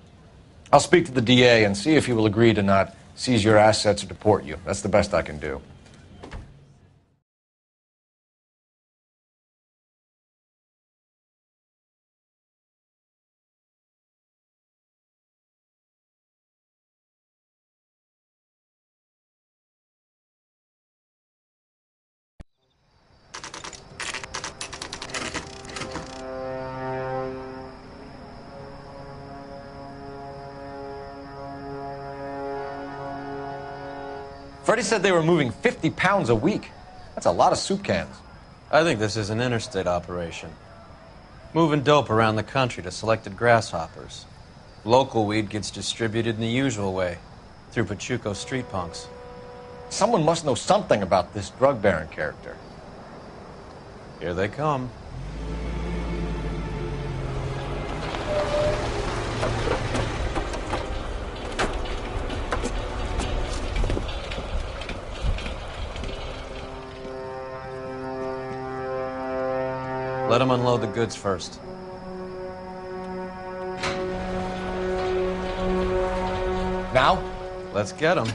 I'll speak to the DA and see if he will agree to not seize your assets or deport you. That's the best I can do. Freddie said they were moving 50 pounds a week. That's a lot of soup cans. I think this is an interstate operation. Moving dope around the country to selected grasshoppers. Local weed gets distributed in the usual way, through Pachuco street punks. Someone must know something about this drug baron character. Here they come. Let them unload the goods first. Now? Let's get them.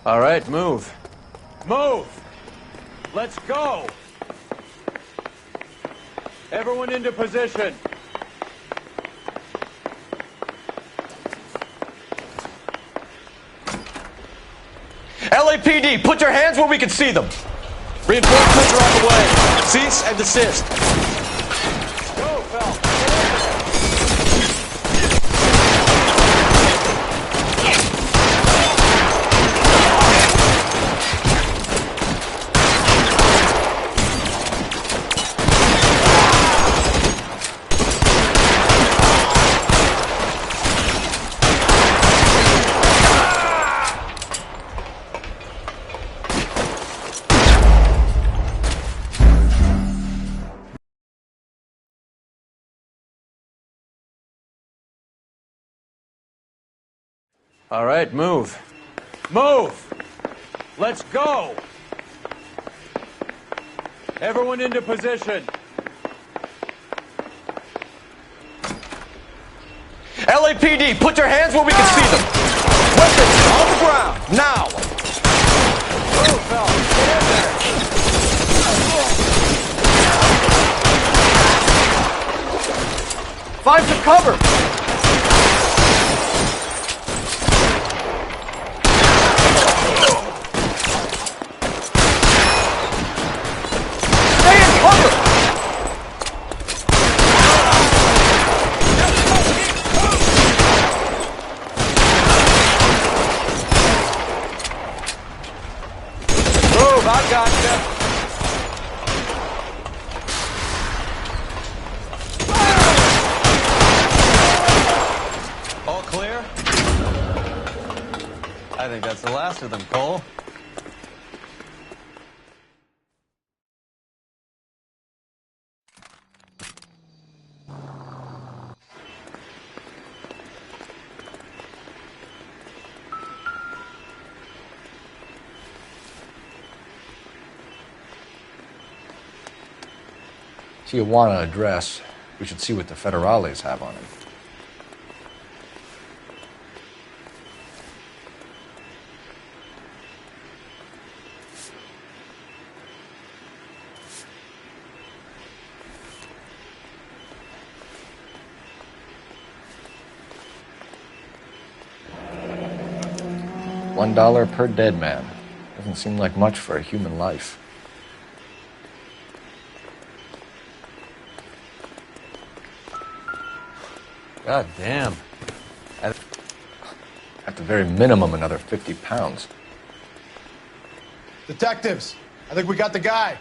All right, move. Move! Let's go! Everyone into position. LAPD, put your hands where we can see them. Reinforcements are on the way. Cease and desist. Go, Phelps. All right, move. Move! Let's go! Everyone into position. LAPD, put your hands where we can see them. Weapons on the ground, now! Move, Phelps. Get in there. Find some cover! Stay in cover! I gotcha. All clear? I think that's the last of them, Cole. Tijuana address. We should see what the federales have on it. $1 per dead man. Doesn't seem like much for a human life. God damn. At the very minimum, another 50 pounds. Detectives, I think we got the guy.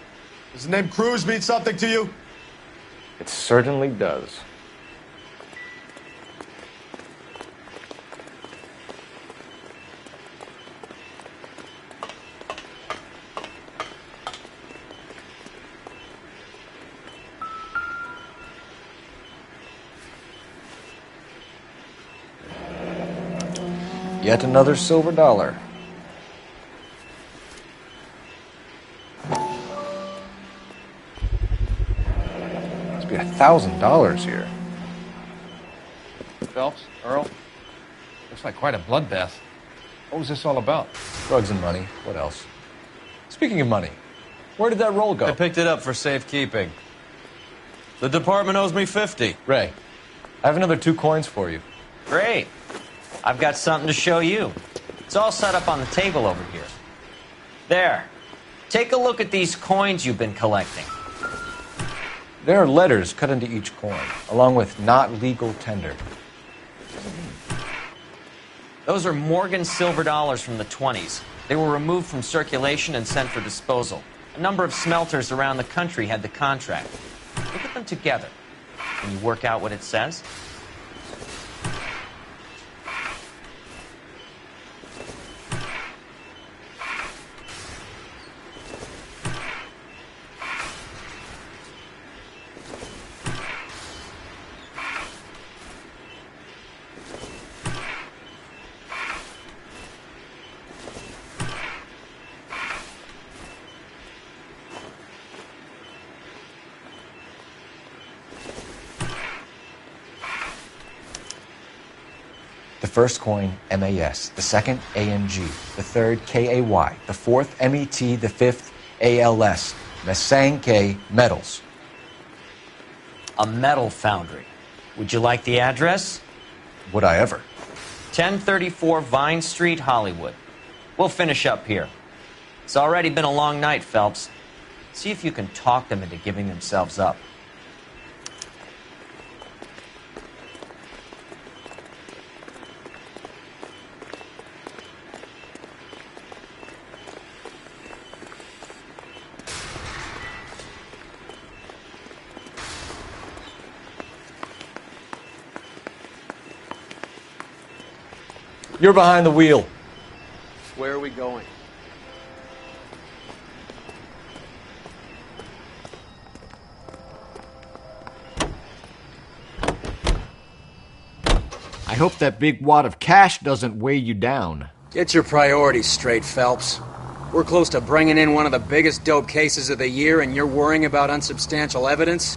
Does the name Cruz mean something to you? It certainly does. Yet another silver dollar. Must be $1,000 here. Phelps, Earl, looks like quite a bloodbath. What was this all about? Drugs and money. What else? Speaking of money, where did that roll go? I picked it up for safekeeping. The department owes me 50. Ray, I have another 2 coins for you. Great. I've got something to show you. It's all set up on the table over here. There. Take a look at these coins you've been collecting. There are letters cut into each coin, along with not legal tender. Those are Morgan silver dollars from the 20s. They were removed from circulation and sent for disposal. A number of smelters around the country had the contract. Look at them together. Can you work out what it says? The first coin, MAS. The second, ANG. The third, KAY. The fourth, MET. The fifth, ALS. Masanke Metals. A metal foundry. Would you like the address? Would I ever? 1034 Vine Street, Hollywood. We'll finish up here. It's already been a long night, Phelps. See if you can talk them into giving themselves up. You're behind the wheel. Where are we going? I hope that big wad of cash doesn't weigh you down. Get your priorities straight, Phelps. We're close to bringing in one of the biggest dope cases of the year, and you're worrying about unsubstantial evidence?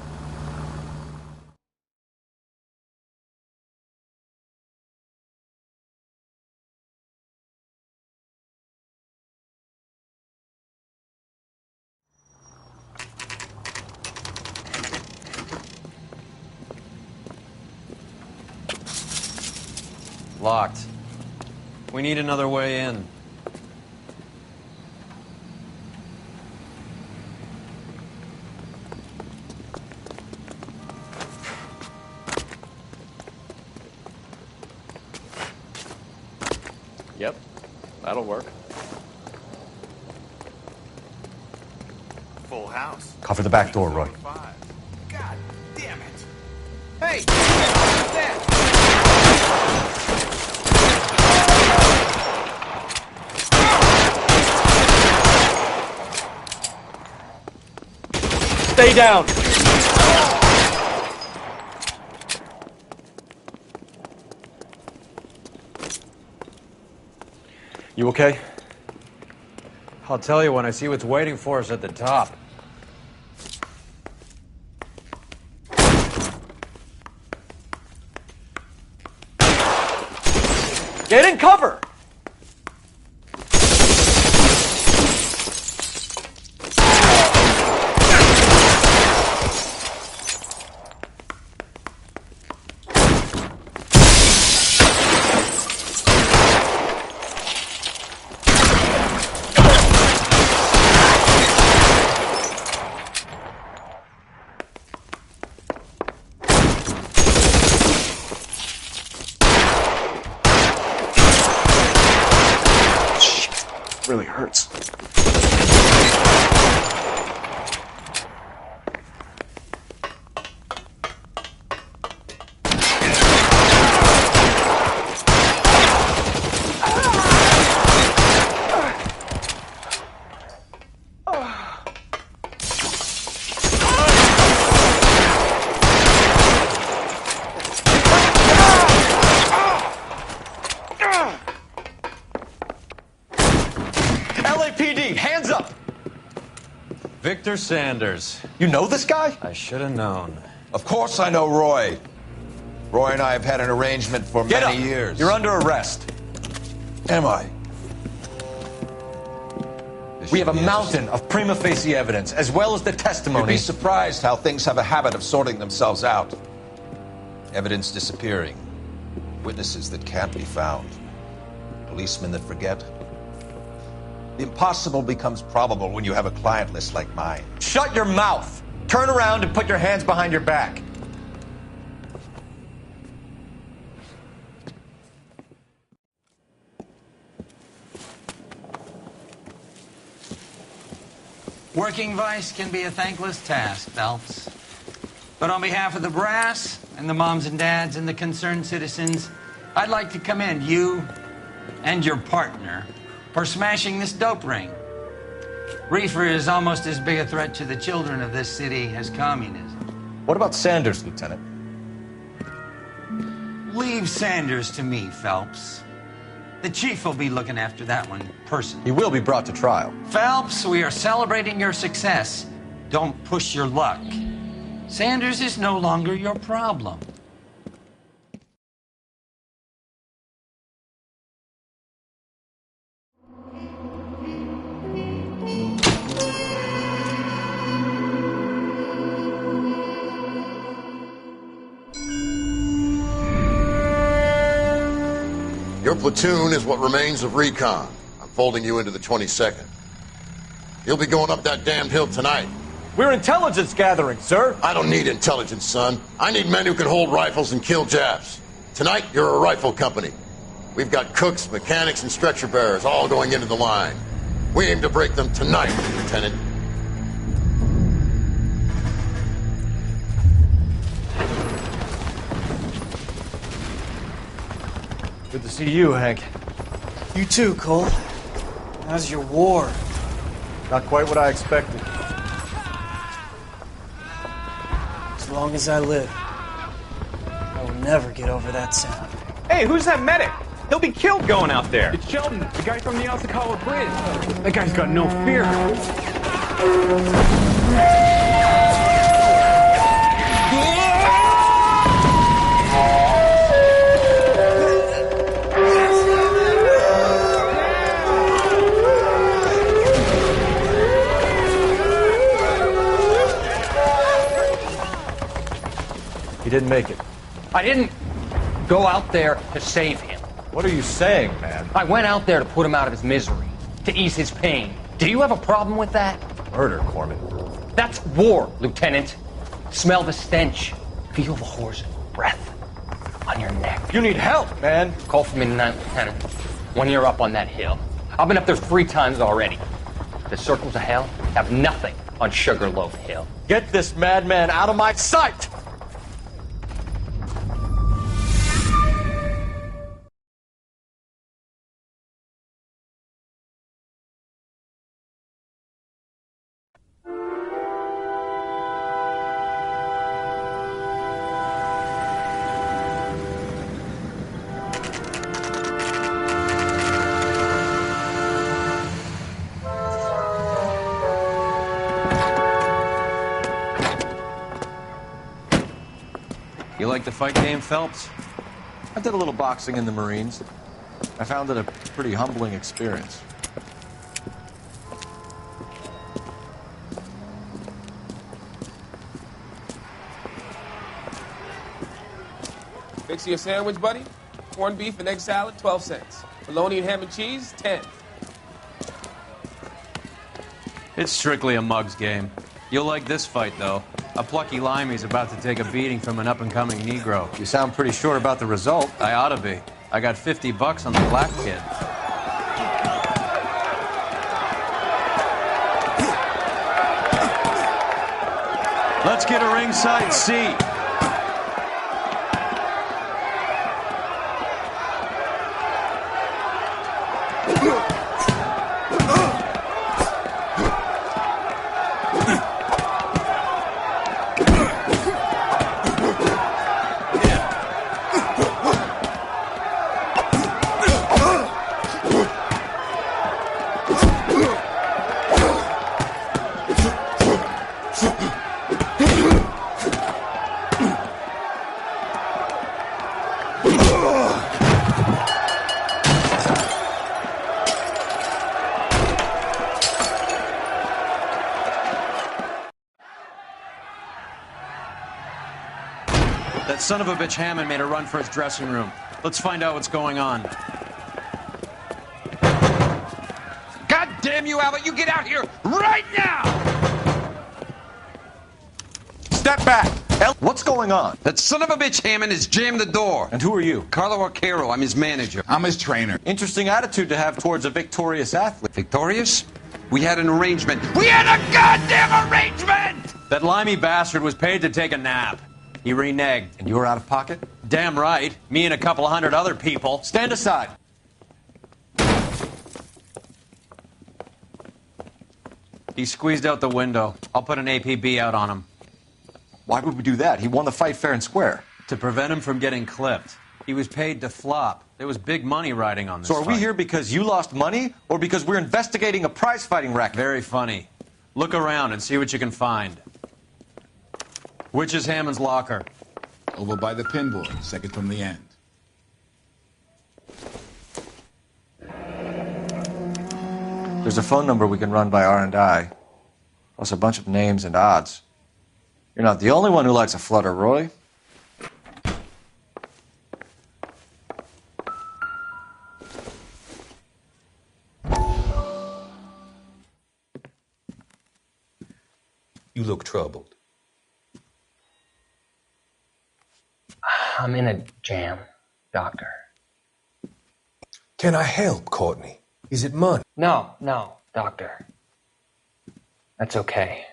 Locked. We need another way in. Yep, that'll work. full house. Cover the back door, Roy. God damn it. Hey! What's that? Stay down! You okay? I'll tell you when I see what's waiting for us at the top. Get in cover! Really hurts. LAPD, hands up! Victor Sanders. You know this guy? I should have known. Of course I know Roy. Roy and I have had an arrangement for many years. You're under arrest. Am I? We have a mountain of prima facie evidence, as well as the testimony. You'd be surprised how things have a habit of sorting themselves out. Evidence disappearing. Witnesses that can't be found. Policemen that forget. The impossible becomes probable when you have a client list like mine. Shut your mouth! Turn around and put your hands behind your back. Working vice can be a thankless task, Phelps. But on behalf of the brass and the moms and dads and the concerned citizens, I'd like to commend you and your partner for smashing this dope ring. Reefer is almost as big a threat to the children of this city as communism. What about Sanders, Lieutenant? Leave Sanders to me, Phelps. The chief will be looking after that one personally. He will be brought to trial. Phelps, we are celebrating your success. Don't push your luck. Sanders is no longer your problem. Your platoon is what remains of recon. I'm folding you into the 22nd. You'll be going up that damned hill tonight. We're intelligence gathering, sir. I don't need intelligence, son. I need men who can hold rifles and kill Japs. Tonight, you're a rifle company. We've got cooks, mechanics, and stretcher bearers all going into the line. We aim to break them tonight, Lieutenant. Good to see you, Hank. You too, Cole. How's your war? Not quite what I expected. As long as I live, I will never get over that sound. Hey, who's that medic? He'll be killed going out there. It's Sheldon, the guy from the Osakawa Bridge. That guy's got no fear. He didn't make it. I didn't go out there to save him. What are you saying, man? I went out there to put him out of his misery, to ease his pain. Do you have a problem with that? Murder, Corman. That's war, Lieutenant. Smell the stench. Feel the horse's breath on your neck. You need help, man. Call for me tonight, Lieutenant. When you're up on that hill. I've been up there 3 times already. The circles of hell have nothing on Sugarloaf Hill. Get this madman out of my sight! You like the fight game, Phelps? I did a little boxing in the Marines. I found it a pretty humbling experience. Fix you a sandwich, buddy? Corned beef and egg salad, 12 cents. Bologna and ham and cheese, 10. It's strictly a mug's game. You'll like this fight, though. A plucky limey's about to take a beating from an up-and-coming Negro. You sound pretty sure about the result. I ought to be. I got $50 on the black kid. Let's get a ringside seat. That son of a bitch Hammond made a run for his dressing room. Let's find out what's going on. God damn you, Albert! You get out here right now! Step back! What's going on? That son of a bitch Hammond has jammed the door. And who are you? Carlo Arcaro. I'm his manager. I'm his trainer. Interesting attitude to have towards a victorious athlete. Victorious? We had an arrangement. We had a goddamn arrangement! That limey bastard was paid to take a nap. He reneged. And you were out of pocket? Damn right. Me and a couple hundred other people. Stand aside. He squeezed out the window. I'll put an APB out on him. Why would we do that? He won the fight fair and square. To prevent him from getting clipped. He was paid to flop. There was big money riding on this So are we fight. here because you lost money or because we're investigating a prize-fighting racket? Very funny. Look around and see what you can find. Which is Hammond's locker? Over by the pinboard, second from the end. There's a phone number we can run by R&I, plus a bunch of names and odds. You're not the only one who likes a flutter, Roy. You look troubled. I'm in a jam, Doctor. Can I help, Courtney? Is it money? No, Doctor. That's okay.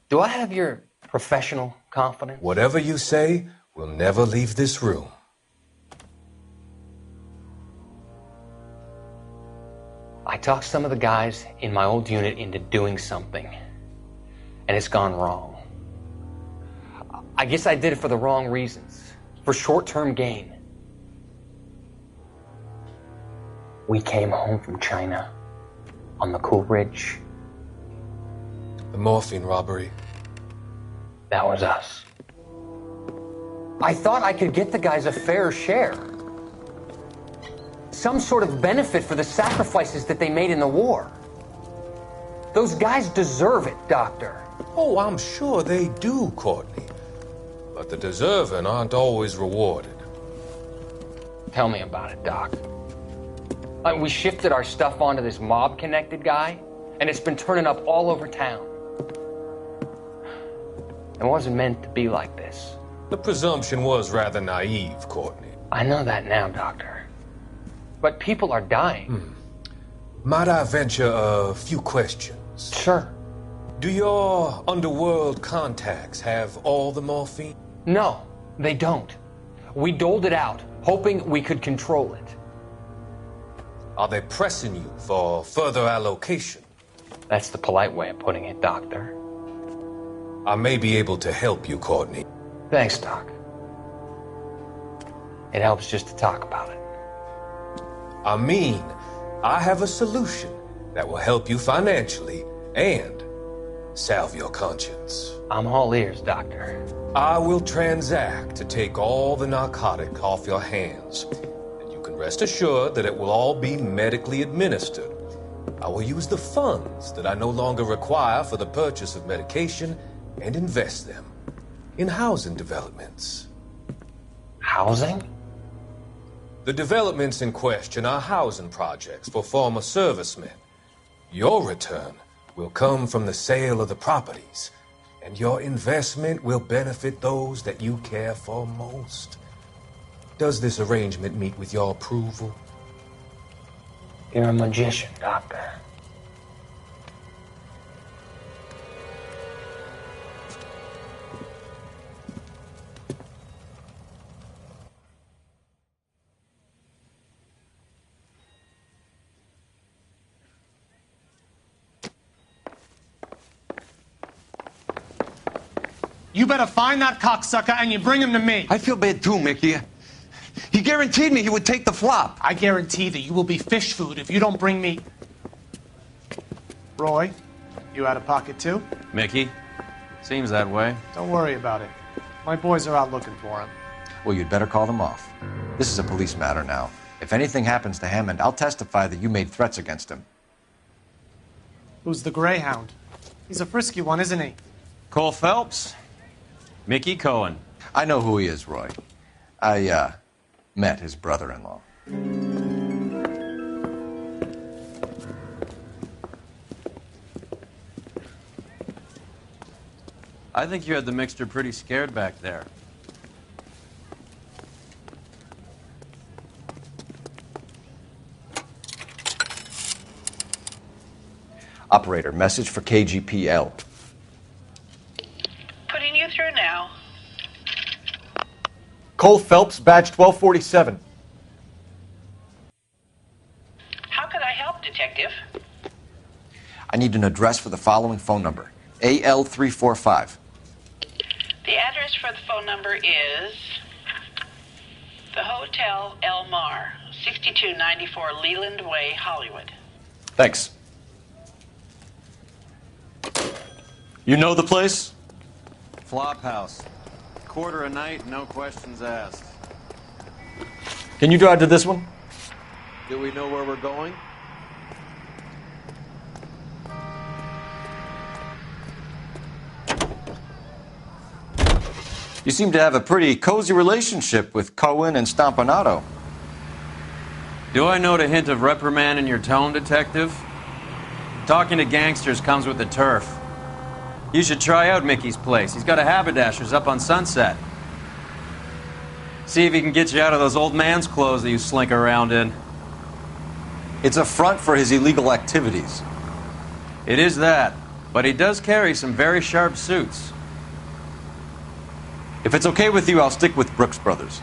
Do I have your professional confidence? Whatever you say, we'll never leave this room. I talked some of the guys in my old unit into doing something, and it's gone wrong. I guess I did it for the wrong reasons, for short-term gain. We came home from China on the Cool Ridge. The morphine robbery. That was us. I thought I could get the guys a fair share. Some sort of benefit for the sacrifices that they made in the war. Those guys deserve it, Doctor. Oh, I'm sure they do, Courtney. But the deserving aren't always rewarded. Tell me about it, Doc. We shifted our stuff onto this mob-connected guy, and it's been turning up all over town. It wasn't meant to be like this. The presumption was rather naive, Courtney. I know that now, Doctor. But people are dying. Might I venture a few questions? Sure. Do your underworld contacts have all the morphine? No, they don't. We doled it out, hoping we could control it. Are they pressing you for further allocation? That's the polite way of putting it, Doctor. I may be able to help you, Courtney. Thanks, Doc. It helps just to talk about it. I mean, I have a solution that will help you financially and salve your conscience. I'm all ears, Doctor. I will transact to take all the narcotic off your hands, and you can rest assured that it will all be medically administered. I will use the funds that I no longer require for the purchase of medication and invest them in housing developments. Housing? The developments in question are housing projects for former servicemen. Your return will come from the sale of the properties, and your investment will benefit those that you care for most. Does this arrangement meet with your approval? You're a magician, Doctor. You better find that cocksucker and you bring him to me. I feel bad too, Mickey. He guaranteed me he would take the flop. I guarantee that you will be fish food if you don't bring me... Roy, you out of pocket too? Mickey? Seems that way. Don't worry about it. My boys are out looking for him. Well, you'd better call them off. This is a police matter now. If anything happens to Hammond, I'll testify that you made threats against him. Who's the Greyhound? He's a frisky one, isn't he? Cole Phelps? Mickey Cohen. I know who he is, Roy. I, met his brother-in-law. I think you had the mixture pretty scared back there. Operator, message for KGPL. Putting you through now. Cole Phelps, badge 1247. How could I help, Detective? I need an address for the following phone number. AL345. The address for the phone number is the Hotel El Mar, 6294 Leland Way, Hollywood. Thanks. You know the place? Flop house. Quarter a night, no questions asked. Can you drive to this one? Do we know where we're going? You seem to have a pretty cozy relationship with Cohen and Stompanato. Do I note a hint of reprimand in your tone, Detective? Talking to gangsters comes with the turf. You should try out Mickey's place. He's got a haberdasher's up on Sunset. See if he can get you out of those old man's clothes that you slink around in. It's a front for his illegal activities. It is that, but he does carry some very sharp suits. If it's okay with you, I'll stick with Brooks Brothers.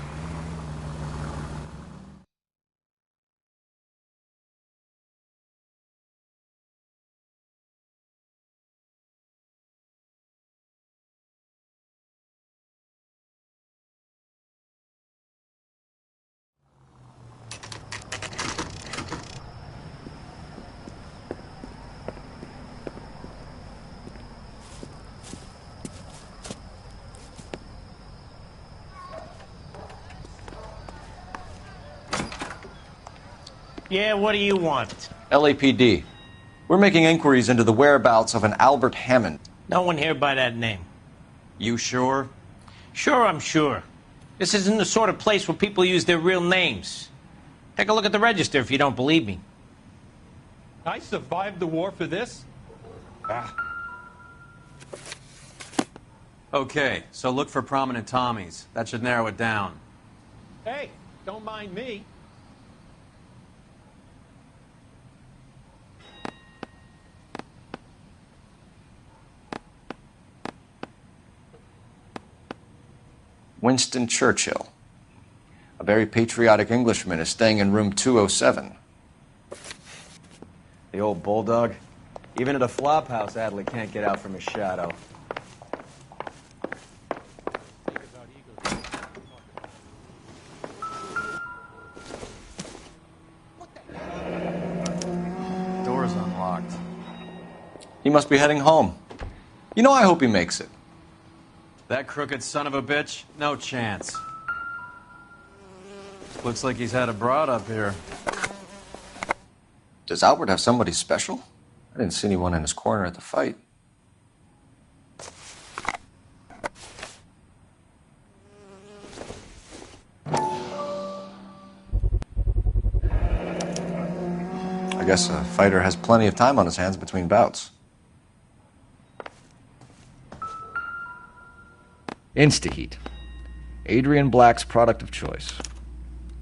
Yeah, what do you want? LAPD. We're making inquiries into the whereabouts of an Albert Hammond. No one here by that name. You sure? Sure, I'm sure. This isn't the sort of place where people use their real names. Take a look at the register if you don't believe me. I survived the war for this? Okay, so look for prominent Tommies. That should narrow it down. Hey, don't mind me. Winston Churchill. A very patriotic Englishman is staying in room 207. The old bulldog. Even at a flop house, Adley can't get out from his shadow. Door's unlocked. He must be heading home. You know, I hope he makes it. That crooked son of a bitch? No chance. Looks like he's had a broad up here. Does Albert have somebody special? I didn't see anyone in his corner at the fight. I guess a fighter has plenty of time on his hands between bouts. Instaheat. Adrian Black's product of choice.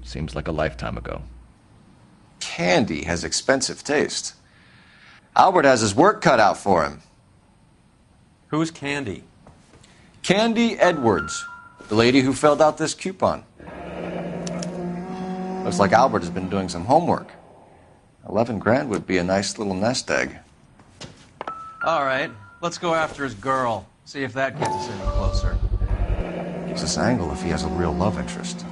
Seems like a lifetime ago. Candy has expensive taste. Albert has his work cut out for him. Who's Candy? Candy Edwards, the lady who filled out this coupon. Looks like Albert has been doing some homework. 11 grand would be a nice little nest egg. All right, let's go after his girl. See if that gets us any closer. Gives us angle if he has a real love interest.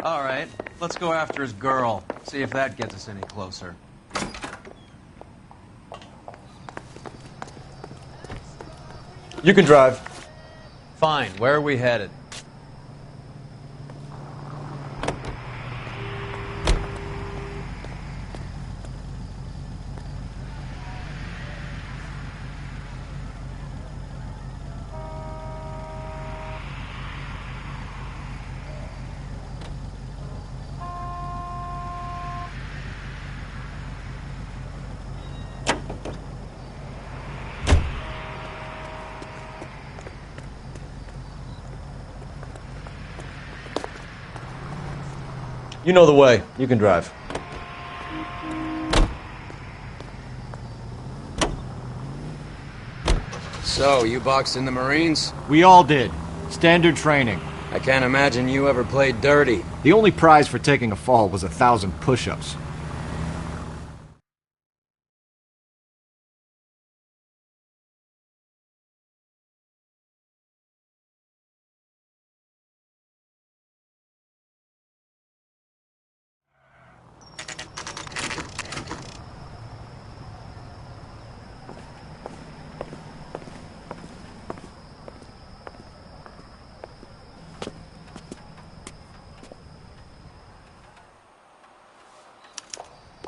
All right, let's go after his girl. See if that gets us any closer. You can drive. Fine, where are we headed? You know the way. You can drive. So, you boxed in the Marines? We all did. Standard training. I can't imagine you ever played dirty. The only prize for taking a fall was 1,000 push-ups.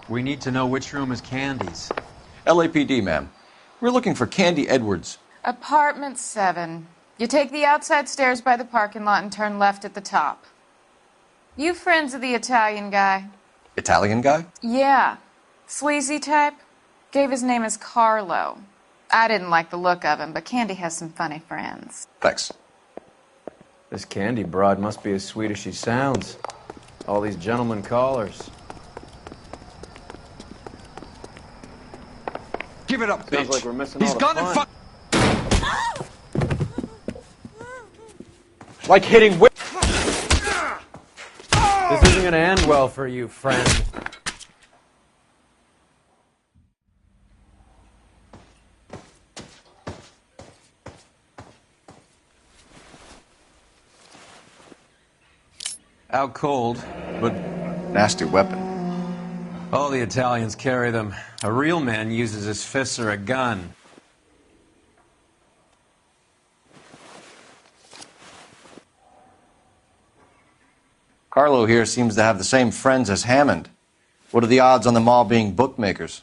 We need to know which room is Candy's. LAPD, ma'am. We're looking for Candy Edwards. Apartment 7. You take the outside stairs by the parking lot and turn left at the top. You friends of the Italian guy? Italian guy? Yeah. Sleazy type? Gave his name as Carlo. I didn't like the look of him, but Candy has some funny friends. Thanks. This Candy broad must be as sweet as she sounds. All these gentlemen callers. Give it up, Sounds bitch. like we're missing He's all the gone fun. and Like hitting This isn't gonna end well for you, friend. Out cold, but nasty weapon. All the Italians carry them. A real man uses his fists or a gun. Carlo here seems to have the same friends as Hammond. What are the odds on them all being bookmakers?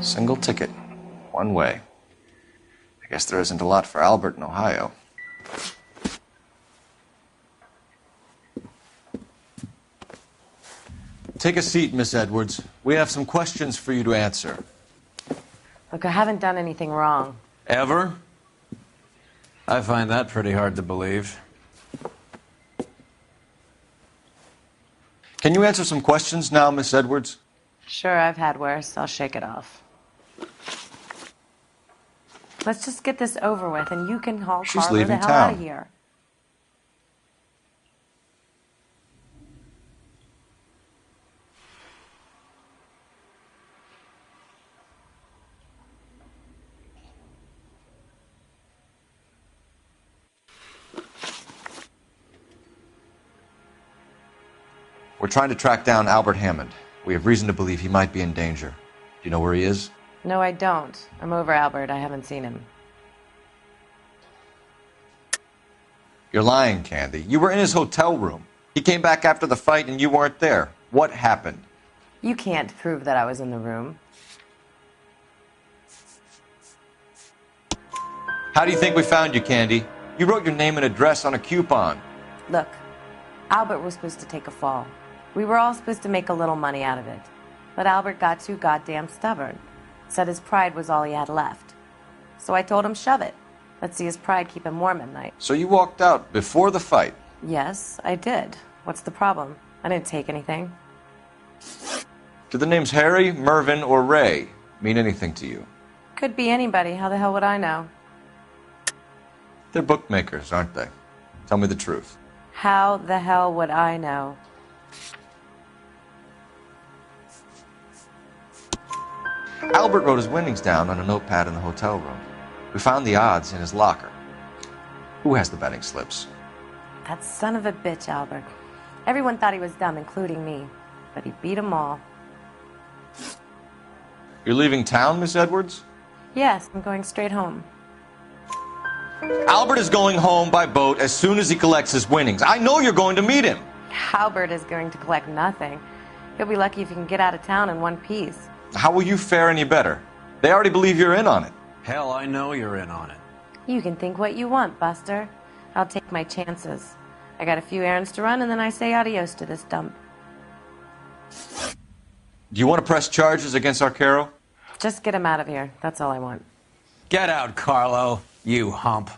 Single ticket. One way. I guess there isn't a lot for Albert in Ohio. Take a seat, Miss Edwards. We have some questions for you to answer. Look, I haven't done anything wrong. Ever? I find that pretty hard to believe. Can you answer some questions now, Miss Edwards? Sure, I've had worse. I'll shake it off. Let's just get this over with, and you can haul She's Carla the leaving hell out of town. here. We're trying to track down Albert Hammond. We have reason to believe he might be in danger. Do you know where he is? No, I don't. I'm over Albert. I haven't seen him. You're lying, Candy. You were in his hotel room. He came back after the fight and you weren't there. What happened? You can't prove that I was in the room. How do you think we found you, Candy? You wrote your name and address on a coupon. Look, Albert was supposed to take a fall. We were all supposed to make a little money out of it. But Albert got too goddamn stubborn. Said his pride was all he had left. So I told him, shove it. Let's see his pride keep him warm at night. So you walked out before the fight? Yes, I did. What's the problem? I didn't take anything. Do the names Harry, Mervyn, or Ray mean anything to you? Could be anybody. How the hell would I know? They're bookmakers, aren't they? Tell me the truth. How the hell would I know? Albert wrote his winnings down on a notepad in the hotel room. We found the odds in his locker. Who has the betting slips? That son of a bitch, Albert. Everyone thought he was dumb, including me. But he beat them all. You're leaving town, Miss Edwards? Yes, I'm going straight home. Albert is going home by boat as soon as he collects his winnings. I know you're going to meet him. Albert is going to collect nothing. He'll be lucky if he can get out of town in one piece. How will you fare any better? They already believe you're in on it. Hell, I know you're in on it. You can think what you want, Buster. I'll take my chances. I got a few errands to run, and then I say adios to this dump. Do you want to press charges against Arcaro? Just get him out of here. That's all I want. Get out, Carlo, you hump.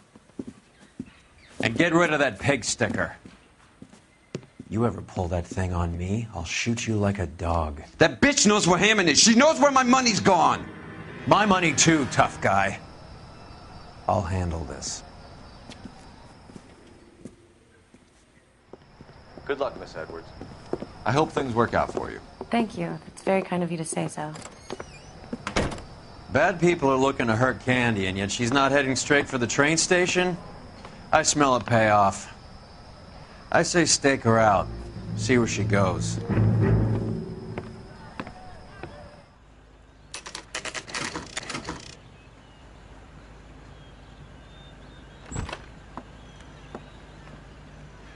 And get rid of that pig sticker. You ever pull that thing on me, I'll shoot you like a dog. That bitch knows where Hammond is. She knows where my money's gone. My money too, tough guy. I'll handle this. Good luck, Miss Edwards. I hope things work out for you. Thank you. It's very kind of you to say so. Bad people are looking to hurt Candy, and yet she's not heading straight for the train station? I smell a payoff. I say stake her out. See where she goes.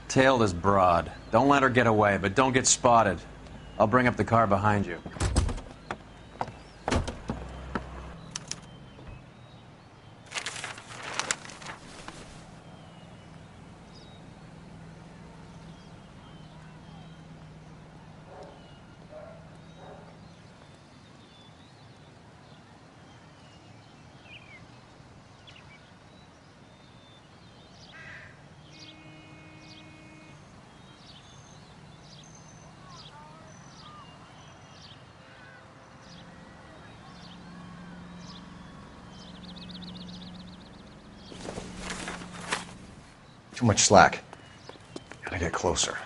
Tail this broad. Don't let her get away, but don't get spotted. I'll bring up the car behind you. Too much slack. Gotta get closer.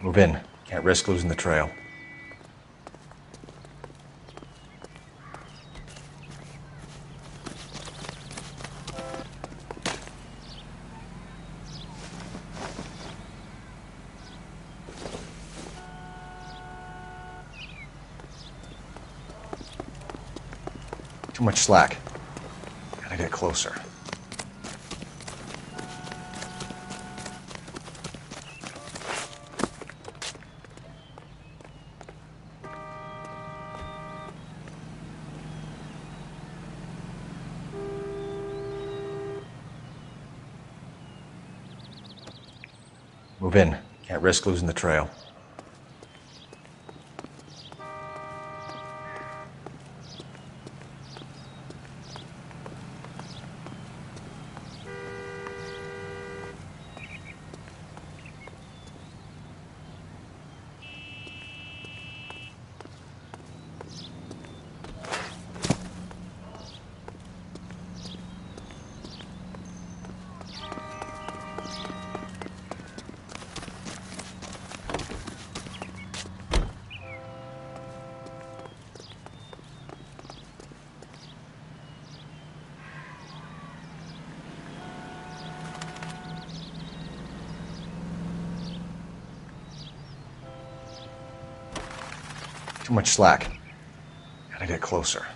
Move in. Can't risk losing the trail. Too much slack. Gotta get closer. Move in. Can't risk losing the trail. Too much slack. Gotta get closer.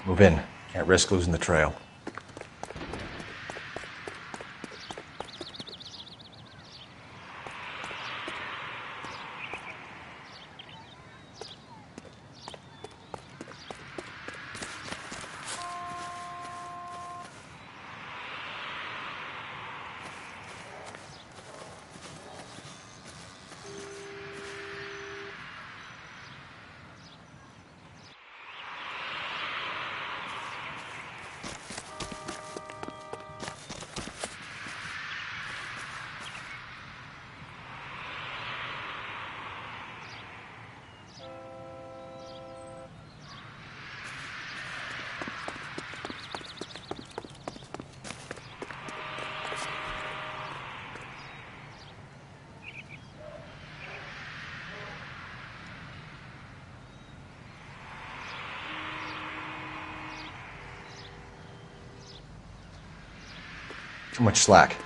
Move in. Can't risk losing the trail. Too much slack.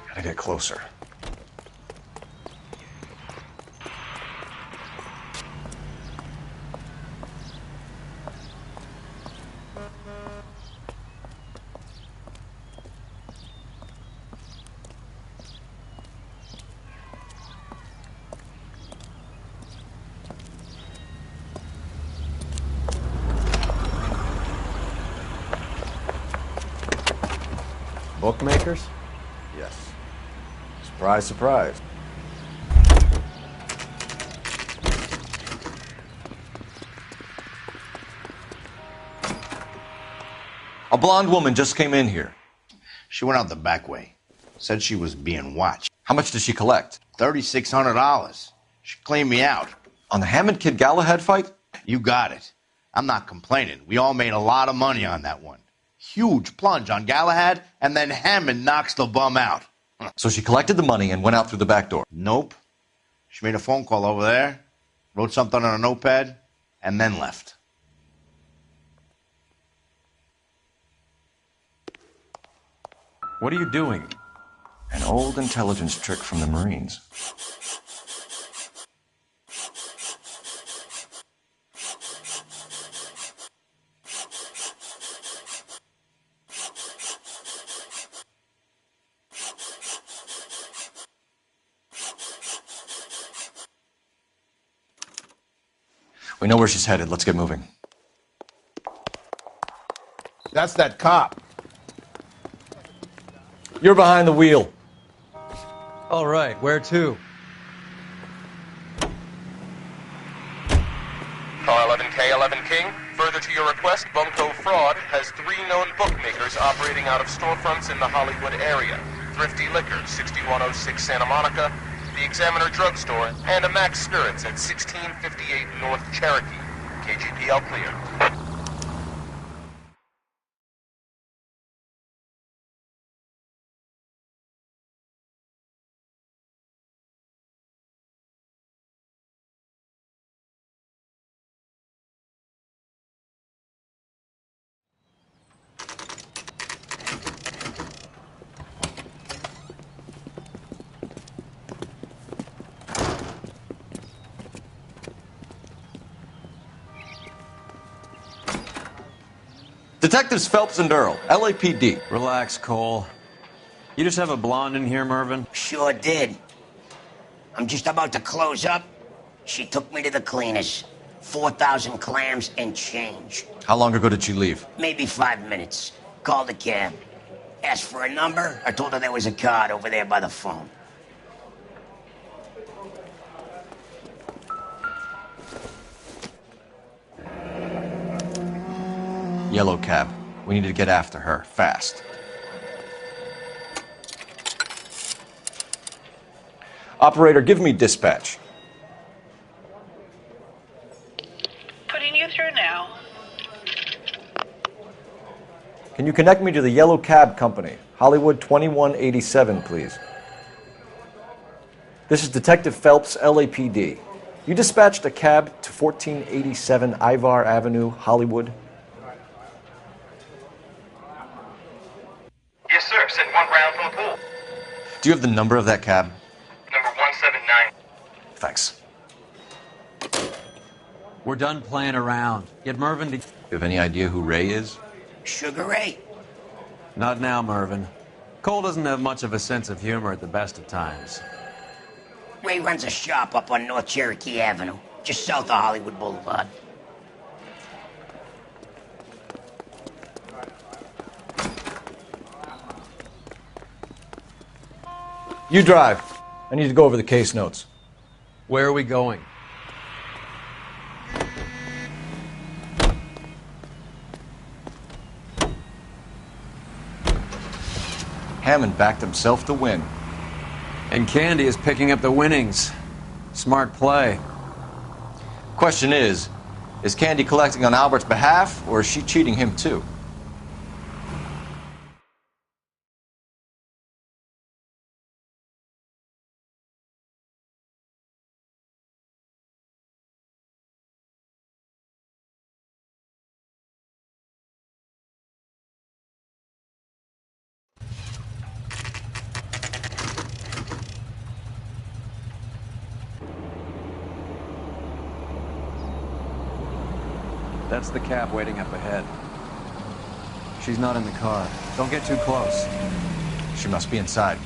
Gotta get closer. Bookmakers? Yes. Surprise, surprise. A blonde woman just came in here. She went out the back way. Said she was being watched. How much did she collect? $3,600. She cleaned me out. On the Hammond Kid Galahad fight? You got it. I'm not complaining. We all made a lot of money on that one. Huge plunge on Galahad, and then Hammond knocks the bum out. So she collected the money and went out through the back door? Nope. She made a phone call over there, wrote something on a notepad, and then left. What are you doing? An old intelligence trick from the Marines. We know where she's headed. Let's get moving. That's that cop. You're behind the wheel. All right, where to? Car 11K, 11 King. Further to your request, Bunko Fraud has 3 known bookmakers operating out of storefronts in the Hollywood area. Thrifty Liquor, 6106 Santa Monica, the Examiner Drugstore, and a Max Spirits at 1658 North Cherokee. KGPL clear. Detectives Phelps and Earl, LAPD. Relax, Cole. You just have a blonde in here, Mervyn? Sure did. I'm just about to close up. She took me to the cleaners. 4,000 clams and change. How long ago did she leave? Maybe 5 minutes. Called a cab. Asked for a number. I told her there was a card over there by the phone. Yellow cab. We need to get after her, fast. Operator, give me dispatch. Putting you through now. Can you connect me to the Yellow Cab Company? Hollywood 2187, please. This is Detective Phelps, LAPD. You dispatched a cab to 1487 Ivar Avenue, Hollywood. Yes, sir. Sent 1 round from the pool. Do you have the number of that cab? Number 179. Thanks. We're done playing around. Get Mervyn to... You have any idea who Ray is? Sugar Ray? Not now, Mervyn. Cole doesn't have much of a sense of humor at the best of times. Ray runs a shop up on North Cherokee Avenue, just south of Hollywood Boulevard. You drive. I need to go over the case notes. Where are we going? Hammond backed himself to win. And Candy is picking up the winnings. Smart play. Question is Candy collecting on Albert's behalf, or is she cheating him too? That's the cab waiting up ahead. She's not in the car. Don't get too close. She must be inside.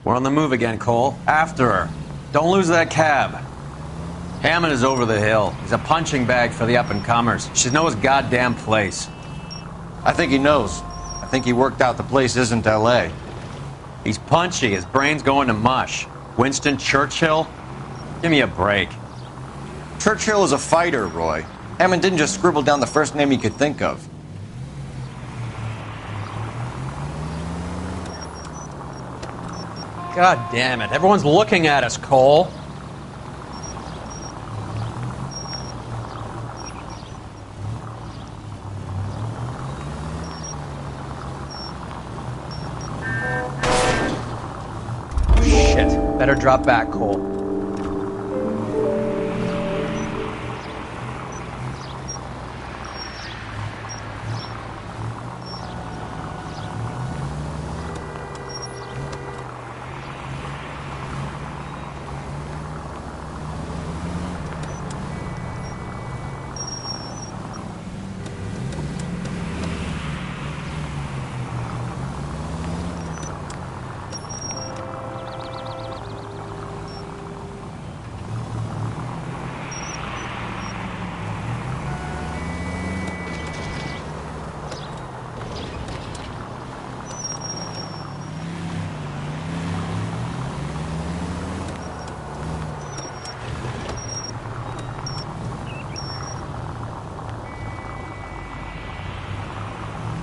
We're on the move again, Cole. After her. Don't lose that cab. Hammond is over the hill. He's a punching bag for the up-and-comers. Should know his goddamn place. I think he knows. I think he worked out the place isn't L.A. He's punchy. His brain's going to mush. Winston Churchill? Give me a break. Churchill is a fighter, Roy. Hammond didn't just scribble down the first name he could think of. God damn it. Everyone's looking at us, Cole. Shit. Better drop back, Cole.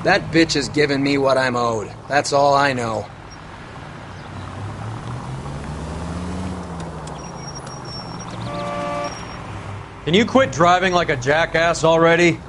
That bitch has given me what I'm owed. That's all I know. Can you quit driving like a jackass already?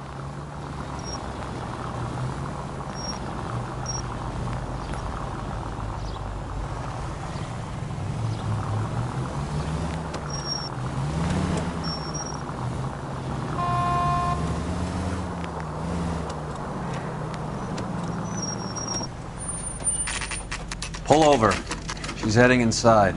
Pull over. She's heading inside.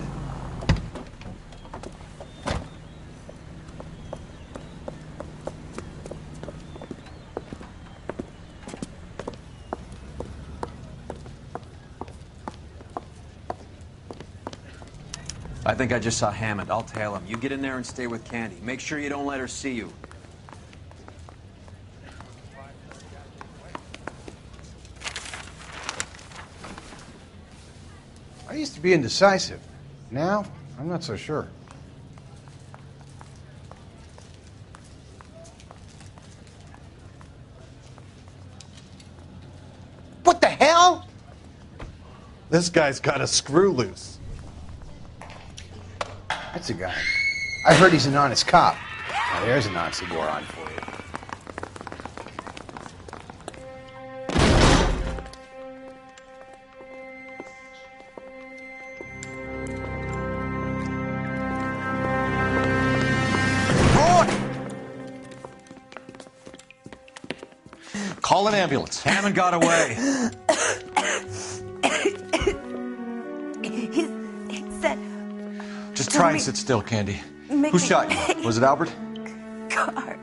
I think I just saw Hammond. I'll tail him. You get in there and stay with Candy. Make sure you don't let her see you. I used to be indecisive. Now, I'm not so sure. What the hell? This guy's got a screw loose. That's a guy. I heard he's an honest cop. Now there's an oxymoron for you. Call an ambulance. Hammond got away. He said... Just try and sit still, Candy. Who shot you? Was it Albert? Car.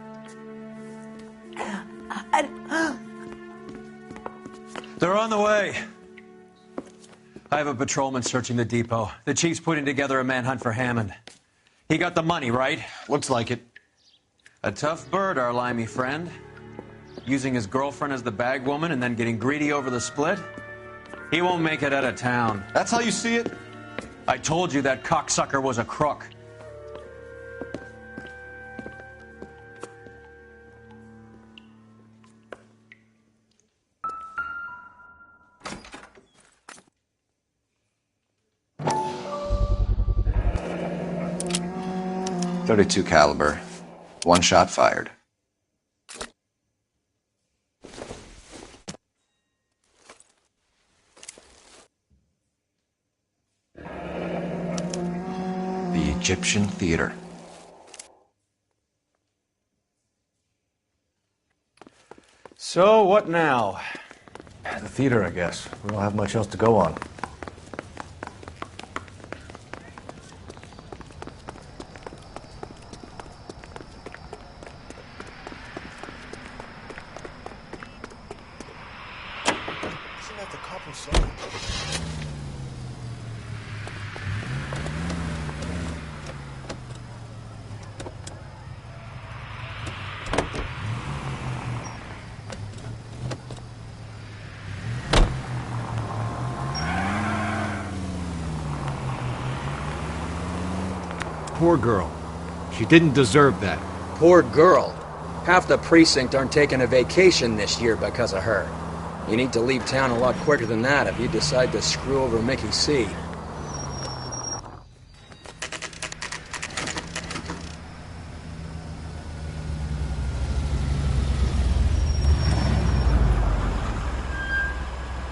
They're on the way. I have a patrolman searching the depot. The chief's putting together a manhunt for Hammond. He got the money, right? Looks like it. A tough bird, our limey friend. Using his girlfriend as the bag woman and then getting greedy over the split? He won't make it out of town. That's how you see it? I told you that cocksucker was a crook. .32 caliber. One shot fired. The Egyptian Theater. So, what now? The theater, I guess. We don't have much else to go on. Isn't that the cop who saw it? Poor girl. She didn't deserve that. Poor girl. Half the precinct aren't taking a vacation this year because of her. You need to leave town a lot quicker than that if you decide to screw over Mickey C.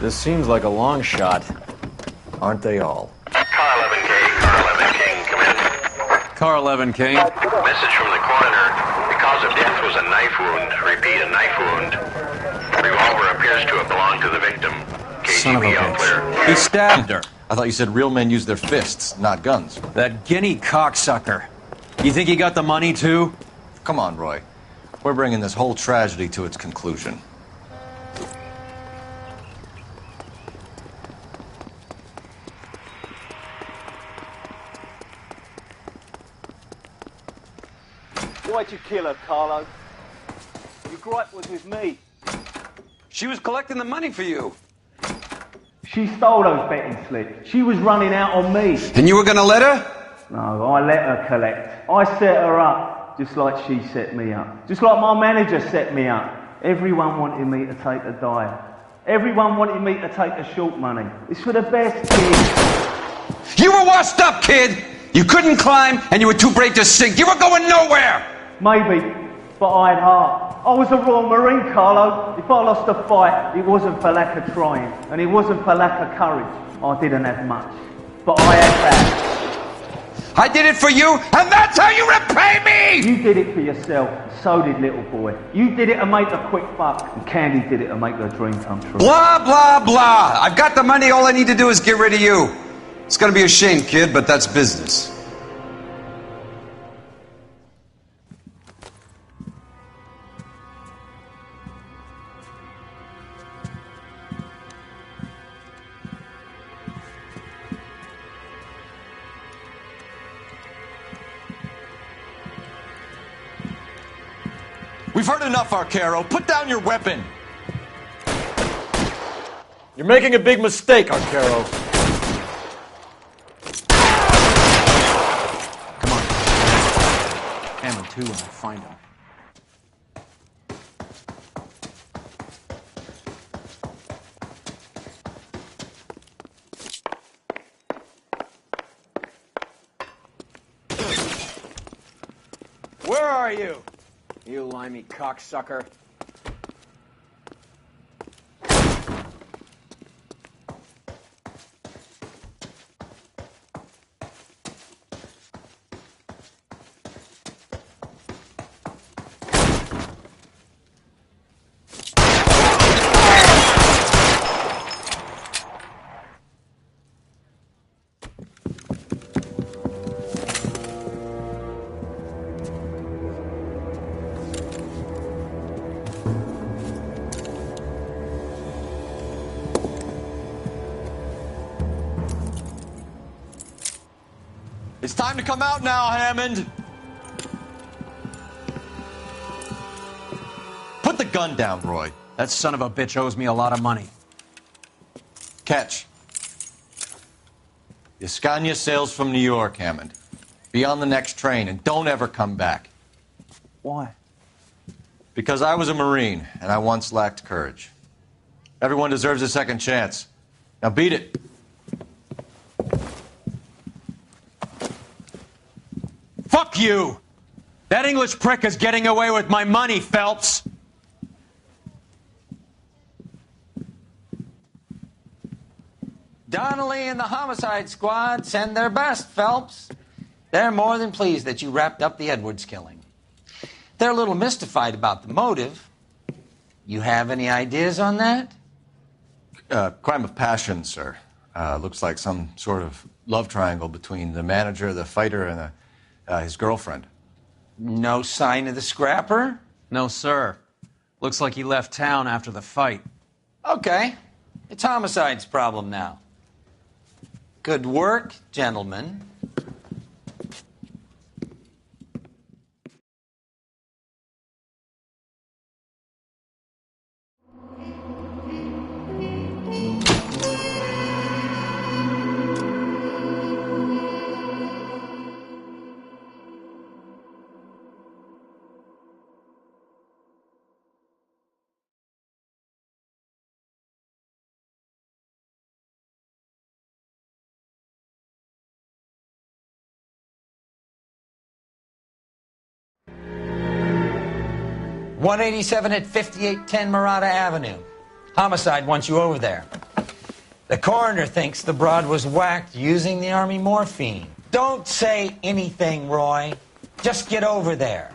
This seems like a long shot. Aren't they all? Car 11K, Car 11 King, come in. Car 11 King. Message from the coroner. The cause of death was a knife wound. Repeat, a knife wound. Revolver appears to have belonged to the victim. Son of a KGB all clear. bitch. He stabbed her. I thought you said real men use their fists, not guns. That guinea cocksucker. You think he got the money, too? Come on, Roy. We're bringing this whole tragedy to its conclusion. Why'd you kill her, Carlo? Your gripe was with me. She was collecting the money for you. She stole those betting slips. She was running out on me. And you were gonna let her? No, I let her collect. I set her up, just like she set me up. Just like my manager set me up. Everyone wanted me to take a dive. Everyone wanted me to take the short money. It's for the best, kid. You were washed up, kid! You couldn't climb, and you were too brave to sink. You were going nowhere! Maybe, but I had heart. I was a Royal Marine, Carlo. If I lost a fight, it wasn't for lack of trying, and it wasn't for lack of courage. I didn't have much, but I had that. I did it for you, and that's how you repay me! You did it for yourself, and so did little boy. You did it to make a quick buck, and Candy did it to make her dream come true. Blah, blah, blah. I've got the money. All I need to do is get rid of you. It's gonna be a shame, kid, but that's business. We've heard enough, Arcaro. Put down your weapon. You're making a big mistake, Arcaro. Come on. Hammond 2 when I find him. Where are you? You limey cocksucker. It's time to come out now, Hammond. Put the gun down, Roy. That son of a bitch owes me a lot of money. Catch. The Scania sails from New York, Hammond. Be on the next train and don't ever come back. Why? Because I was a Marine and I once lacked courage. Everyone deserves a second chance. Now beat it. Fuck you! That English prick is getting away with my money, Phelps! Donnelly and the homicide squad send their best, Phelps. They're more than pleased that you wrapped up the Edwards killing. They're a little mystified about the motive. You have any ideas on that? Crime of passion, sir. Looks like some sort of love triangle between the manager, the fighter, and his girlfriend. No sign of the scrapper? No, sir. Looks like he left town after the fight. Okay. It's homicide's problem now. Good work, gentlemen. .187 at 5810 Murata Avenue. Homicide wants you over there. The coroner thinks the broad was whacked using the Army morphine. Don't say anything, Roy. Just get over there.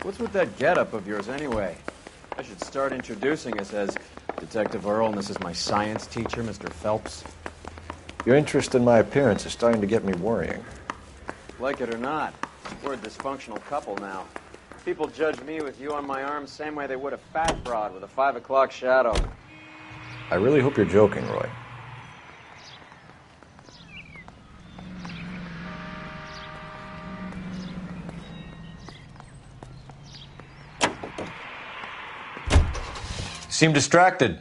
What's with that getup of yours anyway? I should start introducing us as Detective Earl, and this is my science teacher, Mr. Phelps. Your interest in my appearance is starting to get me worrying. Like it or not, we're a dysfunctional couple now. People judge me with you on my arm same way they would a fat broad with a 5 o'clock shadow. I really hope you're joking, Roy. You seem distracted.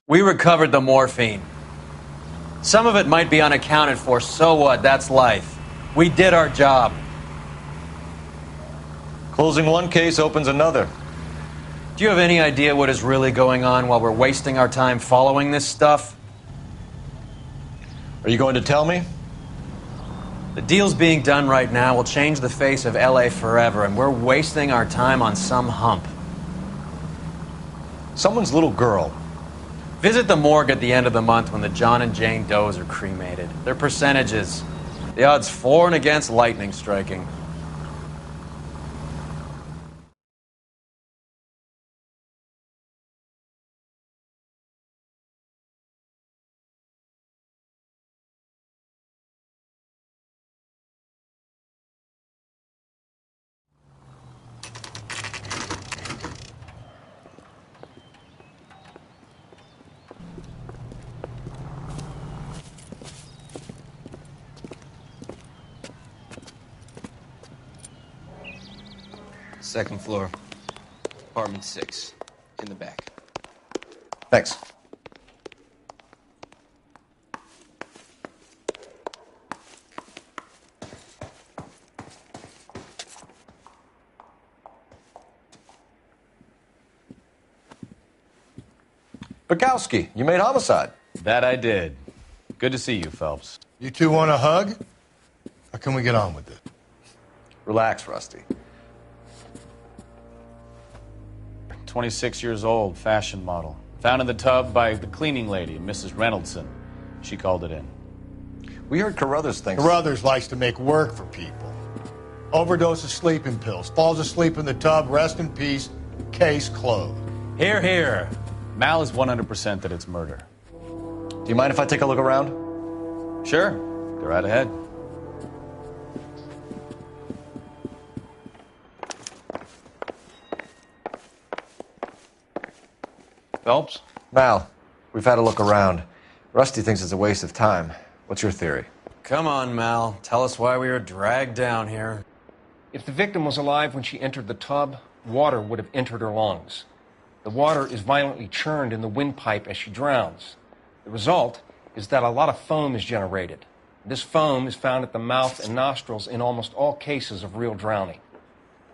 We recovered the morphine. Some of it might be unaccounted for, so what? That's life. We did our job. Closing one case opens another. Do you have any idea what is really going on while we're wasting our time following this stuff? Are you going to tell me? The deals being done right now will change the face of LA forever, and we're wasting our time on some hump. Someone's little girl. Visit the morgue at the end of the month when the John and Jane Does are cremated. Their percentages. The odds for and against lightning striking. Second floor. Apartment 6. In the back. Thanks. Bukowski, you made homicide. That I did. Good to see you, Phelps. You two want a hug? Or can we get on with it? Relax, Rusty. 26 years old, fashion model. Found in the tub by the cleaning lady, Mrs. Reynoldson. She called it in. We heard Carruthers thinks... Carruthers likes to make work for people. Overdose of sleeping pills. Falls asleep in the tub. Rest in peace. Case closed. Here, here. Mal is 100% that it's murder. Do you mind if I take a look around? Sure. Go right ahead. Phelps? Mal, we've had a look around. Rusty thinks it's a waste of time. What's your theory? Come on, Mal. Tell us why we were dragged down here. If the victim was alive when she entered the tub, water would have entered her lungs. The water is violently churned in the windpipe as she drowns. The result is that a lot of foam is generated. This foam is found at the mouth and nostrils in almost all cases of real drowning.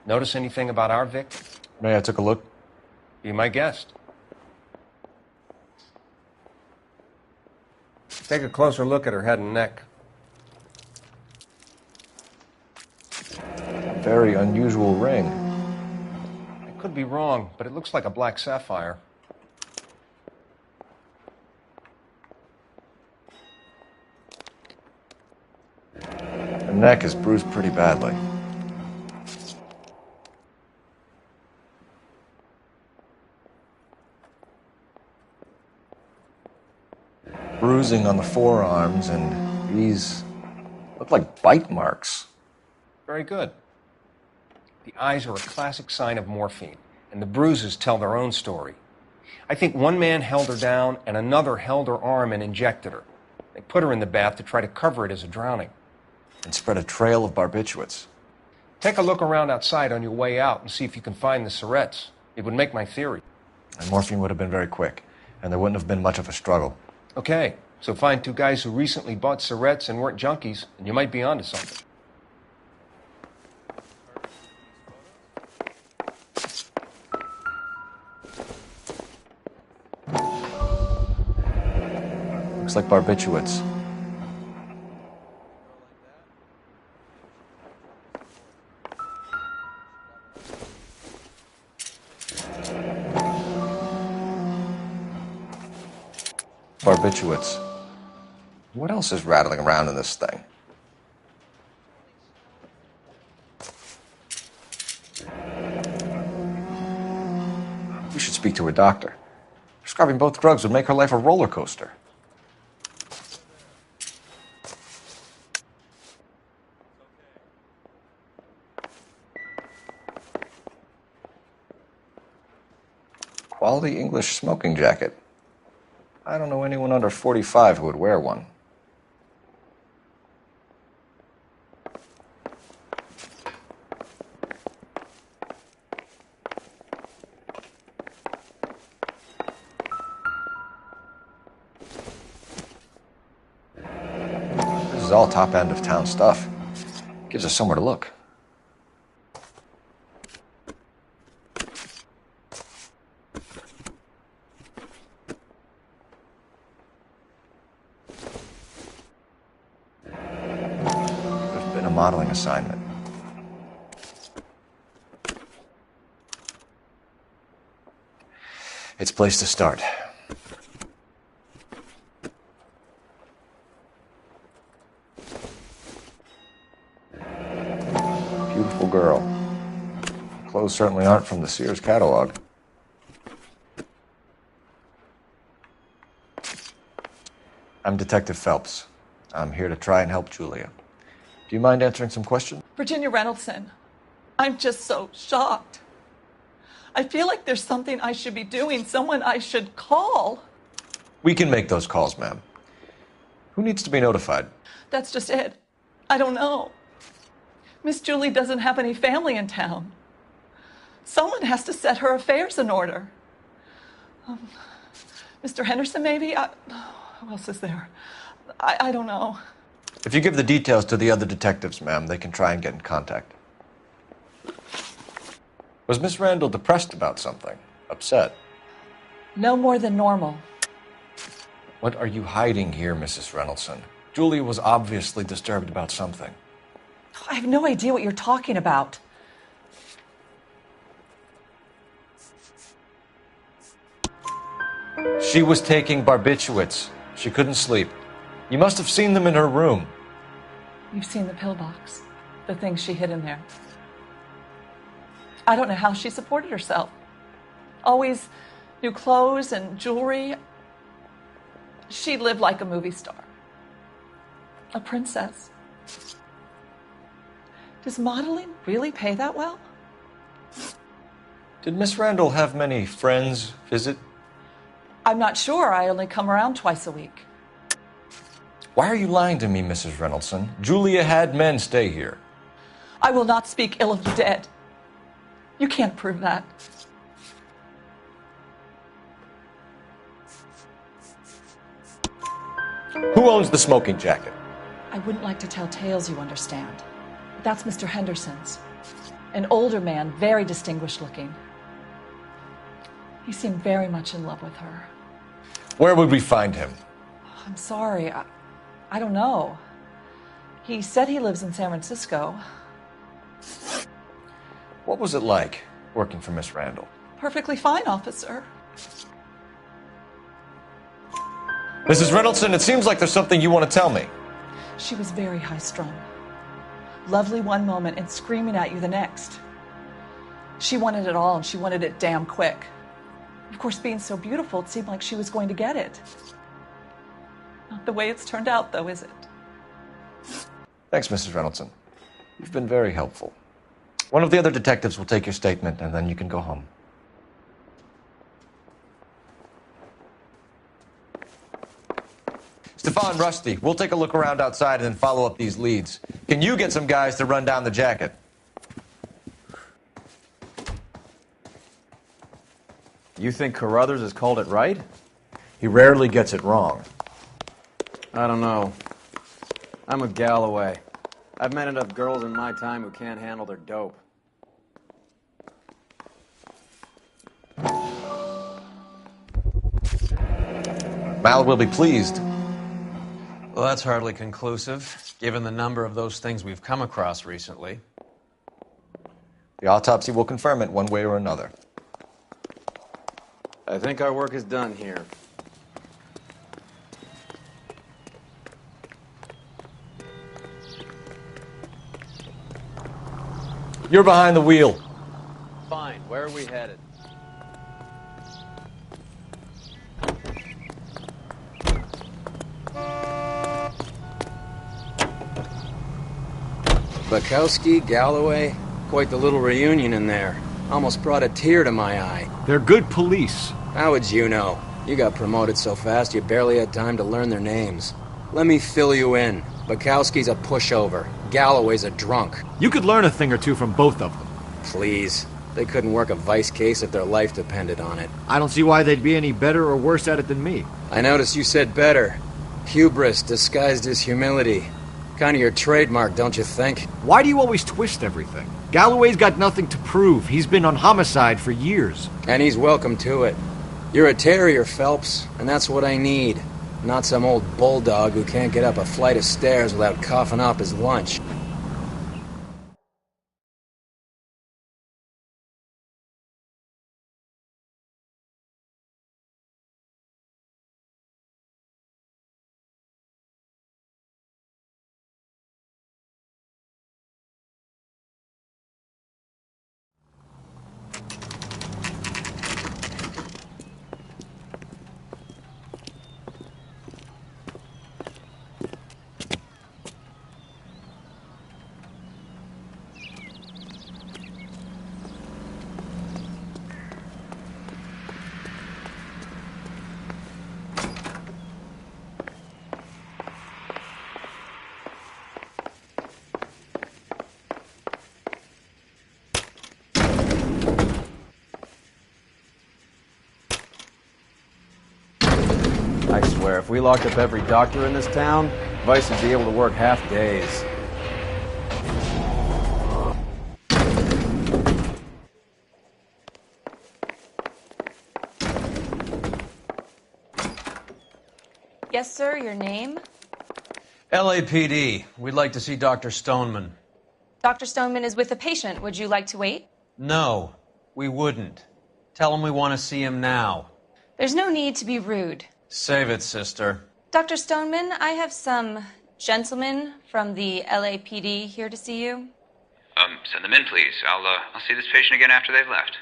Notice anything about our victim? May I took a look? Be my guest. Take a closer look at her head and neck. Very unusual ring. I could be wrong, but it looks like a black sapphire. Her neck is bruised pretty badly. Bruising on the forearms, and these look like bite marks. Very good. The eyes are a classic sign of morphine, and the bruises tell their own story. I think one man held her down, and another held her arm and injected her. They put her in the bath to try to cover it as a drowning. And spread a trail of barbiturates. Take a look around outside on your way out and see if you can find the syrettes. It would make my theory. And morphine would have been very quick, and there wouldn't have been much of a struggle. Okay, so find two guys who recently bought syrettes and weren't junkies, and you might be onto something. Looks like barbiturates. Barbiturates. What else is rattling around in this thing? We should speak to a doctor. Prescribing both drugs would make her life a roller coaster. Quality English smoking jacket. I don't know anyone under 45 who would wear one. This is all top end of town stuff. Gives us somewhere to look. modeling assignment. It's a place to start. Beautiful girl. Clothes certainly aren't from the Sears catalog. I'm Detective Phelps. I'm here to try and help Julia. Do you mind answering some questions? Virginia Reynoldson, I'm just so shocked. I feel like there's something I should be doing, someone I should call. We can make those calls, ma'am. Who needs to be notified? That's just it. I don't know. Miss Julie doesn't have any family in town. Someone has to set her affairs in order. Mr. Henderson, maybe? Who else is there? I don't know. If you give the details to the other detectives, ma'am, they can try and get in contact. Was Miss Randall depressed about something? Upset? No more than normal. What are you hiding here, Mrs. Reynoldson? Julia was obviously disturbed about something. I have no idea what you're talking about. She was taking barbiturates. She couldn't sleep. You must have seen them in her room. You've seen the pillbox, the things she hid in there. I don't know how she supported herself. Always new clothes and jewelry. She lived like a movie star. A princess. Does modeling really pay that well? Did Miss Randall have many friends visit? I'm not sure. I only come around twice a week. Why are you lying to me, Mrs. Reynoldson? Julia had men stay here. I will not speak ill of the dead. You can't prove that. Who owns the smoking jacket? I wouldn't like to tell tales, you understand. But that's Mr. Henderson's. An older man, very distinguished looking. He seemed very much in love with her. Where would we find him? I'm sorry. I don't know. He said he lives in San Francisco. What was it like working for Miss Randall? Perfectly fine, officer. Mrs. Reynoldson, it seems like there's something you want to tell me. She was very high-strung. Lovely one moment and screaming at you the next. She wanted it all, and she wanted it damn quick. Of course, being so beautiful, it seemed like she was going to get it. Not the way it's turned out, though, is it? Thanks, Mrs. Reynoldson. You've been very helpful. One of the other detectives will take your statement, and then you can go home. Stefan, Rusty, we'll take a look around outside and then follow up these leads. Can you get some guys to run down the jacket? You think Carruthers has called it right? He rarely gets it wrong. I don't know. I'm a Galloway. I've met enough girls in my time who can't handle their dope. Mal will be pleased. Well, that's hardly conclusive, given the number of those things we've come across recently. The autopsy will confirm it one way or another. I think our work is done here. You're behind the wheel. Fine. Where are we headed? Bukowski, Galloway, quite the little reunion in there. Almost brought a tear to my eye. They're good police. How would you know? You got promoted so fast you barely had time to learn their names. Let me fill you in. Bukowski's a pushover. Galloway's a drunk. You could learn a thing or two from both of them. Please. They couldn't work a vice case if their life depended on it. I don't see why they'd be any better or worse at it than me. I noticed you said better. Hubris disguised as humility. Kind of your trademark, don't you think? Why do you always twist everything? Galloway's got nothing to prove. He's been on homicide for years. And he's welcome to it. You're a terrier, Phelps, and that's what I need. Not some old bulldog who can't get up a flight of stairs without coughing up his lunch. I swear, if we locked up every doctor in this town, Vice would be able to work half days. Yes, sir, your name? LAPD. We'd like to see Dr. Stoneman. Dr. Stoneman is with a patient. Would you like to wait? No, we wouldn't. Tell him we want to see him now. There's no need to be rude. Save it, sister. Dr. Stoneman, I have some gentlemen from the LAPD here to see you. Send them in, please. I'll see this patient again after they've left.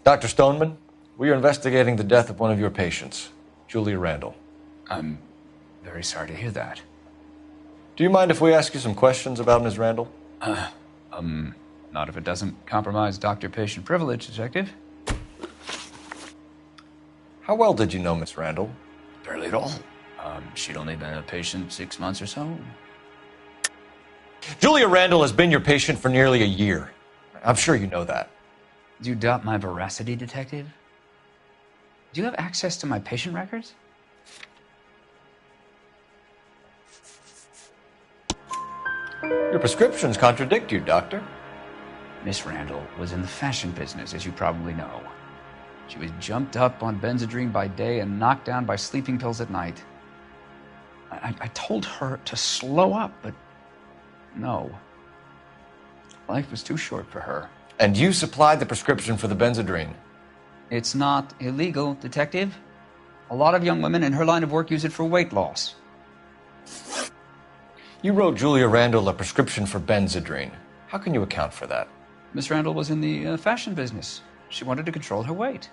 Dr. Stoneman, we are investigating the death of one of your patients, Julia Randall. I'm very sorry to hear that. Do you mind if we ask you some questions about Ms. Randall? Not if it doesn't compromise doctor-patient privilege, Detective. How well did you know Miss Randall? Barely at all. She'd only been a patient 6 months or so. Julia Randall has been your patient for nearly a year. I'm sure you know that. Do you doubt my veracity, Detective? Do you have access to my patient records? Your prescriptions contradict you, Doctor. Miss Randall was in the fashion business, as you probably know. She was jumped up on Benzedrine by day and knocked down by sleeping pills at night. I told her to slow up, but no. Life was too short for her. And you supplied the prescription for the Benzedrine? It's not illegal, Detective. A lot of young women in her line of work use it for weight loss. You wrote Julia Randall a prescription for Benzedrine. How can you account for that? Miss Randall was in the fashion business. She wanted to control her weight.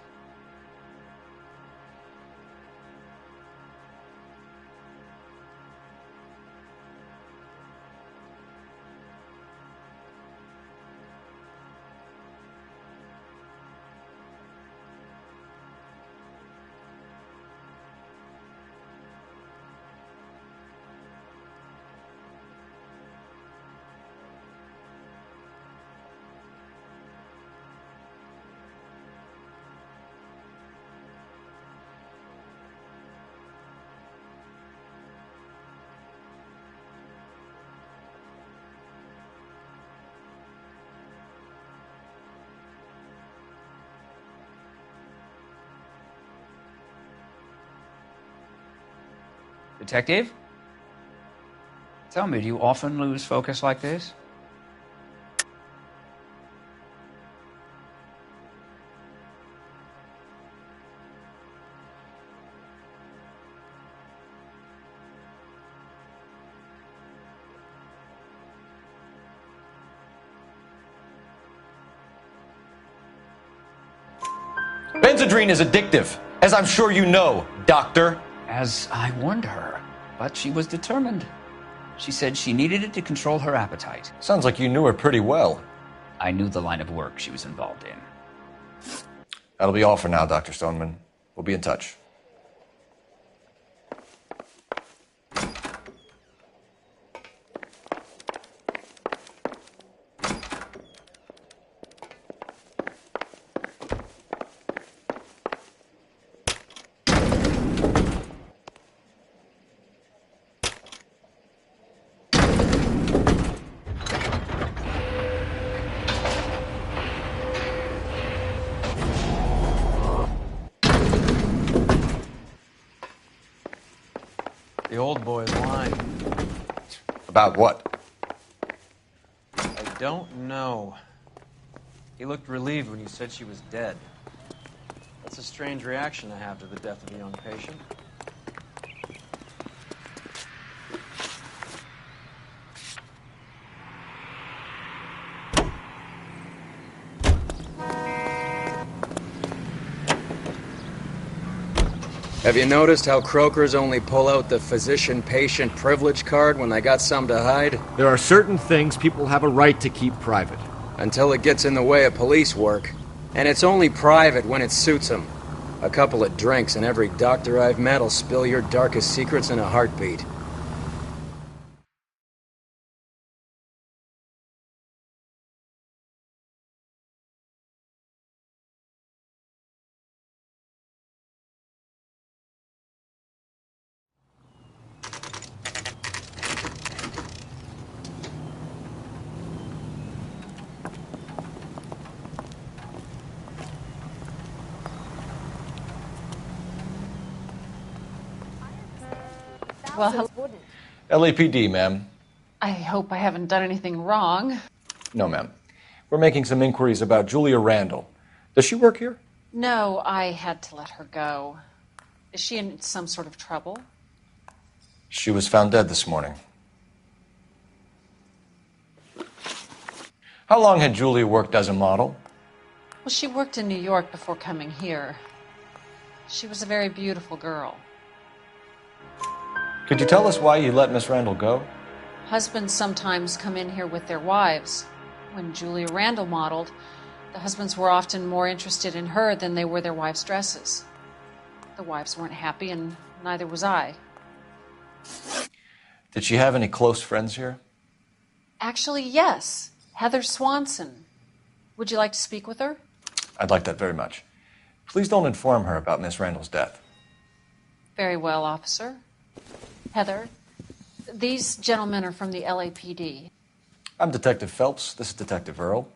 Detective? Tell me, do you often lose focus like this? Benzedrine is addictive, as I'm sure you know, Doctor. As I warned her, but she was determined. She said she needed it to control her appetite. Sounds like you knew her pretty well. I knew the line of work she was involved in. That'll be all for now, Dr. Stoneman. We'll be in touch. The old boy's lying. About what? I don't know. He looked relieved when you said she was dead. That's a strange reaction to have to the death of a young patient. Have you noticed how croakers only pull out the physician-patient privilege card when they got something to hide? There are certain things people have a right to keep private. Until it gets in the way of police work. And it's only private when it suits them. A couple of drinks and every doctor I've met will spill your darkest secrets in a heartbeat. Well, LAPD, ma'am. I hope I haven't done anything wrong. No, ma'am. We're making some inquiries about Julia Randall. Does she work here? No, I had to let her go. Is she in some sort of trouble? She was found dead this morning. How long had Julia worked as a model? Well, she worked in New York before coming here. She was a very beautiful girl. Could you tell us why you let Miss Randall go? Husbands sometimes come in here with their wives. When Julia Randall modeled, the husbands were often more interested in her than they were their wives' dresses. The wives weren't happy, and neither was I. Did she have any close friends here? Actually, yes. Heather Swanson. Would you like to speak with her? I'd like that very much. Please don't inform her about Miss Randall's death. Very well, officer. Heather, these gentlemen are from the LAPD. I'm Detective Phelps. This is Detective Earl.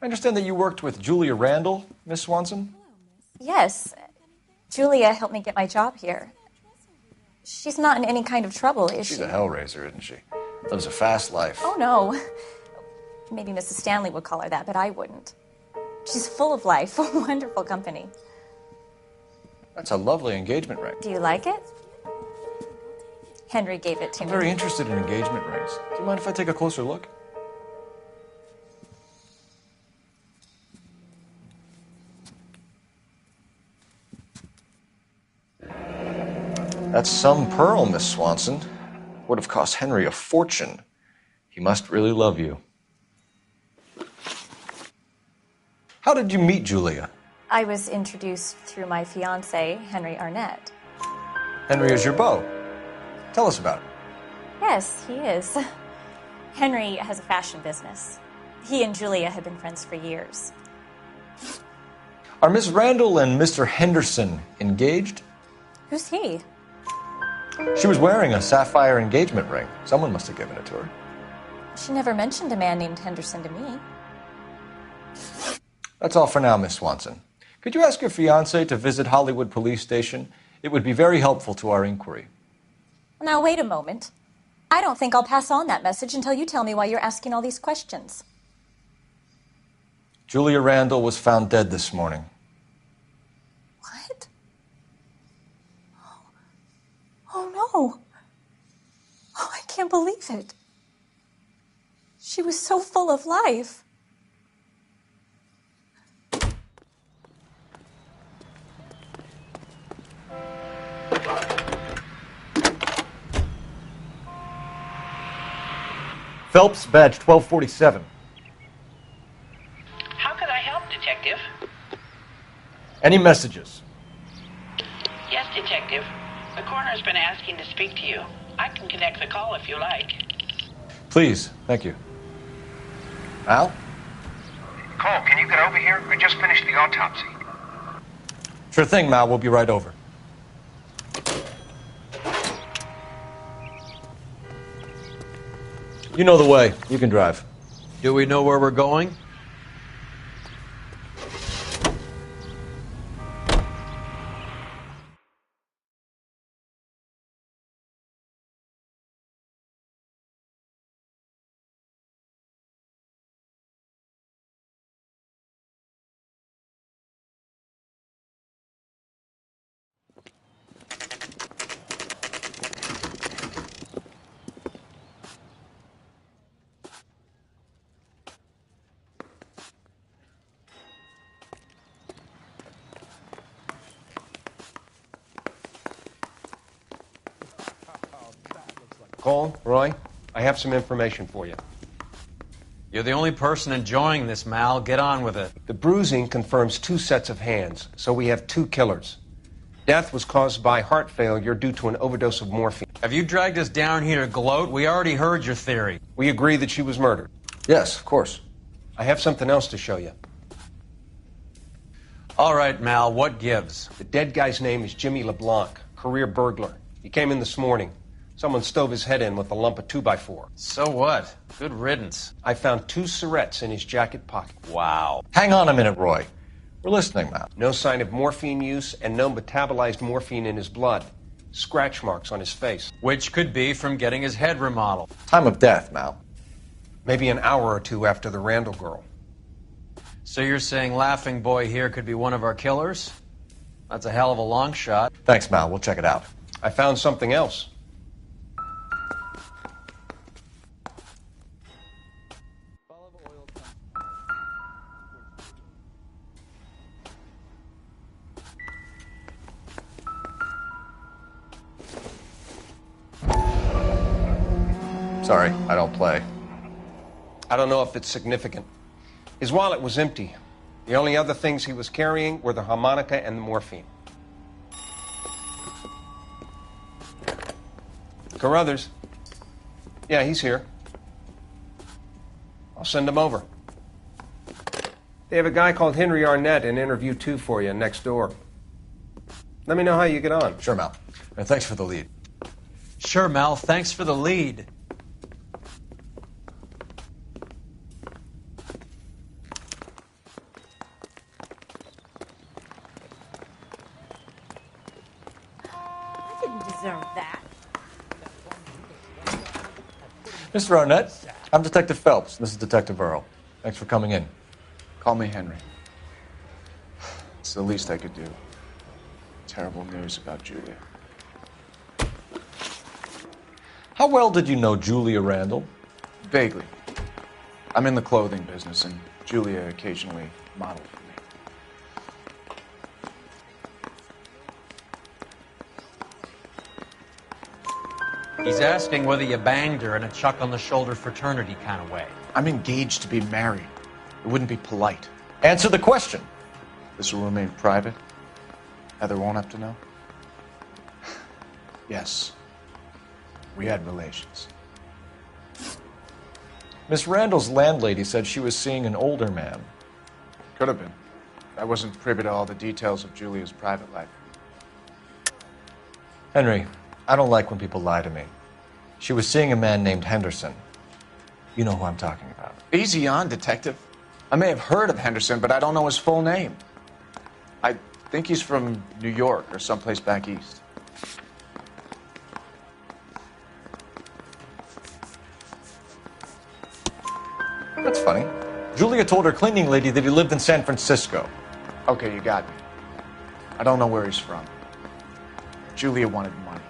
I understand that you worked with Julia Randall, Miss Swanson? Yes. Julia helped me get my job here. She's not in any kind of trouble, is she? She's a hellraiser, isn't she? Lives a fast life. Oh, no. Maybe Mrs. Stanley would call her that, but I wouldn't. She's full of life, wonderful company. That's a lovely engagement ring. Do you like it? Henry gave it to I'm me. very interested in engagement rings. Do you mind if I take a closer look? That's some pearl, Miss Swanson. Would have cost Henry a fortune. He must really love you. How did you meet Julia? I was introduced through my fiancé, Henry Arnett. Henry is your beau. Tell us about it. Yes, he is. Henry has a fashion business. He and Julia have been friends for years. Are Miss Randall and Mr. Henderson engaged? Who's he? She was wearing a sapphire engagement ring. Someone must have given it to her. She never mentioned a man named Henderson to me. That's all for now, Miss Swanson. Could you ask your fiancé to visit Hollywood Police Station? It would be very helpful to our inquiry. Now, wait a moment. I don't think I'll pass on that message until you tell me why you're asking all these questions. Julia Randall was found dead this morning. What? Oh, no. Oh, I can't believe it. She was so full of life. Phelps, badge 1247. How can I help, Detective? Any messages? Yes, Detective. The coroner's been asking to speak to you. I can connect the call if you like. Please, thank you. Al? Cole, can you get over here? I just finished the autopsy. Sure thing, Mal. We'll be right over. You know the way. You can drive. Do we know where we're going? Cole, Roy, I have some information for you. You're the only person enjoying this, Mal. Get on with it. The bruising confirms 2 sets of hands, so we have 2 killers. Death was caused by heart failure due to an overdose of morphine. Have you dragged us down here to gloat? We already heard your theory. We agree that she was murdered. Yes, of course. I have something else to show you. All right, Mal, what gives? The dead guy's name is Jimmy LeBlanc, career burglar. He came in this morning. Someone stove his head in with a lump of 2x4. So what? Good riddance. I found 2 syrettes in his jacket pocket. Wow. Hang on a minute, Roy. We're listening now. No sign of morphine use and no metabolized morphine in his blood. scratch marks on his face. Which could be from getting his head remodeled. Time of death, Mal. Maybe an hour or two after the Randall girl. So you're saying Laughing Boy here could be one of our killers? That's a hell of a long shot. Thanks, Mal. We'll check it out. I found something else. Sorry, I don't play. I don't know if it's significant. His wallet was empty. The only other things he was carrying were the harmonica and the morphine. Carruthers. Yeah, he's here. I'll send him over. They have a guy called Henry Arnett in interview 2 for you next door. Let me know how you get on. Sure, Mal. And thanks for the lead. Sure, Mal. Thanks for the lead. Deserve that. Mr. Arnett, I'm Detective Phelps. This is Detective Earl. Thanks for coming in. Call me Henry. It's the least I could do. Terrible news about Julia. How well did you know Julia Randall? Vaguely. I'm in the clothing business, and Julia occasionally modeled for me. He's asking whether you banged her in a chuck-on-the-shoulder fraternity kind of way. I'm engaged to be married. It wouldn't be polite. Answer the question. This will remain private? Heather won't have to know? Yes. We had relations. Miss Randall's landlady said she was seeing an older man. Could have been. I wasn't privy to all the details of Julia's private life. Henry, I don't like when people lie to me. She was seeing a man named Henderson. You know who I'm talking about. Easy on, Detective. I may have heard of Henderson, but I don't know his full name. I think he's from New York or someplace back east. That's funny. Julia told her cleaning lady that he lived in San Francisco. Okay, you got me. I don't know where he's from. Julia wanted money.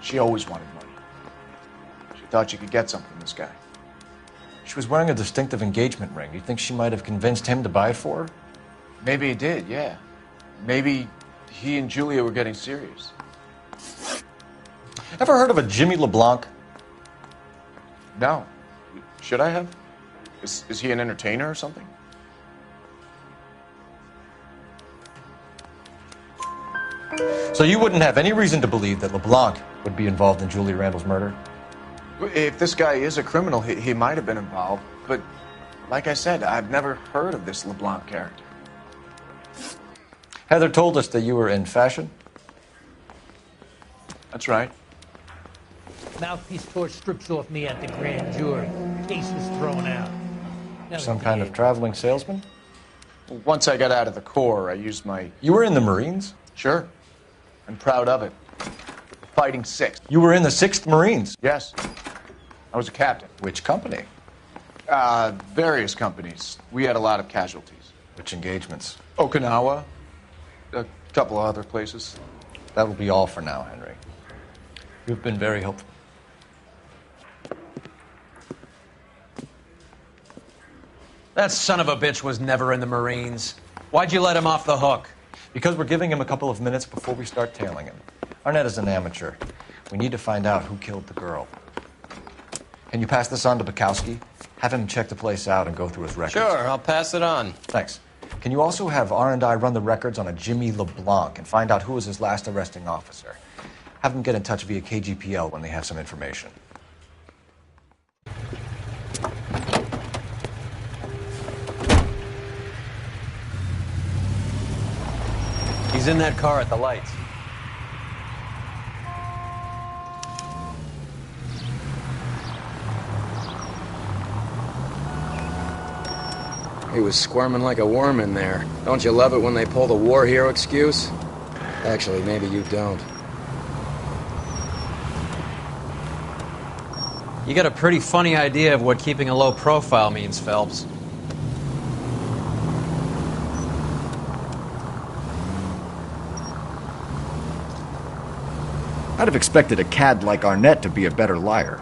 She always wanted money. She thought she could get something from this guy. She was wearing a distinctive engagement ring. You think she might have convinced him to buy it for her? Maybe he did, yeah. Maybe he and Julia were getting serious. Ever heard of a Jimmy LeBlanc? No. Should I have? Is he an entertainer or something? So you wouldn't have any reason to believe that LeBlanc would be involved in Julia Randall's murder? If this guy is a criminal, he might have been involved. But like I said, I've never heard of this LeBlanc character. Heather told us that you were in fashion. That's right. Mouthpiece tore strips off me at the grand jury. Case was thrown out. Some kind of traveling salesman? Once I got out of the Corps, I used my... You were in the Marines? Sure. I'm proud of it. Fighting 6th. You were in the 6th Marines? Yes. I was a captain. Which company? Various companies. We had a lot of casualties. Which engagements? Okinawa. A couple of other places. That will be all for now, Henry. You've been very helpful. That son of a bitch was never in the Marines. Why'd you let him off the hook? Because we're giving him a couple of minutes before we start tailing him. Arnett is an amateur. We need to find out who killed the girl. Can you pass this on to Bukowski? Have him check the place out and go through his records. Sure, I'll pass it on. Thanks. Can you also have R&I run the records on a Jimmy LeBlanc and find out who was his last arresting officer? Have them get in touch via KGPL when they have some information. He's in that car at the lights. He was squirming like a worm in there. Don't you love it when they pull the war hero excuse? Actually, maybe you don't. You got a pretty funny idea of what keeping a low profile means, Phelps. I'd have expected a cad like Arnett to be a better liar.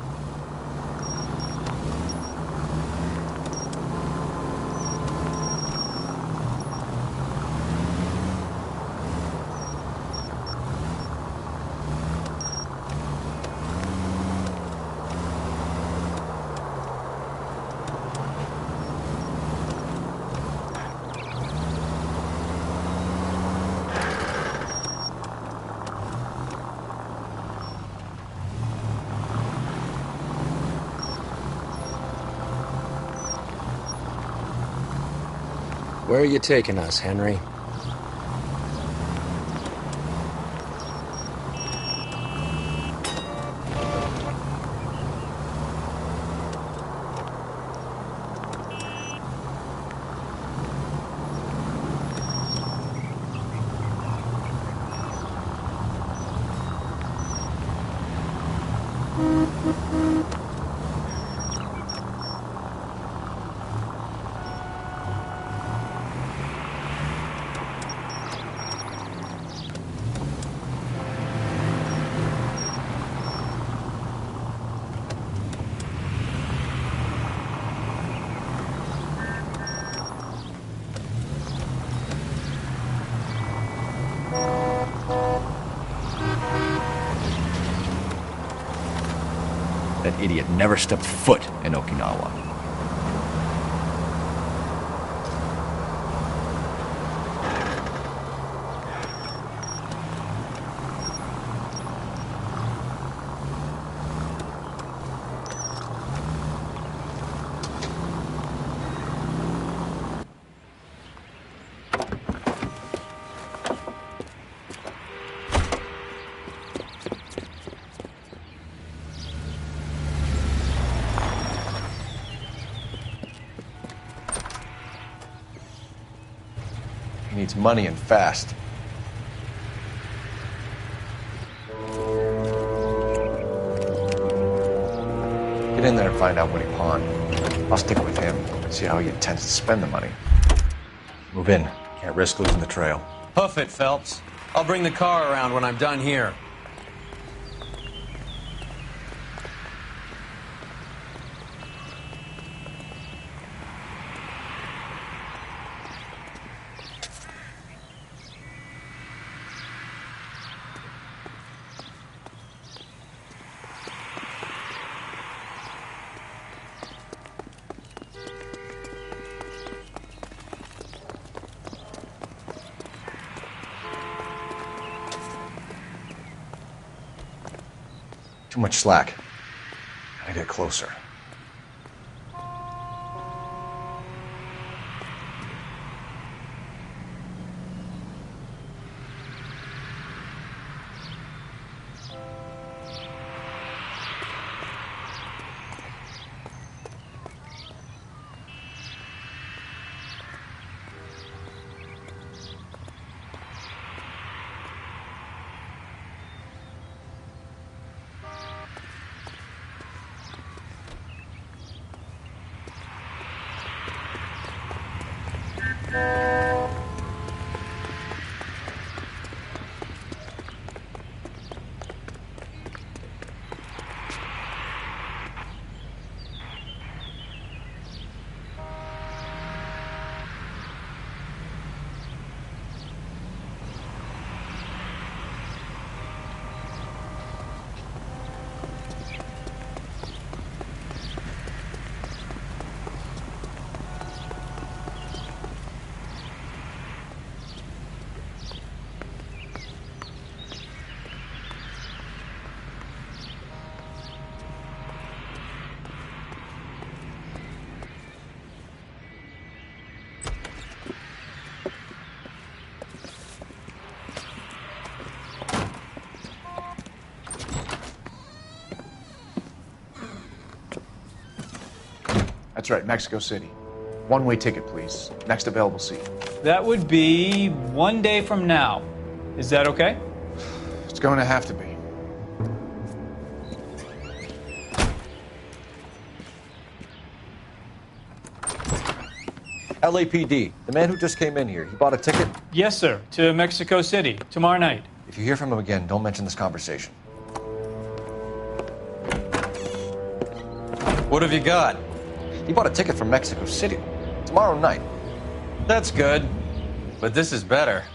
Where are you taking us, Henry? That idiot never stepped foot in Okinawa. He needs money and fast. Get in there and find out what he pawned. I'll stick with him and see how he intends to spend the money. Move in. Can't risk losing the trail. Hoof it, Phelps. I'll bring the car around when I'm done here. Too much slack. Gotta get closer. That's right, Mexico City. One-way ticket, please. Next available seat. That would be 1 day from now. Is that okay? It's going to have to be. LAPD, the man who just came in here, he bought a ticket? Yes, sir. To Mexico City, tomorrow night. If you hear from him again, don't mention this conversation. What have you got? He bought a ticket from Mexico City. Tomorrow night. That's good. But this is better.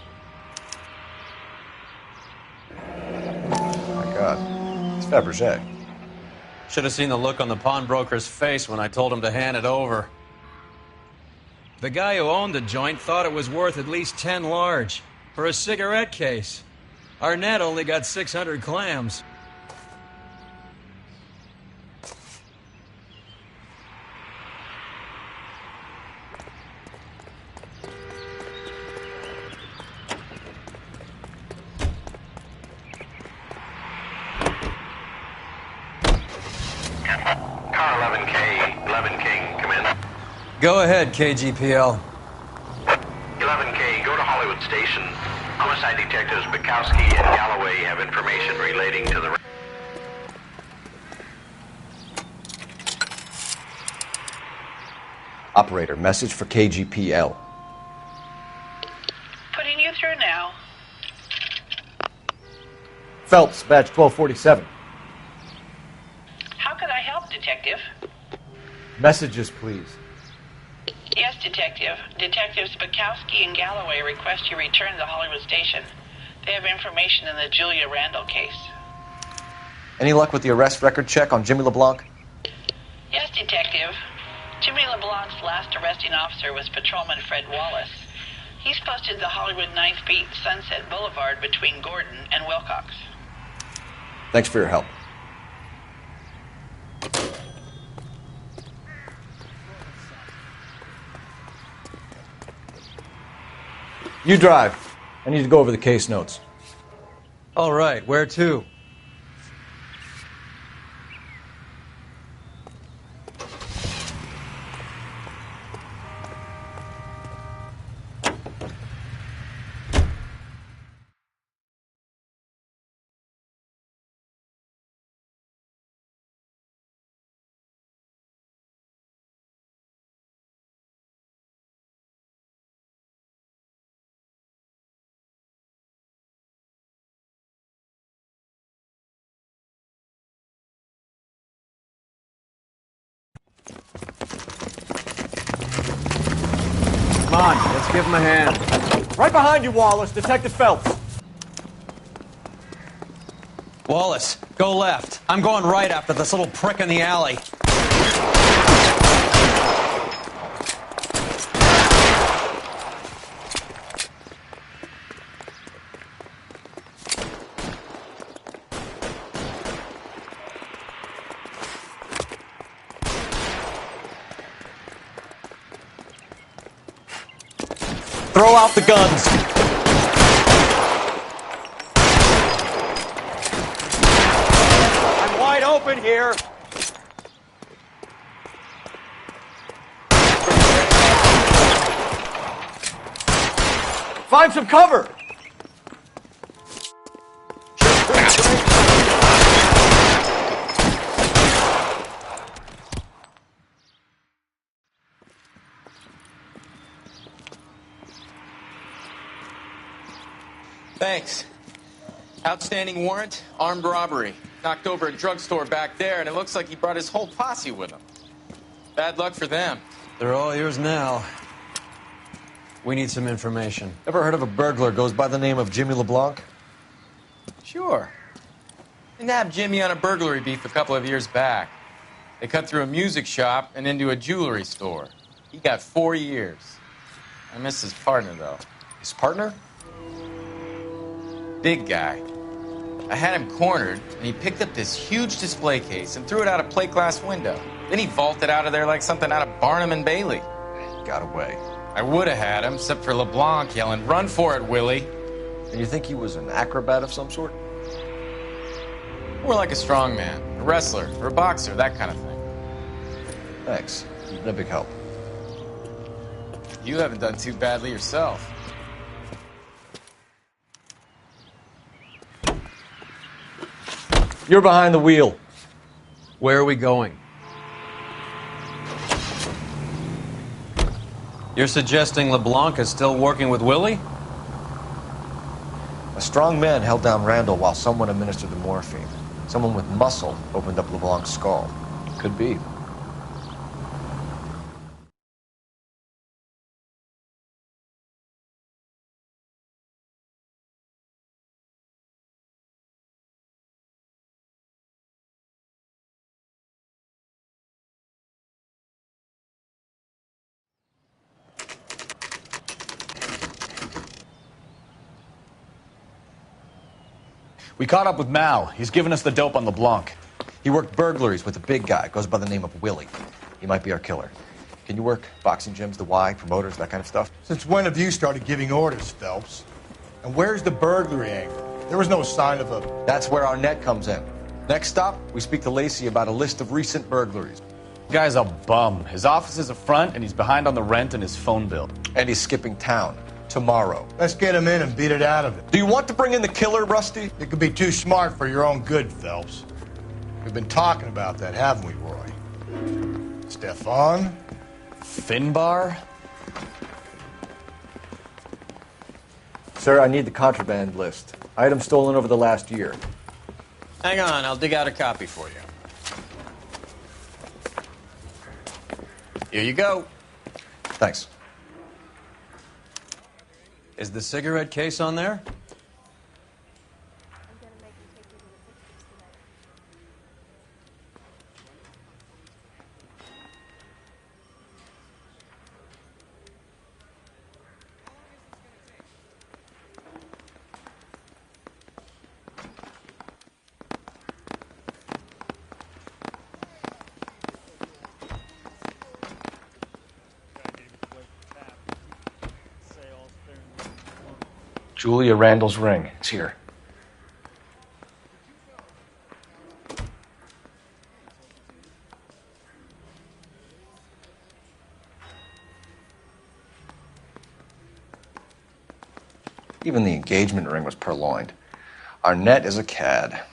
My God. It's Fabergé. Should have seen the look on the pawnbroker's face when I told him to hand it over. The guy who owned the joint thought it was worth at least 10 large for a cigarette case. Arnett only got 600 clams. Car 11K, 11 King, come in. Go ahead, KGPL. 11K, go to Hollywood Station. Homicide detectives Bukowski and Galloway have information relating to the... Operator, message for KGPL. Putting you through now. Phelps, badge 1247. How could I help, Detective? Messages, please. Yes, Detective. Detectives Bukowski and Galloway request you return to Hollywood Station. They have information in the Julia Randall case. Any luck with the arrest record check on Jimmy LeBlanc? Yes, Detective. Jimmy LeBlanc's last arresting officer was Patrolman Fred Wallace. He's posted the Hollywood 9th Beat Sunset Boulevard between Gordon and Wilcox. Thanks for your help. You drive. I need to go over the case notes. All right, where to? Come on, let's give him a hand. Right behind you, Wallace. Detective Phelps. Wallace, go left. I'm going right after this little prick in the alley. Throw out the guns. I'm wide open here. Find some cover. Thanks. Outstanding warrant, armed robbery. Knocked over a drugstore back there, and it looks like he brought his whole posse with him. Bad luck for them. They're all yours now. We need some information. Ever heard of a burglar goes by the name of Jimmy LeBlanc? Sure. They nabbed Jimmy on a burglary beef a couple of years back. They cut through a music shop and into a jewelry store. He got 4 years. I miss his partner, though. His partner? Big guy. I had him cornered, and he picked up this huge display case and threw it out a plate glass window. Then he vaulted out of there like something out of Barnum and Bailey. Got away. I would have had him, except for LeBlanc yelling, "Run for it, Willie!" And you think he was an acrobat of some sort? More like a strongman, a wrestler, or a boxer, that kind of thing. Thanks. You've been a big help. You haven't done too badly yourself. You're behind the wheel. Where are we going? You're suggesting LeBlanc is still working with Willie? A strong man held down Randall while someone administered the morphine. Someone with muscle opened up LeBlanc's skull. Could be. We caught up with Mal. He's given us the dope on LeBlanc. He worked burglaries with a big guy. Goes by the name of Willie. He might be our killer. Can you work boxing gyms, the Y, promoters, that kind of stuff? Since when have you started giving orders, Phelps? And where's the burglary angle? There was no sign of a... That's where our net comes in. Next stop, we speak to Lacey about a list of recent burglaries. The guy's a bum. His office is a front, and he's behind on the rent and his phone bill. And he's skipping town. Tomorrow. Let's get him in and beat it out of it. Do you want to bring in the killer, Rusty? It could be too smart for your own good, Phelps. We've been talking about that, haven't we, Roy? Stefan? Finbar? Sir, I need the contraband list. Items stolen over the last year. Hang on, I'll dig out a copy for you. Here you go. Thanks. Is the cigarette case on there? Julia Randall's ring. It's here. Even the engagement ring was purloined. Our net is a cad.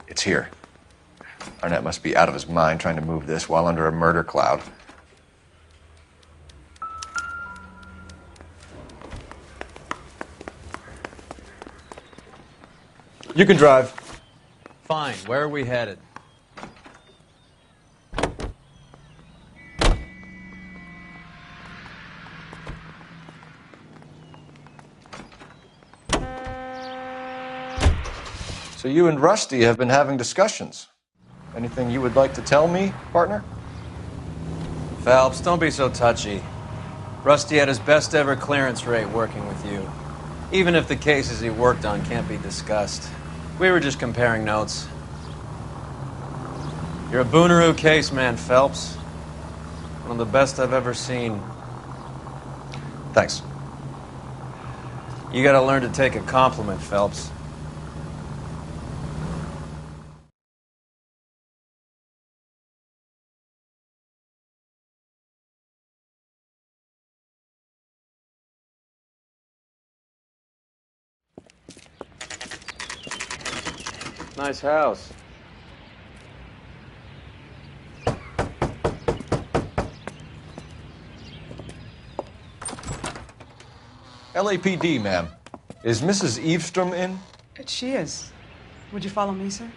It's here. Arnett must be out of his mind trying to move this while under a murder cloud. You can drive. Fine. Where are we headed? So you and Rusty have been having discussions. Anything you would like to tell me, partner? Phelps, don't be so touchy. Rusty had his best ever clearance rate working with you. Even if the cases he worked on can't be discussed. We were just comparing notes. You're a Booneroo case man, Phelps. One of the best I've ever seen. Thanks. You gotta learn to take a compliment, Phelps. Nice house. LAPD, ma'am. Is Mrs. Eavestrom in? She is. Would you follow me, sir?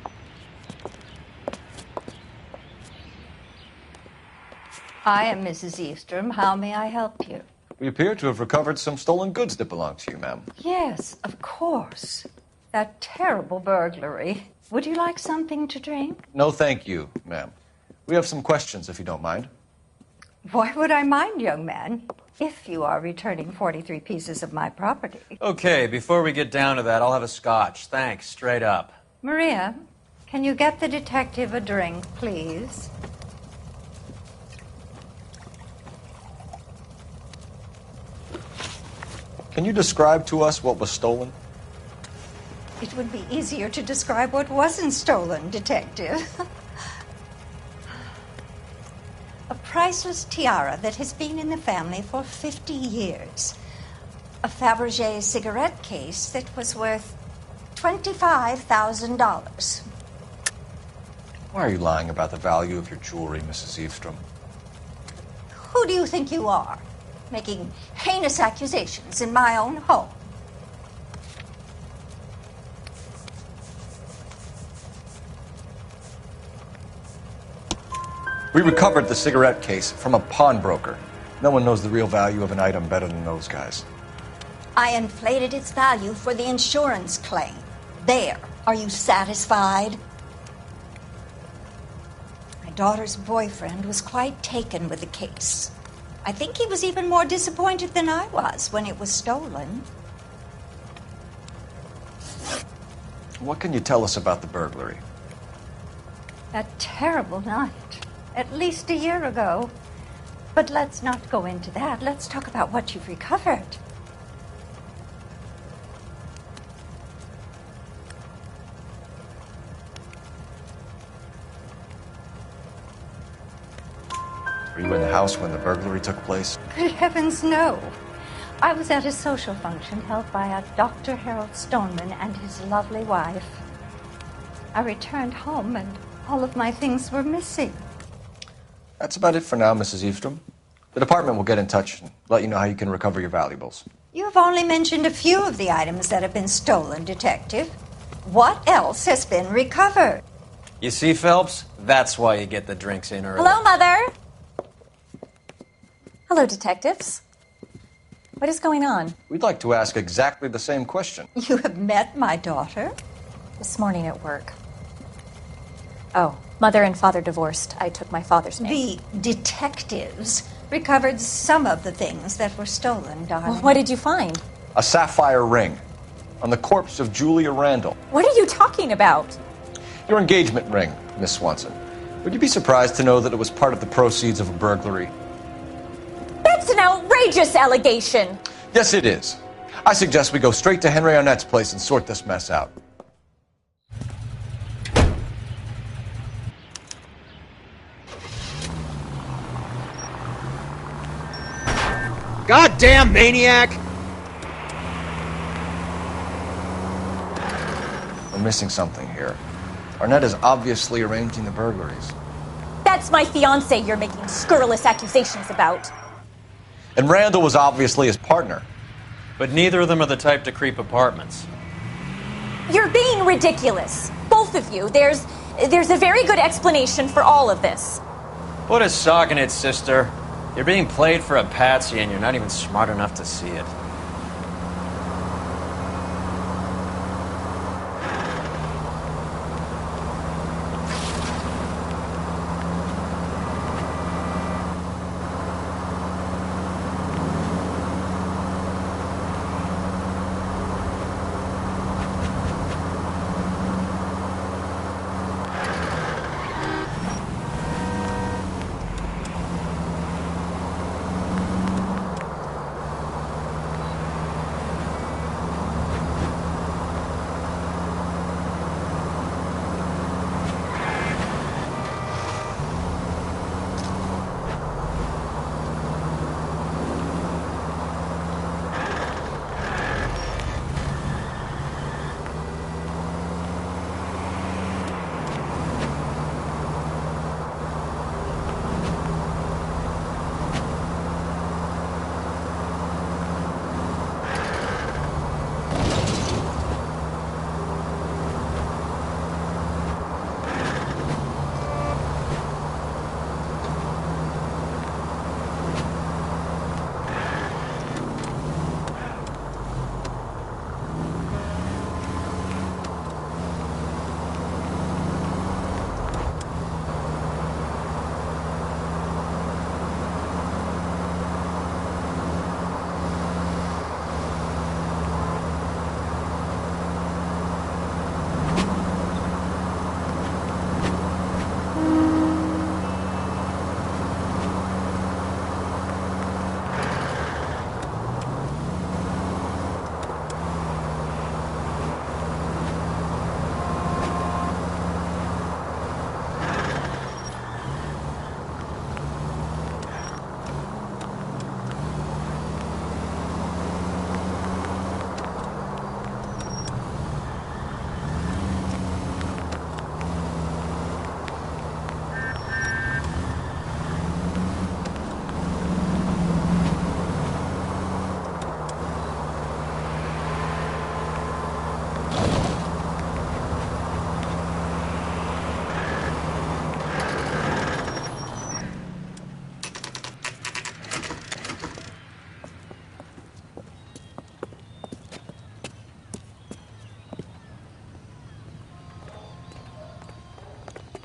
I am Mrs. Eastrom. How may I help you? We appear to have recovered some stolen goods that belong to you, ma'am. Yes, of course. That terrible burglary. Would you like something to drink? No, thank you, ma'am. We have some questions, if you don't mind. Why would I mind, young man, if you are returning 43 pieces of my property? Okay, before we get down to that, I'll have a scotch. Thanks, straight up. Maria, can you get the detective a drink, please? Can you describe to us what was stolen? It would be easier to describe what wasn't stolen, Detective. A priceless tiara that has been in the family for 50 years. A Fabergé cigarette case that was worth $25,000. Why are you lying about the value of your jewelry, Mrs. Eavestrom? Who do you think you are, making heinous accusations in my own home? We recovered the cigarette case from a pawnbroker. No one knows the real value of an item better than those guys. I inflated its value for the insurance claim. There. Are you satisfied? My daughter's boyfriend was quite taken with the case. I think he was even more disappointed than I was when it was stolen. What can you tell us about the burglary? That terrible night. At least a year ago. But let's not go into that. Let's talk about what you've recovered. Were you in the house when the burglary took place? Good heavens, no. I was at a social function held by a Dr. Harold Stoneman and his lovely wife. I returned home and all of my things were missing. That's about it for now, Mrs. Eavestrom. The department will get in touch and let you know how you can recover your valuables. You've only mentioned a few of the items that have been stolen, Detective. What else has been recovered? You see, Phelps? That's why you get the drinks in early. Hello, Mother. Hello, detectives. What is going on? We'd like to ask exactly the same question. You have met my daughter? This morning at work. Oh, mother and father divorced. I took my father's name. The detectives recovered some of the things that were stolen, darling. Well, what did you find? A sapphire ring on the corpse of Julia Randall. What are you talking about? Your engagement ring, Miss Swanson. Would you be surprised to know that it was part of the proceeds of a burglary? That's an outrageous allegation. Yes, it is. I suggest we go straight to Henry Arnett's place and sort this mess out. Goddamn maniac! We're missing something here. Arnett is obviously arranging the burglaries. That's my fiance you're making scurrilous accusations about. And Randall was obviously his partner. But neither of them are the type to creep apartments. You're being ridiculous. Both of you. There's a very good explanation for all of this. Put a sock in it, sister. You're being played for a patsy and you're not even smart enough to see it.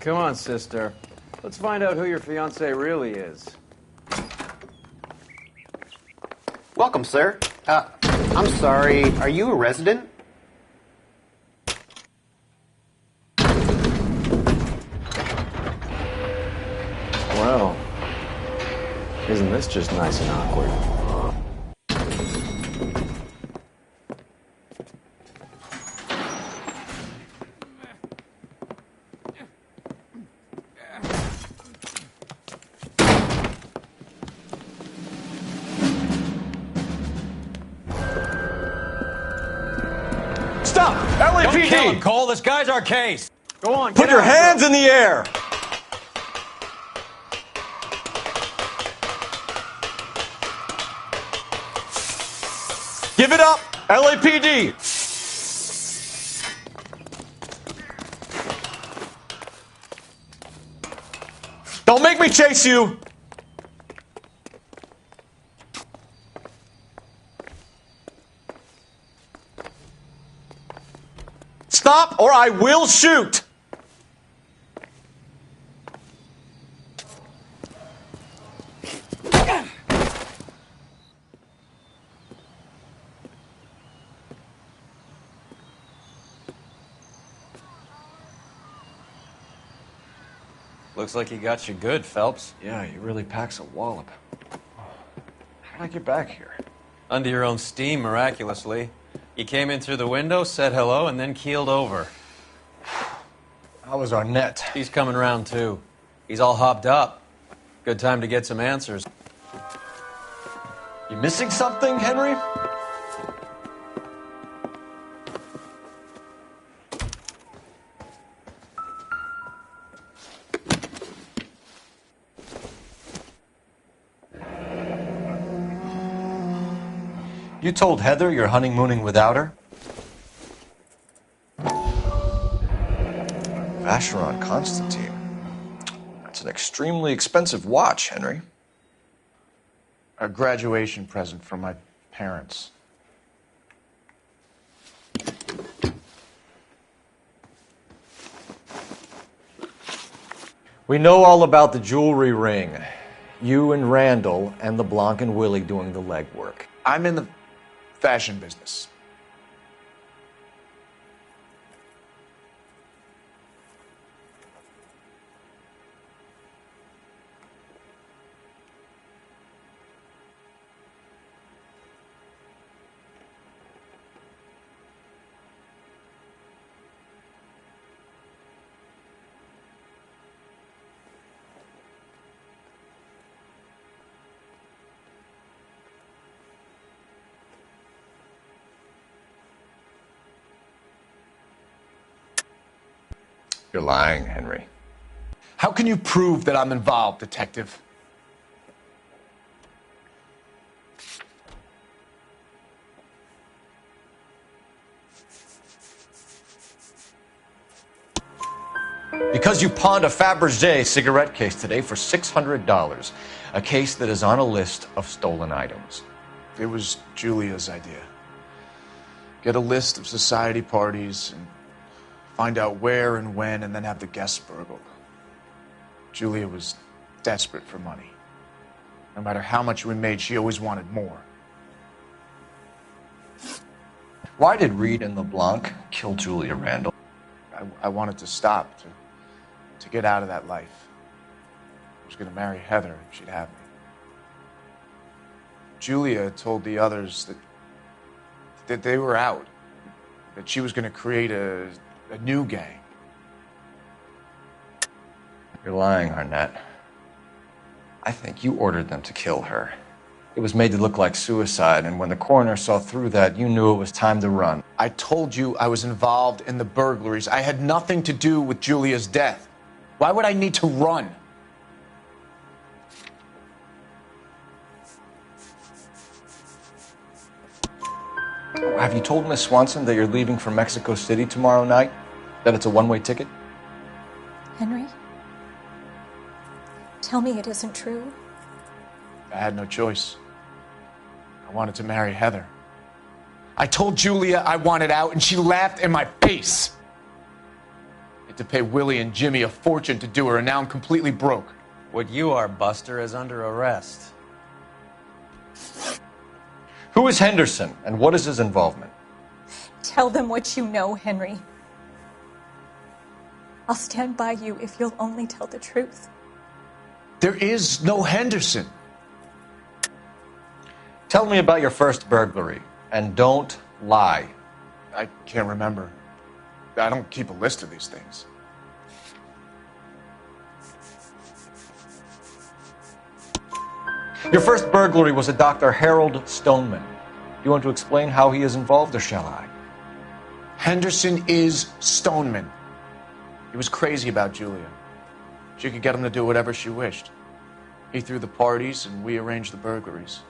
Come on, sister. Let's find out who your fiance really is. Welcome, sir. I'm sorry, are you a resident? Well, isn't this just nice and awkward? Stop! LAPD! Don't kill him, Cole. This guy's our case. Go on, Put get your out. hands in the air! Give it up, LAPD! Don't make me chase you! Stop or I will shoot! Looks like he got you good, Phelps. Yeah, he really packs a wallop. How did I get back here? Under your own steam, miraculously. You came in through the window, said hello, and then keeled over. How was Arnett? He's coming round, too. He's all hopped up. Good time to get some answers. You missing something, Henry? You told Heather you're honeymooning without her? Vacheron Constantine. That's an extremely expensive watch, Henry. A graduation present from my parents. We know all about the jewelry ring. You and Randall and LeBlanc and Willie doing the legwork. I'm in the fashion business. You're lying, Henry. How can you prove that I'm involved, Detective? Because you pawned a Fabergé cigarette case today for $600. A case that is on a list of stolen items. It was Julia's idea. Get a list of society parties and find out where and when, and then have the guests burgled. Julia was desperate for money. No matter how much we made, she always wanted more. Why did Reed and LeBlanc kill Julia Randall? I wanted to stop, to get out of that life. I was going to marry Heather if she'd have me. Julia told the others that they were out, that she was going to create a new gang. You're lying, Arnett. I think you ordered them to kill her. It was made to look like suicide, and when the coroner saw through that, you knew it was time to run. I told you I was involved in the burglaries. I had nothing to do with Julia's death. Why would I need to run? Have you told Miss Swanson that you're leaving for Mexico City tomorrow night? That it's a one-way ticket? Henry? Tell me it isn't true. I had no choice. I wanted to marry Heather. I told Julia I wanted out, and she laughed in my face. to pay Willie and Jimmy a fortune to do her, and now I'm completely broke. What you are, Buster, is under arrest. Who is Henderson, and what is his involvement? Tell them what you know, Henry. I'll stand by you if you'll only tell the truth. There is no Henderson. Tell me about your first burglary, and don't lie. I can't remember. I don't keep a list of these things. Your first burglary was a Dr. Harold Stoneman. Do you want to explain how he is involved, or shall I? Henderson is Stoneman. He was crazy about Julia. She could get him to do whatever she wished. He threw the parties, and we arranged the burglaries.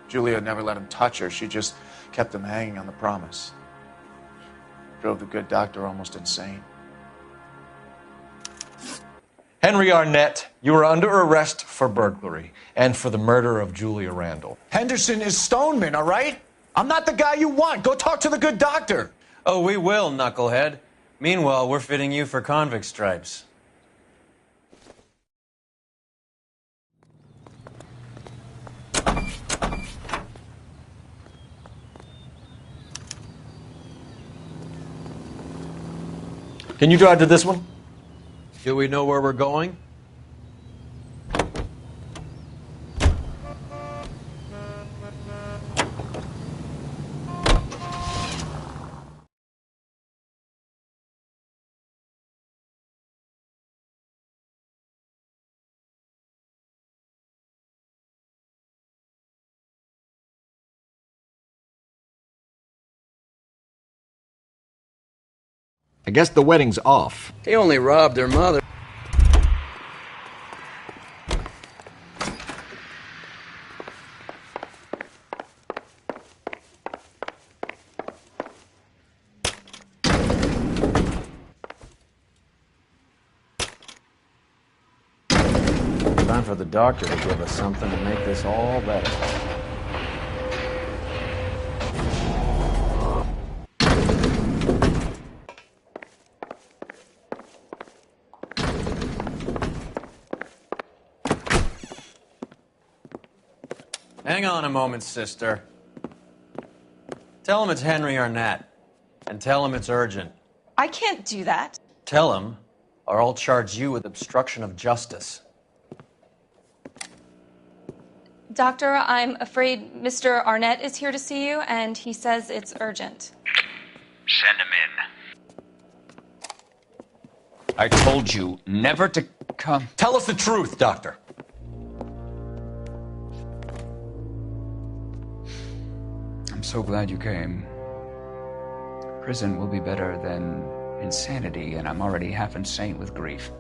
Julia never let him touch her. She just kept him hanging on the promise. Drove the good doctor almost insane. Henry Arnett, you are under arrest for burglary and for the murder of Julia Randall. Henderson is Stoneman, all right? I'm not the guy you want. Go talk to the good doctor. Oh, we will, knucklehead. Meanwhile, we're fitting you for convict stripes. Can you drive to this one? Do we know where we're going? I guess the wedding's off. He only robbed her mother. Time for the doctor to give us something to make this all better. Hang on a moment, sister. Tell him it's Henry Arnett, and tell him it's urgent. I can't do that. Tell him, or I'll charge you with obstruction of justice. Doctor, I'm afraid Mr. Arnett is here to see you, and he says it's urgent. Send him in. I told you never to come. Tell us the truth, Doctor. I'm so glad you came. Prison will be better than insanity, and I'm already half insane with grief.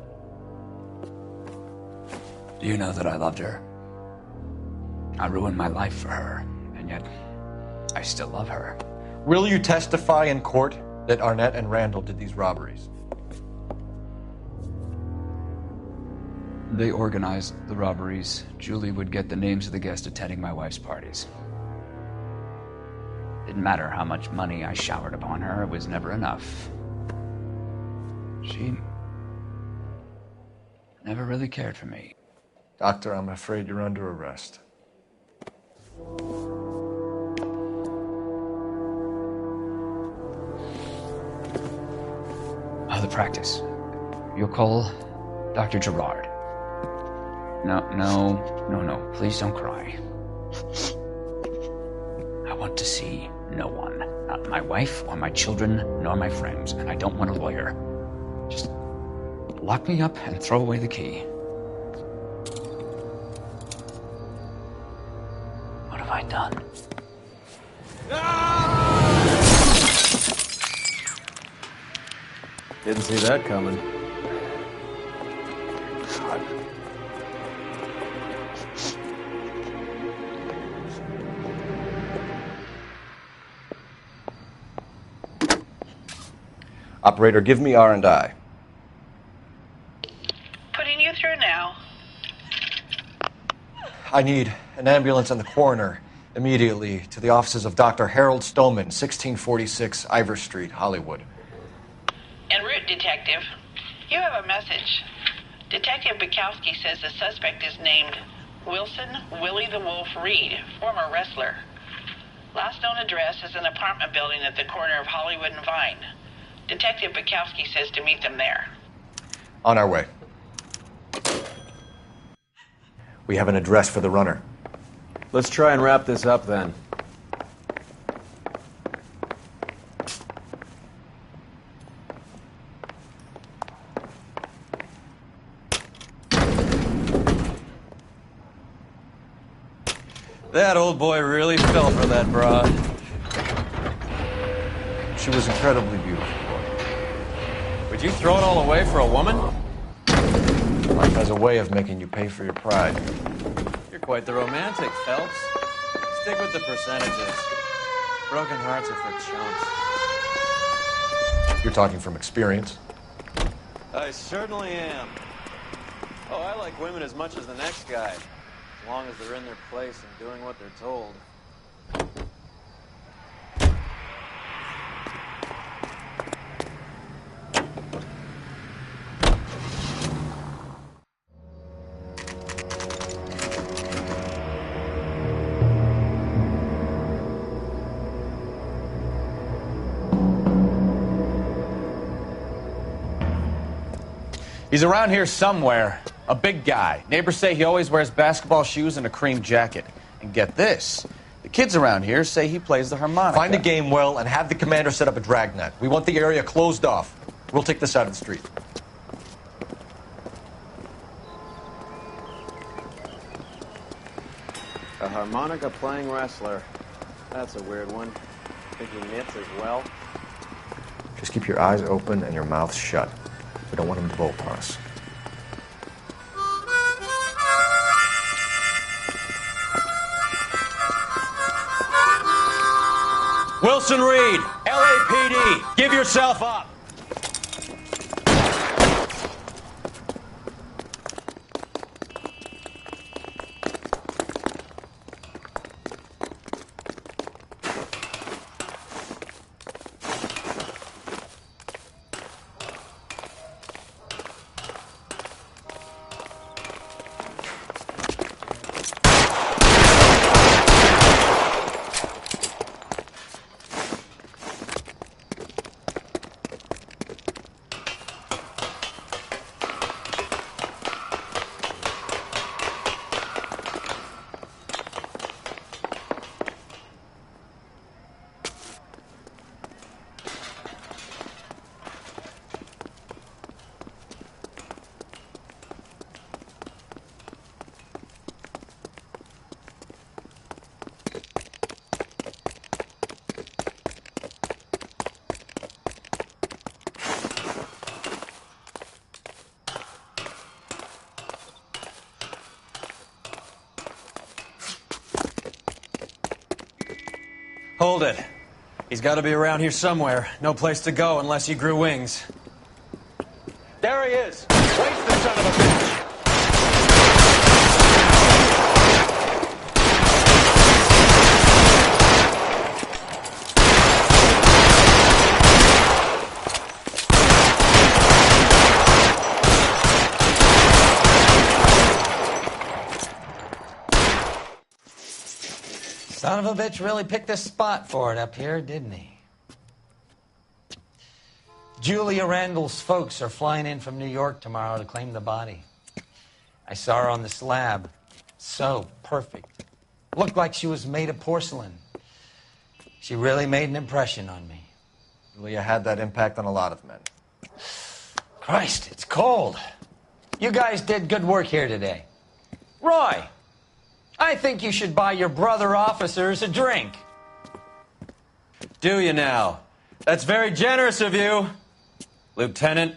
Do you know that I loved her? I ruined my life for her, and yet I still love her. Will you testify in court that Arnett and Randall did these robberies? They organized the robberies. Julie would get the names of the guests attending my wife's parties. Didn't matter how much money I showered upon her, it was never enough. She never really cared for me. Doctor, I'm afraid you're under arrest. The practice. You'll call Dr. Gerard. No. Please don't cry. I want to see no one. Not my wife or my children, nor my friends. And I don't want a lawyer. Just lock me up and throw away the key. What have I done? Didn't see that coming. Operator, give me R&I. Putting you through now. I need an ambulance and the coroner immediately to the offices of Dr. Harold Stoneman, 1646 Ivor Street, Hollywood. En route Detroit detective. You have a message. Detective Bukowski says the suspect is named Wilson Willie the Wolf Reed, former wrestler. Last known address is an apartment building at the corner of Hollywood and Vine. Detective Bukowski says to meet them there. On our way. We have an address for the runner. Let's try and wrap this up then. That old boy really fell for that broad. She was incredibly beautiful. Would you throw it all away for a woman? Life has a way of making you pay for your pride. You're quite the romantic, Phelps. Stick with the percentages. Broken hearts are for chumps. You're talking from experience. I certainly am. Oh, I like women as much as the next guy. As long as they're in their place and doing what they're told. He's around here somewhere. A big guy. Neighbors say he always wears basketball shoes and a cream jacket. And get this, the kids around here say he plays the harmonica. Find the game well and have the commander set up a dragnet. We want the area closed off. We'll take this out of the street. A harmonica-playing wrestler. That's a weird one. Think he knits as well? Just keep your eyes open and your mouth shut. We don't want him to bolt on us. Wilson Reed, LAPD, give yourself up. Hold it. He's got to be around here somewhere. No place to go unless he grew wings. There he is. Waste the son of a bitch. Son of a bitch really picked a spot for it up here, didn't he? Julia Randall's folks are flying in from New York tomorrow to claim the body. I saw her on the slab. So perfect. Looked like she was made of porcelain. She really made an impression on me. Julia had that impact on a lot of men. Christ, it's cold. You guys did good work here today. Roy, I think you should buy your brother officers a drink. Do you now? That's very generous of you, Lieutenant.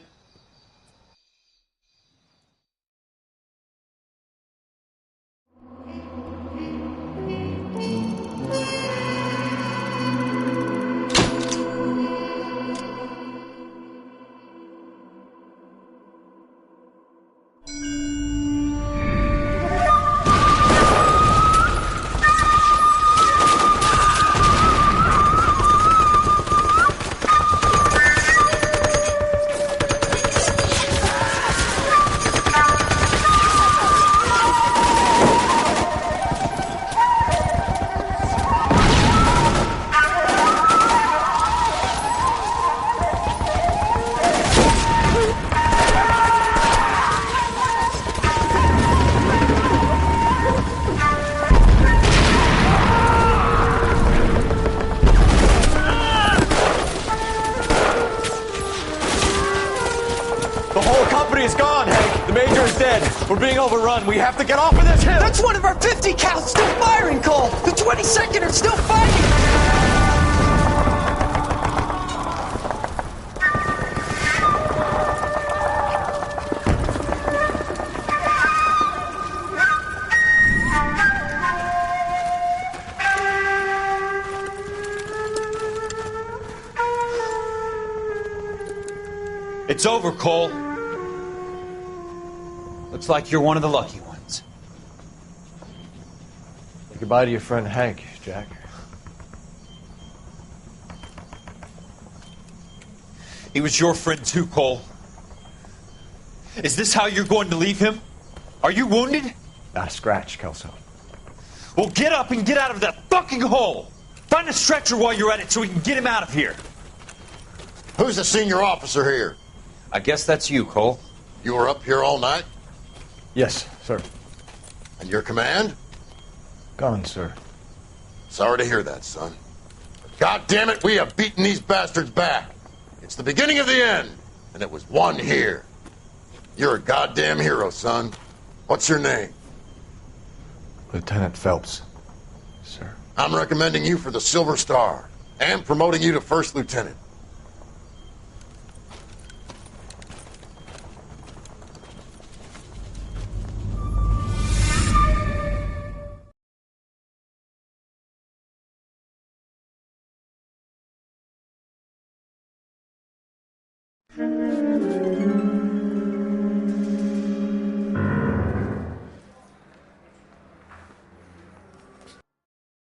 dead. We're being overrun. We have to get off of this hill. That's one of our 50 cows still firing, Cole. The 22nd are still fighting. It's over, Cole. Looks like you're one of the lucky ones. Say goodbye to your friend Hank, Jack. He was your friend too, Cole. Is this how you're going to leave him? Are you wounded? Not a scratch, Kelso. Well, get up and get out of that fucking hole! Find a stretcher while you're at it so we can get him out of here. Who's the senior officer here? I guess that's you, Cole. You were up here all night? Yes, sir. And your command? Gone, sir. Sorry to hear that, son. But God damn it, we have beaten these bastards back. It's the beginning of the end, and it was won here. You're a goddamn hero, son. What's your name? Lieutenant Phelps, sir. I'm recommending you for the Silver Star, and promoting you to First Lieutenant.